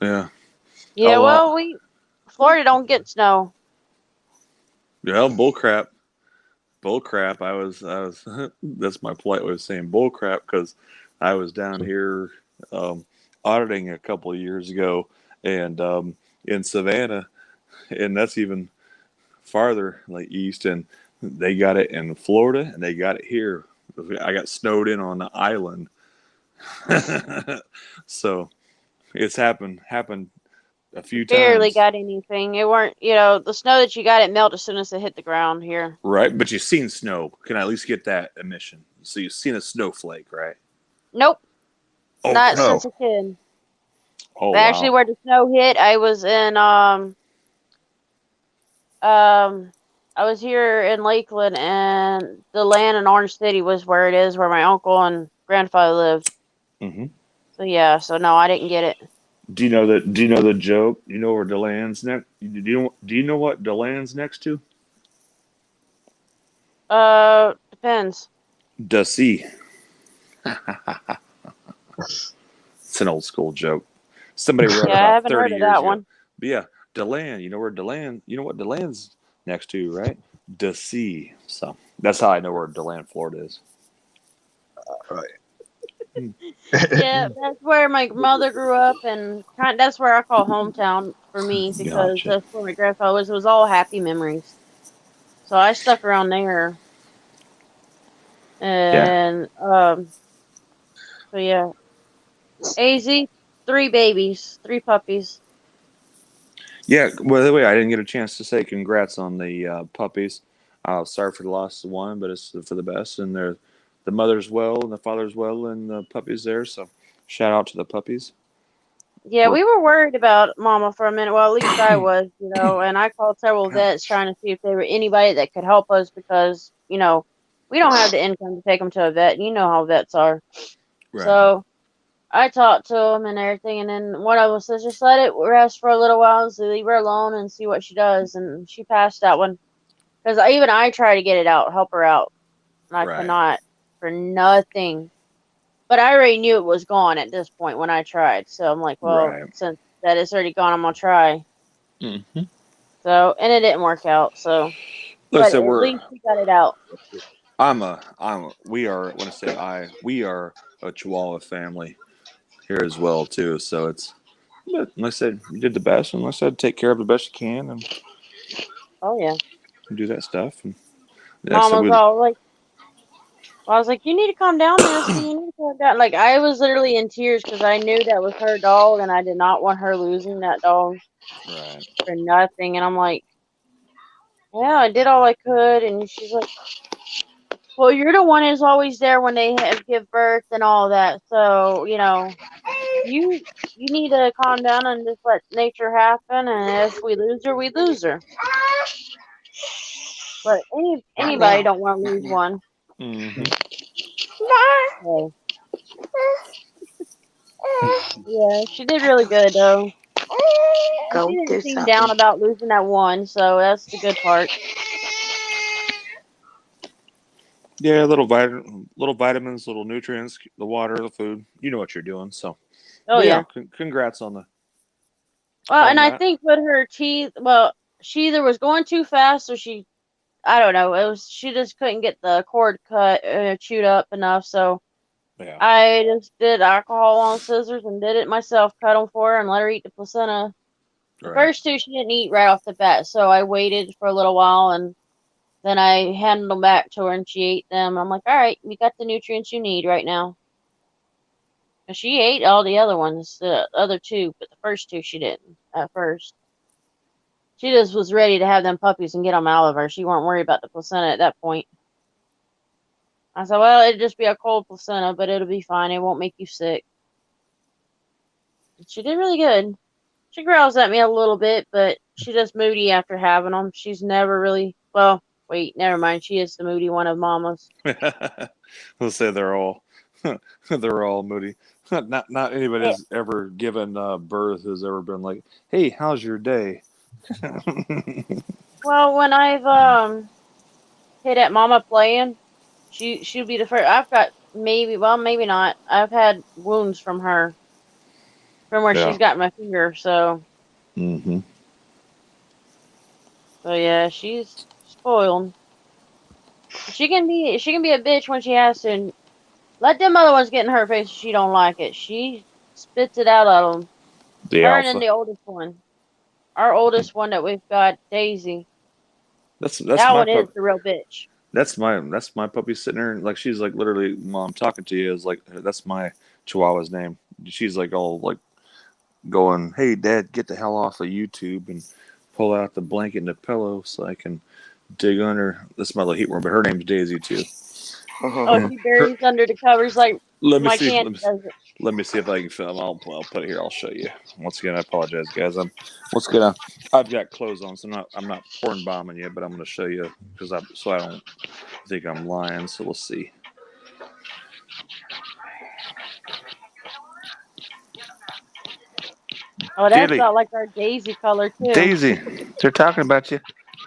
Speaker 9: yeah.
Speaker 1: Yeah, well, Florida don't get snow.
Speaker 9: Yeah, bull crap. I was that's my polite way of saying bull crap, because I was down here auditing a couple of years ago, and in Savannah, and that's even farther like east, and they got it in Florida, and they got it here. I got snowed in on the island, so it's happened a few
Speaker 1: Barely
Speaker 9: times,
Speaker 1: got anything. It weren't, the snow that you got, it melted as soon as it hit the ground here.
Speaker 9: right? But you've seen snow. Can I at least get that admission? So you've seen a snowflake, right?
Speaker 1: Nope,
Speaker 9: Oh,
Speaker 1: not
Speaker 11: No.
Speaker 1: since a kid.
Speaker 9: oh
Speaker 1: Actually,
Speaker 9: wow.
Speaker 1: where the snow hit, I was in I was here in Lakeland, and the land in Orange City was where it is, where my uncle and grandfather lived.
Speaker 9: hmm
Speaker 1: So yeah, so no, I didn't get it.
Speaker 9: Do you know that? Do you know the joke? Do you know where Deland's next? Do you know what Deland's next to?
Speaker 1: Depends.
Speaker 9: Dussy. It's an old school joke. Somebody wrote it
Speaker 1: Yeah, I
Speaker 9: about
Speaker 1: haven't
Speaker 9: 30
Speaker 1: heard of
Speaker 9: years
Speaker 1: that
Speaker 9: ago.
Speaker 1: one.
Speaker 9: But yeah, Deland. You know what Deland's next to, right? Dussy. So that's how I know where Deland, Florida is.
Speaker 1: Yeah, that's where my mother grew up, and that's where I call hometown for me, because
Speaker 9: Gotcha.
Speaker 1: that's where my grandfather was. It was all happy memories. So I stuck around there,
Speaker 9: Yeah.
Speaker 1: and so yeah, AZ, 3 babies, 3 puppies.
Speaker 9: Yeah. By the way, I didn't get a chance to say congrats on the puppies. Sorry for the loss of one, but it's for the best. And the mother's well, and the father's well, and the puppies there. So shout out to the puppies.
Speaker 1: Yeah,
Speaker 9: We're
Speaker 1: we were worried about Mama for a minute. Well, at least I was, and I called several vets trying to see if there were anybody that could help us, because, we don't have the income to take them to a vet. You know how vets are.
Speaker 9: right.
Speaker 1: So I talked to them and everything, and then one of them says, just let it rest for a little while, so leave her alone and see what she does. And she passed that one, because I try to get it out, help her out, and I
Speaker 9: Right.
Speaker 1: cannot for nothing. But I already knew it was gone at this point when I tried. So I'm like, well,
Speaker 9: Right.
Speaker 1: since that it's already gone, I'm gonna try.
Speaker 9: hmm
Speaker 1: So, and it didn't work out. So,
Speaker 9: Like I
Speaker 1: but
Speaker 9: said,
Speaker 1: at least we got it out.
Speaker 9: when I say we are a Chihuahua family here as well too. So but like I said, you did the best, and like I said, take care of the best you can, and
Speaker 1: Oh yeah.
Speaker 9: do that stuff. And like I
Speaker 1: Mom
Speaker 9: said,
Speaker 1: was all like, I was like, you need to calm down, Misty. You need to calm down. Like, I was literally in tears because I knew that was her dog, and I did not want her losing that dog
Speaker 9: right,
Speaker 1: for nothing. And I'm like, yeah, I did all I could. And she's like, well, you're the one who's always there when they give birth and all that. So, you need to calm down and just let nature happen. And if we lose her, we lose her. But anybody don't want to lose one.
Speaker 9: hmm
Speaker 1: So, yeah, she did really good though. And she didn't seem down about losing that one, so that's the good part.
Speaker 9: yeah, little vitamins, little nutrients, the water, the food. You know what you're doing. So,
Speaker 1: Oh
Speaker 9: but yeah,
Speaker 1: yeah.
Speaker 9: congrats on
Speaker 1: Well, and I
Speaker 9: that.
Speaker 1: think with her teeth, well, she either was going too fast, or I don't know. She just couldn't get the cord cut, chewed up enough. So
Speaker 9: Yeah,
Speaker 1: I just did alcohol on scissors and did it myself. Cut them for her and let her eat the placenta. The
Speaker 9: right,
Speaker 1: first 2 she didn't eat right off the bat, so I waited for a little while, and then I handed them back to her and she ate them. I'm like, all right, you got the nutrients you need right now. And she ate all the other ones, the other 2, but the first 2 she didn't at first. She just was ready to have them puppies and get them out of her. She weren't worried about the placenta at that point. I said, well, it'd just be a cold placenta, but it'll be fine. It won't make you sick. And she did really good. She growls at me a little bit, but she's just moody after having them. She's never really, well, wait, never mind. She is the moody one of mamas.
Speaker 9: let's say they're all moody. Not anybody
Speaker 1: Eh,
Speaker 9: who's ever given birth has ever been like, "Hey, how's your day?"
Speaker 1: Well, when I've hit at mama playing, she'll be the first. I've got maybe not. I've had wounds from her, from where
Speaker 9: Yeah.
Speaker 1: she's got my finger.
Speaker 9: hmm
Speaker 1: So yeah, she's spoiled. She can be a bitch when she has to. And let them other ones get in her face if she don't like it. She spits it out at them.
Speaker 9: The
Speaker 1: Her and then
Speaker 9: alpha.
Speaker 1: the oldest one. Our oldest one that we've got, Daisy.
Speaker 9: That's
Speaker 1: That
Speaker 9: my
Speaker 1: one is
Speaker 9: pup.
Speaker 1: the real bitch.
Speaker 9: That's my puppy sitting there, like she's like literally, Mom, talking to you is like that's my Chihuahua's name. She's like all like going, "Hey, Dad, get the hell off of YouTube and pull out the blanket and the pillow so I can dig under." This is my little heat worm, but her name's Daisy too.
Speaker 1: Oh,
Speaker 9: And
Speaker 1: she
Speaker 9: her,
Speaker 1: buries under the covers like
Speaker 9: let me
Speaker 1: my
Speaker 9: see,
Speaker 1: candy does it.
Speaker 9: let me see if I can film. I'll put it here. I'll show you. Once again, I apologize, guys. Once again, I've got clothes on, so I'm not pouring bombing you, but I'm going to show you because I don't think I'm lying. So we'll see.
Speaker 1: Oh, that's
Speaker 9: Dilly,
Speaker 1: about like our Daisy color too.
Speaker 9: Daisy, they're talking about you.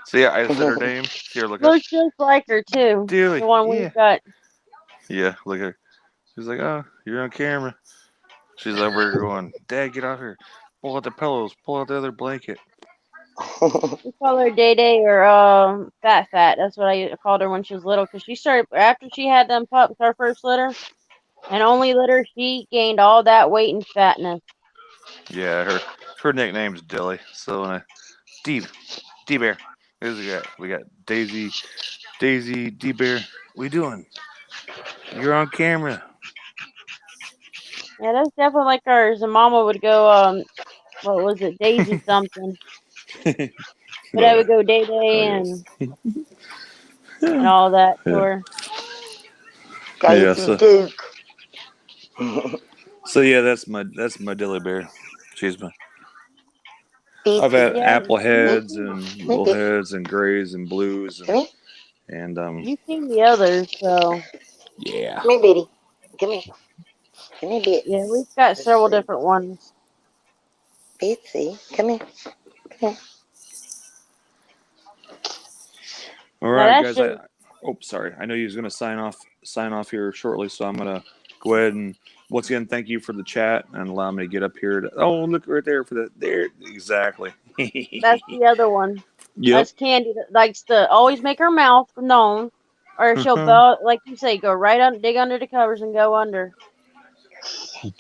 Speaker 9: See, I said her name. Here, look up.
Speaker 1: Looks just like her too.
Speaker 9: Dilly,
Speaker 1: The one
Speaker 9: yeah,
Speaker 1: we've got.
Speaker 9: yeah. Look at her. She's like, "Oh, you're on camera." She's over here going, "Dad, get off here. Pull out the pillows. Pull out the other blanket."
Speaker 1: We call her Day Day or Fat Fat. That's what I called her when she was little. Cause she started after she had them pups, our first litter, and only litter. She gained all that weight and fatness.
Speaker 9: Yeah, her nickname's Dilly. So D Bear. We got Daisy D Bear. What you doing? You're on camera.
Speaker 1: Yeah, that's definitely like ours. And Mama would go what was it, Daisy something, but I
Speaker 9: But
Speaker 1: would go Day
Speaker 9: oh
Speaker 1: Day
Speaker 9: yes,
Speaker 1: and all that to
Speaker 9: yeah,
Speaker 1: her.
Speaker 9: yeah.
Speaker 2: Daisy Duke.
Speaker 9: So yeah, that's my Dilly Bear. She's my. I've
Speaker 2: Beatsy.
Speaker 9: had
Speaker 1: Yeah,
Speaker 9: apple
Speaker 2: Come
Speaker 9: heads and
Speaker 2: here,
Speaker 9: little
Speaker 2: Beats.
Speaker 9: heads and grays and blues
Speaker 2: Come here.
Speaker 9: and
Speaker 1: you've seen the others, so
Speaker 9: yeah.
Speaker 2: Come here, Beatty. Come here. Come here,
Speaker 1: yeah,
Speaker 2: Beats.
Speaker 1: we've got
Speaker 2: Let's
Speaker 1: several
Speaker 2: see.
Speaker 1: different ones.
Speaker 2: Beatsy. Come here. Come here.
Speaker 9: All
Speaker 1: Now
Speaker 9: right,
Speaker 1: that's
Speaker 9: guys.
Speaker 1: just
Speaker 9: Sorry. I know you was gonna sign off here shortly, so I'm gonna go ahead and once again thank you for the chat and allow me to get up here. Oh, look right there for the there exactly.
Speaker 1: that's the other one.
Speaker 9: Yep.
Speaker 1: That's Candy that likes to always make her mouth known, or she'll go like you say, go right on, dig under the covers and go under. She's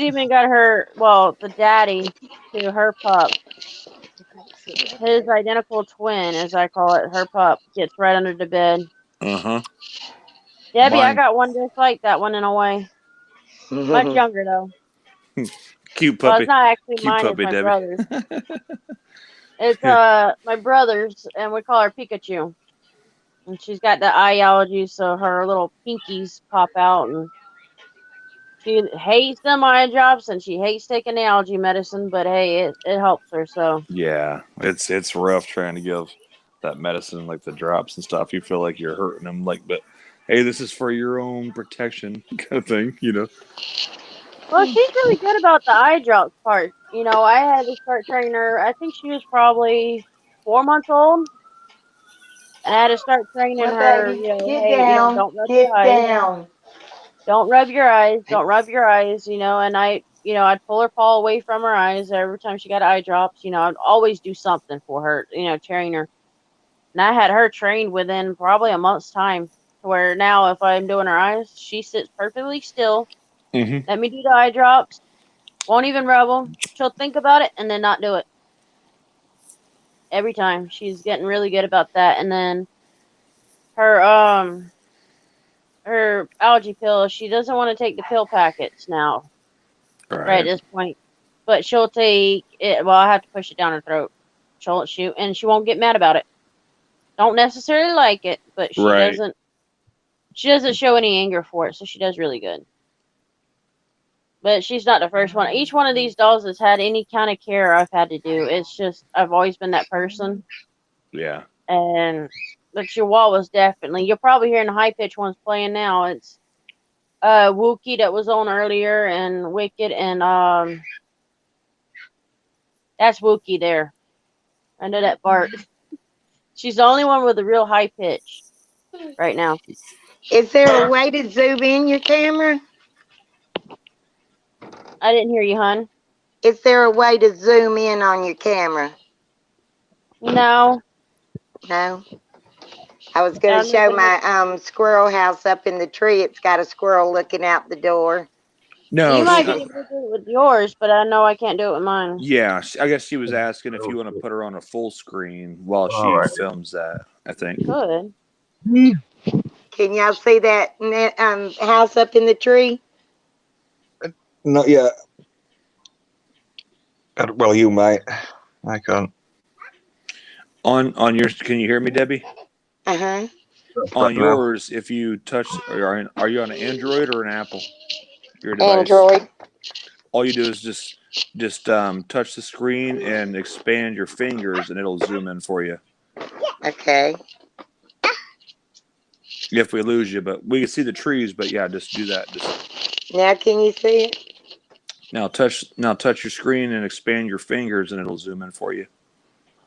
Speaker 1: even got the daddy to her pup. His identical twin, as I call it, her pup gets right under the bed.
Speaker 9: Uh-huh.
Speaker 1: Debbie, I
Speaker 9: Mine.
Speaker 1: got one just like that one in a way. Much younger though.
Speaker 9: Cute
Speaker 1: Well, it's
Speaker 9: puppy.
Speaker 1: not actually
Speaker 9: Cute
Speaker 1: mine; it's
Speaker 9: puppy,
Speaker 1: my
Speaker 9: Debbie.
Speaker 1: brother's. It's my brother's, and we call her Pikachu. And she's got the eye allergy, so her little pinkies pop out, and she hates them eye drops, and she hates taking the allergy medicine. But hey, it helps her. So
Speaker 9: Yeah. It's rough trying to give that medicine like the drops and stuff. You feel like you're hurting them like but hey, this is for your own protection kind of thing, you know.
Speaker 1: well, she's really good about the eye drops part. I had to start training her. I think she was probably 4 months old, and I had to start training
Speaker 2: Now,
Speaker 1: her.
Speaker 2: baby, get
Speaker 1: Hey,
Speaker 2: down.
Speaker 1: don't rub your
Speaker 2: Get
Speaker 1: eyes.
Speaker 2: down.
Speaker 1: Don't rub your eyes. Don't rub your eyes. And I'd pull her paw away from her eyes every time she got eye drops. I'd always do something for her. Train her. And I had her trained within probably a month's time, to where now if I'm doing her eyes, she sits perfectly still.
Speaker 9: Mm-hmm.
Speaker 1: Let me do the eye drops. Won't even rub them. She'll think about it and then not do it. Every time. She's getting really good about that. And then her her allergy pill, she doesn't want to take the pill packets now, right at
Speaker 9: Right.
Speaker 1: this point. But she'll take it. Well, I have to push it down her throat. She'll shoot, and she won't get mad about it. Don't necessarily like it, but she
Speaker 9: Right.
Speaker 1: doesn't. She doesn't show any anger for it, so she does really good. But she's not the first one. Each one of these dolls has had any kind of care I've had to do. It's just I've always been that person,
Speaker 9: Yeah.
Speaker 1: and the Chihuahua's definitely. You're probably hearing the high pitch ones playing now. It's Wookie that was on earlier, and Wicked, and that's Wookie there. I know that Bart. She's the only one with a real high pitch right now.
Speaker 2: Is there a way to zoom in your camera?
Speaker 1: I didn't hear you, hun.
Speaker 2: Is there a way to zoom in on your camera?
Speaker 1: No.
Speaker 2: No. I was
Speaker 1: I
Speaker 2: going to
Speaker 1: don't know
Speaker 2: show
Speaker 1: if
Speaker 2: my squirrel house up in the tree. It's got a squirrel looking out the door.
Speaker 9: No,
Speaker 1: You might be able to do it with yours, but I know I can't do it with mine.
Speaker 9: yeah, I guess she was asking if you want to put her on a full screen while
Speaker 11: All
Speaker 9: she
Speaker 11: right.
Speaker 9: films that. I think.
Speaker 1: Could.
Speaker 12: Can y'all see that house up in the tree?
Speaker 11: Not yet. Well, you might. I can't.
Speaker 9: On your, can you hear me, Debbie?
Speaker 12: Uh-huh.
Speaker 9: On
Speaker 11: Back now.
Speaker 9: yours, if you touch, are you on an Android or an Apple? Your device.
Speaker 12: Android.
Speaker 9: All you do is just touch the screen and expand your fingers, and it'll zoom in for you.
Speaker 12: Okay.
Speaker 9: If we lose you, but we can see the trees. But yeah, just do that. Just
Speaker 12: Now can you see it?
Speaker 9: now touch your screen and expand your fingers, and it'll zoom in for you.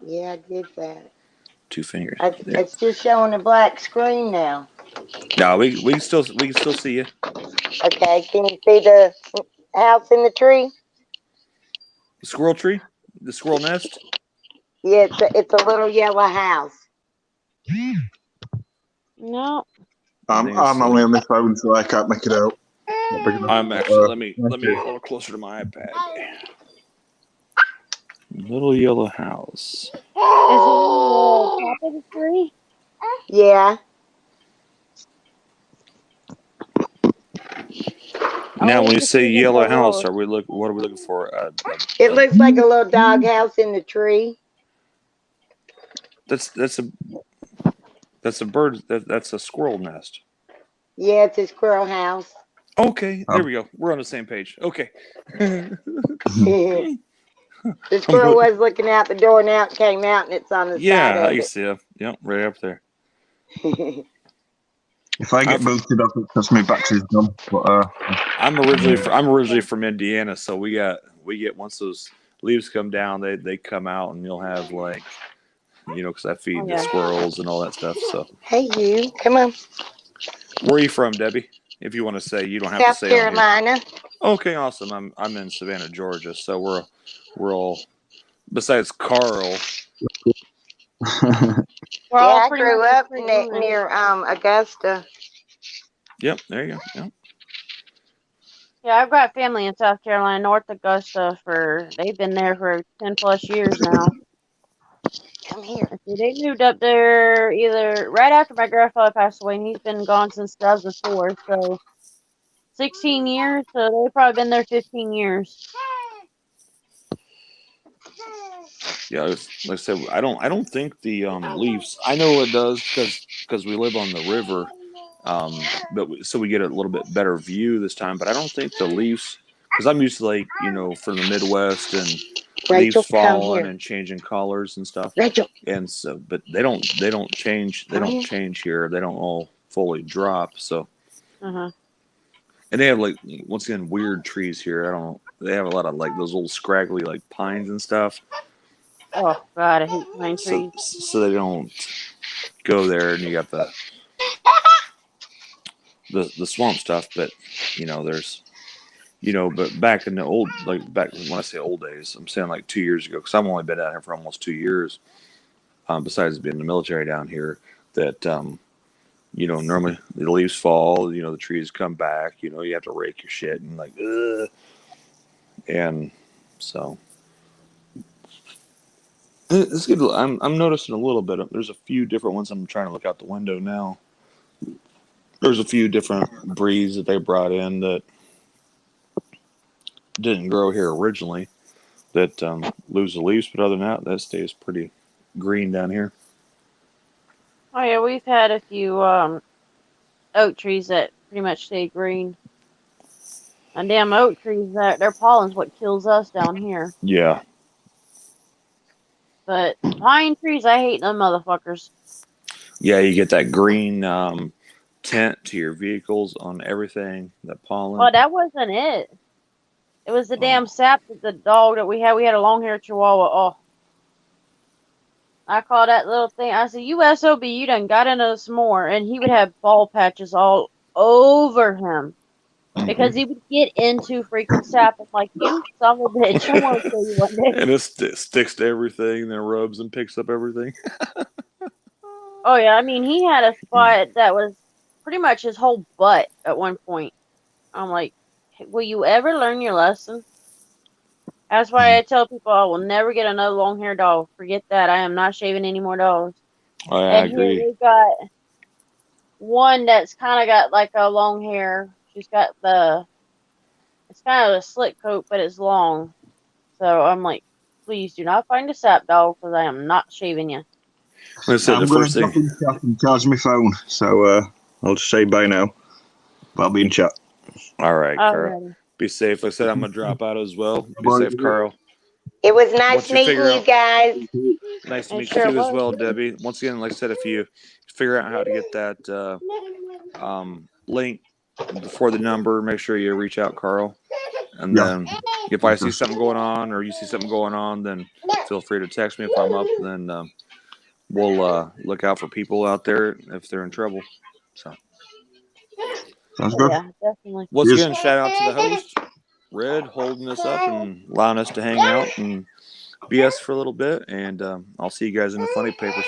Speaker 12: Yeah, I did that.
Speaker 9: 2 fingers. There.
Speaker 12: It's just showing a black screen now.
Speaker 9: No, we can still see you.
Speaker 12: Okay, can you see the house in the tree?
Speaker 9: The squirrel tree, the squirrel nest.
Speaker 12: Yeah, it's a little yellow house.
Speaker 1: No.
Speaker 11: I'm only on my phone, so I can't make it out.
Speaker 9: I'm actually let me get a little closer to my iPad. Little yellow house.
Speaker 1: Is it on the top of the tree?
Speaker 12: Yeah.
Speaker 9: Now, when you
Speaker 1: just
Speaker 9: say
Speaker 1: see the
Speaker 9: yellow
Speaker 1: little-
Speaker 9: house, what are we looking for?
Speaker 12: It looks like a little dog house in the tree.
Speaker 9: That's a bird. That's a squirrel nest.
Speaker 12: Yeah, it's a squirrel house.
Speaker 9: Okay, there we go. We're on the same page. Okay.
Speaker 12: The squirrel was looking out the door, now it came out and it's on the
Speaker 9: Yeah,
Speaker 12: side
Speaker 9: I
Speaker 12: of
Speaker 9: can
Speaker 12: it.
Speaker 9: see it. Yep, right up there.
Speaker 11: If I get boosted up, it's because my battery's gone. But
Speaker 9: I'm originally from Indiana, so we get once those leaves come down, they come out, and you'll have like, because I feed the squirrels and all that stuff. So.
Speaker 12: Hey, you, come on.
Speaker 9: Where are you from, Debbie? If you want to say, you don't have
Speaker 12: South
Speaker 9: to say.
Speaker 12: Carolina.
Speaker 9: Okay, awesome. I'm in Savannah, Georgia, so we're all besides Carl.
Speaker 12: I grew up near Augusta.
Speaker 9: Yep, there you go. Yep.
Speaker 1: Yeah, I've got family in South Carolina, North Augusta. They've been there for 10+ years now.
Speaker 12: Come here.
Speaker 1: They moved up there either right after my grandfather passed away, and he's been gone since 2004. So 16 years. So they've probably been there 15 years.
Speaker 9: Yeah, like I said, I don't think the leaves. I know it does because we live on the river, so we get a little bit better view this time. But I don't think the leaves, because I'm used to from the Midwest and
Speaker 12: Rachel,
Speaker 9: leaves falling and changing colors and stuff.
Speaker 12: Rachel.
Speaker 9: And so, but they don't change. They don't change here. They don't all fully drop. So.
Speaker 1: Uh-huh.
Speaker 9: And they have once again weird trees here. I don't know. They have a lot of those little scraggly pines and stuff.
Speaker 1: Oh God, I hate pine trees.
Speaker 9: So they don't go there, and you got the swamp stuff. But there's but back in the old back when I say old days, I'm saying 2 years ago, because I've only been out here for almost 2 years. Besides being in the military down here, that normally the leaves fall, the trees come back, you have to rake your shit and and so it's good. I'm noticing a little bit. There's a few different ones. I'm trying to look out the window now. There's a few different breeds that they brought in that didn't grow here originally that lose the leaves, but other than that stays pretty green down here.
Speaker 1: Oh yeah, we've had a few oak trees that pretty much stay green. And damn oak trees, their pollen's what kills us down here.
Speaker 9: Yeah.
Speaker 1: But pine trees, I hate them motherfuckers.
Speaker 9: Yeah, you get that green tint to your vehicles on everything, that pollen.
Speaker 1: Well, that wasn't it. It was the damn sap that the dog that we had. We had a long-haired Chihuahua. Oh. I called that little thing. I said, "You SOB, you done got into some more." And he would have ball patches all over him. Because he would get into freaking sap. I'm like, you son of a bitch. I want to kill you one day.
Speaker 9: And it sticks to everything, then rubs and picks up everything.
Speaker 1: Oh, yeah. I mean, he had a spot that was pretty much his whole butt at one point. I'm like, Will you ever learn your lesson? That's why I tell people I will never get another long hair dog. Forget that. I am not shaving any more dogs.
Speaker 9: I
Speaker 1: And here
Speaker 9: agree.
Speaker 1: we got one that's kind of got like a long hair. She's got it's kind of a slick coat, but it's long. So I'm like, please do not find a sap dog because I am not shaving you.
Speaker 9: Like I said, the
Speaker 11: I'm going
Speaker 9: first
Speaker 11: to drop
Speaker 9: thing.
Speaker 11: in chat and charge my phone, so I'll just say bye now. But I'll be in chat.
Speaker 9: All right, Carl.
Speaker 1: Alrighty.
Speaker 9: Be safe. Like I said, I'm gonna drop out as well. Be
Speaker 11: Bye.
Speaker 9: safe, Carl.
Speaker 12: It was nice
Speaker 9: Once you
Speaker 12: meeting
Speaker 9: figure
Speaker 12: you
Speaker 9: out,
Speaker 12: guys.
Speaker 9: nice to
Speaker 1: It
Speaker 9: meet you
Speaker 1: sure
Speaker 9: too as
Speaker 1: was.
Speaker 9: well, Debbie. Once again, like I said, if you figure out how to get that link before the number, make sure you reach out, Carl. And
Speaker 11: Yeah.
Speaker 9: then if I see something going on or you see something going on, then feel free to text me if I'm up. Then we'll look out for people out there if they're in trouble. So
Speaker 11: Sounds
Speaker 1: Oh,
Speaker 11: good.
Speaker 1: yeah, definitely.
Speaker 9: once
Speaker 11: Yes.
Speaker 9: again, shout out to the host, Red, holding us up and allowing us to hang out and BS for a little bit. And I'll see you guys in the funny papers.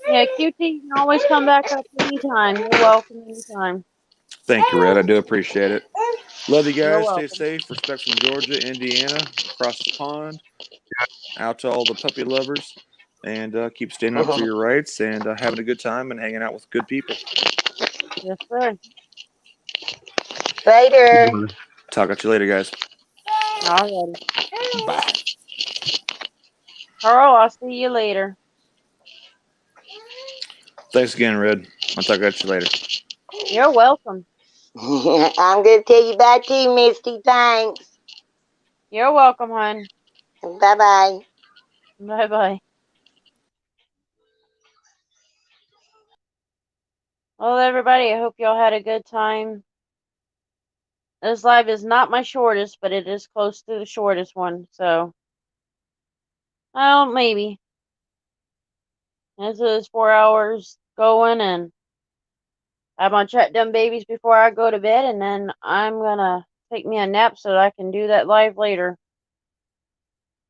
Speaker 1: Yeah, QT, you can always come back up anytime. You're welcome anytime.
Speaker 9: Thank you, Red. I do appreciate it. Love you
Speaker 1: You're
Speaker 9: guys. Stay
Speaker 1: welcome.
Speaker 9: safe. Respect from Georgia, Indiana, across the pond. Out to all the puppy lovers. And keep standing up for your rights and having a good time and hanging out with good people.
Speaker 1: Yes, sir.
Speaker 12: Later.
Speaker 9: Talk at you later, guys.
Speaker 1: Alrighty.
Speaker 9: Bye.
Speaker 1: Carl, I'll see you later.
Speaker 9: Thanks again, Red. I'll talk at you later.
Speaker 1: You're welcome.
Speaker 12: I'm going to tell you bye too, Misty. Thanks.
Speaker 1: You're welcome, hon.
Speaker 12: Bye-bye.
Speaker 1: Bye-bye. Well, everybody, I hope y'all had a good time. This live is not my shortest, but it is close to the shortest one, so. Well, maybe. This is 4 hours going, and I'm gonna check them babies before I go to bed, and then I'm gonna take me a nap so that I can do that live later.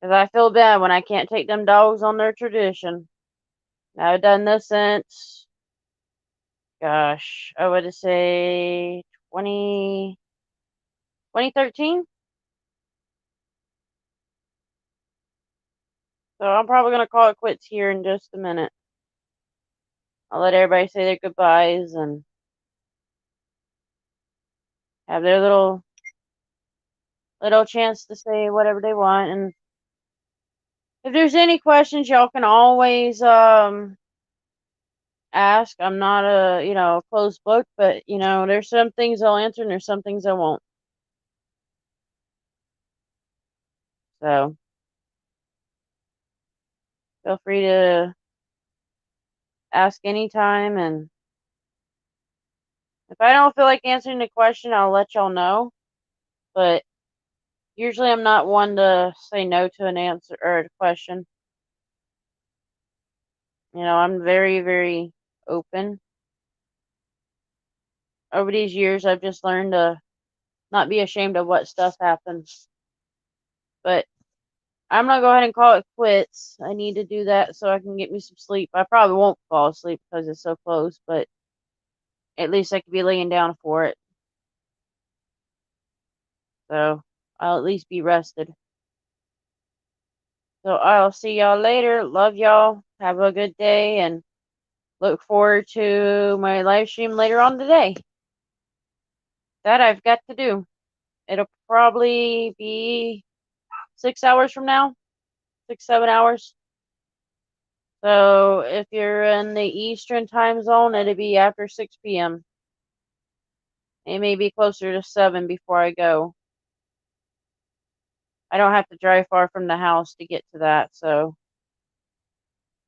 Speaker 1: Because I feel bad when I can't take them dogs on their tradition. I've done this since, gosh, I would say 2013. So I'm probably going to call it quits here in just a minute. I'll let everybody say their goodbyes and have their little chance to say whatever they want. And if there's any questions, y'all can always ask. I'm not a closed book, but there's some things I'll answer and there's some things I won't. So feel free to ask anytime, and if I don't feel like answering the question, I'll let y'all know. But usually I'm not one to say no to an answer or a question. I'm very, very open. Over these years, I've just learned to not be ashamed of what stuff happens. But I'm going to go ahead and call it quits. I need to do that so I can get me some sleep. I probably won't fall asleep because it's so close, but at least I could be laying down for it. So I'll at least be rested. So I'll see y'all later. Love y'all. Have a good day and look forward to my live stream later on today. That I've got to do. It'll probably be 6 hours from now. 6, 7 hours. So if you're in the Eastern time zone, it'll be after 6 p.m. It may be closer to 7 before I go. I don't have to drive far from the house to get to that, so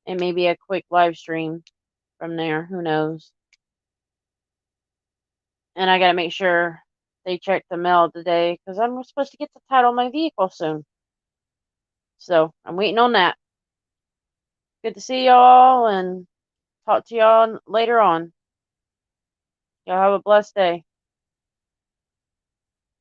Speaker 1: it may be a quick live stream from there. Who knows? And I gotta make sure they check the mail today because I'm supposed to get the title on my vehicle soon. So I'm waiting on that. Good to see y'all and talk to y'all later on. Y'all have a blessed day.